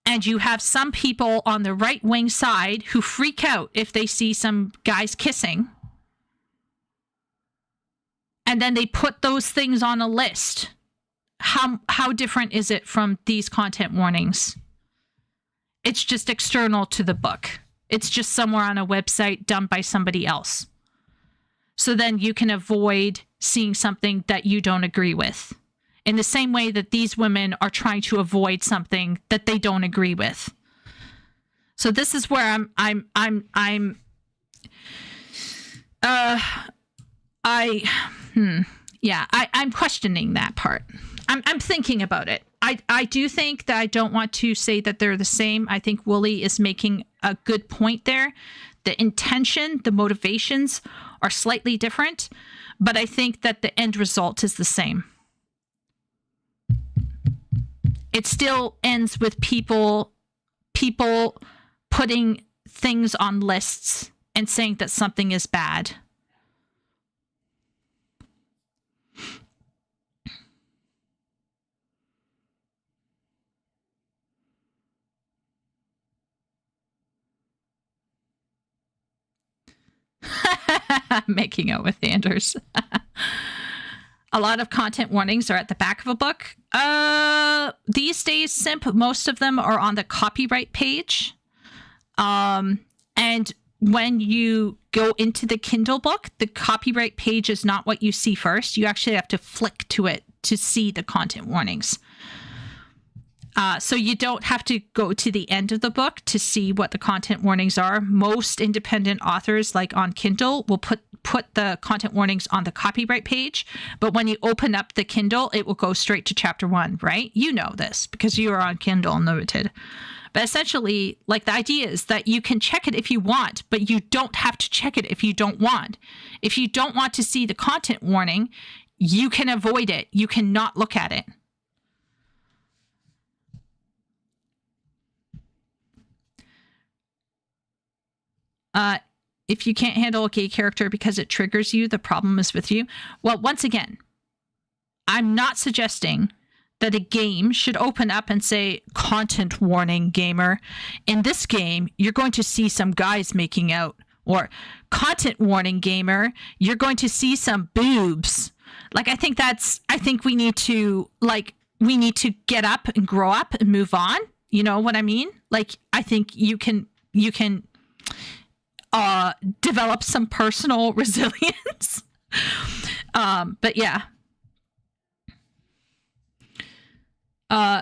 Speaker 1: and you have some people on the right-wing side who freak out if they see some guys kissing, and then they put those things on a list. How different is it from these content warnings? It's just external to the book. It's just somewhere on a website done by somebody else. So then you can avoid seeing something that you don't agree with. In the same way that these women are trying to avoid something that they don't agree with. So this is where I'm questioning that part. I'm thinking about it. I do think that I don't want to say that they're the same. I think Wooly is making a good point there. The intention, the motivations are slightly different, but I think that the end result is the same. It still ends with people putting things on lists and saying that something is bad. Making out with Anders. A lot of content warnings are at the back of a book. These days, Simp, most of them are on the copyright page. And when you go into the Kindle book, the copyright page is not what you see first. You actually have to flick to it to see the content warnings. So you don't have to go to the end of the book to see what the content warnings are. Most independent authors, like on Kindle, will put the content warnings on the copyright page. But when you open up the Kindle, it will go straight to chapter 1, right? You know this because you are on Kindle Unlimited. But essentially, like, the idea is that you can check it if you want, but you don't have to check it if you don't want. If you don't want to see the content warning, you can avoid it. You cannot look at it. If you can't handle a gay character because it triggers you, the problem is with you. Well, once again, I'm not suggesting that a game should open up and say, content warning, gamer. In this game, you're going to see some guys making out. Or, content warning, gamer, you're going to see some boobs. Like, I think we need to get up and grow up and move on. You know what I mean? Like, I think you can develop some personal resilience. But yeah.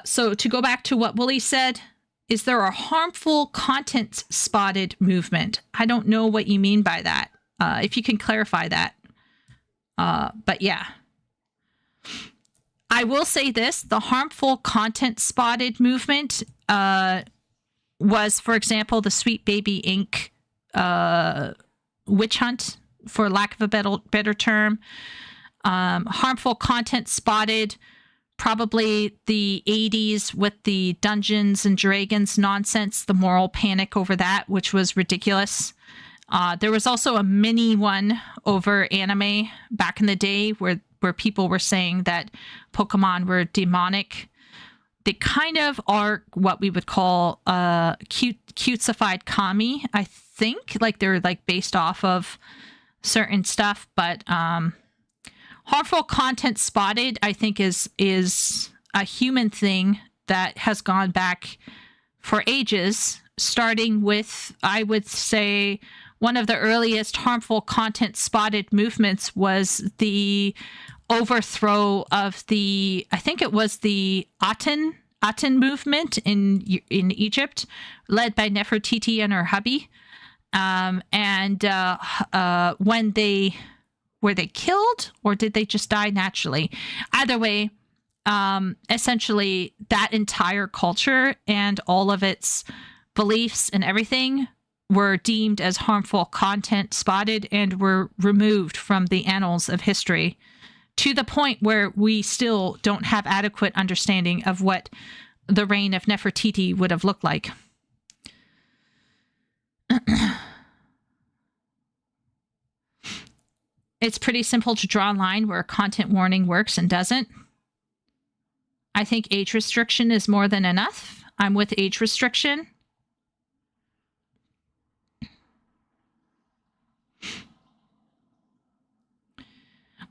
Speaker 1: So to go back to what Wooly said, is there a harmful content spotted movement? I don't know what you mean by that. If you can clarify that. But yeah. I will say this, the harmful content spotted movement was, for example, the Sweet Baby Inc. Witch hunt, for lack of a better term. Harmful content spotted probably the 80s with the Dungeons and Dragons nonsense, the moral panic over that, which was ridiculous. There was also a mini one over anime back in the day where people were saying that Pokemon were demonic. They kind of are what we would call cutesified kami, I think. Like they're like based off of certain stuff, but harmful content spotted, I think, is a human thing that has gone back for ages, starting with, I would say, one of the earliest harmful content spotted movements was the overthrow of the, I think it was the Aten movement in Egypt, led by Nefertiti and her hubby. When were they killed or did they just die naturally? Either way, essentially that entire culture and all of its beliefs and everything were deemed as harmful content spotted and were removed from the annals of history, to the point where we still don't have adequate understanding of what the reign of Nefertiti would have looked like. It's pretty simple to draw a line where a content warning works and doesn't. I think age restriction is more than enough. I'm with age restriction.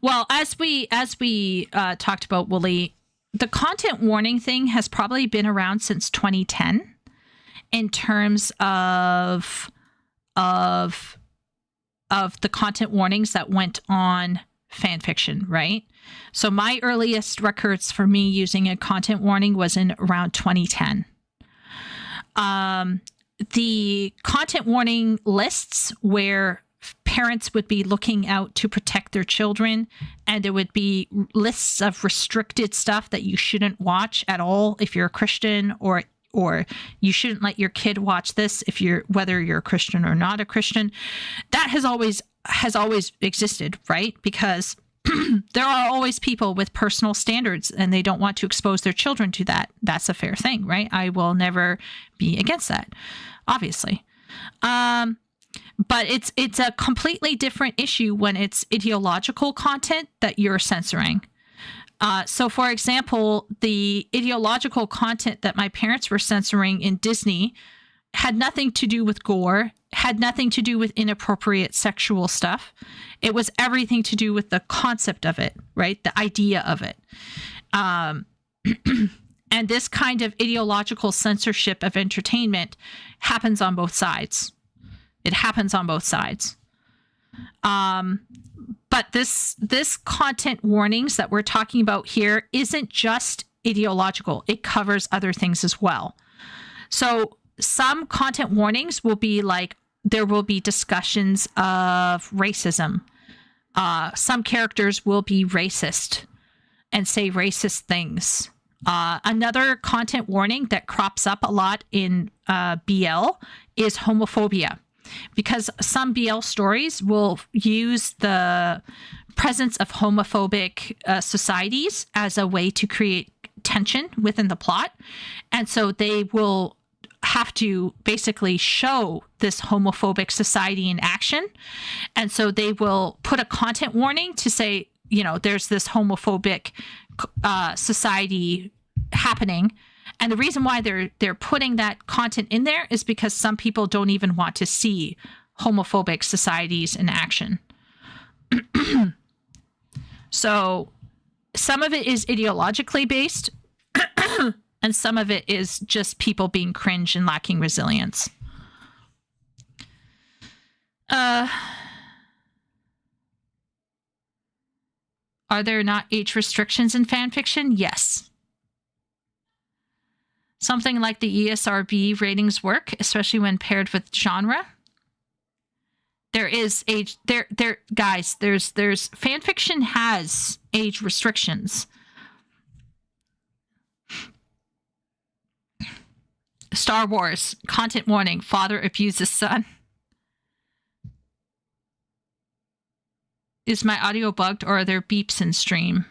Speaker 1: Well, as we talked about, Wooly, the content warning thing has probably been around since 2010 in terms of the content warnings that went on fanfiction, right? So my earliest records for me using a content warning was in around 2010. The content warning lists where parents would be looking out to protect their children, and there would be lists of restricted stuff that you shouldn't watch at all if you're a Christian, or you shouldn't let your kid watch this whether you're a Christian or not a Christian. That has always existed, right? Because there are always people with personal standards and they don't want to expose their children to that. That's a fair thing, right? I will never be against that, obviously. But it's a completely different issue when it's ideological content that you're censoring. So, for example, the ideological content that my parents were censoring in Disney had nothing to do with gore, had nothing to do with inappropriate sexual stuff. It was everything to do with the concept of it, right? The idea of it. And this kind of ideological censorship of entertainment happens on both sides. It happens on both sides. But this content warnings that we're talking about here isn't just ideological. It covers other things as well. So some content warnings will be like, there will be discussions of racism. Some characters will be racist and say racist things. Another content warning that crops up a lot in BL is homophobia, because some BL stories will use the presence of homophobic societies as a way to create tension within the plot. And so they will have to basically show this homophobic society in action. And so they will put a content warning to say, there's this homophobic society happening. And the reason why they're putting that content in there is because some people don't even want to see homophobic societies in action. So some of it is ideologically based, and some of it is just people being cringe and lacking resilience. Are there not age restrictions in fan fiction? Yes. Something like the ESRB ratings work, especially when paired with genre. There is age guys, there's fan fiction has age restrictions. Star Wars, content warning, father abuses son. Is my audio bugged or are there beeps in stream?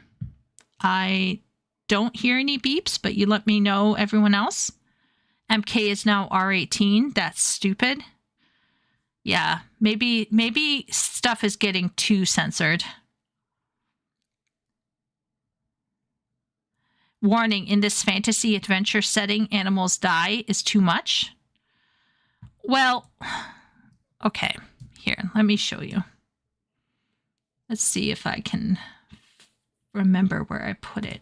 Speaker 1: I don't hear any beeps, but you let me know, everyone else. MK is now R18. That's stupid. Yeah, maybe stuff is getting too censored. Warning, in this fantasy adventure setting, animals die is too much. Well, okay. Here, let me show you. Let's see if I can remember where I put it.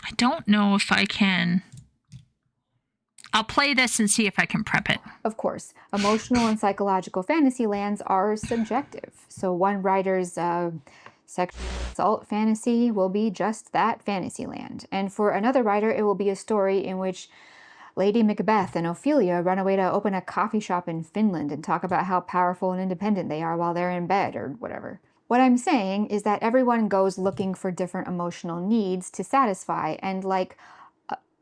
Speaker 1: I don't know if I can. I'll play this and see if I can prep it.
Speaker 2: Of course, emotional and psychological fantasy lands are subjective. So one writer's sexual assault fantasy will be just that, fantasy land. And for another writer, it will be a story in which Lady Macbeth and Ophelia run away to open a coffee shop in Finland and talk about how powerful and independent they are while they're in bed or whatever. What I'm saying is that everyone goes looking for different emotional needs to satisfy, and like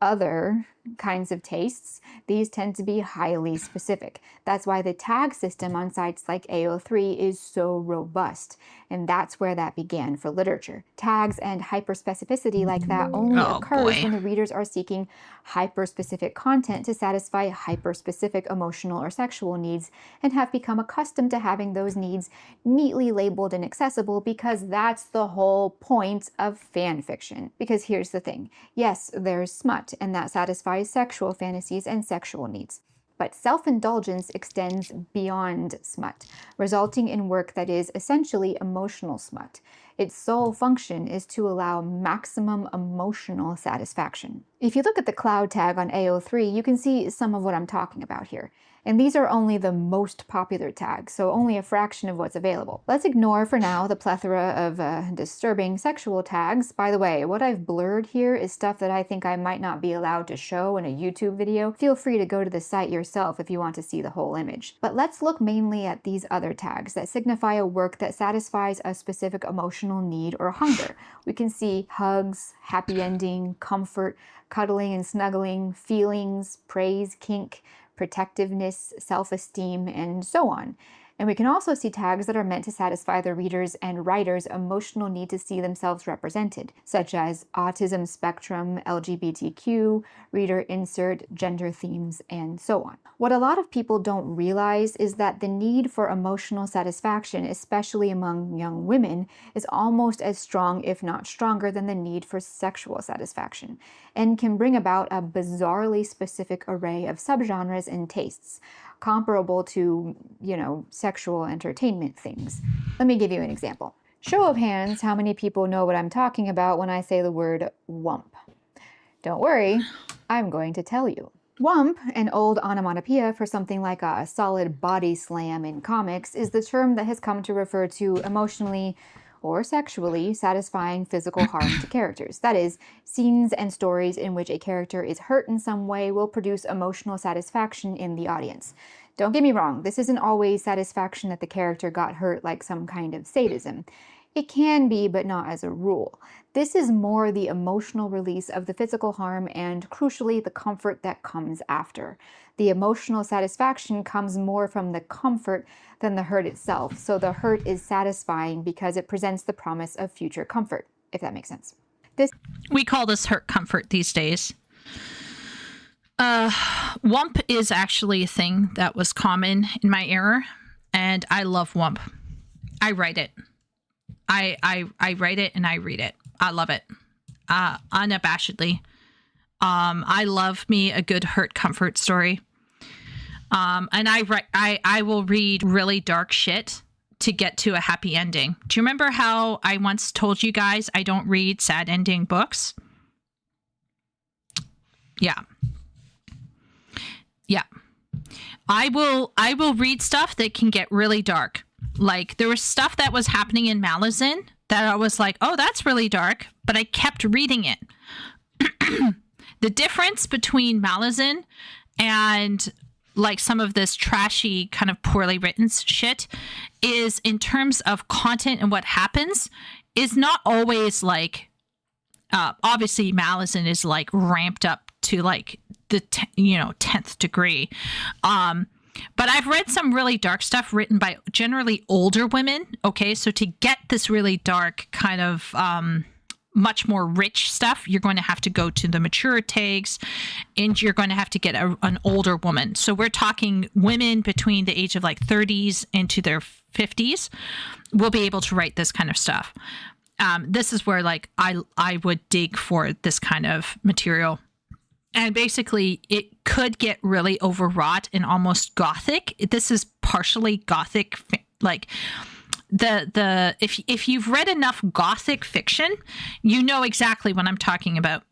Speaker 2: other kinds of tastes, these tend to be highly specific. That's why the tag system on sites like AO3 is so robust, and that's where that began for literature. Tags and hyperspecificity like that only occurs when the readers are seeking hyperspecific content to satisfy hyperspecific emotional or sexual needs, and have become accustomed to having those needs neatly labeled and accessible, because that's the whole point of fan fiction. Because here's the thing, yes, there's smut, and that satisfies sexual fantasies and sexual needs. But self-indulgence extends beyond smut, resulting in work that is essentially emotional smut. Its sole function is to allow maximum emotional satisfaction. If you look at the cloud tag on AO3, you can see some of what I'm talking about here. And these are only the most popular tags, so only a fraction of what's available. Let's ignore for now the plethora of disturbing sexual tags. By the way, what I've blurred here is stuff that I think I might not be allowed to show in a YouTube video. Feel free to go to the site yourself if you want to see the whole image. But let's look mainly at these other tags that signify a work that satisfies a specific emotional need or hunger. We can see hugs, happy ending, comfort, cuddling and snuggling, feelings, praise, kink, protectiveness, self-esteem, and so on. And we can also see tags that are meant to satisfy the reader's and writer's emotional need to see themselves represented, such as autism spectrum, LGBTQ, reader insert, gender themes, and so on. What a lot of people don't realize is that the need for emotional satisfaction, especially among young women, is almost as strong, if not stronger, than the need for sexual satisfaction, and can bring about a bizarrely specific array of subgenres and tastes, comparable to, sexual entertainment things. Let me give you an example. Show of hands, how many people know what I'm talking about when I say the word wump? Don't worry, I'm going to tell you. Wump, an old onomatopoeia for something like a solid body slam in comics, is the term that has come to refer to emotionally or sexually satisfying physical harm to characters. That is, scenes and stories in which a character is hurt in some way will produce emotional satisfaction in the audience. Don't get me wrong, this isn't always satisfaction that the character got hurt like some kind of sadism. It can be, but not as a rule. This is more the emotional release of the physical harm and, crucially, the comfort that comes after. The emotional satisfaction comes more from the comfort than the hurt itself. So the hurt is satisfying because it presents the promise of future comfort, if that makes sense.
Speaker 1: We call this hurt comfort these days. Wump is actually a thing that was common in my era, and I love Wump. I write it. I write it and I read it. I love it. Unabashedly. I love me a good hurt comfort story. And I will read really dark shit to get to a happy ending. Do you remember how I once told you guys I don't read sad ending books? Yeah. Yeah. I will read stuff that can get really dark. Like, there was stuff that was happening in Malazan that I was like, oh, that's really dark, but I kept reading it. The difference between Malazan and like some of this trashy kind of poorly written shit is in terms of content and what happens is not always like, obviously Malazan is like ramped up to like the 10th degree. But I've read some really dark stuff written by generally older women. Okay, so to get this really dark kind of much more rich stuff, you're going to have to go to the mature tags, and you're going to have to get an older woman. So we're talking women between the age of like 30s into their 50s will be able to write this kind of stuff. This is where like I would dig for this kind of material. And basically, it could get really overwrought and almost gothic. This is partially gothic, like if you've read enough gothic fiction, you know exactly what I'm talking about.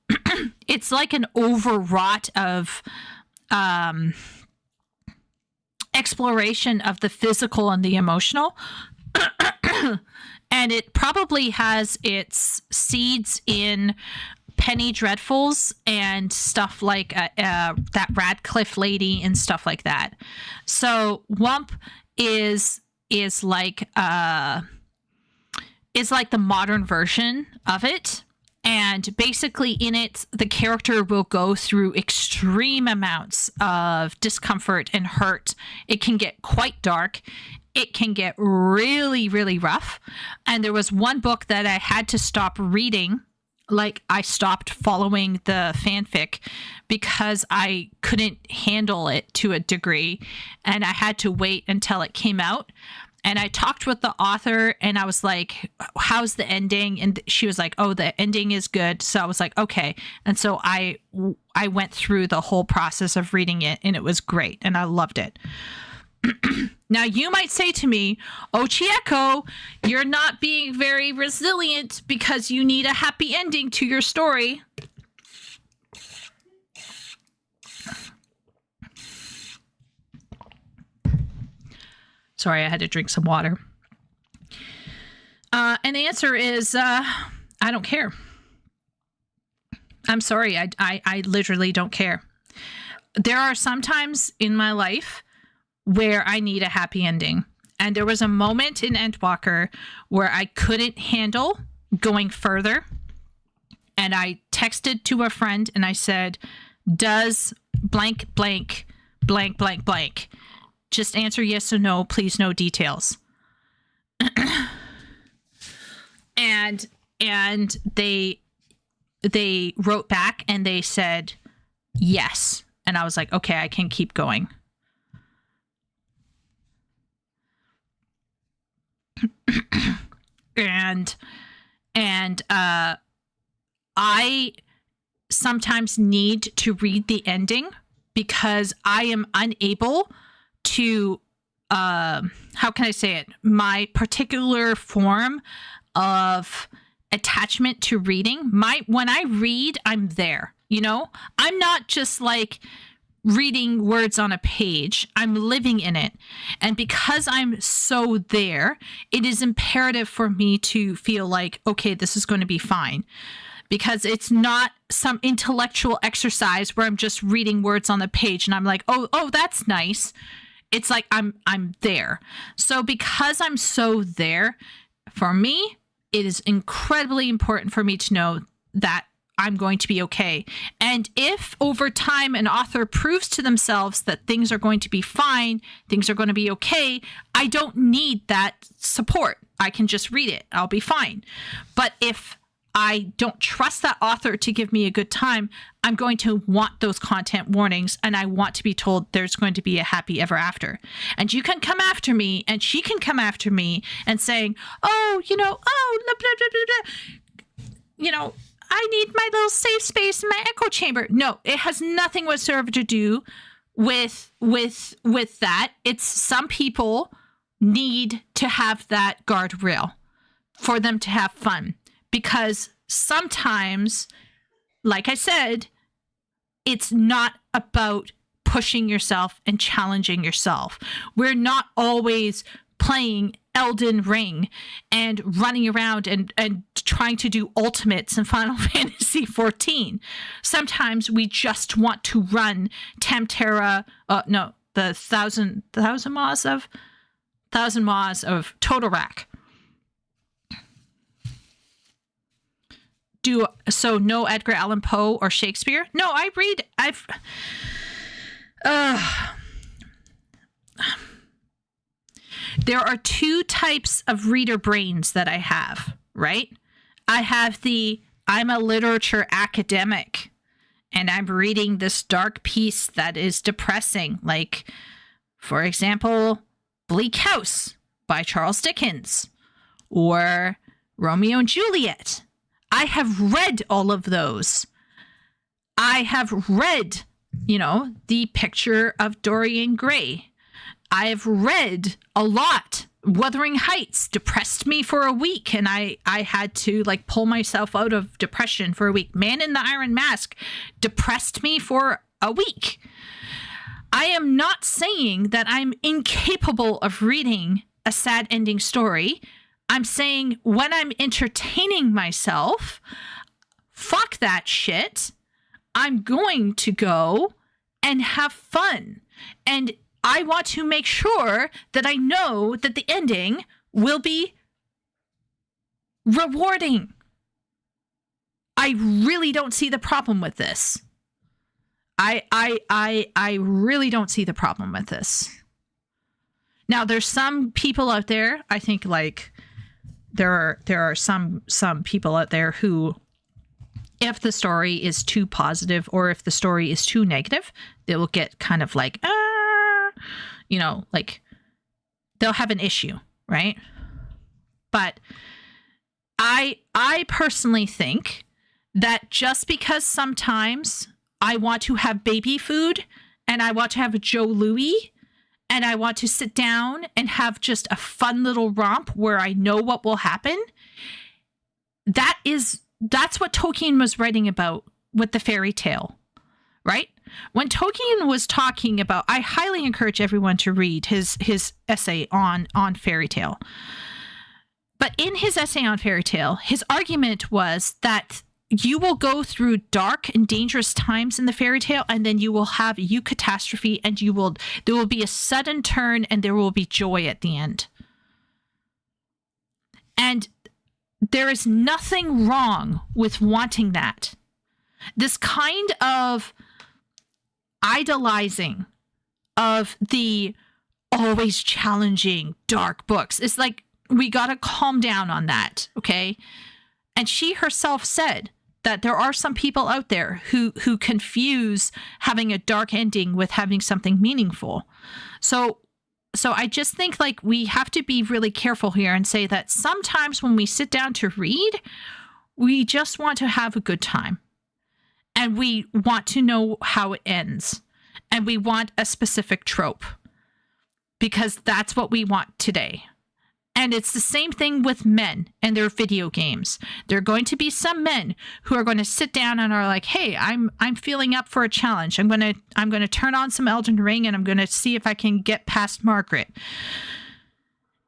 Speaker 1: It's like an overwrought of exploration of the physical and the emotional. And it probably has its seeds in Penny Dreadfuls and stuff like that Radcliffe lady and stuff like that. So Wump is like the modern version of it. And basically in it, the character will go through extreme amounts of discomfort and hurt. It can get quite dark. It can get really, really rough. And there was one book that I had to stop reading. Like, I stopped following the fanfic because I couldn't handle it to a degree, and I had to wait until it came out. And I talked with the author, and I was like, how's the ending? And she was like, oh, the ending is good. So I was like, okay. And so I went through the whole process of reading it, and it was great, and I loved it. Now, you might say to me, oh, Chieko, you're not being very resilient because you need a happy ending to your story. Sorry, I had to drink some water. And the answer is, I don't care. I'm sorry, I literally don't care. There are some times in my life where I need a happy ending. And there was a moment in Endwalker where I couldn't handle going further. And I texted to a friend and I said, does blank, blank, blank, blank, blank. Just answer yes or no, please, no details. and they wrote back and they said yes. And I was like, okay, I can keep going. and I sometimes need to read the ending because I am unable to how can I say it? My particular form of attachment to reading, when I read, I'm there, you know? I'm not just like reading words on a page. I'm living in it. And because I'm so there, it is imperative for me to feel like, okay, this is going to be fine. Because it's not some intellectual exercise where I'm just reading words on the page and I'm like, oh, that's nice. It's like I'm there. So because I'm so there, for me, it is incredibly important for me to know that I'm going to be okay. And if over time an author proves to themselves that things are going to be fine, things are going to be okay, I don't need that support. I can just read it. I'll be fine. But if I don't trust that author to give me a good time, I'm going to want those content warnings, and I want to be told there's going to be a happy ever after. And you can come after me, and she can come after me and saying, oh, blah, blah, blah, blah, blah. I need my little safe space in my echo chamber. No, it has nothing whatsoever to do with that. It's some people need to have that guardrail for them to have fun. Because sometimes, like I said, it's not about pushing yourself and challenging yourself. We're not always playing Elden Ring and running around and trying to do ultimates in Final Fantasy 14. Sometimes we just want to run the thousand Maws of Total Rack. No Edgar Allan Poe or Shakespeare? No, there are two types of reader brains that I have, right? I have I'm a literature academic and I'm reading this dark piece that is depressing. Like, for example, Bleak House by Charles Dickens or Romeo and Juliet. I have read all of those. I have read, The Picture of Dorian Gray. I have read a lot. Wuthering Heights depressed me for a week, and I had to pull myself out of depression for a week. Man in the Iron Mask depressed me for a week. I am not saying that I'm incapable of reading a sad ending story. I'm saying when I'm entertaining myself, fuck that shit. I'm going to go and have fun. And I want to make sure that I know that the ending will be rewarding. I really don't see the problem with this. I really don't see the problem with this. Now, there's some people out there, I think there are some people out there who, if the story is too positive or if the story is too negative, they will get kind of they'll have an issue, right? But I personally think that just because sometimes I want to have baby food and I want to have a Joe Louis and I want to sit down and have just a fun little romp where I know what will happen, that's what Tolkien was writing about with the fairy tale, right? When Tolkien was talking about, I highly encourage everyone to read his essay on fairy tale. But in his essay on fairy tale, his argument was that you will go through dark and dangerous times in the fairy tale, and then you will have a catastrophe, and there will be a sudden turn, and there will be joy at the end. And there is nothing wrong with wanting that. This kind of idolizing of the always challenging dark books, it's like, we got to calm down on that, okay? And she herself said that there are some people out there who confuse having a dark ending with having something meaningful. So I just think we have to be really careful here and say that sometimes when we sit down to read, we just want to have a good time. And we want to know how it ends. And we want a specific trope. Because that's what we want today. And it's the same thing with men and their video games. There are going to be some men who are going to sit down and are like, "Hey, I'm feeling up for a challenge. I'm going to turn on some Elden Ring and I'm going to see if I can get past Margaret."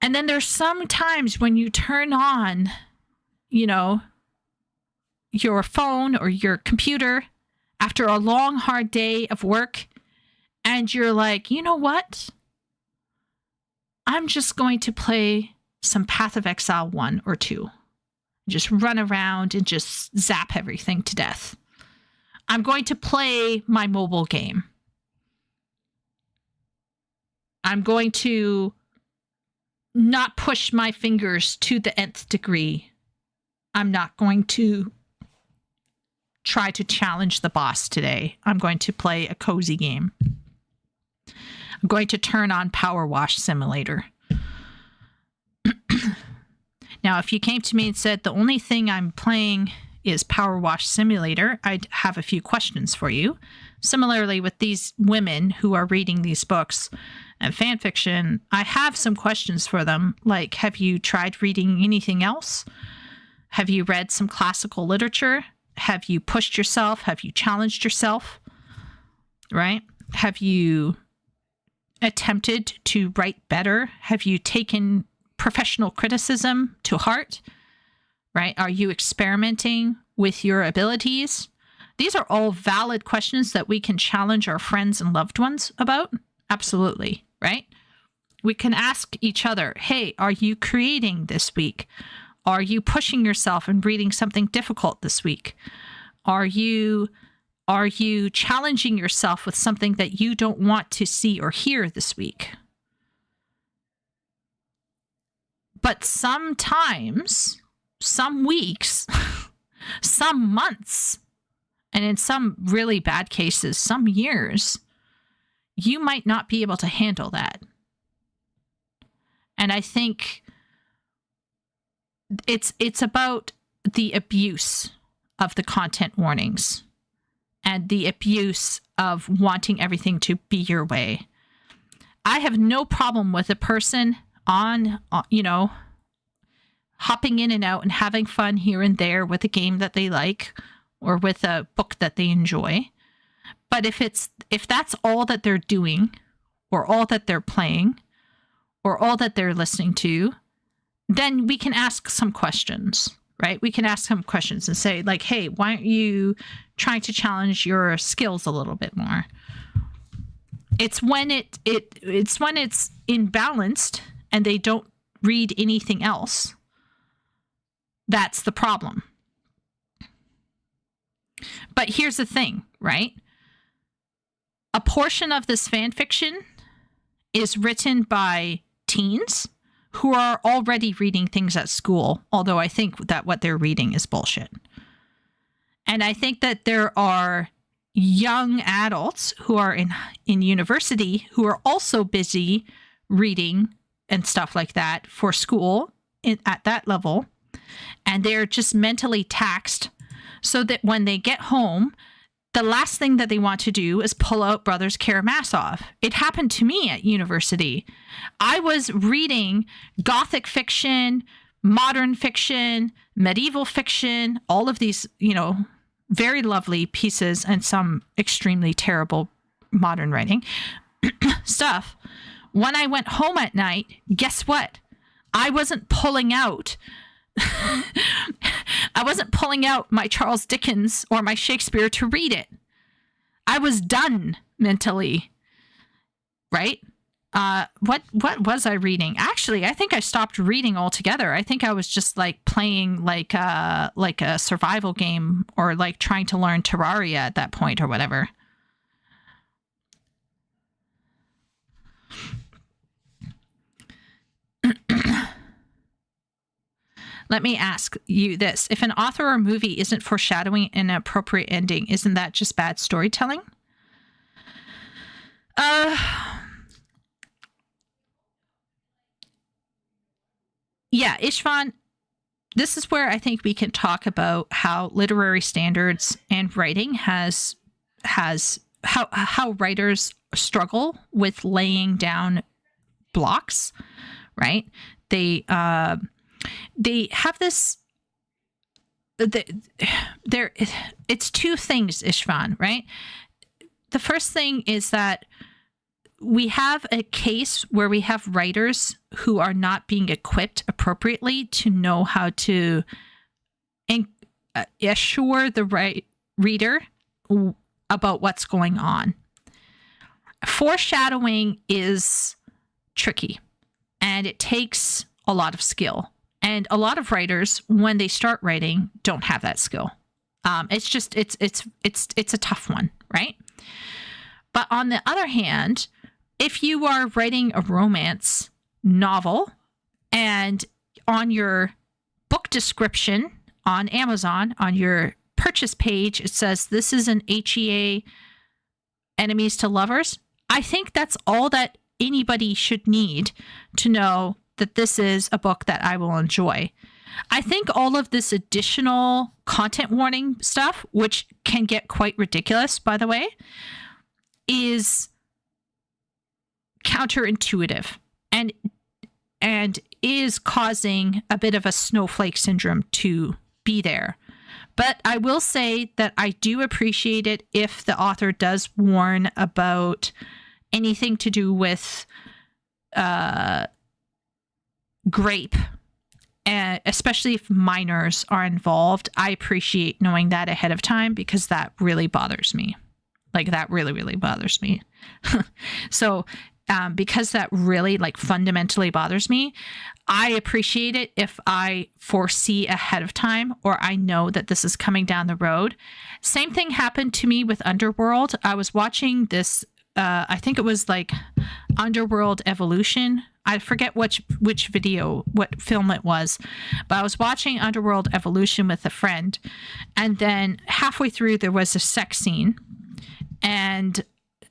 Speaker 1: And then there's some times when you turn on, your phone or your computer after a long, hard day of work, and you're like, "You know what? I'm just going to play some Path of Exile 1 or 2. just run around and just zap everything to death. I'm going to play my mobile game. I'm going to not push my fingers to the nth degree. I'm not going to try to challenge the boss today. I'm going to play a cozy game. I'm going to turn on Power Wash Simulator. Now, if you came to me and said the only thing I'm playing is Power Wash Simulator, I'd have a few questions for you. Similarly, with these women who are reading these books and fan fiction, I have some questions for them. Like, have you tried reading anything else? Have you read some classical literature? Have you pushed yourself? Have you challenged yourself? Right? Have you attempted to write better? Have you taken professional criticism to heart? Right? Are you experimenting with your abilities? These are all valid questions that we can challenge our friends and loved ones about. Absolutely. Right? We can ask each other, hey, are you creating this week? Are you pushing yourself and reading something difficult this week? Are you challenging yourself with something that you don't want to see or hear this week? But sometimes, some weeks, some months, and in some really bad cases, some years, you might not be able to handle that. And I think it's about the abuse of the content warnings and the abuse of wanting everything to be your way. I have no problem with a person on, hopping in and out and having fun here and there with a game that they like or with a book that they enjoy. But if that's all that they're doing or all that they're playing or all that they're listening to, then we can ask some questions, right? We can ask some questions and say, like, hey, why aren't you trying to challenge your skills a little bit more? It's when it's when it's imbalanced and they don't read anything else. That's the problem. But here's the thing, right? A portion of this fan fiction is written by teens who are already reading things at school, although I think that what they're reading is bullshit. And I think that there are young adults who are in university who are also busy reading and stuff like that for school at that level. And they're just mentally taxed so that when they get home, the last thing that they want to do is pull out Brothers Karamazov. It happened to me at university. I was reading Gothic fiction, modern fiction, medieval fiction, all of these, very lovely pieces and some extremely terrible modern writing stuff. When I went home at night, guess what? I wasn't pulling out my Charles Dickens or my Shakespeare to read it. I was done mentally, right? What was I reading? Actually, I think I stopped reading altogether. I think I was just like playing like a survival game or like trying to learn Terraria at that point or whatever. Let me ask you this. If an author or movie isn't foreshadowing an appropriate ending, isn't that just bad storytelling? Yeah, Ishvan, this is where I think we can talk about how literary standards and writing has how writers struggle with laying down blocks, right? They have this it's two things, Ishvan, right? The first thing is that we have a case where we have writers who are not being equipped appropriately to know how to assure the right reader about what's going on. Foreshadowing is tricky and it takes a lot of skill. And a lot of writers, when they start writing, don't have that skill. It's just it's a tough one, right? But on the other hand, if you are writing a romance novel and on your book description on Amazon, on your purchase page, it says this is an HEA enemies to lovers, I think that's all that anybody should need to know that this is a book that I will enjoy. I think all of this additional content warning stuff, which can get quite ridiculous, by the way, is counterintuitive and is causing a bit of a snowflake syndrome to be there. But I will say that I do appreciate it if the author does warn about anything to do with grape, especially if minors are involved. I appreciate knowing that ahead of time because that really bothers me. Like, that really, really bothers me. So because that really fundamentally bothers me, I appreciate it if I foresee ahead of time or I know that this is coming down the road. Same thing happened to me with Underworld. I was watching this, I think it was Underworld Evolution. I forget which video, what film it was, but I was watching Underworld Evolution with a friend. And then halfway through, there was a sex scene. And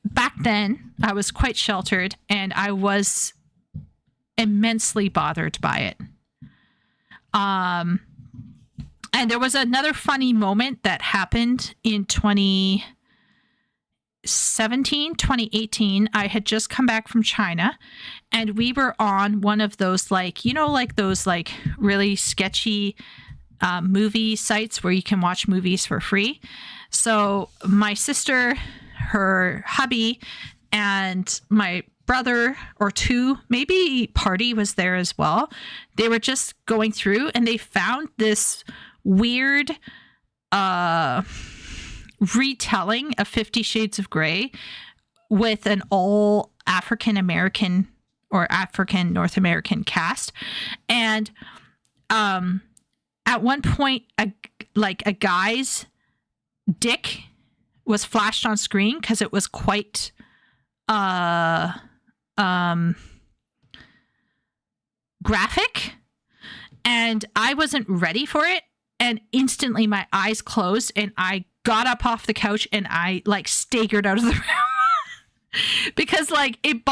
Speaker 1: back then, I was quite sheltered and I was immensely bothered by it. And there was another funny moment that happened in 2018. I had just come back from China and we were on one of those those really sketchy movie sites where you can watch movies for free. So my sister, her hubby, and my brother or two, maybe Party was there as well. They were just going through and they found this weird retelling of 50 Shades of Grey with an all African American or African North American cast. And at one point, a guy's dick was flashed on screen because it was quite graphic, and I wasn't ready for it, and instantly my eyes closed and I got up off the couch and I staggered out of the room because it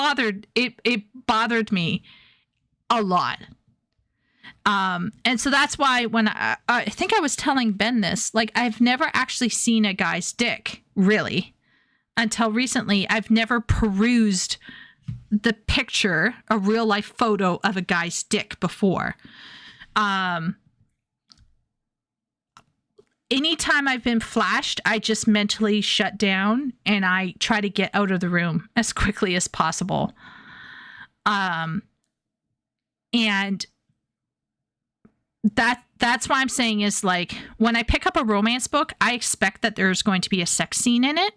Speaker 1: bothered me a lot. And so that's why when I think I was telling Ben this, I've never actually seen a guy's dick, really, until recently. I've never perused the picture, a real life photo of a guy's dick before. Anytime I've been flashed, I just mentally shut down and I try to get out of the room as quickly as possible. And that's why I'm saying is when I pick up a romance book, I expect that there's going to be a sex scene in it.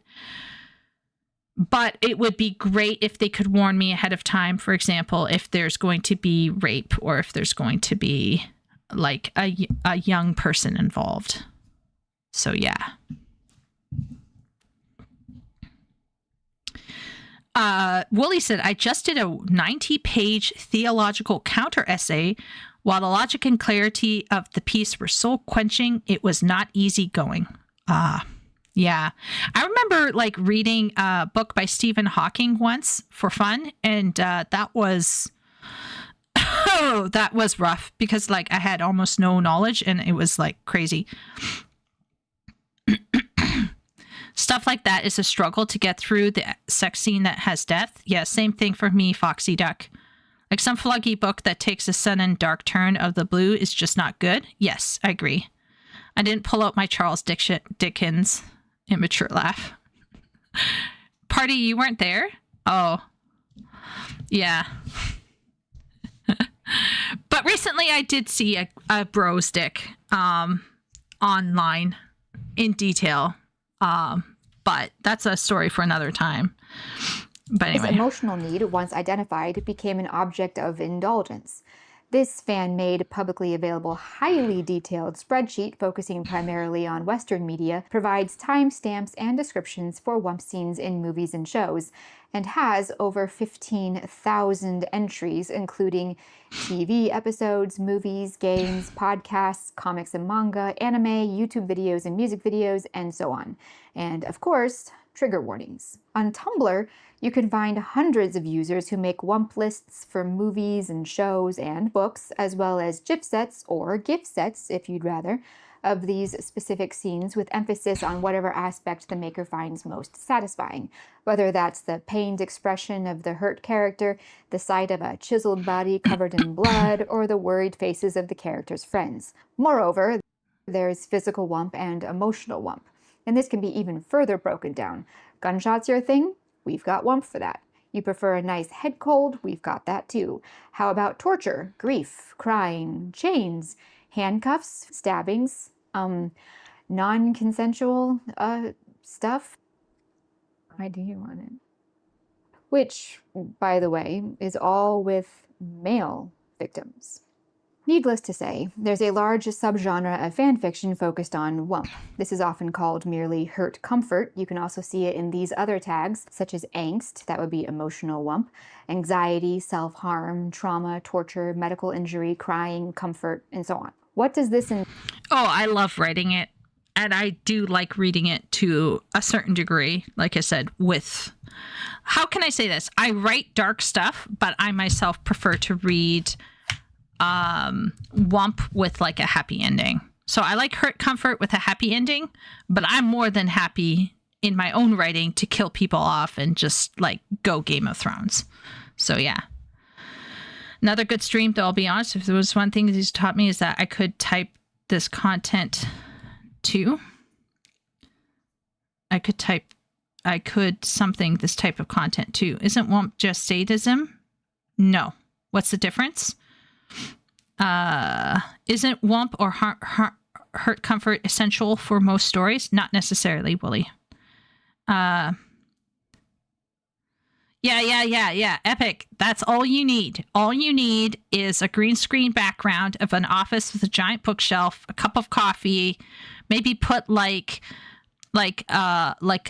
Speaker 1: But it would be great if they could warn me ahead of time, for example, if there's going to be rape or if there's going to be a young person involved. So yeah. Wooly said, I just did a 90-page theological counter essay. While the logic and clarity of the piece were soul quenching, it was not easy going. Yeah. I remember reading a book by Stephen Hawking once for fun. And that was rough because I had almost no knowledge and it was crazy. Stuff like that is a struggle to get through the sex scene that has death. Yeah, same thing for me, Foxy Duck. Some fluggy book that takes a sudden dark turn of the blue is just not good. Yes, I agree. I didn't pull out my Charles Dickens immature laugh. Party, you weren't there? Oh, yeah. But recently I did see a bro's dick online in detail. But that's a story for another time. But anyway.
Speaker 2: His emotional need, once identified, became an object of indulgence. This fan-made, publicly available, highly detailed spreadsheet focusing primarily on Western media provides timestamps and descriptions for Wump scenes in movies and shows, and has over 15,000 entries, including TV episodes, movies, games, podcasts, comics and manga, anime, YouTube videos and music videos, and so on. And of course, trigger warnings. On Tumblr, you can find hundreds of users who make Wump lists for movies and shows and books, as well as GIF sets, or GIF sets if you'd rather, of these specific scenes with emphasis on whatever aspect the maker finds most satisfying, whether that's the pained expression of the hurt character, the sight of a chiseled body covered in blood, or the worried faces of the character's friends. Moreover, there's physical Wump and emotional Wump, and this can be even further broken down. Gunshots your thing? We've got Wump for that. You prefer a nice head cold? We've got that too. How about torture, grief, crying, chains, handcuffs, stabbings, non-consensual stuff? Why do you want it? Which, by the way, is all with male victims. Needless to say, there's a large subgenre of fanfiction focused on Wump. This is often called merely hurt comfort. You can also see it in these other tags, such as angst, that would be emotional Wump, anxiety, self-harm, trauma, torture, medical injury, crying, comfort, and so on. What does this Oh,
Speaker 1: I love writing it. And I do like reading it to a certain degree, like I said, with... How can I say this? I write dark stuff, but I myself prefer to read Wump with like a happy ending. So I like hurt comfort with a happy ending, but I'm more than happy in my own writing to kill people off and just like go Game of Thrones. So yeah. Another good stream, though, I'll be honest, if there was one thing that he's taught me is that I could type this content too. I could something this type of content too. Isn't Wump just sadism? No. What's the difference? Isn't Wump or hurt comfort essential for most stories? Not necessarily, Willie. Yeah. Epic. That's all you need. All you need is a green screen background of an office with a giant bookshelf, a cup of coffee, maybe put like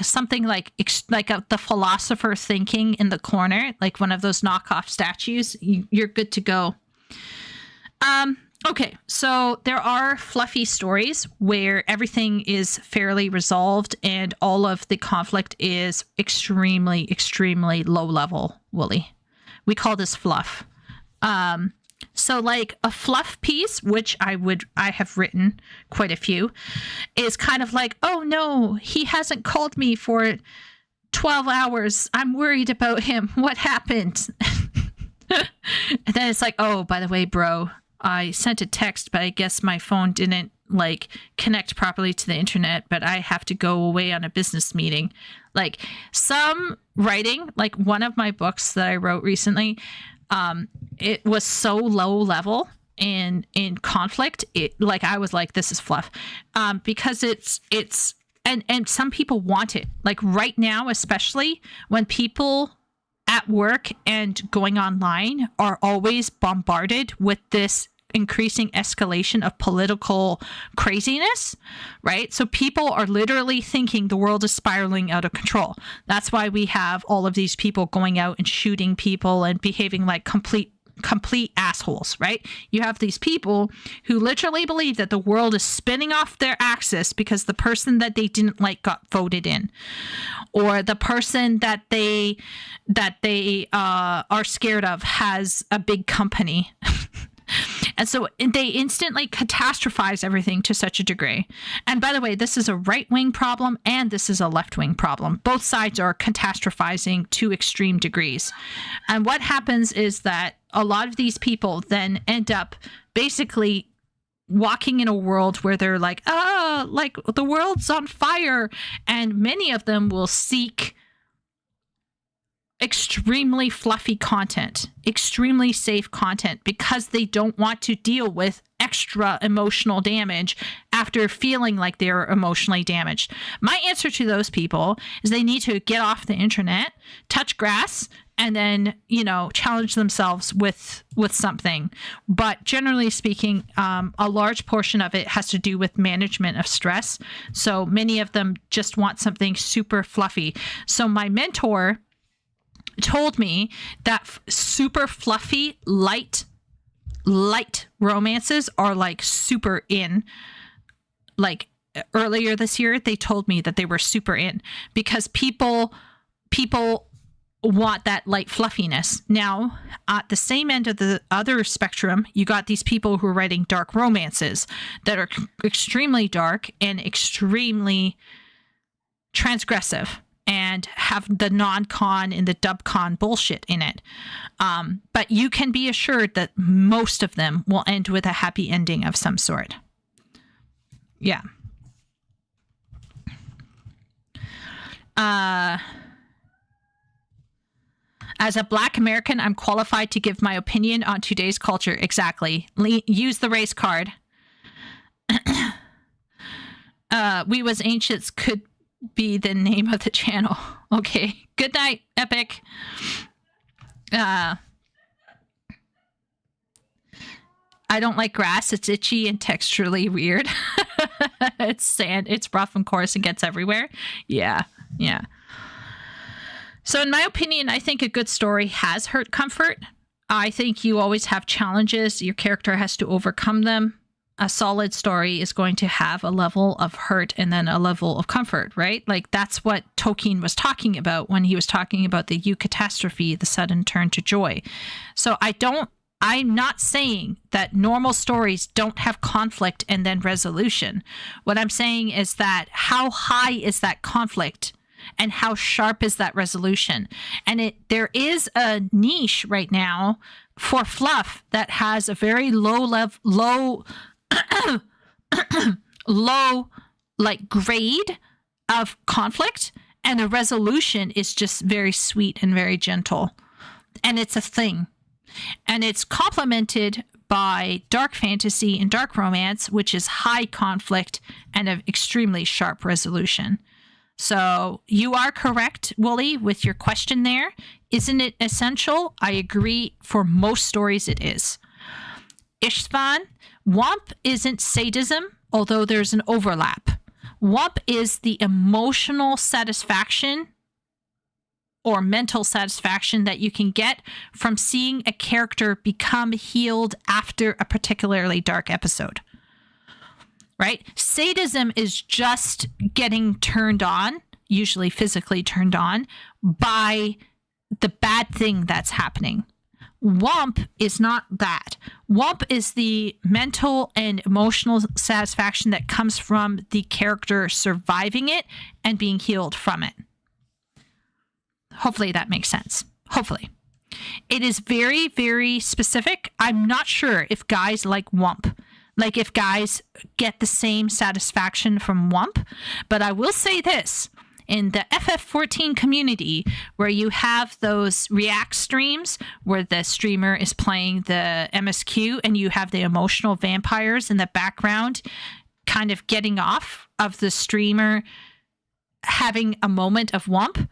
Speaker 1: something like the philosopher thinking in the corner, like one of those knockoff statues. You're good to go. Okay, so there are fluffy stories where everything is fairly resolved and all of the conflict is extremely, extremely low level, Wooly. We call this fluff. So like a fluff piece, which I have written quite a few, is kind of like, oh no, he hasn't called me for 12 hours. I'm worried about him. What happened? And then it's like, oh, by the way, bro, I sent a text, but I guess my phone didn't like connect properly to the internet, but I have to go away on a business meeting. Like some writing, like one of my books that I wrote recently, it was so low level in conflict. It like, I was like, this is fluff, because it's and some people want it, like right now, especially when people at work and going online are always bombarded with this increasing escalation of political craziness, right? So people are literally thinking the world is spiraling out of control. That's why we have all of these people going out and shooting people and behaving like complete assholes, right? You have these people who literally believe that the world is spinning off their axis because the person that they didn't like got voted in, or the person that they are scared of has a big company. And so they instantly catastrophize everything to such a degree. And by the way, this is a right-wing problem and this is a left-wing problem. Both sides are catastrophizing to extreme degrees. And what happens is that a lot of these people then end up basically walking in a world where they're like, like the world's on fire. And many of them will seek extremely fluffy content, extremely safe content, because they don't want to deal with extra emotional damage after feeling like they're emotionally damaged. My answer to those people is they need to get off the internet, touch grass, and then, you know, challenge themselves with something. But generally speaking, a large portion of it has to do with management of stress. So many of them just want something super fluffy. So my mentor told me that super fluffy, light romances are like super in. Like earlier this year, they told me that they were super in because people want that light fluffiness. Now, at the same end of the other spectrum, you got these people who are writing dark romances that are extremely dark and extremely transgressive and have the non-con and the dub-con bullshit in it. But you can be assured that most of them will end with a happy ending of some sort. Yeah. As a Black American, I'm qualified to give my opinion on today's culture. Exactly. Use the race card. We Was Ancients could be the name of the channel. Okay. Good night, Epic. I don't like grass. It's itchy and texturally weird. It's sand. It's rough and coarse and gets everywhere. Yeah. Yeah. So in my opinion, I think a good story has hurt comfort. I think you always have challenges. Your character has to overcome them. A solid story is going to have a level of hurt and then a level of comfort, right? Like that's what Tolkien was talking about when he was talking about the eucatastrophe, the sudden turn to joy. So I'm not saying that normal stories don't have conflict and then resolution. What I'm saying is that how high is that conflict and how sharp is that resolution? And there is a niche right now for fluff that has a very low like grade of conflict, and the resolution is just very sweet and very gentle. And it's a thing. And it's complemented by dark fantasy and dark romance, which is high conflict and an extremely sharp resolution. So you are correct, Wooly, with your question there. Isn't it essential? I agree. For most stories, it is. Ishvan, Womp isn't sadism, although there's an overlap. Womp is the emotional satisfaction or mental satisfaction that you can get from seeing a character become healed after a particularly dark episode. Right? Sadism is just getting turned on, usually physically turned on, by the bad thing that's happening. Womp is not that. Womp is the mental and emotional satisfaction that comes from the character surviving it and being healed from it. Hopefully that makes sense. Hopefully. It is very, very specific. I'm not sure if guys like Womp. Like if guys get the same satisfaction from Womp. But I will say this. In the FF14 community, where you have those react streams where the streamer is playing the MSQ and you have the emotional vampires in the background kind of getting off of the streamer having a moment of Womp,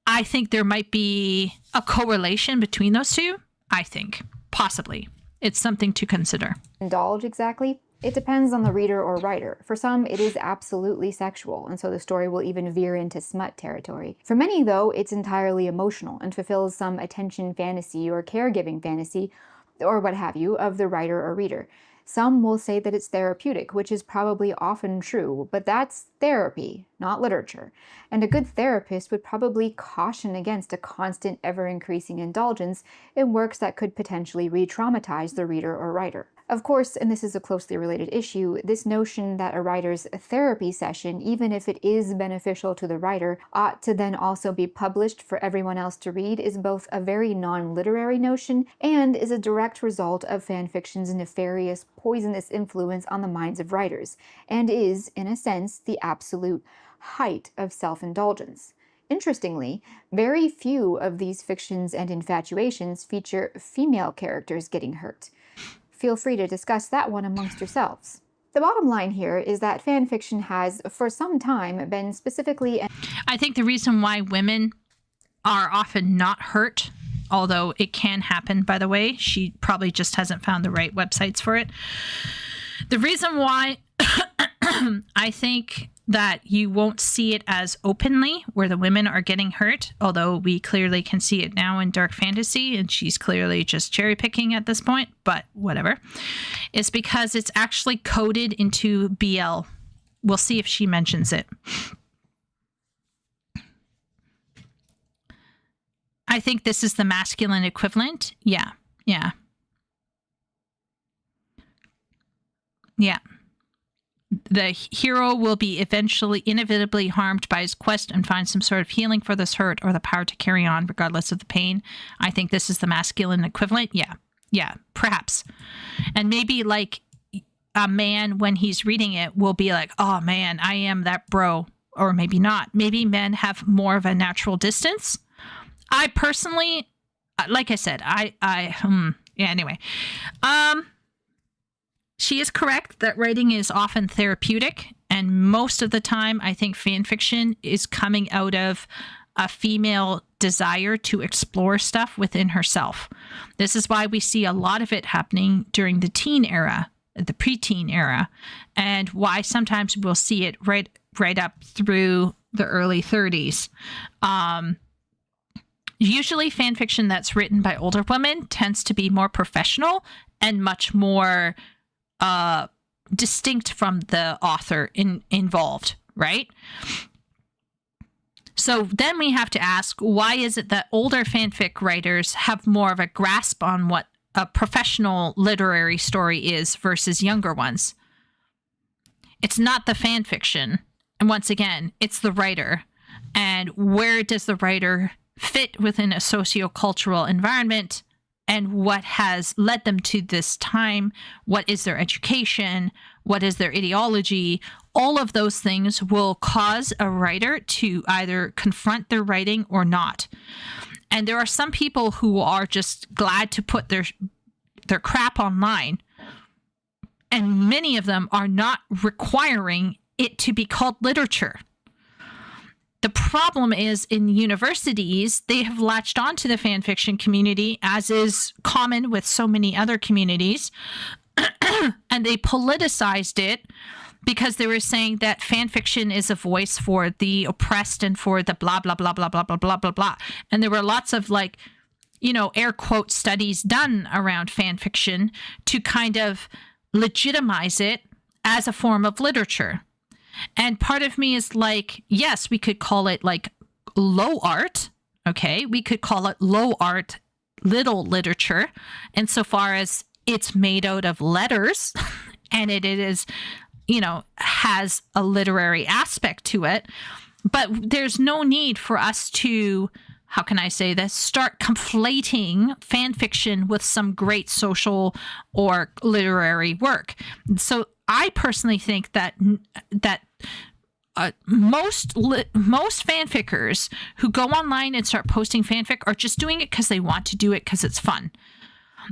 Speaker 1: I think there might be a correlation between those two. I think. Possibly. It's something to consider.
Speaker 2: Indulge exactly? It depends on the reader or writer. For some, it is absolutely sexual, and so the story will even veer into smut territory. For many, though, it's entirely emotional and fulfills some attention fantasy or caregiving fantasy, or what have you, of the writer or reader. Some will say that it's therapeutic, which is probably often true, but that's therapy, not literature. And a good therapist would probably caution against a constant, ever-increasing indulgence in works that could potentially re-traumatize the reader or writer. Of course, and this is a closely related issue, this notion that a writer's therapy session, even if it is beneficial to the writer, ought to then also be published for everyone else to read is both a very non-literary notion and is a direct result of fanfiction's nefarious, poisonous influence on the minds of writers, and is, in a sense, the absolute height of self-indulgence. Interestingly, very few of these fictions and infatuations feature female characters getting hurt. Feel free to discuss that one amongst yourselves. The bottom line here is that fanfiction has, for some time, been specifically...
Speaker 1: I think the reason why women are often not hurt although it can happen, by the way. She probably just hasn't found the right websites for it. The reason why I think that you won't see it as openly where the women are getting hurt, although we clearly can see it now in dark fantasy, and she's clearly just cherry picking at this point, but whatever, is because it's actually coded into BL. We'll see if she mentions it. I think this is the masculine equivalent. Yeah. The hero will be inevitably harmed by his quest and find some sort of healing for this hurt or the power to carry on regardless of the pain. I think this is the masculine equivalent. Yeah, perhaps. And maybe like a man, when he's reading it, will be like, oh man, I am that bro. Or maybe not. Maybe men have more of a natural distance. I personally, like I said, anyway. She is correct that writing is often therapeutic, and most of the time I think fan fiction is coming out of a female desire to explore stuff within herself. This is why we see a lot of it happening during the teen era, the preteen era, and why sometimes we'll see it right up through the early 30s. Usually fan fiction that's written by older women tends to be more professional and much more distinct from the author involved, right? So then we have to ask, why is it that older fanfic writers have more of a grasp on what a professional literary story is versus younger ones? It's not the fan fiction. And once again, it's the writer. And where does the writer fit within a sociocultural environment? And what has led them to this time? What is their education? What is their ideology? All of those things will cause a writer to either confront their writing or not. And there are some people who are just glad to put their crap online. And many of them are not requiring it to be called literature. The problem is in universities, they have latched onto the fan fiction community, as is common with so many other communities, and they politicized it because they were saying that fan fiction is a voice for the oppressed and for the blah, blah, blah, blah, blah, blah, blah, blah, blah. And there were lots of air quote studies done around fan fiction to kind of legitimize it as a form of literature. And part of me is like, yes, we could call it like low art. Okay. We could call it low art, little literature, insofar as it's made out of letters and it is, has a literary aspect to it. But there's no need for us to, how can I say this, start conflating fan fiction with some great social or literary work. So I personally think that most fanfickers who go online and start posting fanfic are just doing it because they want to do it because it's fun.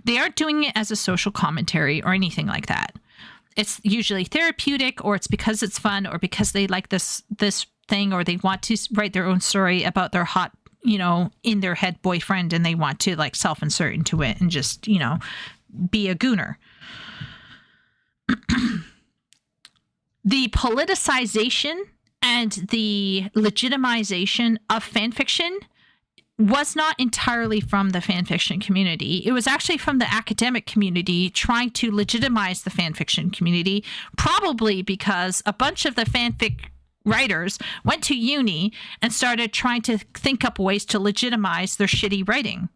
Speaker 1: They aren't doing it as a social commentary or anything like that. It's usually therapeutic, or it's because it's fun, or because they like this thing, or they want to write their own story about their hot, in their head boyfriend, and they want to like self-insert into it and just, be a gooner. The politicization and the legitimization of fanfiction was not entirely from the fanfiction community. It was actually from the academic community trying to legitimize the fanfiction community, probably because a bunch of the fanfic writers went to uni and started trying to think up ways to legitimize their shitty writing.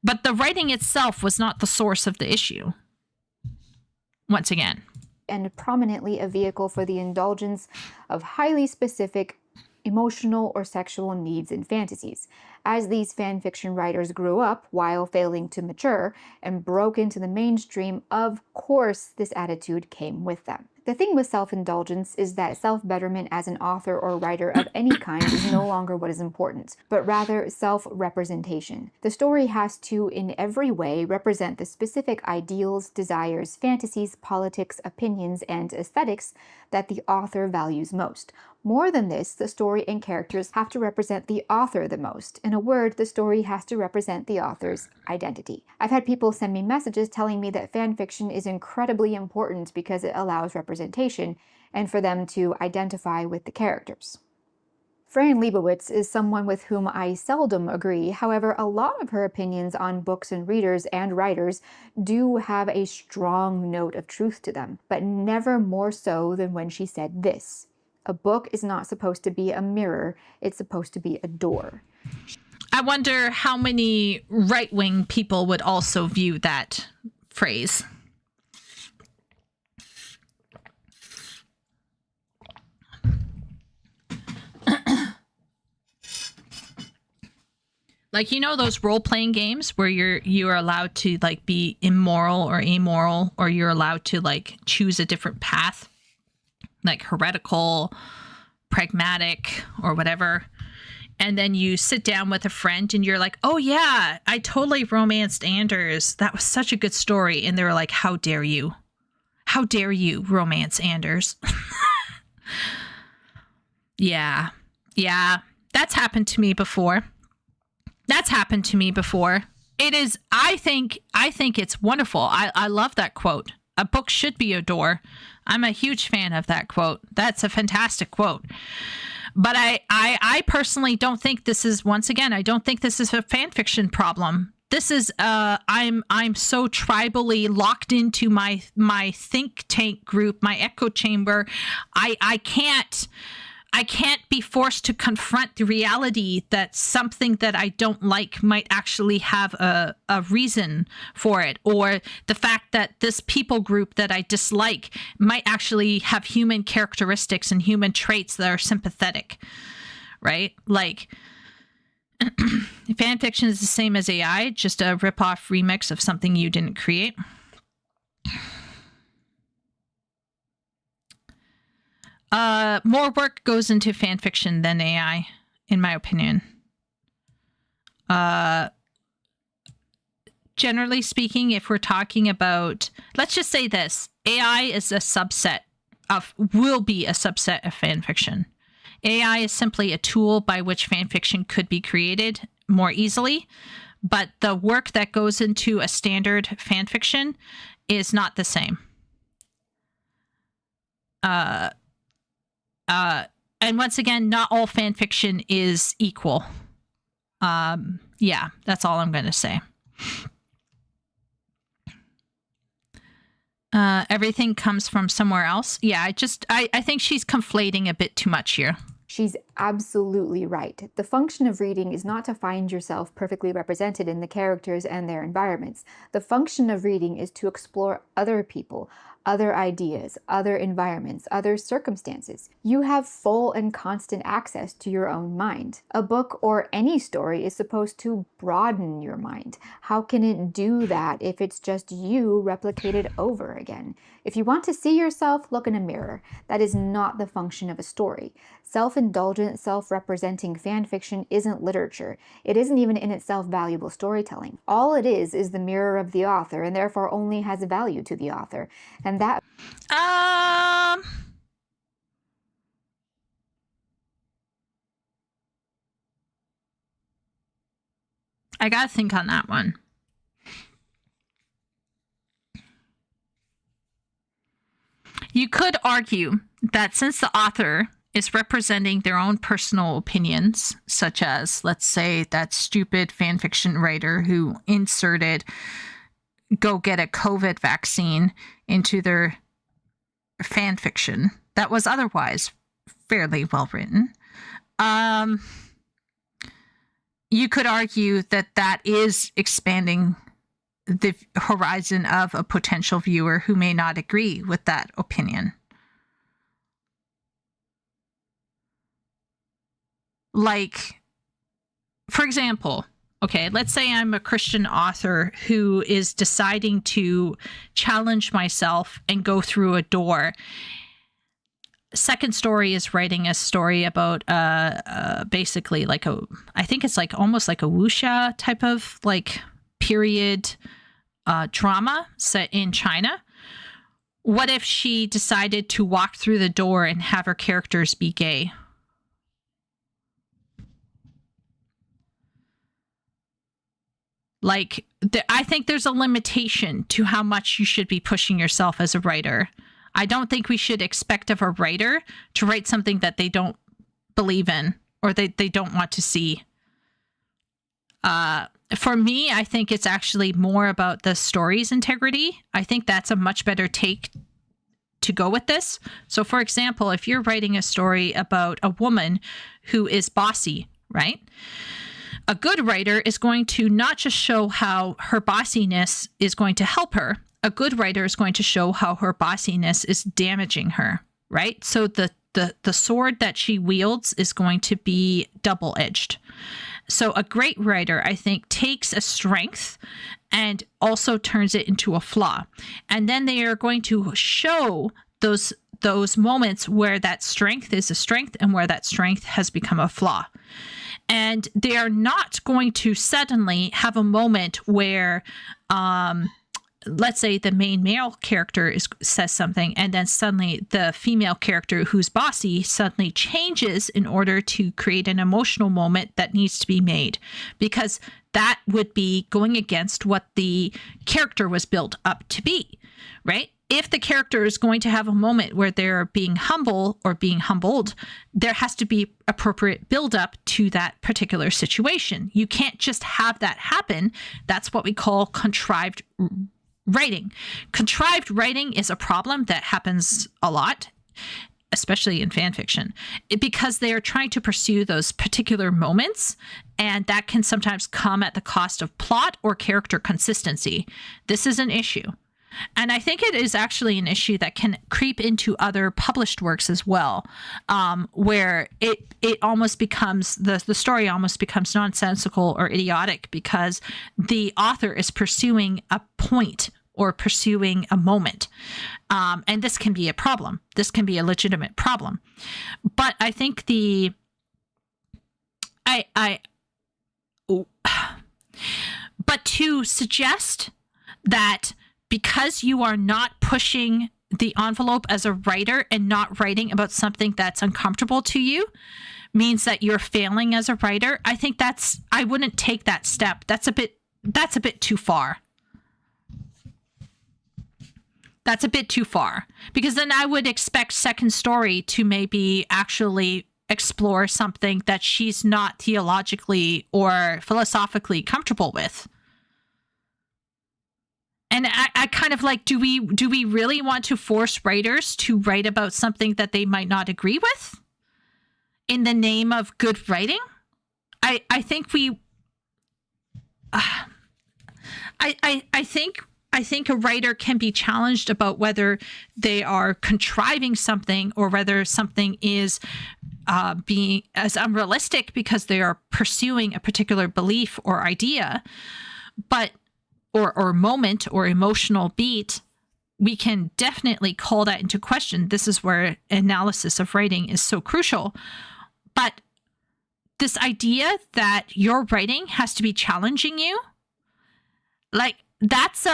Speaker 1: But the writing itself was not the source of the issue. Once again.
Speaker 2: And prominently a vehicle for the indulgence of highly specific emotional or sexual needs and fantasies. As these fan fiction writers grew up while failing to mature and broke into the mainstream, of course this attitude came with them. The thing with self-indulgence is that self-betterment as an author or writer of any kind is no longer what is important, but rather self-representation. The story has to, in every way, represent the specific ideals, desires, fantasies, politics, opinions, and aesthetics that the author values most. More than this, the story and characters have to represent the author the most, in a a word, the story has to represent the author's identity. I've had people send me messages telling me that fan fiction is incredibly important because it allows representation and for them to identify with the characters. Fran Lebowitz is someone with whom I seldom agree. However, a lot of her opinions on books and readers and writers do have a strong note of truth to them, but never more so than when she said this: "A book is not supposed to be a mirror, it's supposed to be a door."
Speaker 1: I wonder how many right-wing people would also view that phrase. Like, you know, those role-playing games where you're allowed to like be immoral or amoral, or you're allowed to like choose a different path, like heretical, pragmatic, or whatever. And then you sit down with a friend and you're like, "Oh yeah, I totally romanced Anders. That was such a good story." And they're like, "How dare you? How dare you romance Anders?" Yeah. That's happened to me before. It is, I think it's wonderful. I love that quote. A book should be a door. I'm a huge fan of that quote. That's a fantastic quote. But I personally don't think this is, once again, I don't think this is a fan fiction problem. This is I'm so tribally locked into my think tank group, my echo chamber. I can't be forced to confront the reality that something that I don't like might actually have a reason for it, or the fact that this people group that I dislike might actually have human characteristics and human traits that are sympathetic, right? Like, fan fiction is the same as AI, just a rip-off remix of something you didn't create. More work goes into fan fiction than AI, in my opinion. Generally speaking, if we're talking about, let's just say this, AI is will be a subset of fan fiction. AI is simply a tool by which fan fiction could be created more easily, but the work that goes into a standard fan fiction is not the same. And once again, not all fan fiction is equal. Yeah, that's all I'm going to say. Everything comes from somewhere else. Yeah, I think she's conflating a bit too much here.
Speaker 2: She's absolutely right. The function of reading is not to find yourself perfectly represented in the characters and their environments. The function of reading is to explore other people, other ideas, other environments, other circumstances. You have full and constant access to your own mind. A book or any story is supposed to broaden your mind. How can it do that if it's just you replicated over again? If you want to see yourself, look in a mirror. That is not the function of a story. Self-indulgent, self-representing fan fiction isn't literature. It isn't even in itself valuable storytelling. All it is the mirror of the author, and therefore only has value to the author. And that...
Speaker 1: I gotta think on that one. You could argue that since the author is representing their own personal opinions, such as, let's say, that stupid fanfiction writer who inserted "go get a COVID vaccine" into their fanfiction that was otherwise fairly well written. You could argue that that is expanding the horizon of a potential viewer who may not agree with that opinion. Like, for example, okay, let's say I'm a Christian author who is deciding to challenge myself and go through a door. Second Story is writing a story about basically like I think it's like almost like a wuxia type of like period drama set in China. What if she decided to walk through the door and have her characters be gay? Like, I think there's a limitation to how much you should be pushing yourself as a writer. I don't think we should expect of a writer to write something that they don't believe in or they don't want to see. For me, I think it's actually more about the story's integrity. I think that's a much better take to go with this. So, for example, if you're writing a story about a woman who is bossy, right? A good writer is going to not just show how her bossiness is going to help her. A good writer is going to show how her bossiness is damaging her, right? So the sword that she wields is going to be double-edged. So a great writer, I think, takes a strength and also turns it into a flaw. And then they are going to show those moments where that strength is a strength and where that strength has become a flaw. And they are not going to suddenly have a moment where, let's say the main male character says something, and then suddenly the female character who's bossy suddenly changes in order to create an emotional moment that needs to be made, because that would be going against what the character was built up to be, right? If the character is going to have a moment where they're being humble or being humbled, there has to be appropriate build-up to that particular situation. You can't just have that happen. That's what we call contrived writing. Contrived writing is a problem that happens a lot, especially in fan fiction, because they are trying to pursue those particular moments, and that can sometimes come at the cost of plot or character consistency. This is an issue. And I think it is actually an issue that can creep into other published works as well, where it almost becomes, the story almost becomes nonsensical or idiotic because the author is pursuing a point or pursuing a moment. And this can be a problem. This can be a legitimate problem. But I think but to suggest that because you are not pushing the envelope as a writer and not writing about something that's uncomfortable to you means that you're failing as a writer, I think I wouldn't take that step. That's a bit too far. That's a bit too far, because then I would expect Second Story to maybe actually explore something that she's not theologically or philosophically comfortable with. And I kind of like, do we really want to force writers to write about something that they might not agree with in the name of good writing? I think we, I think a writer can be challenged about whether they are contriving something or whether something is being as unrealistic because they are pursuing a particular belief or idea, but or moment or emotional beat. We can definitely call that into question. This is where analysis of writing is so crucial. But this idea that your writing has to be challenging you, like, that's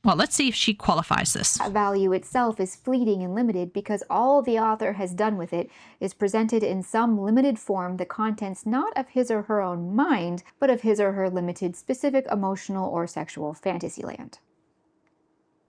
Speaker 1: well, let's see if she qualifies this.
Speaker 2: That value itself is fleeting and limited because all the author has done with it is presented in some limited form the contents not of his or her own mind, but of his or her limited specific emotional or sexual fantasy land.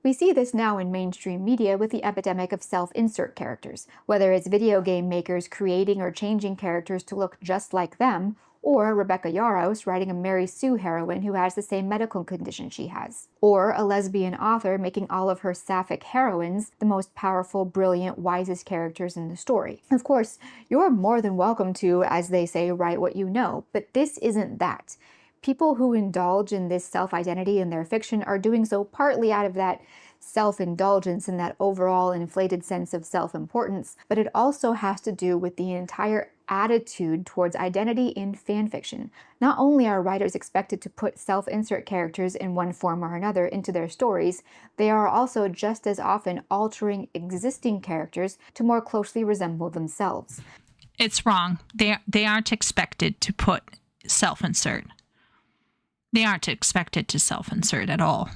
Speaker 2: We see this now in mainstream media with the epidemic of self-insert characters, whether it's video game makers creating or changing characters to look just like them, or Rebecca Yarros writing a Mary Sue heroine who has the same medical condition she has, or a lesbian author making all of her sapphic heroines the most powerful, brilliant, wisest characters in the story. Of course, you're more than welcome to, as they say, write what you know, but this isn't that. People who indulge in this self-identity in their fiction are doing so partly out of that self-indulgence and that overall inflated sense of self-importance, but it also has to do with the entire attitude towards identity in fan fiction. Not only are writers expected to put self-insert characters in one form or another into their stories, they are also just as often altering existing characters to more closely resemble themselves.
Speaker 1: It's wrong. They aren't expected to put self-insert. They aren't expected to self-insert at all.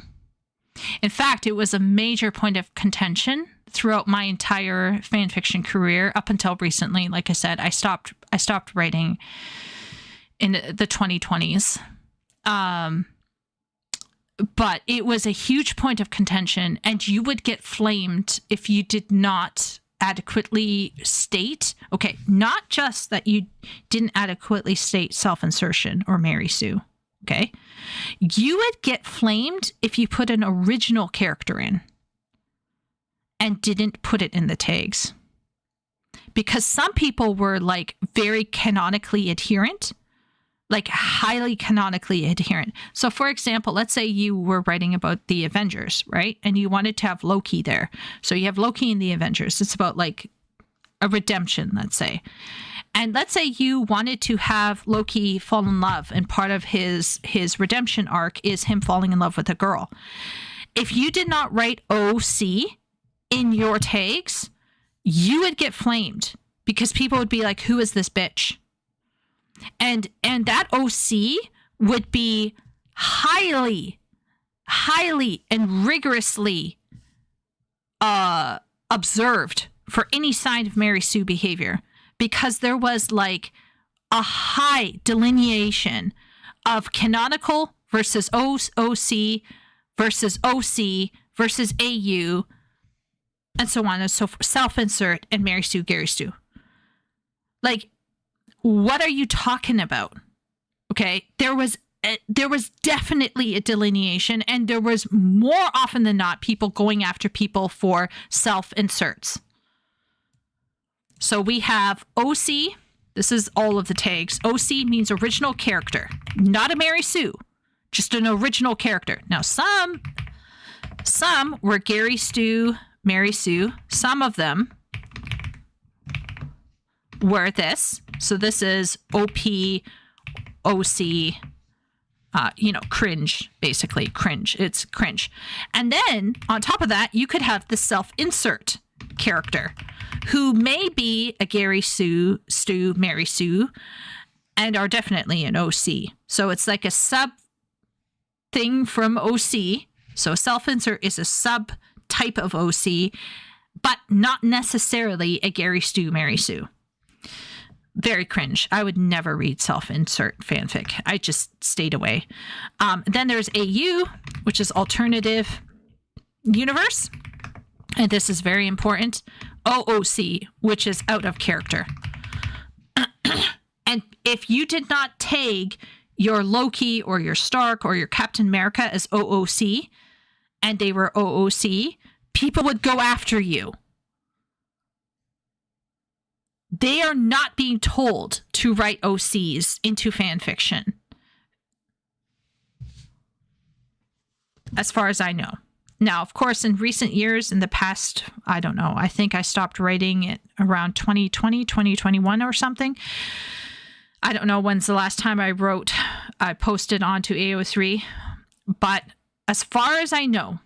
Speaker 1: In fact, it was a major point of contention throughout my entire fan fiction career up until recently. Like I said, I stopped writing in the 2020s. But it was a huge point of contention, and you would get flamed if you did not adequately state, okay, not just that you didn't adequately state self-insertion or Mary Sue, okay? You would get flamed if you put an original character in and didn't put it in the tags. Because some people were like very canonically adherent, like highly canonically adherent. So for example, let's say you were writing about the Avengers, right? And you wanted to have Loki there. So you have Loki in the Avengers. It's about like a redemption, let's say. And let's say you wanted to have Loki fall in love, and part of his redemption arc is him falling in love with a girl. If you did not write OC in your tags, you would get flamed because people would be like, who is this bitch? And that OC would be highly and rigorously observed for any sign of Mary Sue behavior, because there was like a high delineation of canonical versus OC versus OC versus AU, and so on and so forth. Self-insert and Mary Sue, Gary Stu. Like, what are you talking about? Okay, there was definitely a delineation, and there was more often than not people going after people for self-inserts. So we have OC. This is all of the tags. OC means original character, not a Mary Sue, just an original character. Now some were Gary Stu, Mary Sue. Some of them were this. So this is OP, OC, cringe, basically. Cringe. It's cringe. And then on top of that, you could have the self-insert character who may be a Gary Stu, Mary Sue, and are definitely an OC. So it's like a sub thing from OC. So self-insert is a sub type of OC, but not necessarily a Gary Stu, Mary Sue. Very cringe. I would never read self-insert fanfic. I just stayed away. Then there's AU, which is alternative universe. And this is very important. OOC, which is out of character. And if you did not tag your Loki or your Stark or your Captain America as OOC, and they were OOC, people would go after you. They are not being told to write OCs into fan fiction, as far as I know. Now, of course, in recent years, in the past, I don't know, I think I stopped writing it around 2020, 2021 or something. I don't know when's the last time I posted onto AO3, but as far as I know,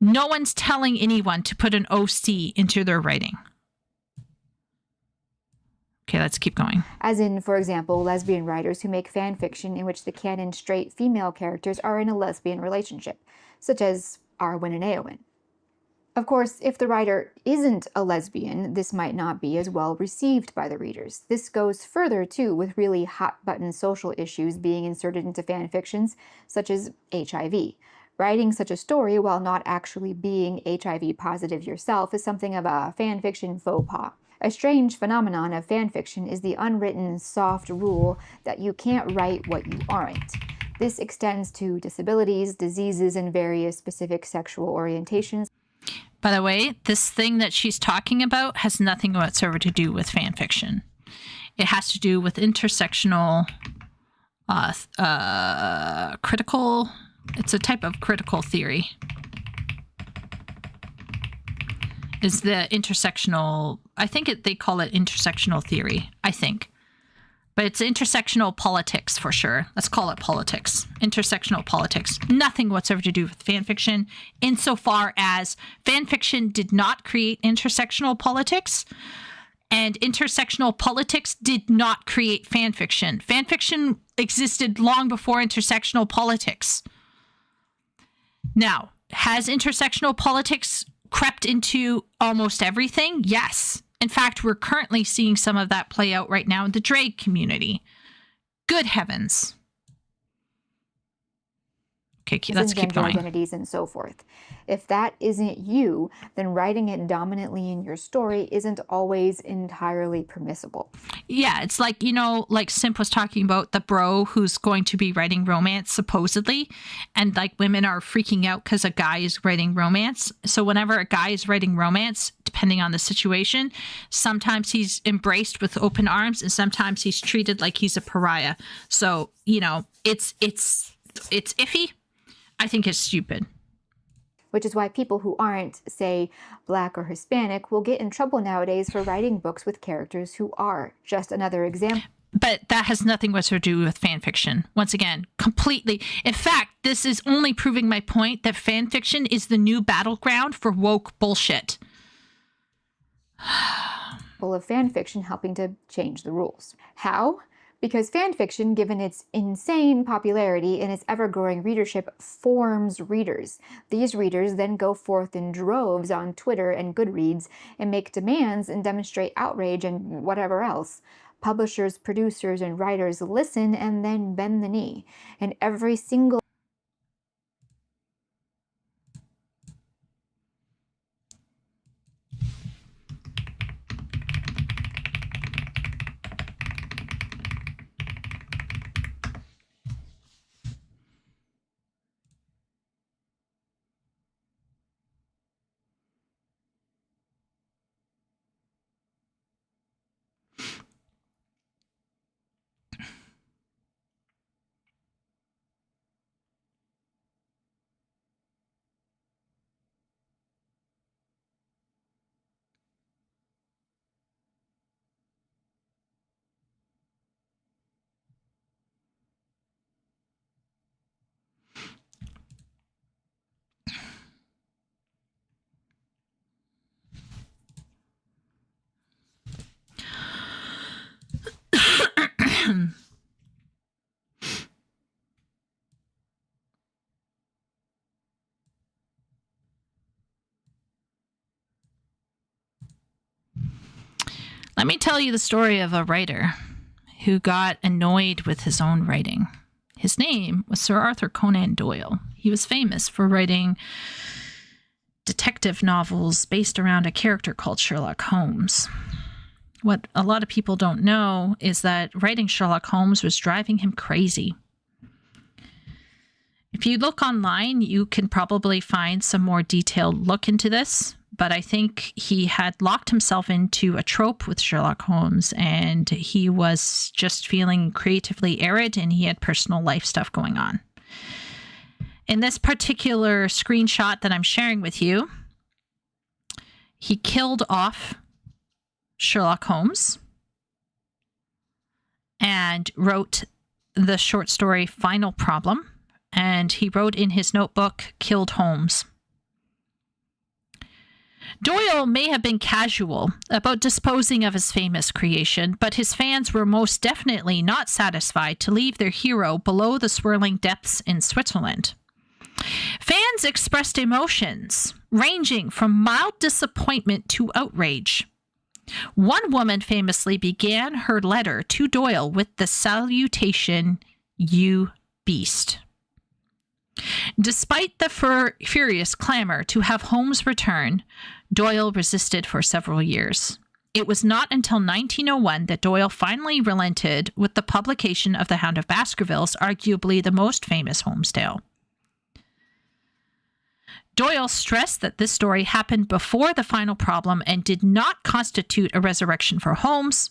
Speaker 1: no one's telling anyone to put an OC into their writing. Okay, let's keep going.
Speaker 2: As in, for example, lesbian writers who make fan fiction in which the canon straight female characters are in a lesbian relationship, such as Arwen and Eowyn. Of course, if the writer isn't a lesbian, this might not be as well received by the readers. This goes further, too, with really hot-button social issues being inserted into fan fictions, such as HIV. Writing such a story while not actually being HIV positive yourself is something of a fanfiction faux pas. A strange phenomenon of fanfiction is the unwritten soft rule that you can't write what you aren't. This extends to disabilities, diseases, and various specific sexual orientations.
Speaker 1: By the way, this thing that she's talking about has nothing whatsoever to do with fanfiction. It has to do with intersectional critical... It's a type of critical theory. Is the intersectional... I think they call it intersectional theory, I think. But it's intersectional politics for sure. Let's call it politics. Intersectional politics. Nothing whatsoever to do with fanfiction, insofar as fanfiction did not create intersectional politics, and intersectional politics did not create fanfiction. Fanfiction existed long before intersectional politics. Now, has intersectional politics crept into almost everything? Yes. In fact, we're currently seeing some of that play out right now in the drag community. Good heavens. Okay, let's keep
Speaker 2: gender
Speaker 1: going.
Speaker 2: identities and so forth. If that isn't you, then writing it dominantly in your story isn't always entirely permissible.
Speaker 1: Yeah, it's like, like Simp was talking about the bro who's going to be writing romance, supposedly. And like women are freaking out because a guy is writing romance. So whenever a guy is writing romance, depending on the situation, sometimes he's embraced with open arms and sometimes he's treated like he's a pariah. So, it's iffy. I think it's stupid.
Speaker 2: Which is why people who aren't, say, Black or Hispanic will get in trouble nowadays for writing books with characters who are. Just another example.
Speaker 1: But that has nothing whatsoever to do with fan fiction. Once again, completely. In fact, this is only proving my point that fan fiction is the new battleground for woke bullshit.
Speaker 2: Full of fan fiction helping to change the rules. How? Because fan fiction, given its insane popularity and its ever-growing readership, forms readers. These readers then go forth in droves on Twitter and Goodreads and make demands and demonstrate outrage and whatever else. Publishers, producers, and writers listen and then bend the knee. And every single
Speaker 1: Let me tell you the story of a writer who got annoyed with his own writing. His name was Sir Arthur Conan Doyle. He was famous for writing detective novels based around a character called Sherlock Holmes. What a lot of people don't know is that writing Sherlock Holmes was driving him crazy. If you look online, you can probably find some more detailed look into this, but I think he had locked himself into a trope with Sherlock Holmes and he was just feeling creatively arid and he had personal life stuff going on. In this particular screenshot that I'm sharing with you, he killed off Sherlock Holmes and wrote the short story Final Problem, and he wrote in his notebook, "Killed Holmes." Doyle may have been casual about disposing of his famous creation, but his fans were most definitely not satisfied to leave their hero below the swirling depths in Switzerland. Fans expressed emotions ranging from mild disappointment to outrage. One woman famously began her letter to Doyle with the salutation, "You beast." Despite the furious clamor to have Holmes return, Doyle resisted for several years. It was not until 1901 that Doyle finally relented with the publication of The Hound of Baskervilles, arguably the most famous Holmes tale. Doyle stressed that this story happened before the Final Problem and did not constitute a resurrection for Holmes.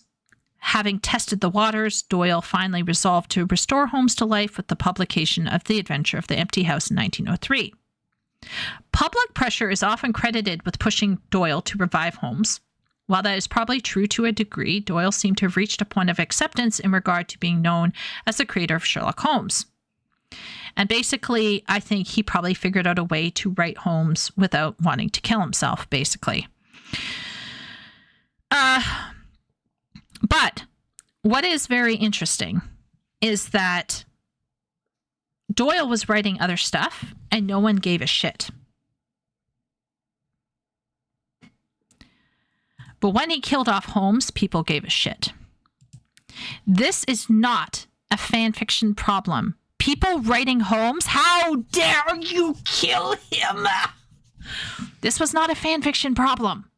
Speaker 1: Having tested the waters, Doyle finally resolved to restore Holmes to life with the publication of The Adventure of the Empty House in 1903. Public pressure is often credited with pushing Doyle to revive Holmes. While that is probably true to a degree, Doyle seemed to have reached a point of acceptance in regard to being known as the creator of Sherlock Holmes. And basically, I think he probably figured out a way to write Holmes without wanting to kill himself, basically. But what is very interesting is that Doyle was writing other stuff and no one gave a shit. But when he killed off Holmes, people gave a shit. This is not a fan fiction problem. People writing Holmes, how dare you kill him? This was not a fan fiction problem.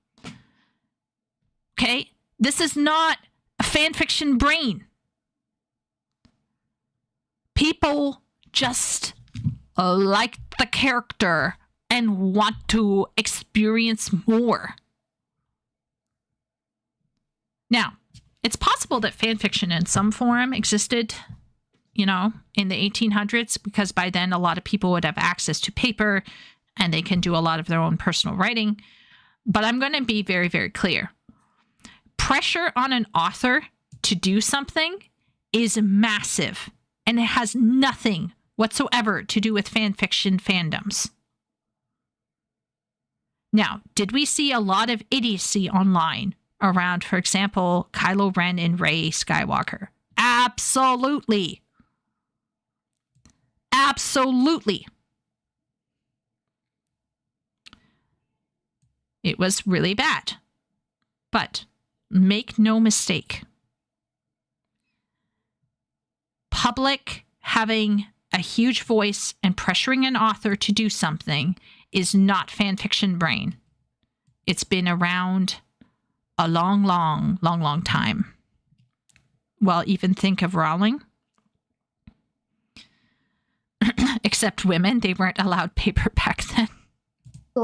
Speaker 1: Okay? This is not a fan fiction brain. People just like the character and want to experience more. Now, it's possible that fan fiction in some form existed, in the 1800s, because by then a lot of people would have access to paper and they can do a lot of their own personal writing. But I'm going to be very, very clear. Pressure on an author to do something is massive, and it has nothing whatsoever to do with fan fiction fandoms. Now, did we see a lot of idiocy online around, for example, Kylo Ren and Rey Skywalker? Absolutely. Absolutely. It was really bad. But make no mistake, public having a huge voice and pressuring an author to do something is not fan fiction brain. It's been around a long, long, long, long time. Well, even think of Rowling. Except women, they weren't allowed paper back then.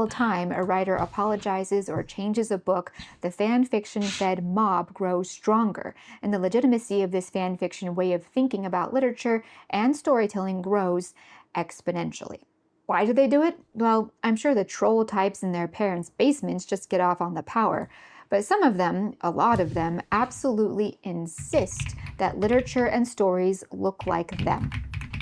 Speaker 2: Time a writer apologizes or changes a book, the fan fiction fed mob grows stronger, and the legitimacy of this fan fiction way of thinking about literature and storytelling grows exponentially. Why do they do it? Well, I'm sure the troll types in their parents' basements just get off on the power. But some of them, a lot of them, absolutely insist that literature and stories look like them.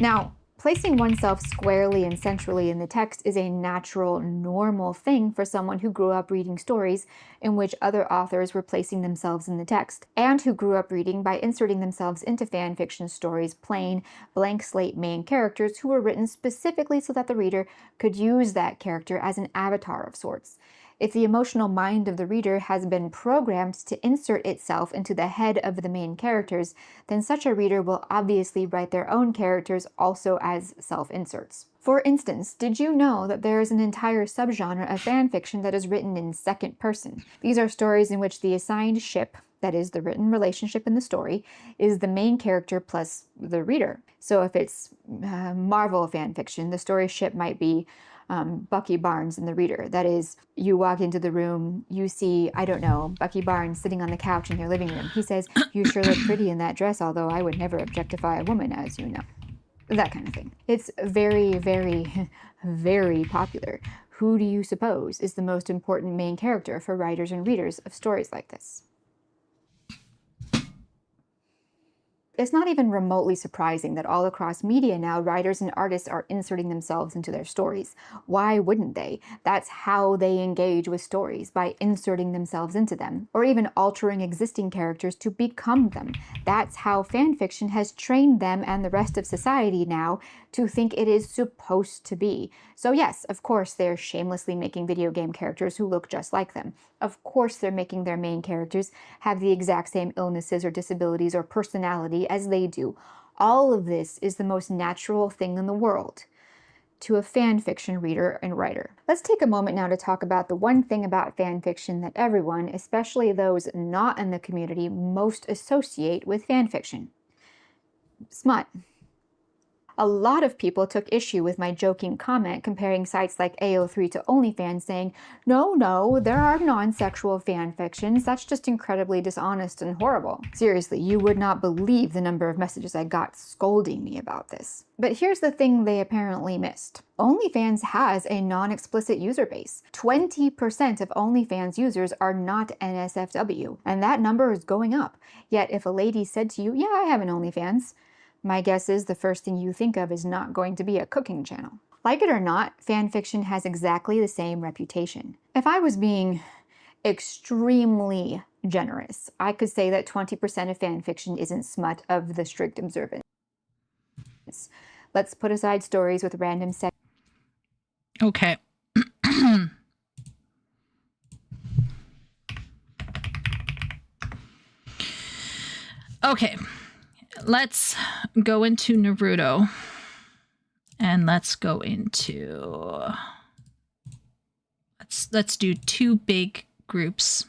Speaker 2: Now, placing oneself squarely and centrally in the text is a natural, normal thing for someone who grew up reading stories in which other authors were placing themselves in the text, and who grew up reading by inserting themselves into fan fiction stories, plain, blank slate main characters who were written specifically so that the reader could use that character as an avatar of sorts. If the emotional mind of the reader has been programmed to insert itself into the head of the main characters, then such a reader will obviously write their own characters also as self-inserts. For instance, did you know that there is an entire subgenre of fan fiction that is written in second person? These are stories in which the assigned ship, that is, the written relationship in the story, is the main character plus the reader. So if it's Marvel fan fiction, the story ship might be Bucky Barnes and the reader. That is, you walk into the room, you see, I don't know, Bucky Barnes sitting on the couch in their living room. He says, "You sure look pretty in that dress, although I would never objectify a woman, as you know." That kind of thing. It's very, very, very popular. Who do you suppose is the most important main character for writers and readers of stories like this? It's not even remotely surprising that all across media now, writers and artists are inserting themselves into their stories. Why wouldn't they? That's how they engage with stories, by inserting themselves into them, or even altering existing characters to become them. That's how fan fiction has trained them and the rest of society now to think it is supposed to be. So yes, of course, they're shamelessly making video game characters who look just like them. Of course, they're making their main characters have the exact same illnesses or disabilities or personality as they do. All of this is the most natural thing in the world to a fan fiction reader and writer. Let's take a moment now to talk about the one thing about fan fiction that everyone, especially those not in the community, most associate with fan fiction: smut. A lot of people took issue with my joking comment comparing sites like AO3 to OnlyFans, saying, no, there are non-sexual fan fictions. That's just incredibly dishonest and horrible. Seriously, you would not believe the number of messages I got scolding me about this. But here's the thing they apparently missed. OnlyFans has a non-explicit user base. 20% of OnlyFans users are not NSFW, and that number is going up. Yet if a lady said to you, "Yeah, I have an OnlyFans," my guess is the first thing you think of is not going to be a cooking channel. Like it or not, fan fiction has exactly the same reputation. If I was being extremely generous, I could say that 20% of fan fiction isn't smut of the strict observance. Let's put aside stories with random sex.
Speaker 1: Okay. Okay, let's go into Naruto. And let's go into... Let's do 2 big groups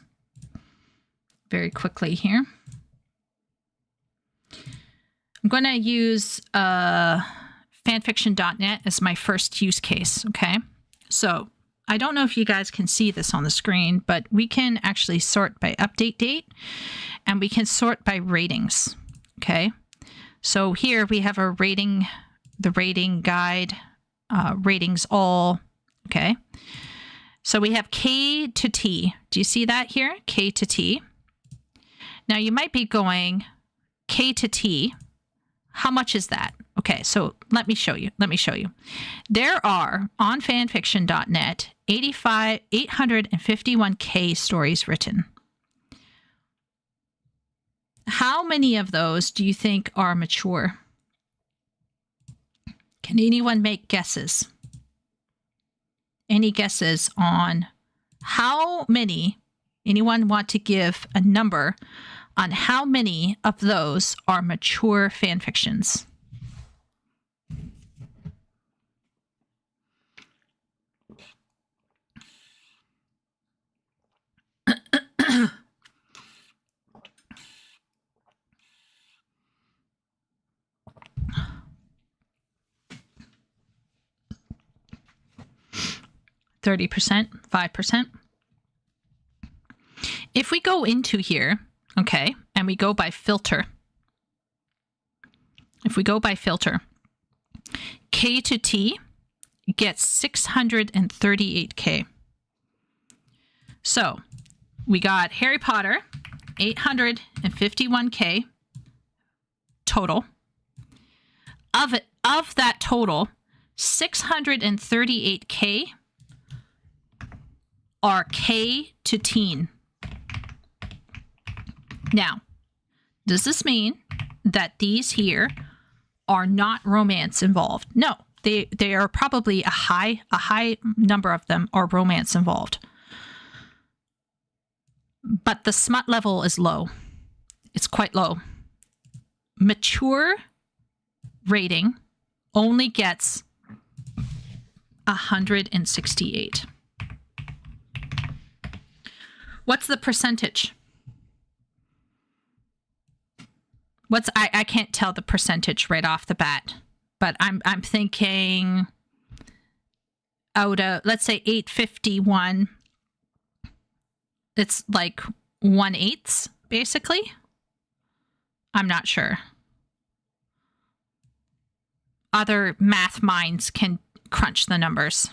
Speaker 1: very quickly here. I'm going to use fanfiction.net as my first use case, okay? So I don't know if you guys can see this on the screen, but we can actually sort by update date, and we can sort by ratings, okay? So here we have a rating, the rating guide, ratings all, okay? So we have K to T. Do you see that here? K to T. Now you might be going, K to T, how much is that? Okay, so let me show you. There are, on fanfiction.net, 851K stories written. How many of those do you think are mature? Can anyone make guesses? Any guesses on how many? Anyone want to give a number on how many of those are mature fan fictions? %, 5%. If we go into here, okay, and we go by filter, K to T gets 638K. So we got Harry Potter, 851K total. Of that total, 638K are K to teen. Now, does this mean that these here are not romance involved? No, they are probably a high number of them are romance involved. But the smut level is low. It's quite low. Mature rating only gets 168. What's the percentage? I can't tell the percentage right off the bat, but I'm thinking out of, let's say 851, it's like 1/8 basically. I'm not sure. Other math minds can crunch the numbers.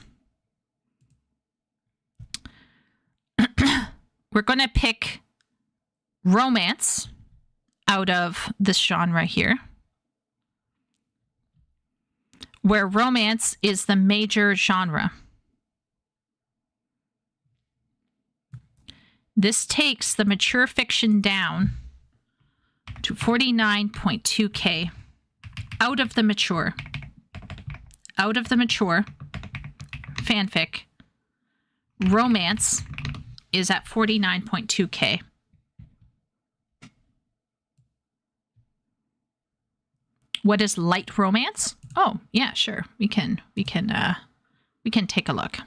Speaker 1: We're going to pick romance out of this genre here, where romance is the major genre. This takes the mature fiction down to 49.2K out of the mature fanfic. Romance is at 49.2K. What is light romance? Oh, yeah, sure. We can take a look.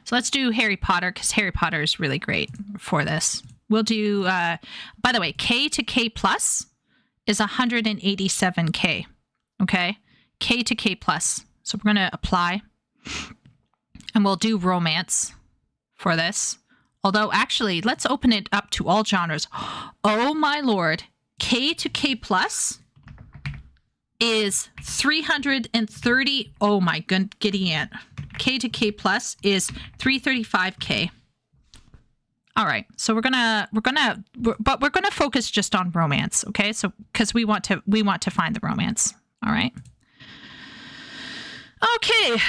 Speaker 1: So let's do Harry Potter, because Harry Potter is really great for this. We'll do, by the way, K to K plus is 187K. Okay? K to K plus. So we're going to apply. And we'll do romance for this. Although, actually, let's open it up to all genres. Oh, my lord. K to K plus is 330. Oh, my good giddy aunt. K to K plus is 335K. All right. So we're gonna focus just on romance. Okay. So, because we want to find the romance. All right. Okay.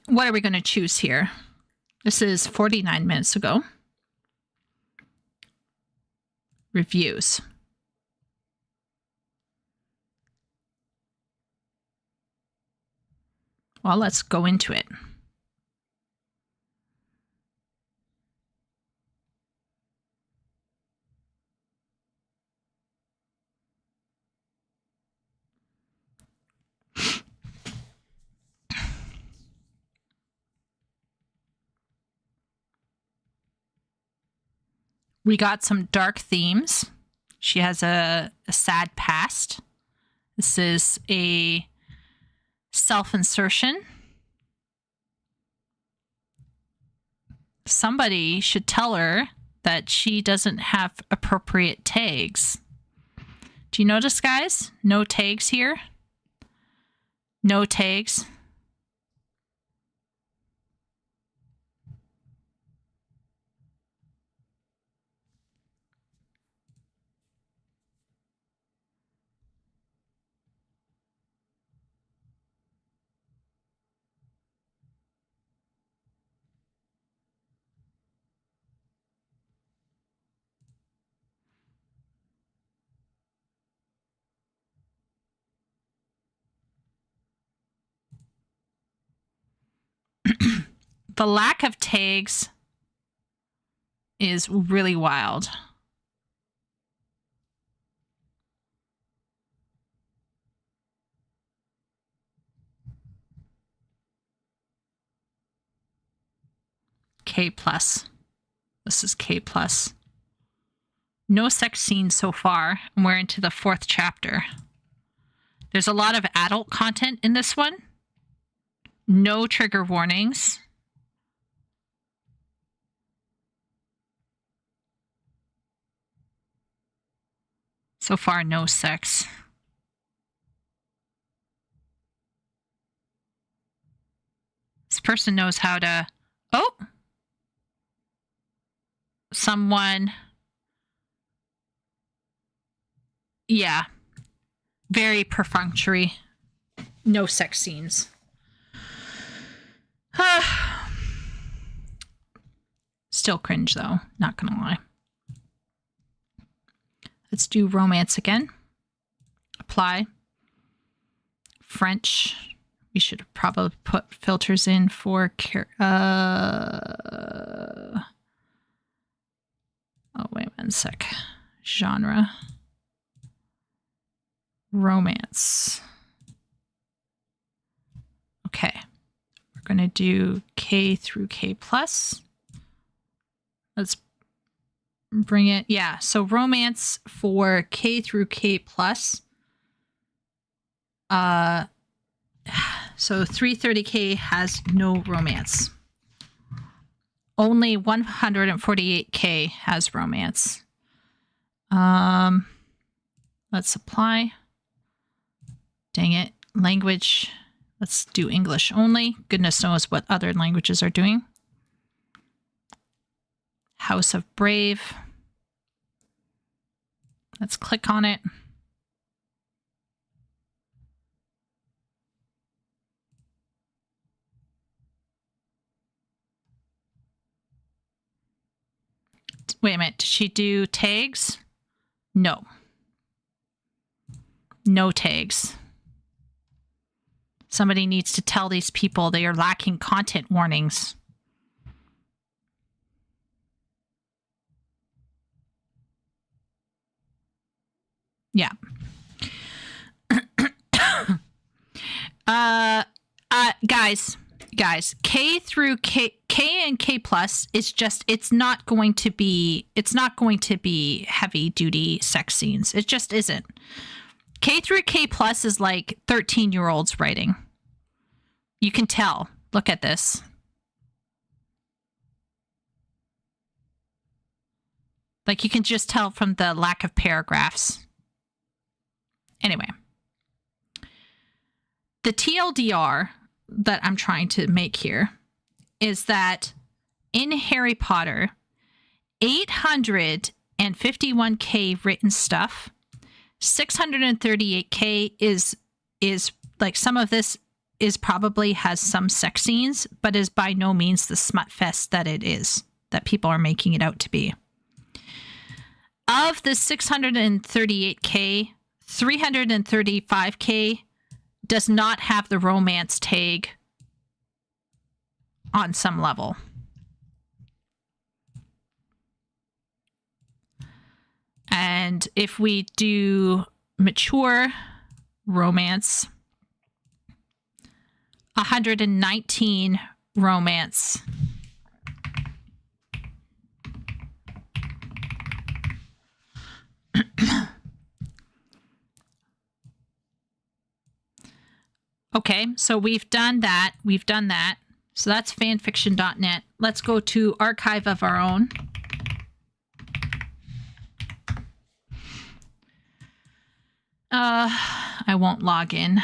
Speaker 1: What are we going to choose here? This is 49 minutes ago. Reviews. Well, let's go into it. We got some dark themes. She has a sad past. This is a self-insertion. Somebody should tell her that she doesn't have appropriate tags. Do you notice, guys? No tags here. No tags. The lack of tags is really wild. K plus. This is K plus. No sex scenes so far, and we're into the 4th chapter. There's a lot of adult content in this one. No trigger warnings. So far, no sex. This person knows how to... Oh! Someone... Yeah. Very perfunctory. No sex scenes. Still cringe, though. Not gonna lie. Let's do romance again. Apply. French. We should probably put filters in for... Oh, wait one sec. Genre. Romance. Okay. We're going to do K through K plus. Let's bring it. Yeah. So romance for K through K plus. So 330K has no romance. Only 148K has romance. Let's apply. Dang it. Language. Let's do English only. Goodness knows what other languages are doing. House of Brave. Let's click on it. Wait a minute. Did she do tags? No. No tags. Somebody needs to tell these people they are lacking content warnings. Yeah. Guys, K through K and K plus is just, it's not going to be heavy duty sex scenes. It just isn't. K through K plus is like 13-year-olds writing. You can tell. Look at this. Like, you can just tell from the lack of paragraphs. Anyway. The TLDR that I'm trying to make here is that in Harry Potter, 851K written stuff, 638K is like, some of this is probably has some sex scenes, but is by no means the smut fest that it is, that people are making it out to be. Of the 638K, 335K does not have the romance tag on some level. And if we do mature romance, 119 romance. Okay, so we've done that. We've done that. So that's fanfiction.net. Let's go to Archive of Our Own. I won't log in.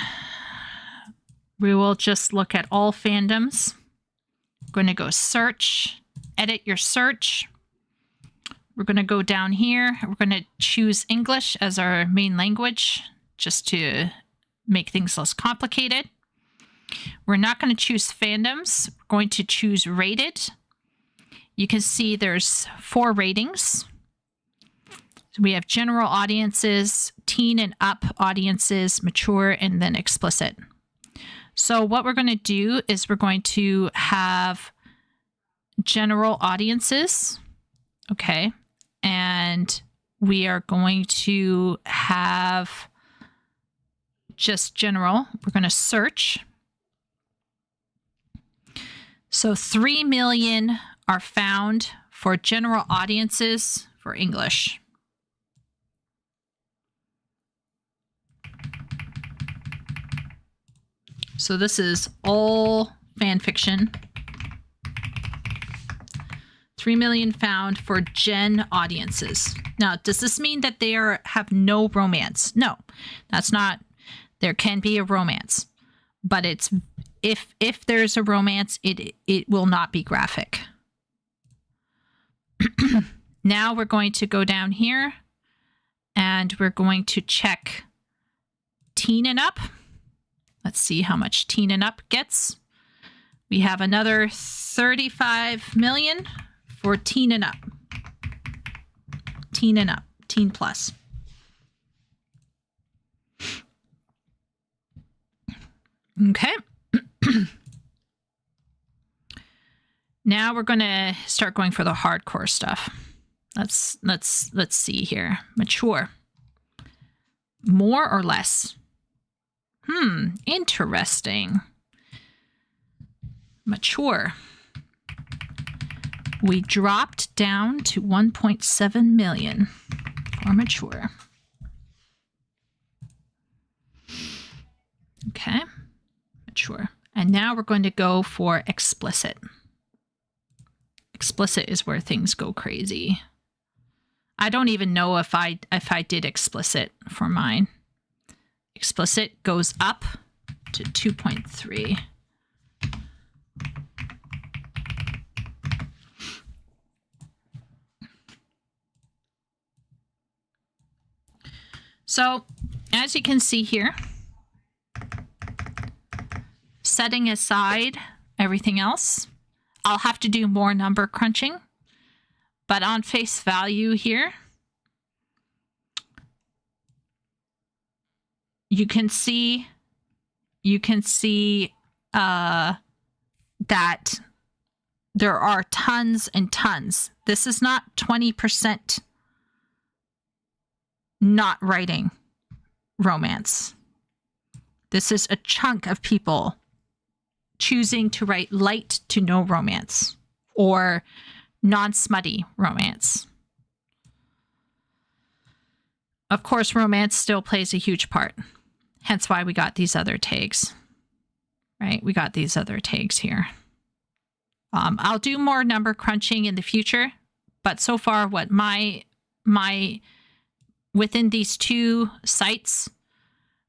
Speaker 1: We will just look at all fandoms. We're going to go search, edit your search. We're going to go down here. We're going to choose English as our main language just to make things less complicated. We're not going to choose fandoms. We're going to choose rated. You can see there's 4 ratings. So we have general audiences, teen and up audiences, mature, and then explicit. So what we're going to do is we're going to have general audiences. Okay. And we are going to have just general. We're going to search. So 3 million are found for general audiences for English. So this is all fan fiction. 3 million found for gen audiences. Now, does this mean that they have no romance? No, that's not. There can be a romance, but it's if there's a romance, it will not be graphic. Now we're going to go down here and we're going to check teen and up. Let's see how much teen and up gets. We have another 35 million for teen and up. Teen and up, teen plus. Okay. Now we're going to start going for the hardcore stuff. Let's see here. Mature. More or less? Interesting. Mature. We dropped down to 1.7 million for mature. Okay. Mature. And now we're going to go for explicit. Explicit is where things go crazy. I don't even know if I did explicit for mine. Explicit goes up to 2.3. So, as you can see here, setting aside everything else, I'll have to do more number crunching, but on face value here, you can see that there are tons and tons. This is not 20% not writing romance. This is a chunk of people choosing to write light to no romance or non-smutty romance. Of course, romance still plays a huge part. Hence why we got these other tags, right? We got these other tags here. I'll do more number crunching in the future, but so far what my within these 2 sites,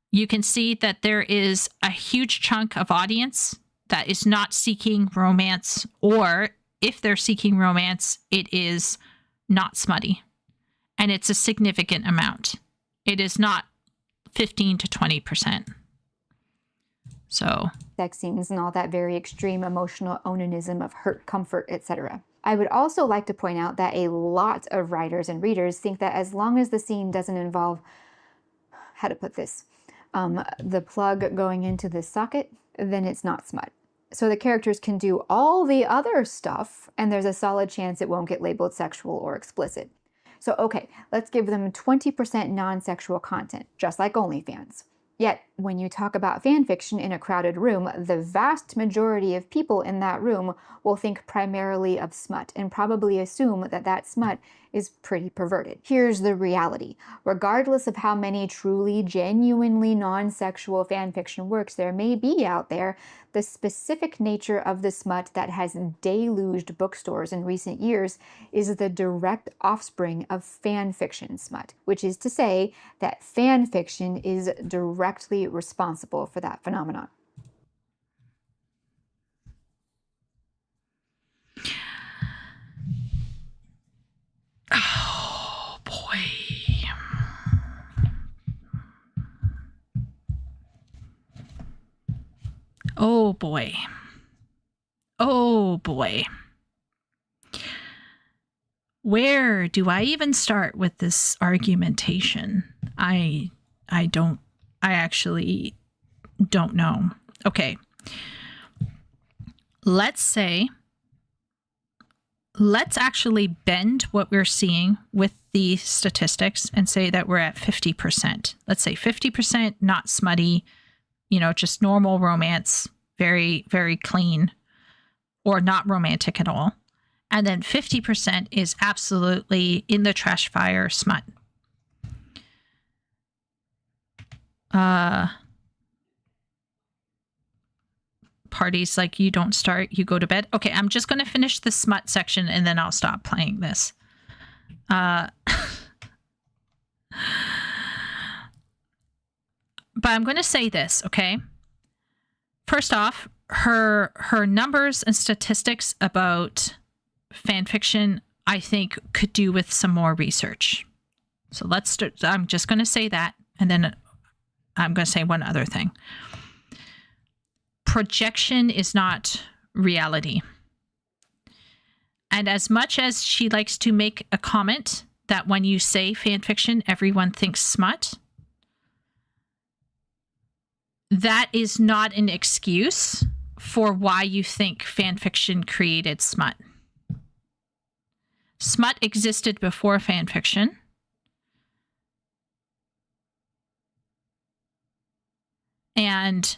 Speaker 1: you can see that there is a huge chunk of audience that is not seeking romance, or if they're seeking romance, it is not smutty. And it's a significant amount. It is not 15 to 20%. So
Speaker 2: sex scenes and all that very extreme emotional onanism of hurt, comfort, etc. I would also like to point out that a lot of writers and readers think that as long as the scene doesn't involve, how to put this, the plug going into the socket, then it's not smut. So the characters can do all the other stuff, and there's a solid chance it won't get labeled sexual or explicit. So okay, let's give them 20% non-sexual content, just like OnlyFans. Yet, when you talk about fan fiction in a crowded room, the vast majority of people in that room will think primarily of smut and probably assume that that smut is pretty perverted. Here's the reality. Regardless of how many truly, genuinely non-sexual fanfiction works there may be out there, the specific nature of the smut that has deluged bookstores in recent years is the direct offspring of fanfiction smut, which is to say that fanfiction is directly responsible for that phenomenon.
Speaker 1: Oh, boy. Oh, boy. Oh, boy. Where do I even start with this argumentation? I actually don't know. Okay. Let's actually bend what we're seeing with the statistics and say that we're at 50%. Let's say 50% not smutty, just normal romance, very, very clean, or not romantic at all. And then 50% is absolutely in the trash fire smut. Parties like you don't start, you go to bed. Okay, I'm just going to finish the smut section and then I'll stop playing this. But I'm going to say this, okay? First off, her numbers and statistics about fanfiction, I think, could do with some more research. So let's start. I'm just going to say that, and then I'm going to say one other thing. Projection is not reality. And as much as she likes to make a comment that when you say fanfiction, everyone thinks smut, that is not an excuse for why you think fanfiction created smut. Smut existed before fanfiction. And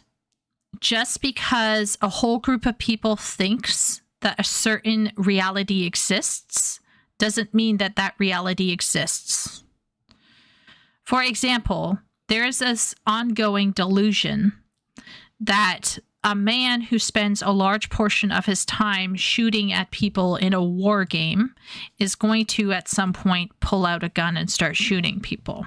Speaker 1: just because a whole group of people thinks that a certain reality exists doesn't mean that that reality exists. For example, there's this ongoing delusion that a man who spends a large portion of his time shooting at people in a war game is going to, at some point, pull out a gun and start shooting people.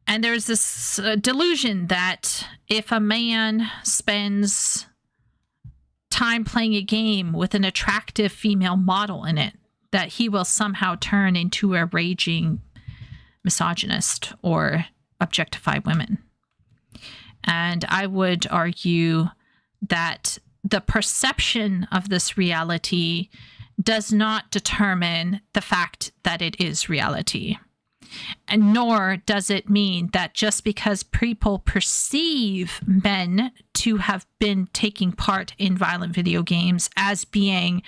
Speaker 1: And there's this delusion that if a man spends time playing a game with an attractive female model in it, that he will somehow turn into a raging misogynist or objectify women. And I would argue that the perception of this reality does not determine the fact that it is reality. And nor does it mean that just because people perceive men to have been taking part in violent video games as being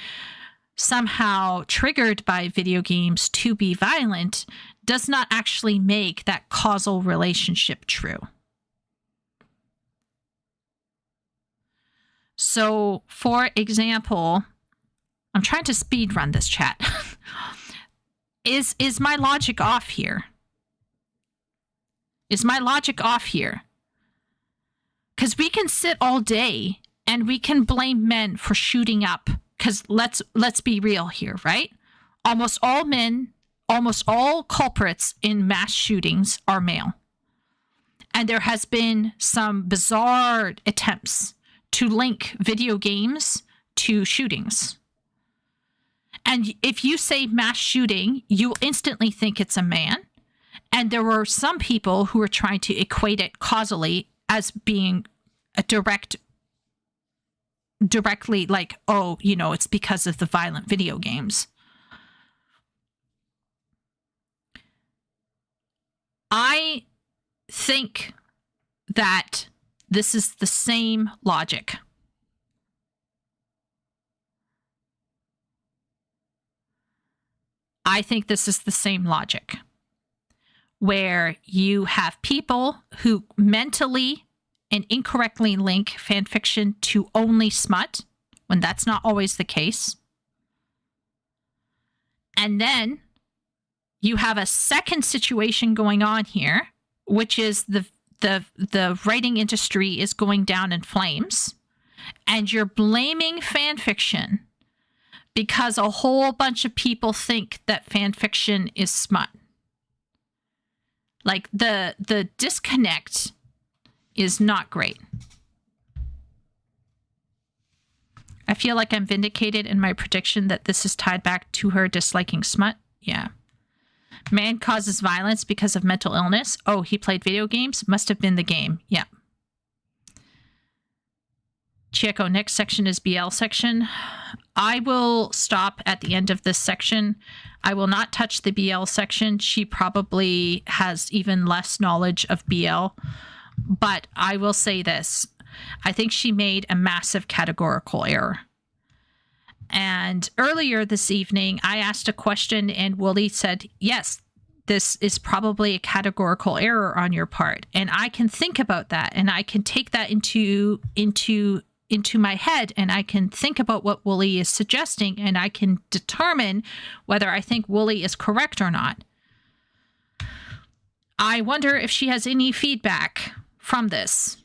Speaker 1: somehow triggered by video games to be violent does not actually make that causal relationship true. So, for example, I'm trying to speed run this chat. Is my logic off here? Is my logic off here? Because we can sit all day and we can blame men for shooting up. Because let's be real here, right? Almost all men, almost all culprits in mass shootings are male. And there has been some bizarre attempts to link video games to shootings. And if you say mass shooting, you instantly think it's a man. And there were some people who were trying to equate it causally as being a directly like, oh, it's because of the violent video games. I think that this is the same logic. I think this is the same logic, where you have people who mentally and incorrectly link fanfiction to only smut, when that's not always the case. And then you have a second situation going on here, which is the writing industry is going down in flames, and you're blaming fan fiction because a whole bunch of people think that fan fiction is smut. Like the disconnect is not great. I feel like I'm vindicated in my prediction that this is tied back to her disliking smut. Yeah. Man causes violence because of mental illness. Oh, he played video games? Must have been the game. Yeah. Chieko, next section is BL section. I will stop at the end of this section. I will not touch the BL section. She probably has even less knowledge of BL. But I will say this. I think she made a massive categorical error. And earlier this evening, I asked a question and Wooly said, yes, this is probably a categorical error on your part. And I can think about that and I can take that into my head and I can think about what Wooly is suggesting and I can determine whether I think Wooly is correct or not. I wonder if she has any feedback from this.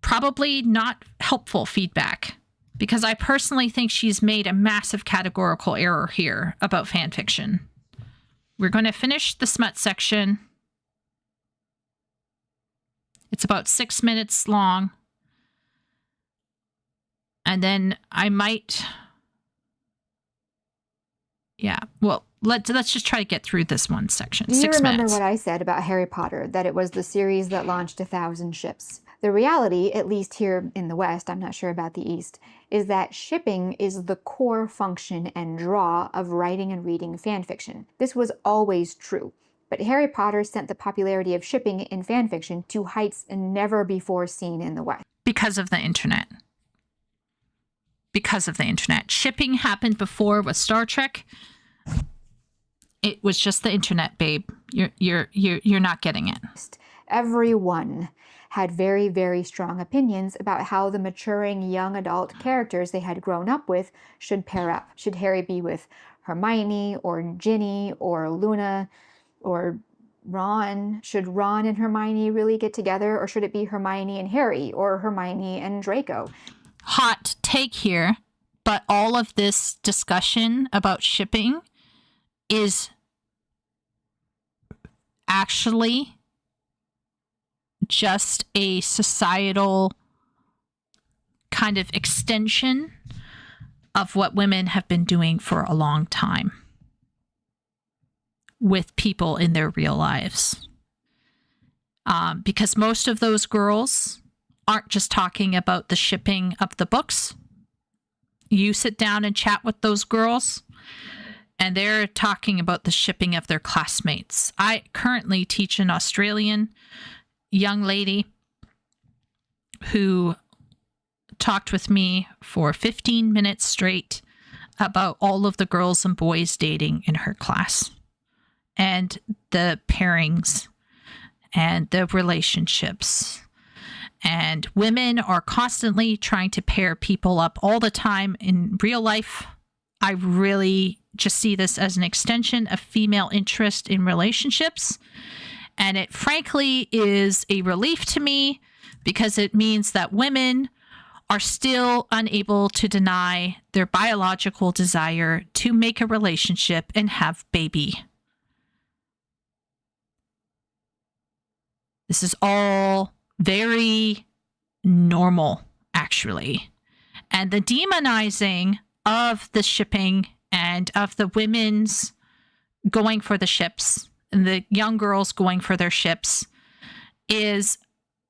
Speaker 1: Probably not helpful feedback, because I personally think she's made a massive categorical error here about fan fiction. We're going to finish the smut section. It's about 6 minutes long. And then I might... Yeah, well, let's just try to get through this one section.
Speaker 2: Do you
Speaker 1: 6
Speaker 2: remember
Speaker 1: minutes.
Speaker 2: what I said about Harry Potter, that it was the series that launched 1,000 ships? The reality, at least here in the West, I'm not sure about the East, is that shipping is the core function and draw of writing and reading fan fiction. This was always true, but Harry Potter sent the popularity of shipping in fan fiction to heights never before seen in the West.
Speaker 1: Because of the internet. Because of the internet. Shipping happened before with Star Trek. It was just the internet, babe. You're not getting it.
Speaker 2: Everyone had very, very strong opinions about how the maturing young adult characters they had grown up with should pair up. Should Harry be with Hermione or Ginny or Luna or Ron? Should Ron and Hermione really get together, or should it be Hermione and Harry or Hermione and Draco?
Speaker 1: Hot take here, but all of this discussion about shipping is actually just a societal kind of extension of what women have been doing for a long time with people in their real lives. Because most of those girls aren't just talking about the shipping of the books. You sit down and chat with those girls, and they're talking about the shipping of their classmates. I currently teach an Australian young lady who talked with me for 15 minutes straight about all of the girls and boys dating in her class and the pairings and the relationships. And women are constantly trying to pair people up all the time in real life. I really just see this as an extension of female interest in relationships. And it frankly is a relief to me because it means that women are still unable to deny their biological desire to make a relationship and have baby. This is all very normal, actually. And the demonizing of the shipping and of the women's going for the ships and the young girls going for their ships is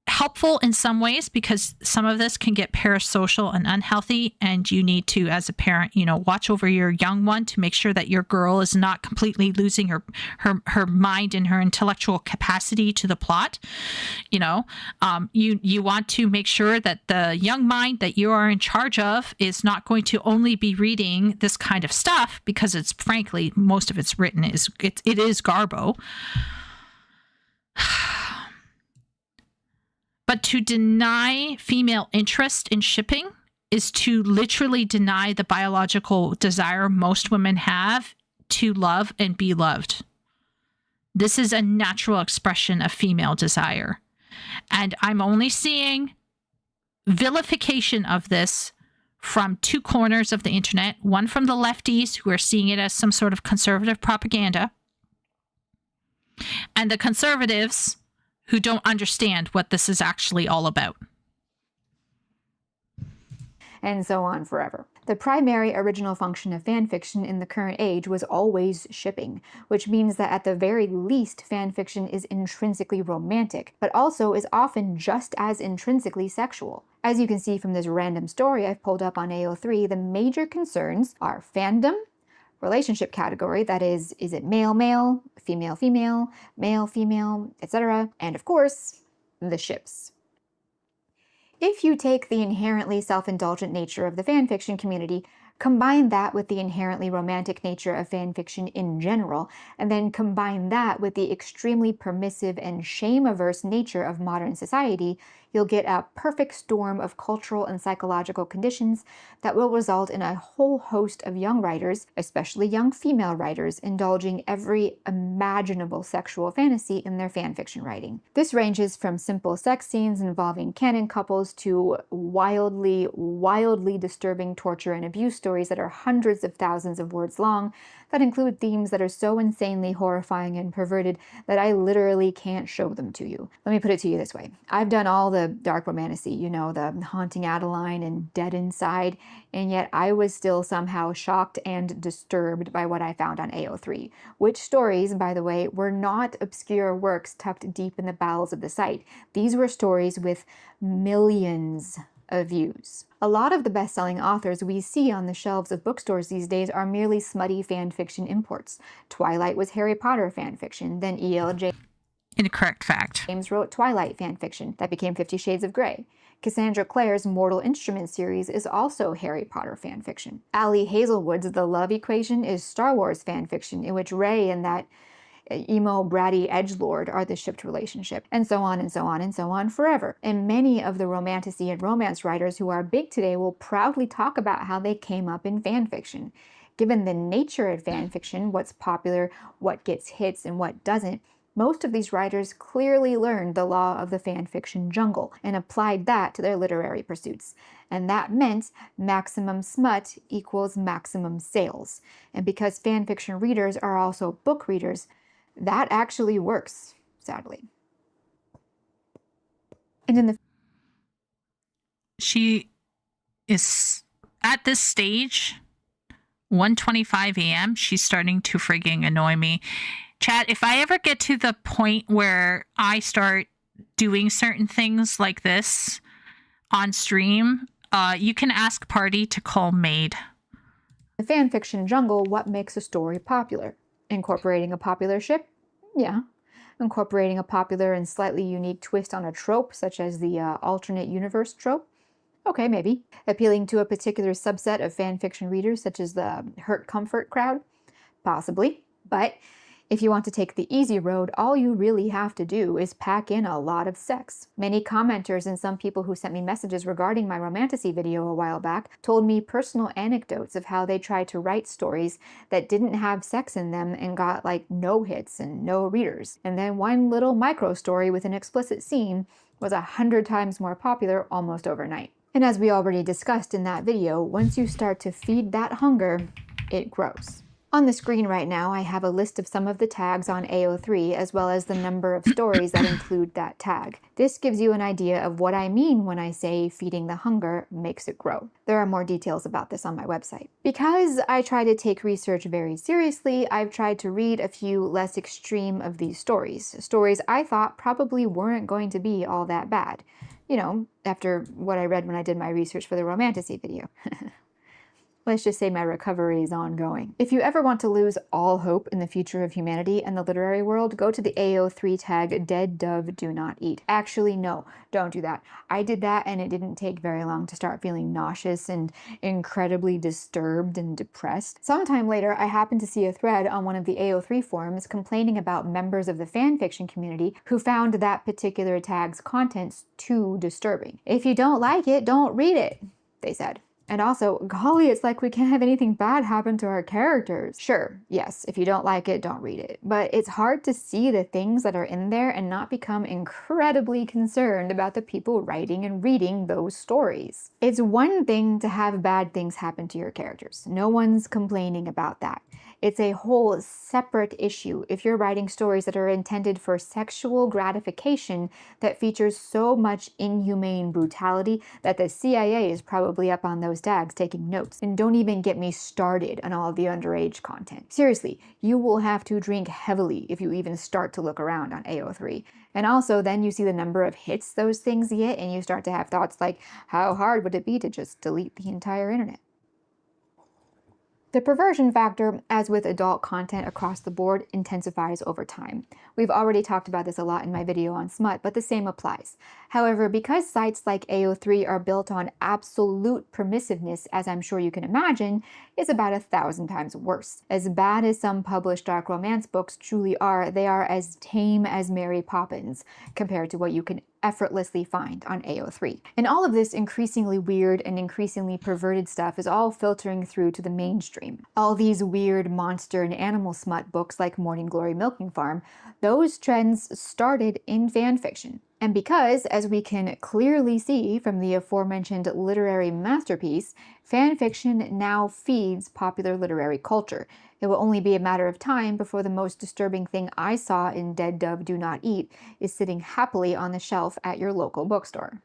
Speaker 1: helpful in some ways, because some of this can get parasocial and unhealthy, and you need to, as a parent, watch over your young one to make sure that your girl is not completely losing her mind and her intellectual capacity to the plot. You want to make sure that the young mind that you are in charge of is not going to only be reading this kind of stuff, because it's frankly, most of it's written it is garbo. But to deny female interest in shipping is to literally deny the biological desire most women have to love and be loved. This is a natural expression of female desire. And I'm only seeing vilification of this from two corners of the internet, one from the lefties who are seeing it as some sort of conservative propaganda, and the conservatives who don't understand what this is actually all about.
Speaker 2: And so on forever. The primary original function of fanfiction in the current age was always shipping, which means that at the very least fanfiction is intrinsically romantic, but also is often just as intrinsically sexual. As you can see from this random story I've pulled up on AO3, the major concerns are fandom, relationship category, that is it male-male, female-female, male-female, etc., and of course, the ships. If you take the inherently self-indulgent nature of the fanfiction community, combine that with the inherently romantic nature of fanfiction in general, and then combine that with the extremely permissive and shame-averse nature of modern society, you'll get a perfect storm of cultural and psychological conditions that will result in a whole host of young writers, especially young female writers, indulging every imaginable sexual fantasy in their fanfiction writing. This ranges from simple sex scenes involving canon couples to wildly, wildly disturbing torture and abuse stories that are hundreds of thousands of words long, that include themes that are so insanely horrifying and perverted that I literally can't show them to you. Let me put it to you this way. I've done all the dark romantasy, you know, the Haunting Adeline and Dead Inside, and yet I was still somehow shocked and disturbed by what I found on AO3, which stories, by the way, were not obscure works tucked deep in the bowels of the site. These were stories with millions of views. A lot of the best-selling authors we see on the shelves of bookstores these days are merely smutty fan fiction imports. Twilight was Harry Potter fan fiction, then E.L.
Speaker 1: Incorrect fact.
Speaker 2: James wrote Twilight fan fiction that became 50 Shades of Grey. Cassandra Clare's Mortal Instruments series is also Harry Potter fan fiction. Ali Hazelwood's The Love Equation is Star Wars fan fiction, in which Rey and that emo bratty edgelord are the shipped relationship, and so on and so on and so on forever. And many of the romantasy and romance writers who are big today will proudly talk about how they came up in fanfiction. Given the nature of fanfiction, what's popular, what gets hits, and what doesn't, most of these writers clearly learned the law of the fanfiction jungle and applied that to their literary pursuits. And that meant maximum smut equals maximum sales. And because fanfiction readers are also book readers, that actually works, sadly. And in the
Speaker 1: She is at this stage, 1:25 a.m., she's starting to frigging annoy me. Chat, if I ever get to the point where I start doing certain things like this on stream, you can ask Party to call Maid.
Speaker 2: The fanfiction jungle, what makes a story popular? Incorporating a popular ship? Yeah. Incorporating a popular and slightly unique twist on a trope, such as the alternate universe trope? Okay, maybe. Appealing to a particular subset of fanfiction readers, such as the hurt comfort crowd? Possibly. But if you want to take the easy road, all you really have to do is pack in a lot of sex. Many commenters and some people who sent me messages regarding my romantasy video a while back told me personal anecdotes of how they tried to write stories that didn't have sex in them and got like no hits and no readers. And then one little micro story with an explicit scene was 100 times more popular almost overnight. And as we already discussed in that video, once you start to feed that hunger, it grows. On the screen right now, I have a list of some of the tags on AO3, as well as the number of stories that include that tag. This gives you an idea of what I mean when I say feeding the hunger makes it grow. There are more details about this on my website. Because I try to take research very seriously, I've tried to read a few less extreme of these stories. Stories I thought probably weren't going to be all that bad. You know, after what I read when I did my research for the romantasy video. Let's just say my recovery is ongoing. If you ever want to lose all hope in the future of humanity and the literary world, go to the AO3 tag, Dead Dove Do Not Eat. Actually, no, don't do that. I did that and it didn't take very long to start feeling nauseous and incredibly disturbed and depressed. Sometime later, I happened to see a thread on one of the AO3 forums complaining about members of the fanfiction community who found that particular tag's contents too disturbing. If you don't like it, don't read it, they said. And also, golly, it's like we can't have anything bad happen to our characters. Sure, yes, if you don't like it, don't read it. But it's hard to see the things that are in there and not become incredibly concerned about the people writing and reading those stories. It's one thing to have bad things happen to your characters. No one's complaining about that. It's a whole separate issue if you're writing stories that are intended for sexual gratification that features so much inhumane brutality that the CIA is probably up on those tags taking notes. And don't even get me started on all of the underage content. Seriously, you will have to drink heavily if you even start to look around on AO3. And also then you see the number of hits those things get and you start to have thoughts like, how hard would it be to just delete the entire internet? The perversion factor, as with adult content across the board, intensifies over time. We've already talked about this a lot in my video on smut, but the same applies. However, because sites like AO3 are built on absolute permissiveness, as I'm sure you can imagine, it's about 1,000 times worse. As bad as some published dark romance books truly are, they are as tame as Mary Poppins compared to what you can effortlessly find on AO3. And all of this increasingly weird and increasingly perverted stuff is all filtering through to the mainstream. All these weird monster and animal smut books like Morning Glory Milking Farm, those trends started in fan fiction. And because, as we can clearly see from the aforementioned literary masterpiece, fan fiction now feeds popular literary culture. It will only be a matter of time before the most disturbing thing I saw in Dead Dove Do Not Eat is sitting happily on the shelf at your local bookstore.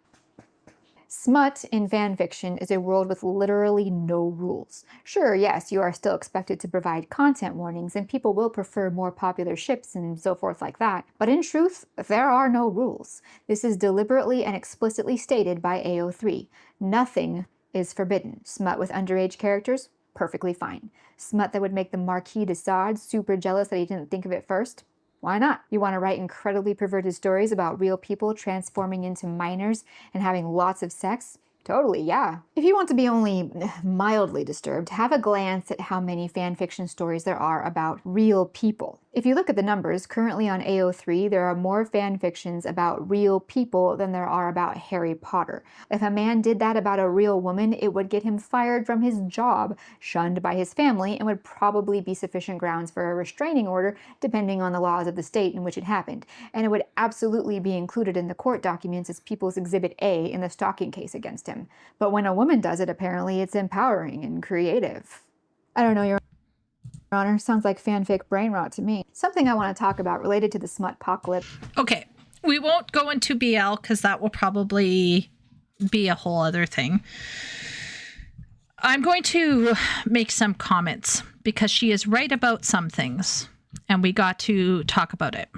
Speaker 2: Smut in fan fiction is a world with literally no rules. Sure, yes, you are still expected to provide content warnings and people will prefer more popular ships and so forth like that, but in truth, there are no rules. This is deliberately and explicitly stated by AO3. Nothing is forbidden. Smut with underage characters? Perfectly fine. Smut that would make the Marquis de Sade super jealous that he didn't think of it first? Why not? You want to write incredibly perverted stories about real people transforming into minors and having lots of sex? Totally, yeah. If you want to be only mildly disturbed, have a glance at how many fan fiction stories there are about real people. If you look at the numbers, currently on AO3, there are more fan fictions about real people than there are about Harry Potter. If a man did that about a real woman, it would get him fired from his job, shunned by his family, and would probably be sufficient grounds for a restraining order, depending on the laws of the state in which it happened. And it would absolutely be included in the court documents as People's Exhibit A in the stalking case against him. But when a woman does it, apparently it's empowering and creative. I don't know, Your Honor, sounds like fanfic brain rot to me. Something I want to talk about related to the smut-pocalypse.
Speaker 1: Okay, we won't go into BL because that will probably be a whole other thing. I'm going to make some comments because she is right about some things and we got to talk about it.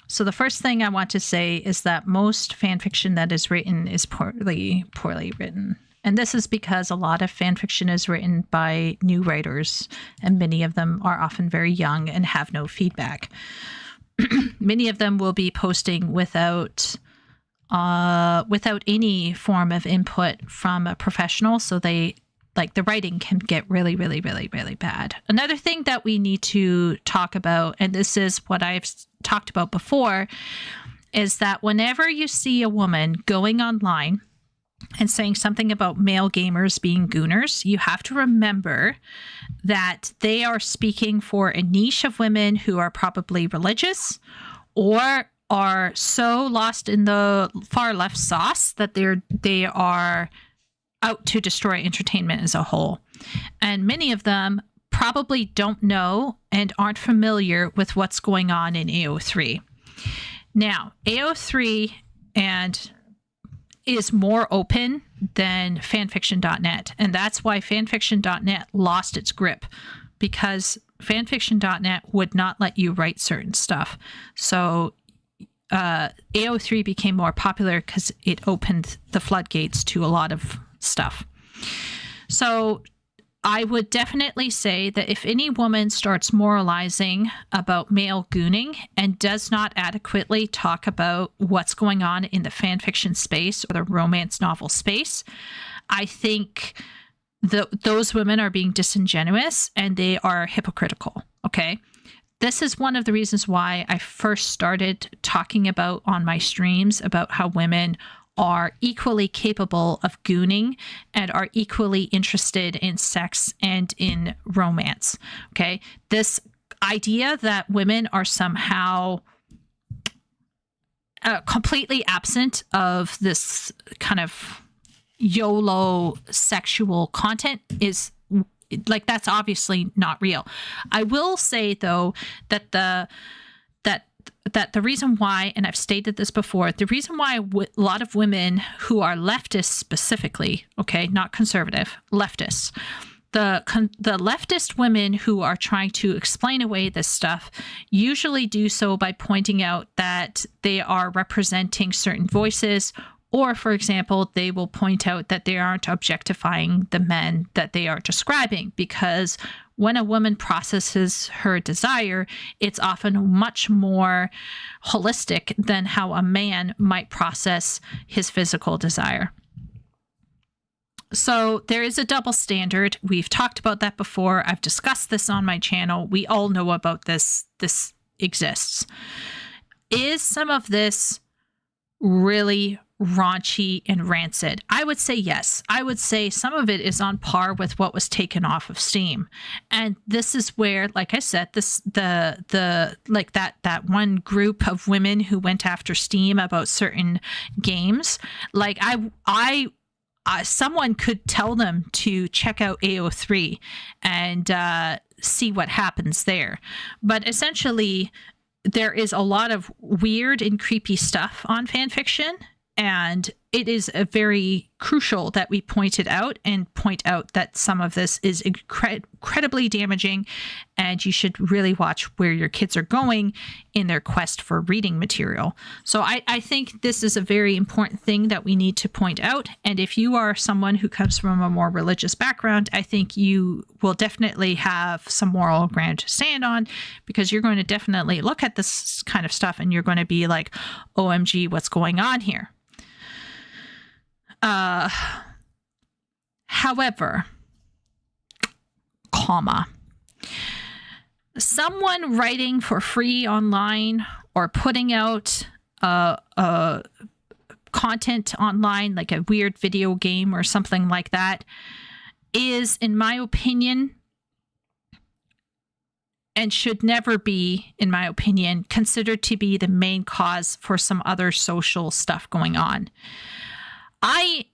Speaker 1: So the first thing I want to say is that most fan fiction that is written is poorly written. And this is because a lot of fan fiction is written by new writers, and many of them are often very young and have no feedback. Many of them will be posting without any form of input from a professional, so the writing can get really, really, really, really bad. Another thing that we need to talk about, and this is what I've talked about before, is that whenever you see a woman going online and saying something about male gamers being gooners, you have to remember that they are speaking for a niche of women who are probably religious or are so lost in the far left sauce that they are out to destroy entertainment as a whole. And many of them probably don't know and aren't familiar with what's going on in AO3. Now, AO3 is more open than fanfiction.net. And that's why fanfiction.net lost its grip, because fanfiction.net would not let you write certain stuff. So AO3 became more popular because it opened the floodgates to a lot of stuff. So I would definitely say that if any woman starts moralizing about male gooning and does not adequately talk about what's going on in the fan fiction space or the romance novel space, I think those women are being disingenuous and they are hypocritical. Okay. This is one of the reasons why I first started talking about on my streams about how women are equally capable of gooning and are equally interested in sex and in romance. Okay. This idea that women are somehow completely absent of this kind of YOLO sexual content is like, that's obviously not real. I will say though that the reason why, and I've stated this before, the reason why a lot of women who are leftists specifically, okay, not conservative, leftists, the leftist women who are trying to explain away this stuff usually do so by pointing out that they are representing certain voices, or, for example, they will point out that they aren't objectifying the men that they are describing, because when a woman processes her desire, it's often much more holistic than how a man might process his physical desire. So there is a double standard. We've talked about that before. I've discussed this on my channel. We all know about this. This exists. Is some of this really raunchy and rancid? I would say yes. I would say some of it is on par with what was taken off of Steam. And this is where, like I said, the like that one group of women who went after Steam about certain games, like I someone could tell them to check out AO3 and see what happens there. But essentially, there is a lot of weird and creepy stuff on fanfiction, and it is very crucial that we point it out and point out that some of this is incredibly damaging, and you should really watch where your kids are going in their quest for reading material. So I think this is a very important thing that we need to point out. And if you are someone who comes from a more religious background, I think you will definitely have some moral ground to stand on, because you're going to definitely look at this kind of stuff and you're going to be like, OMG, what's going on here? However, someone writing for free online or putting out content online, like a weird video game or something like that, is, in my opinion, and should never be, in my opinion, considered to be the main cause for some other social stuff going on. I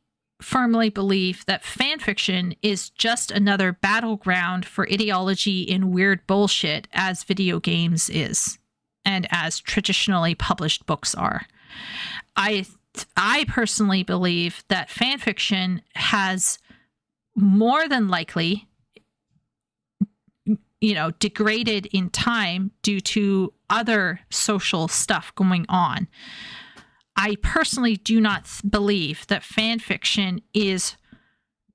Speaker 1: firmly believe that fanfiction is just another battleground for ideology and weird bullshit, as video games is, and as traditionally published books are. I personally believe that fanfiction has more than likely, degraded in time due to other social stuff going on. I personally do not believe that fan fiction is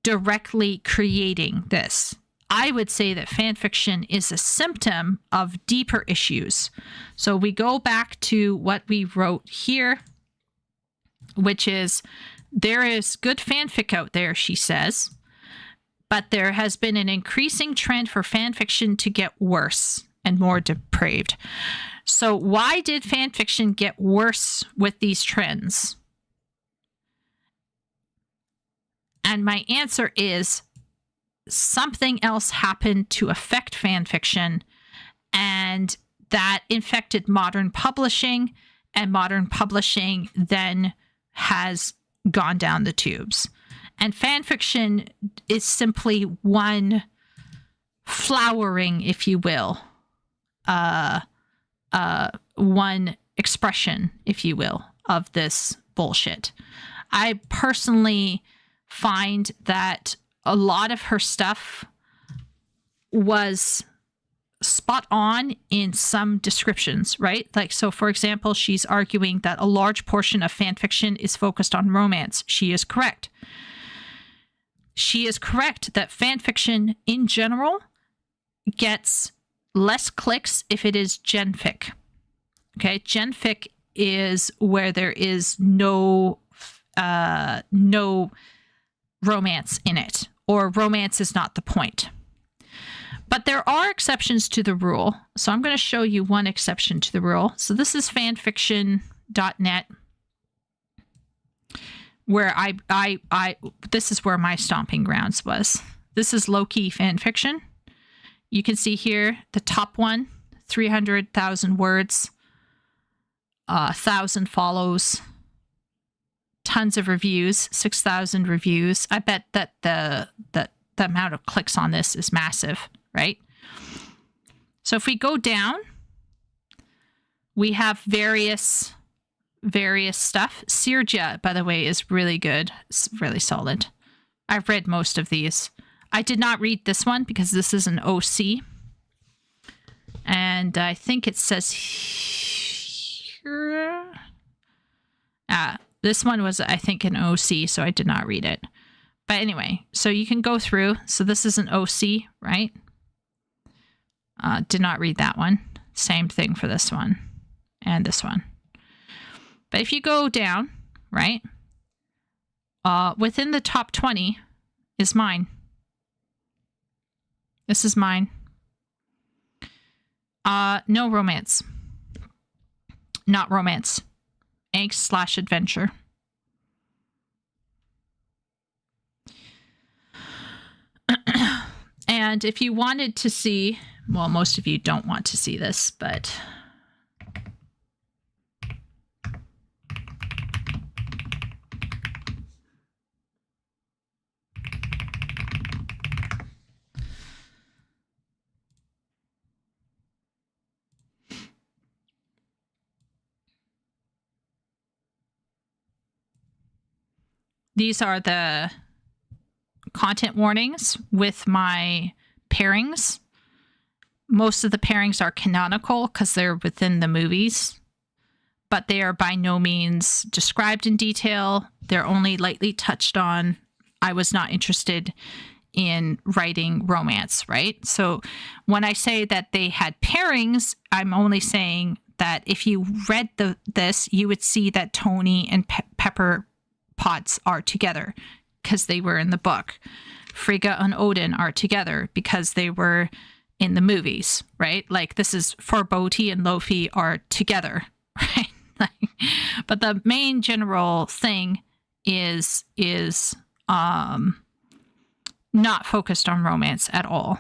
Speaker 1: directly creating this. I would say that fan fiction is a symptom of deeper issues. So we go back to what we wrote here, which is, there is good fanfic out there, she says, but there has been an increasing trend for fan fiction to get worse and more depraved. So why did fanfiction get worse with these trends? And my answer is, something else happened to affect fanfiction, and that infected modern publishing, and modern publishing then has gone down the tubes. And fanfiction is simply one flowering, if you will, one expression, if you will, of this bullshit. I personally find that a lot of her stuff was spot on in some descriptions, right? Like, so for example, she's arguing that a large portion of fan fiction is focused on romance. She is correct. She is correct that fan fiction in general gets less clicks if it is genfic. Okay, genfic is where there is no romance in it, or romance is not the point. But there are exceptions to the rule. So I'm going to show you one exception to the rule. So this is fanfiction.net. where I this is where my stomping grounds was. This is low-key fan fiction. You can see here the top one, 300,000 words, 1,000 follows, tons of reviews, 6,000 reviews. I bet that the amount of clicks on this is massive, right? So if we go down, we have various stuff. Sirja, by the way, is really good. It's really solid. I've read most of these. I did not read this one because this is an OC. And I think it says here. This one was, I think, an OC, so I did not read it. But anyway, so you can go through. So this is an OC, right? Did not read that one. Same thing for this one and this one. But if you go down, right, within the top 20 is mine. This is mine. No romance. Not romance. Angst/adventure. And if you wanted to see, well, most of you don't want to see this, but these are the content warnings with my pairings. Most of the pairings are canonical because they're within the movies, but they are by no means described in detail. They're only lightly touched on. I was not interested in writing romance, right? So when I say that they had pairings, I'm only saying that if you read this, you would see that Tony and Pepper Potts are together because they were in the book. Frigga and Odin are together because they were in the movies, right? Like this is Forboti and Lofi are together, right? But the main general thing is not focused on romance at all.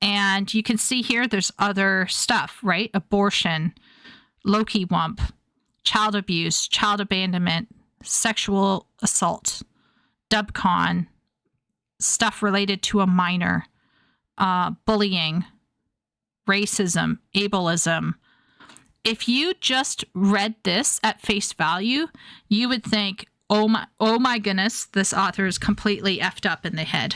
Speaker 1: And you can see here there's other stuff, right? Abortion, Loki wump, child abuse, child abandonment, sexual assault, dubcon, stuff related to a minor, bullying, racism, ableism. If you just read this at face value, you would think, oh my goodness, this author is completely effed up in the head.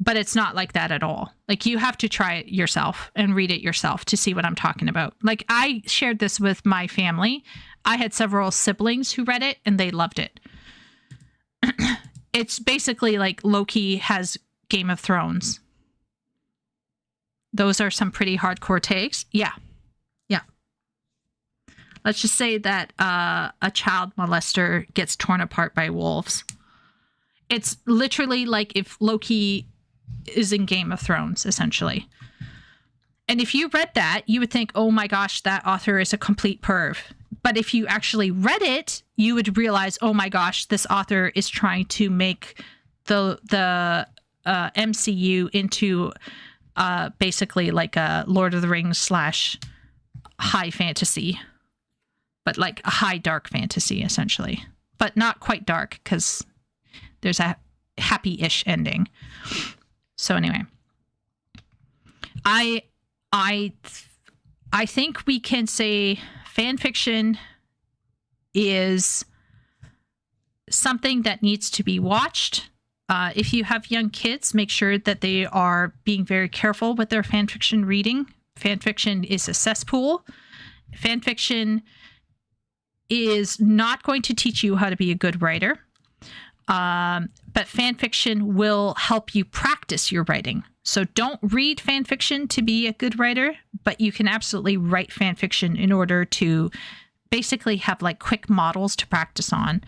Speaker 1: But it's not like that at all. Like you have to try it yourself and read it yourself to see what I'm talking about. Like I shared this with my family. I had several siblings who read it and they loved it. It's basically like Loki has Game of Thrones. Those are some pretty hardcore takes. Yeah. Let's just say that a child molester gets torn apart by wolves. It's literally like if Loki is in Game of Thrones, essentially. And if you read that, you would think, oh my gosh, that author is a complete perv. But if you actually read it, you would realize, oh my gosh, this author is trying to make the MCU into basically like a Lord of the Rings / high fantasy, but like a high dark fantasy, essentially. But not quite dark because there's a happy-ish ending. So anyway, I think we can say fan fiction is something that needs to be watched. If you have young kids, make sure that they are being very careful with their fan fiction reading. Fan fiction is a cesspool. Fan fiction is not going to teach you how to be a good writer. But fan fiction will help you practice your writing. So don't read fan fiction to be a good writer, but you can absolutely write fan fiction in order to basically have like quick models to practice on.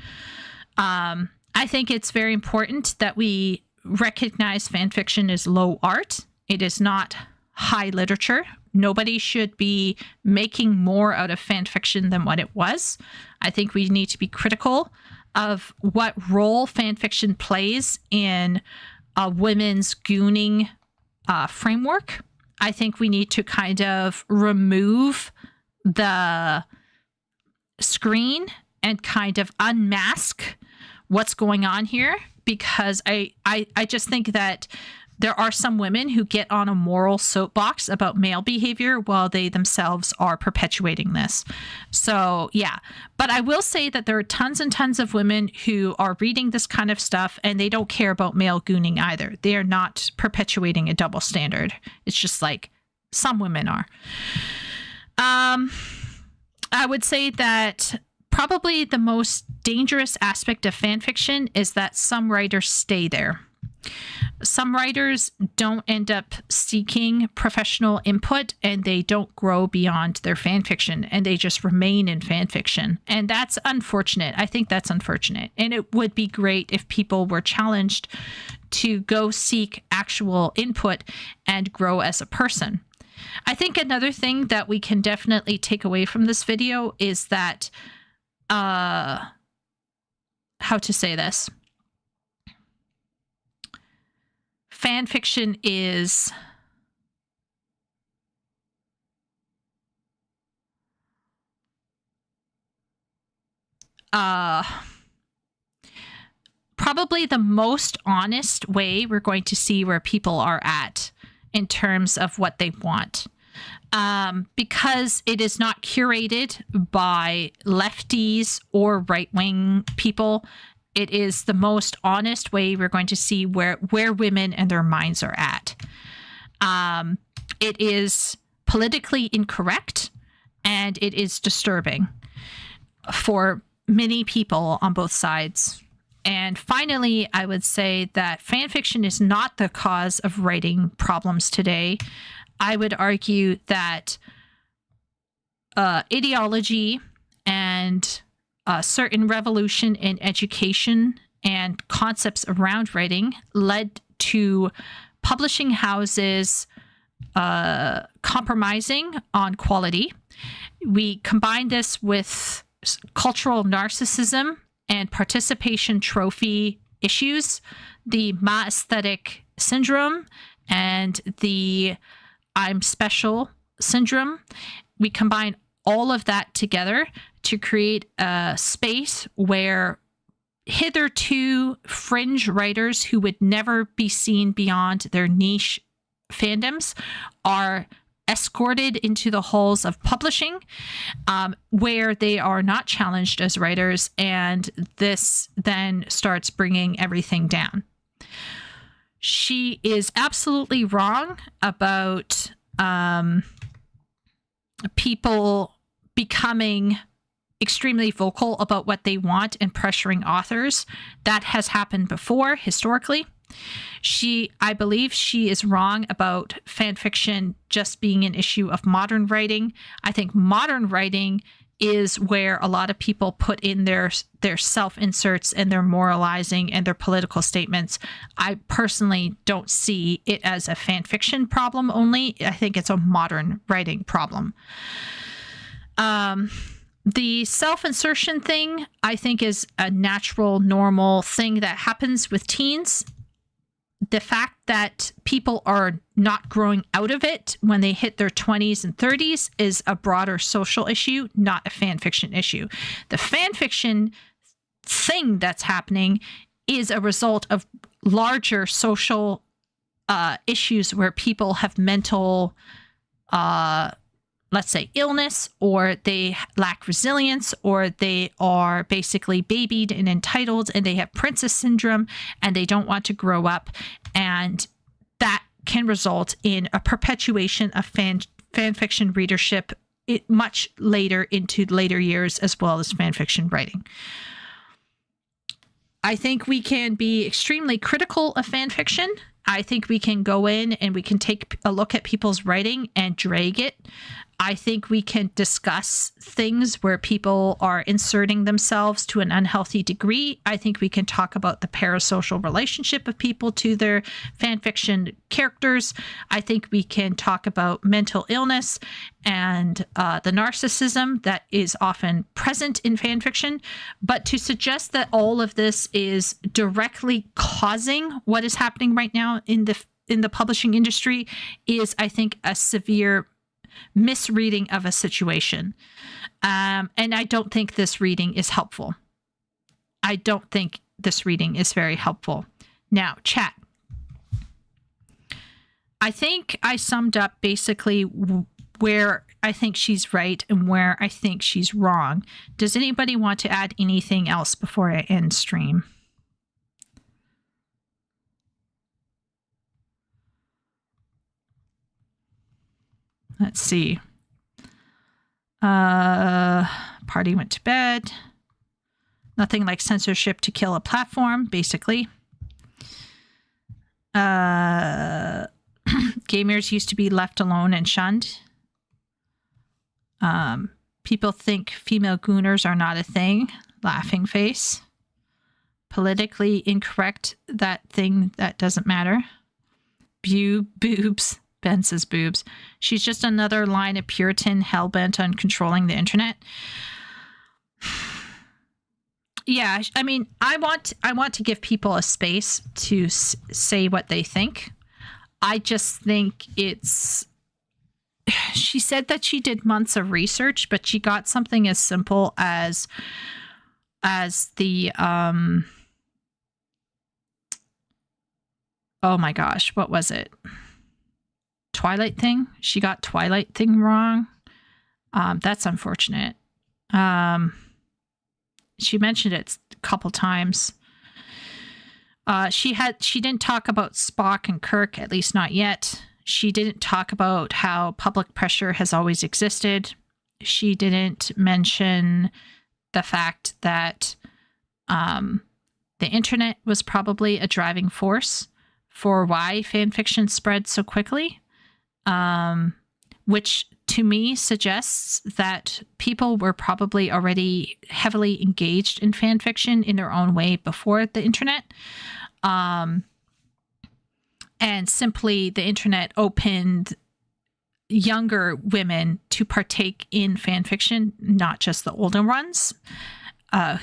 Speaker 1: I think it's very important that we recognize fan fiction is low art. It is not high literature. Nobody should be making more out of fan fiction than what it was. I think we need to be critical of what role fan fiction plays in a women's gooning framework. I think we need to kind of remove the screen and kind of unmask what's going on here, because I just think that there are some women who get on a moral soapbox about male behavior while they themselves are perpetuating this. So, yeah. But I will say that there are tons and tons of women who are reading this kind of stuff and they don't care about male gooning either. They are not perpetuating a double standard. It's just like some women are. I would say that probably the most dangerous aspect of fan fiction is that some writers stay there. Some writers don't end up seeking professional input and they don't grow beyond their fan fiction and they just remain in fan fiction. And that's unfortunate. I think that's unfortunate. And it would be great if people were challenged to go seek actual input and grow as a person. I think another thing that we can definitely take away from this video is that, how to say this? Fan fiction is probably the most honest way we're going to see where people are at in terms of what they want. Because it is not curated by lefties or right-wing people. It is the most honest way we're going to see where women and their minds are at. It is politically incorrect and it is disturbing for many people on both sides. And finally, I would say that fan fiction is not the cause of writing problems today. I would argue that ideology and a certain revolution in education and concepts around writing led to publishing houses compromising on quality. We combine this with cultural narcissism and participation trophy issues, the Ma aesthetic syndrome, and the I'm special syndrome. We combine all of that together to create a space where hitherto fringe writers who would never be seen beyond their niche fandoms are escorted into the halls of publishing, where they are not challenged as writers, and this then starts bringing everything down. She is absolutely wrong about people becoming extremely vocal about what they want and pressuring authors. That has happened before historically. I believe she is wrong about fan fiction just being an issue of modern writing. I think modern writing is where a lot of people put in their self-inserts and their moralizing and their political statements. I personally don't see it as a fan fiction problem only. I think it's a modern writing problem. The self-insertion thing, I think, is a natural, normal thing that happens with teens. The fact that people are not growing out of it when they hit their 20s and 30s is a broader social issue, not a fan fiction issue. The fan fiction thing that's happening is a result of larger social issues where people have mental let's say illness, or they lack resilience, or they are basically babied and entitled and they have princess syndrome and they don't want to grow up. And that can result in a perpetuation of fan fiction readership much later into later years, as well as fan fiction writing. I think we can be extremely critical of fan fiction. I think we can go in and we can take a look at people's writing and drag it. I think we can discuss things where people are inserting themselves to an unhealthy degree. I think we can talk about the parasocial relationship of people to their fan fiction characters. I think we can talk about mental illness and the narcissism that is often present in fan fiction. But to suggest that all of this is directly causing what is happening right now in the publishing industry is, I think, a severe misreading of a situation. And I don't think this reading is helpful. I don't think this reading is very helpful. Now, chat. I think I summed up basically where I think she's right and where I think she's wrong. Does anybody want to add anything else before I end stream? Let's see. Party went to bed. Nothing like censorship to kill a platform, basically. Gamers used to be left alone and shunned. People think female gooners are not a thing. Laughing face. Politically incorrect, that thing that doesn't matter. Boobs. Ben says boobs. She's just another line of Puritan hellbent on controlling the internet. Yeah, I mean, I want to give people a space to say what they think. I just think it's... She said that she did months of research, but she got something as simple as the... oh my gosh, what was it? Twilight thing. She got Twilight thing wrong. That's unfortunate. She mentioned it a couple times. She didn't talk about Spock and Kirk, at least not yet. She didn't talk about how public pressure has always existed. She didn't mention the fact that the internet was probably a driving force for why fan fiction spread so quickly. Which to me suggests that people were probably already heavily engaged in fan fiction in their own way before the internet. And simply the internet opened younger women to partake in fan fiction, not just the older ones,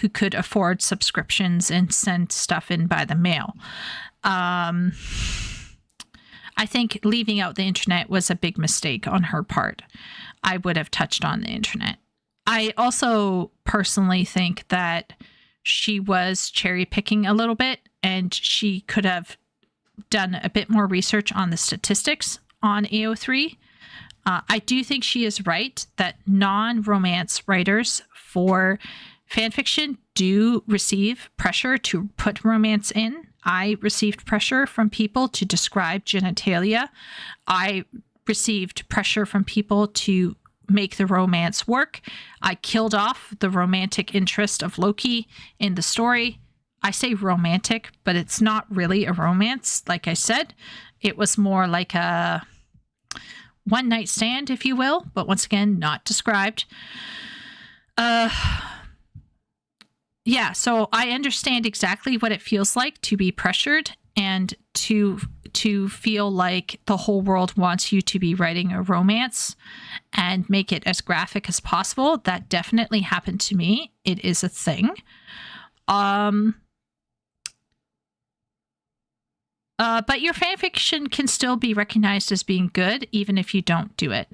Speaker 1: who could afford subscriptions and send stuff in by the mail. I think leaving out the internet was a big mistake on her part. I would have touched on the internet. I also personally think that she was cherry picking a little bit, and she could have done a bit more research on the statistics on AO3. I do think she is right that non-romance writers for fanfiction do receive pressure to put romance in. I received pressure from people to describe genitalia. I received pressure from people to make the romance work. I killed off the romantic interest of Loki in the story. I say romantic, but it's not really a romance. Like I said, it was more like a one-night stand, if you will, but once again, not described. Yeah, so I understand exactly what it feels like to be pressured and to feel like the whole world wants you to be writing a romance and make it as graphic as possible. That definitely happened to me. It is a thing. But your fanfiction can still be recognized as being good, even if you don't do it.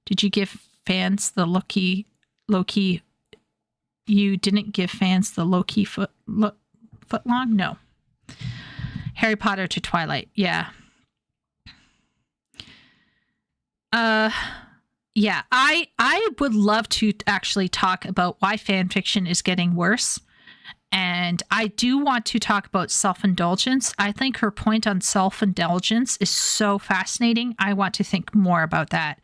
Speaker 1: Did you give fans the Loki? You didn't give fans the Loki footlong? No. Harry Potter to Twilight. Yeah. Yeah, I would love to actually talk about why fan fiction is getting worse. And I do want to talk about self-indulgence. I think her point on self-indulgence is so fascinating. I want to think more about that.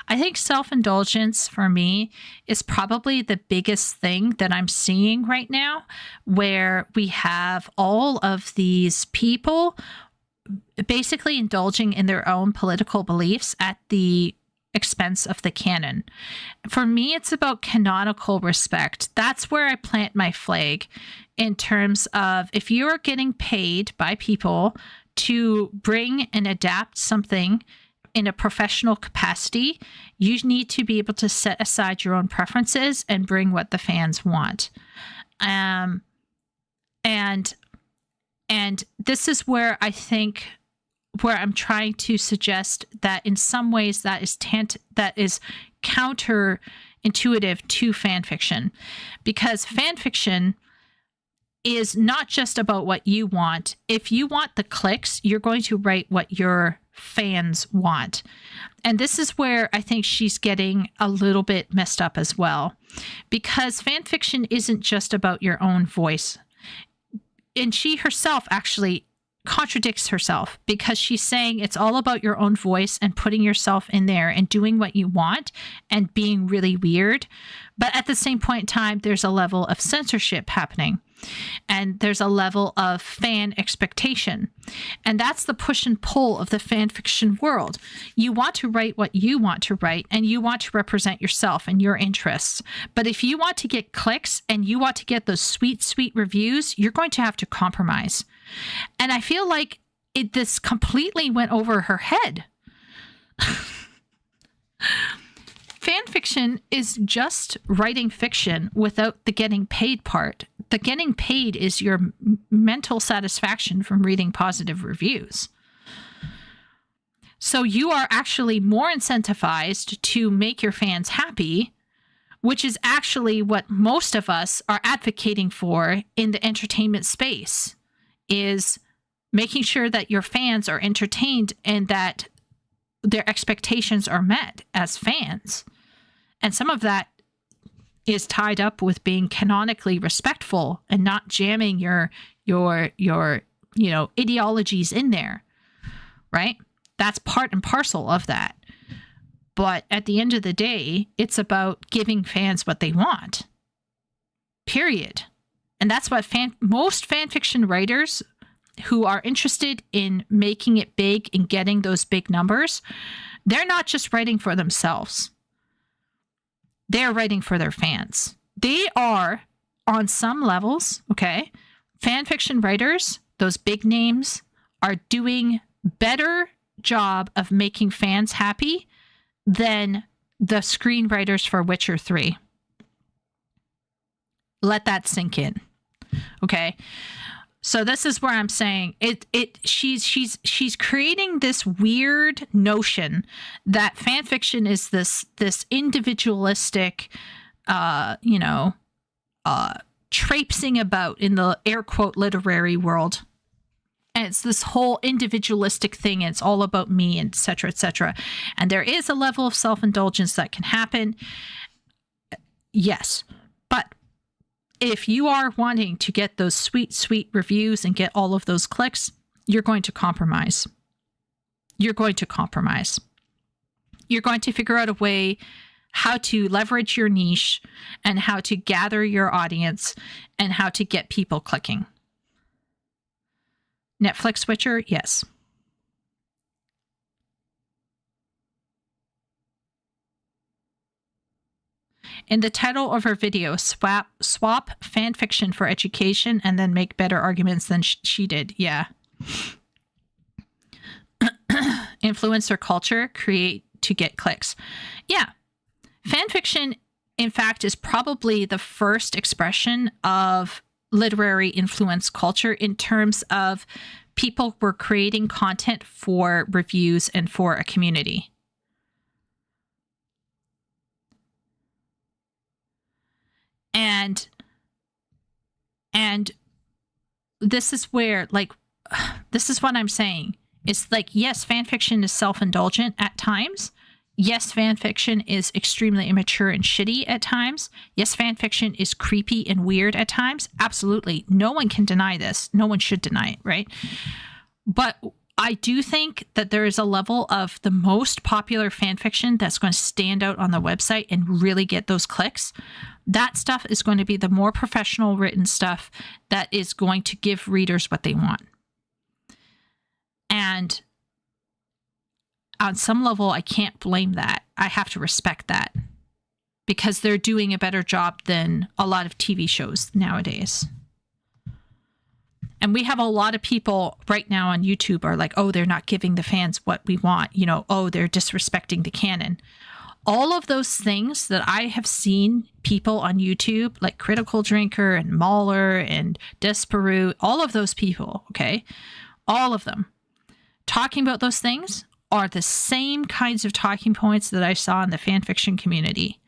Speaker 1: I think self-indulgence for me is probably the biggest thing that I'm seeing right now, where we have all of these people
Speaker 3: basically indulging in their own political beliefs at the expense of the canon. For me, it's about canonical respect. That's where I plant my flag in terms of if you are getting paid by people to bring and adapt something in a professional capacity, you need to be able to set aside your own preferences and bring what the fans want. And this is where I think, where I'm trying to suggest that in some ways that is counterintuitive to fan fiction, because fan fiction is not just about what you want. If you want the clicks, you're going to write what your fans want. And this is where I think she's getting a little bit messed up as well, because fan fiction isn't just about your own voice. And she herself actually contradicts herself, because she's saying it's all about your own voice and putting yourself in there and doing what you want and being really weird. But at the same point in time, there's a level of censorship happening, and there's a level of fan expectation. And that's the push and pull of the fan fiction world. You want to write what you want to write, and you want to represent yourself and your interests. But if you want to get clicks and you want to get those sweet, sweet reviews, you're going to have to compromise. And I feel like this completely went over her head. Fan fiction is just writing fiction without the getting paid part. The getting paid is your mental satisfaction from reading positive reviews. So you are actually more incentivized to make your fans happy, which is actually what most of us are advocating for in the entertainment space, is making sure that your fans are entertained and that their expectations are met as fans. And some of that is tied up with being canonically respectful and not jamming your ideologies in there, right? That's part and parcel of that. But at the end of the day, it's about giving fans what they want. Period. And that's what most fan fiction writers who are interested in making it big and getting those big numbers, they're not just writing for themselves. They're writing for their fans. They are, on some levels, okay, fan fiction writers, those big names, are doing better job of making fans happy than the screenwriters for Witcher 3. Let that sink in. Okay? So this is where I'm saying she's creating this weird notion that fan fiction is this individualistic, traipsing about in the air quote literary world. And it's this whole individualistic thing. And it's all about me, and et cetera, et cetera. And there is a level of self-indulgence that can happen. Yes. But if you are wanting to get those sweet, sweet reviews and get all of those clicks, you're going to compromise. You're going to compromise. You're going to figure out a way how to leverage your niche and how to gather your audience and how to get people clicking. Netflix switcher, yes. In the title of her video, swap fan fiction for education and then make better arguments than she did. Yeah. Influencer culture, create to get clicks. Yeah. Fan fiction, in fact, is probably the first expression of literary influence culture in terms of people were creating content for reviews and for a community. And this is where, this is what I'm saying. It's like, yes, fan fiction is self-indulgent at times. Yes, fan fiction is extremely immature and shitty at times. Yes, fan fiction is creepy and weird at times. Absolutely. No one can deny this. No one should deny it, right? But I do think that there is a level of the most popular fan fiction that's going to stand out on the website and really get those clicks. That stuff is going to be the more professional written stuff that is going to give readers what they want. And on some level, I can't blame that. I have to respect that because they're doing a better job than a lot of TV shows nowadays. And we have a lot of people right now on YouTube are like, oh, they're not giving the fans what we want. You know, oh, they're disrespecting the canon. All of those things that I have seen people on YouTube, like Critical Drinker and Mahler and Desperu, all of those people, okay, all of them talking about those things are the same kinds of talking points that I saw in the fanfiction community.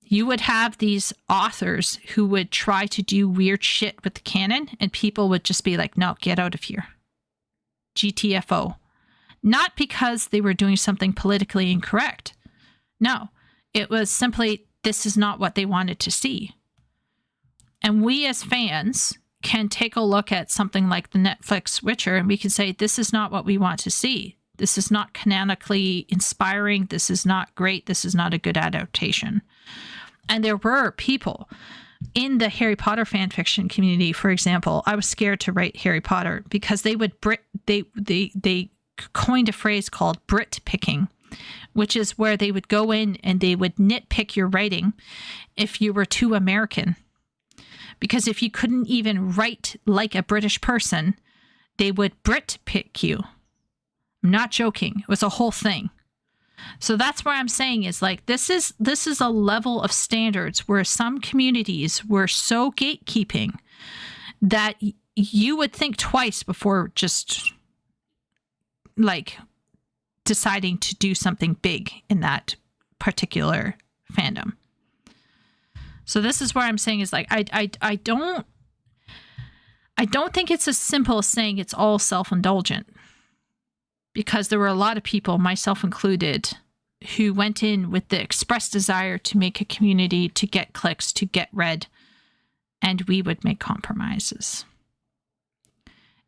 Speaker 3: You would have these authors who would try to do weird shit with the canon, and people would just be like, no, get out of here. GTFO. Not because they were doing something politically incorrect. No, it was simply, this is not what they wanted to see. And we as fans can take a look at something like the Netflix Witcher, and we can say, this is not what we want to see. This is not canonically inspiring. This is not great. This is not a good adaptation. And there were people in the Harry Potter fan fiction community, for example. I was scared to write Harry Potter because they would they coined a phrase called Brit picking, which is where they would go in and they would nitpick your writing if you were too American. Because if you couldn't even write like a British person, they would Brit pick you. I'm not joking. It was a whole thing. So that's what I'm saying is like, this is a level of standards where some communities were so gatekeeping that you would think twice before just like deciding to do something big in that particular fandom. So this is where I'm saying is like, I don't think it's as simple as saying it's all self-indulgent. Because there were a lot of people, myself included, who went in with the express desire to make a community, to get clicks, to get read, and we would make compromises.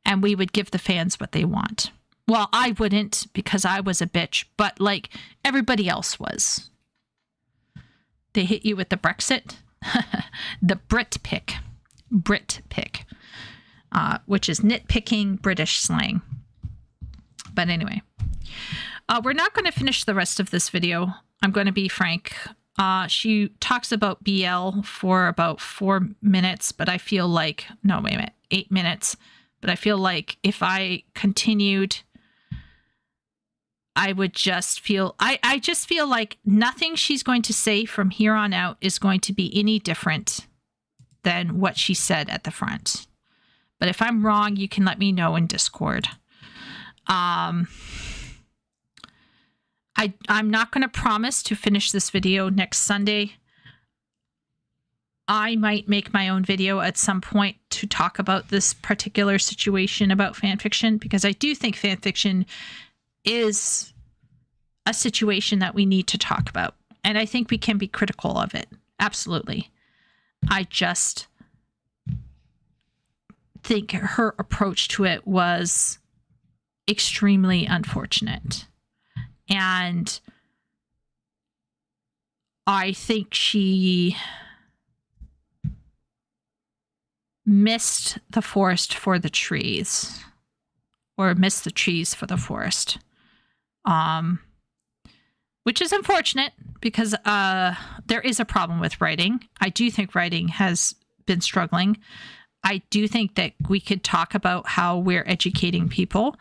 Speaker 3: And we would give the fans what they want. Well, I wouldn't because I was a bitch, but like everybody else was. They hit you with the Brexit, the Brit pick, which is nitpicking British slang. But anyway, we're not going to finish the rest of this video. I'm going to be frank. She talks about BL for about 4 minutes, but I feel like, no, wait a minute, 8 minutes. But I feel like if I continued, I would just feel, I just feel like nothing she's going to say from here on out is going to be any different than what she said at the front. But if I'm wrong, you can let me know in Discord. I'm not going to promise to finish this video next Sunday. I might make my own video at some point to talk about this particular situation about fanfiction, because I do think fanfiction is a situation that we need to talk about. And I think we can be critical of it. Absolutely. I just think her approach to it was extremely unfortunate. And I think she missed the forest for the trees, or missed the trees for the forest. Which is unfortunate because there is a problem with writing. I do think writing has been struggling. I do think that we could talk about how we're educating people.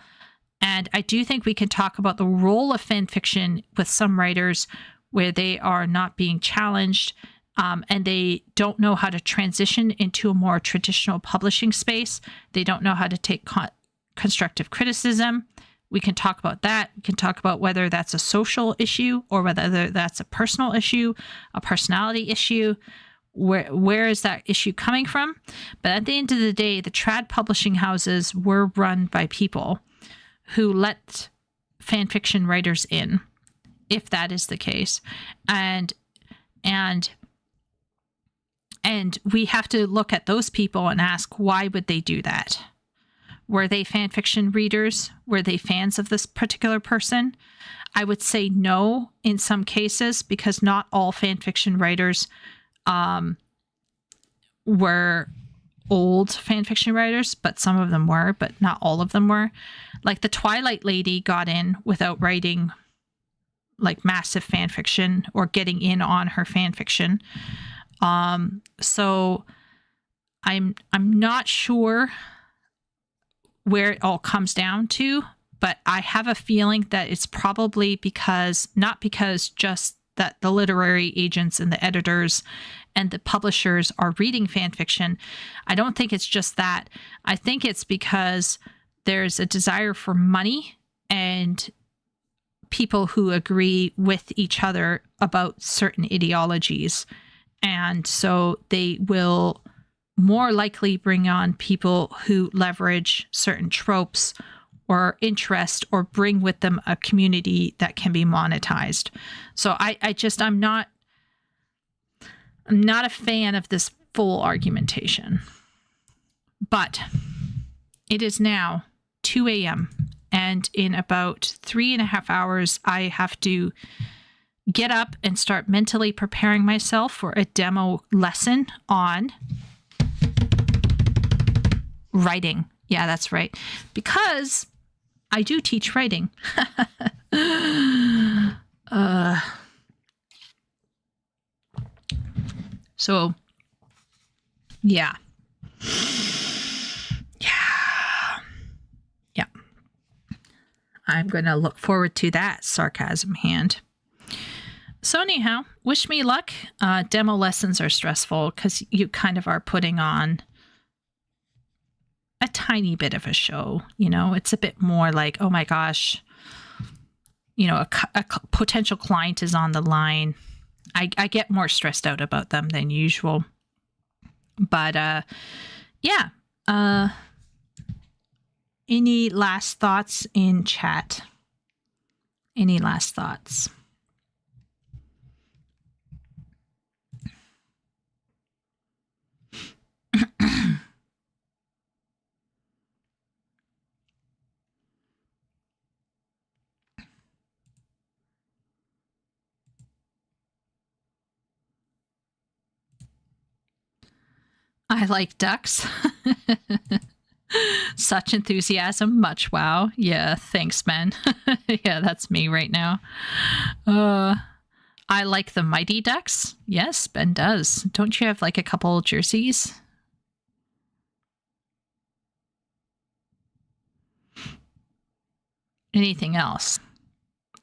Speaker 3: And I do think we can talk about the role of fan fiction with some writers where they are not being challenged and they don't know how to transition into a more traditional publishing space. They don't know how to take constructive criticism. We can talk about that. We can talk about whether that's a social issue or whether that's a personal issue, a personality issue. Where is that issue coming from? But at the end of the day, the trad publishing houses were run by people who let fan fiction writers in, if that is the case. And we have to look at those people and ask, why would they do that? Were they fan fiction readers? Were they fans of this particular person? I would say no in some cases, because not all fan fiction writers were old fan fiction writers, but some of them were, but not all of them were. Like the Twilight lady got in without writing like massive fan fiction or getting in on her fan fiction. So I'm not sure where it all comes down to, but I have a feeling that it's probably not because just that the literary agents and the editors and the publishers are reading fan fiction. I don't think it's just that. I think it's because there's a desire for money and people who agree with each other about certain ideologies. And so they will more likely bring on people who leverage certain tropes or interest or bring with them a community that can be monetized. So I'm not a fan of this full argumentation. But it is now 2 a.m. and in about 3.5 hours, I have to get up and start mentally preparing myself for a demo lesson on writing. Yeah, that's right. Because I do teach writing. So, yeah. I'm going to look forward to that sarcasm hand. So anyhow, wish me luck. Demo lessons are stressful because you kind of are putting on a tiny bit of a show. You know, it's a bit more like, oh my gosh, you know, a potential client is on the line. I get more stressed out about them than usual. But yeah. Any last thoughts in chat? Any last thoughts? I like ducks. Such enthusiasm, much wow. Yeah, thanks, man. Yeah, that's me right now. I like the Mighty Ducks. Yes, Ben does. Don't you have like a couple jerseys? Anything else?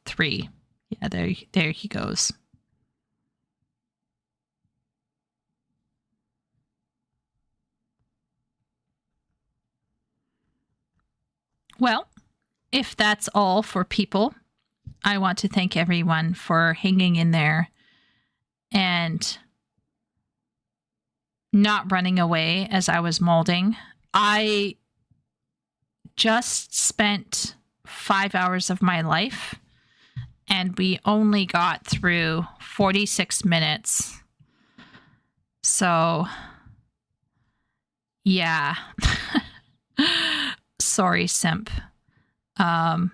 Speaker 3: 3. Yeah, there he goes. Well, if that's all for people, I want to thank everyone for hanging in there and not running away as I was molding. I just spent 5 hours of my life and we only got through 46 minutes. So, yeah. Sorry, simp. But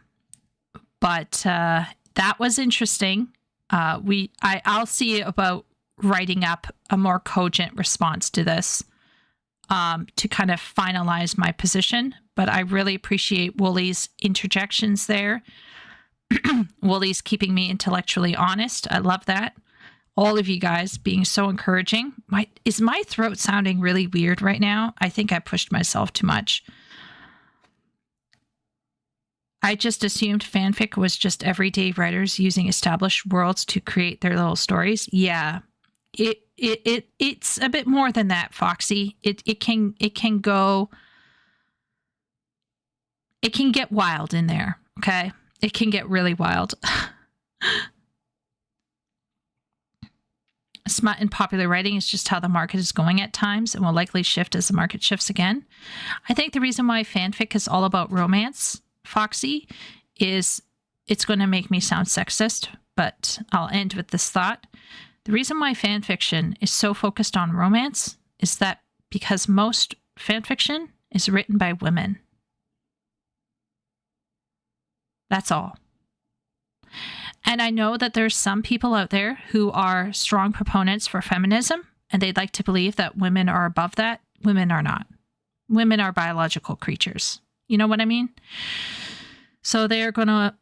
Speaker 3: that was interesting. I'll see about writing up a more cogent response to this to kind of finalize my position. But I really appreciate Wooly's interjections there. Wooly's keeping me intellectually honest. I love that. All of you guys being so encouraging. Is my throat sounding really weird right now? I think I pushed myself too much. I just assumed fanfic was just everyday writers using established worlds to create their little stories. Yeah, it's a bit more than that, Foxy. It can get wild in there. Okay, it can get really wild. Smut and popular writing is just how the market is going at times and will likely shift as the market shifts again. I think the reason why fanfic is all about romance, Foxy, is it's going to make me sound sexist, but I'll end with this thought. The reason why fan fiction is so focused on romance is that because most fan fiction is written by women. That's all. And I know that there's some people out there who are strong proponents for feminism and they'd like to believe that women are above that. Women are not. Women are biological creatures. You know what I mean? So they're going to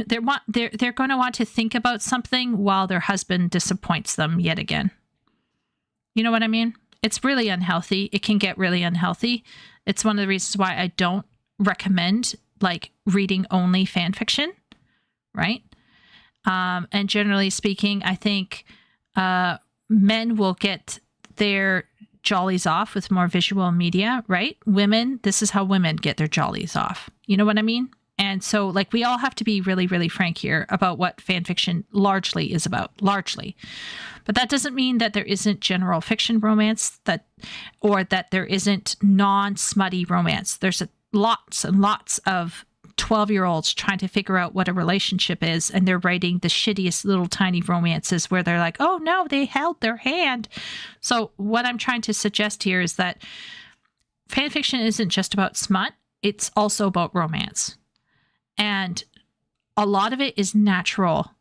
Speaker 3: they're going to want to think about something while their husband disappoints them yet again. You know what I mean? It's really unhealthy. It can get really unhealthy. It's one of the reasons why I don't recommend like reading only fan fiction, right? And generally speaking, I think men will get their jollies off with more visual media, right? Women, this is how women get their jollies off. You know what I mean? And so like we all have to be really, really frank here about what fan fiction largely is about, largely. But that doesn't mean that there isn't general fiction romance or that there isn't non-smutty romance. There's lots and lots of 12-year-olds trying to figure out what a relationship is, and they're writing the shittiest little tiny romances where they're like, oh no, they held their hand. So what I'm trying to suggest here is that fan fiction isn't just about smut, it's also about romance. And a lot of it is natural,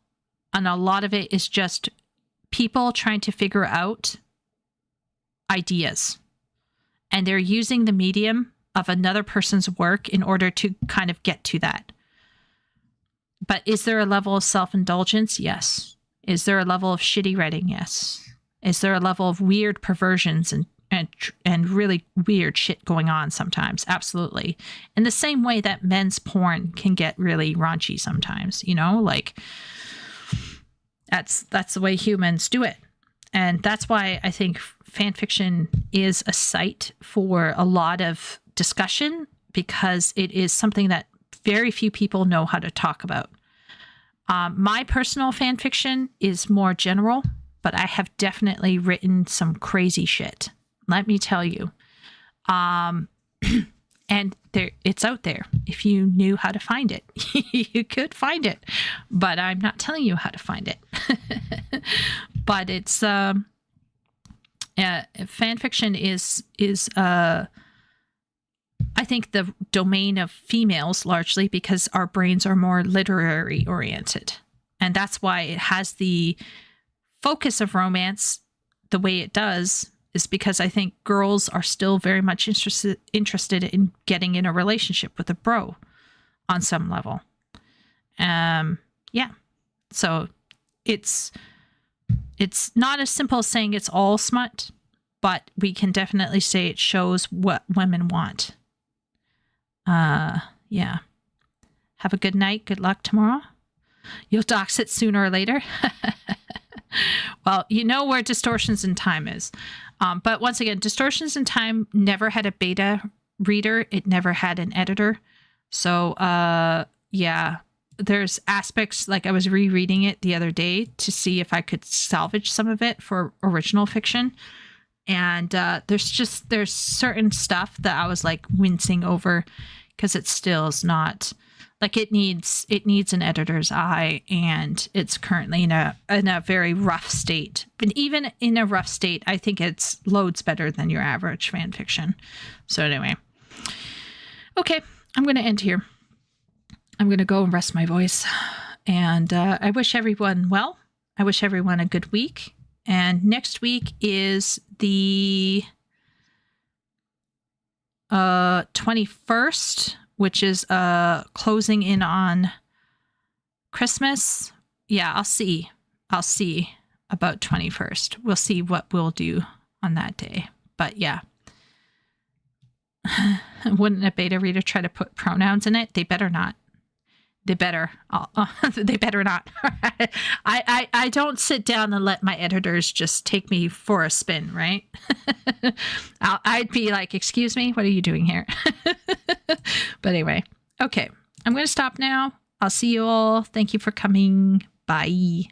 Speaker 3: and a lot of it is just people trying to figure out ideas. And they're using the medium of another person's work in order to kind of get to that. But is there a level of self-indulgence? Yes. Is there a level of shitty writing? Yes. Is there a level of weird perversions and really weird shit going on sometimes? Absolutely. In the same way that men's porn can get really raunchy sometimes, you know, like that's the way humans do it. And that's why I think fan fiction is a site for a lot of discussion, because it is something that very few people know how to talk about. My personal fan fiction is more general, but I have definitely written some crazy shit. Let me tell you. And it's out there. If you knew how to find it, you could find it. But I'm not telling you how to find it. But it's fan fiction is I think the domain of females largely, because our brains are more literary oriented. And that's why it has the focus of romance the way it does, is because I think girls are still very much interested in getting in a relationship with a bro on some level. Yeah. So it's not as simple as saying it's all smut, but we can definitely say it shows what women want. Yeah. Have a good night. Good luck tomorrow. You'll dox it sooner or later. Well, you know where Distortions in Time is. But once again, Distortions in Time never had a beta reader. It never had an editor. So, yeah, there's aspects, like I was rereading it the other day to see if I could salvage some of it for original fiction. And there's certain stuff that I was like wincing over, because it still is not like it needs an editor's eye, and it's currently in a very rough state. But even in a rough state, I think it's loads better than your average fan fiction. So anyway, okay, I'm going to end here. I'm going to go and rest my voice, and I wish everyone well. I wish everyone a good week. And next week is the 21st, which is closing in on Christmas. Yeah, I'll see about 21st. We'll see what we'll do on that day. But yeah. Wouldn't a beta reader try to put pronouns in it? They better not. They better. They better not. I don't sit down and let my editors just take me for a spin, right? I'd be like, excuse me, what are you doing here? But anyway, okay. I'm going to stop now. I'll see you all. Thank you for coming. Bye.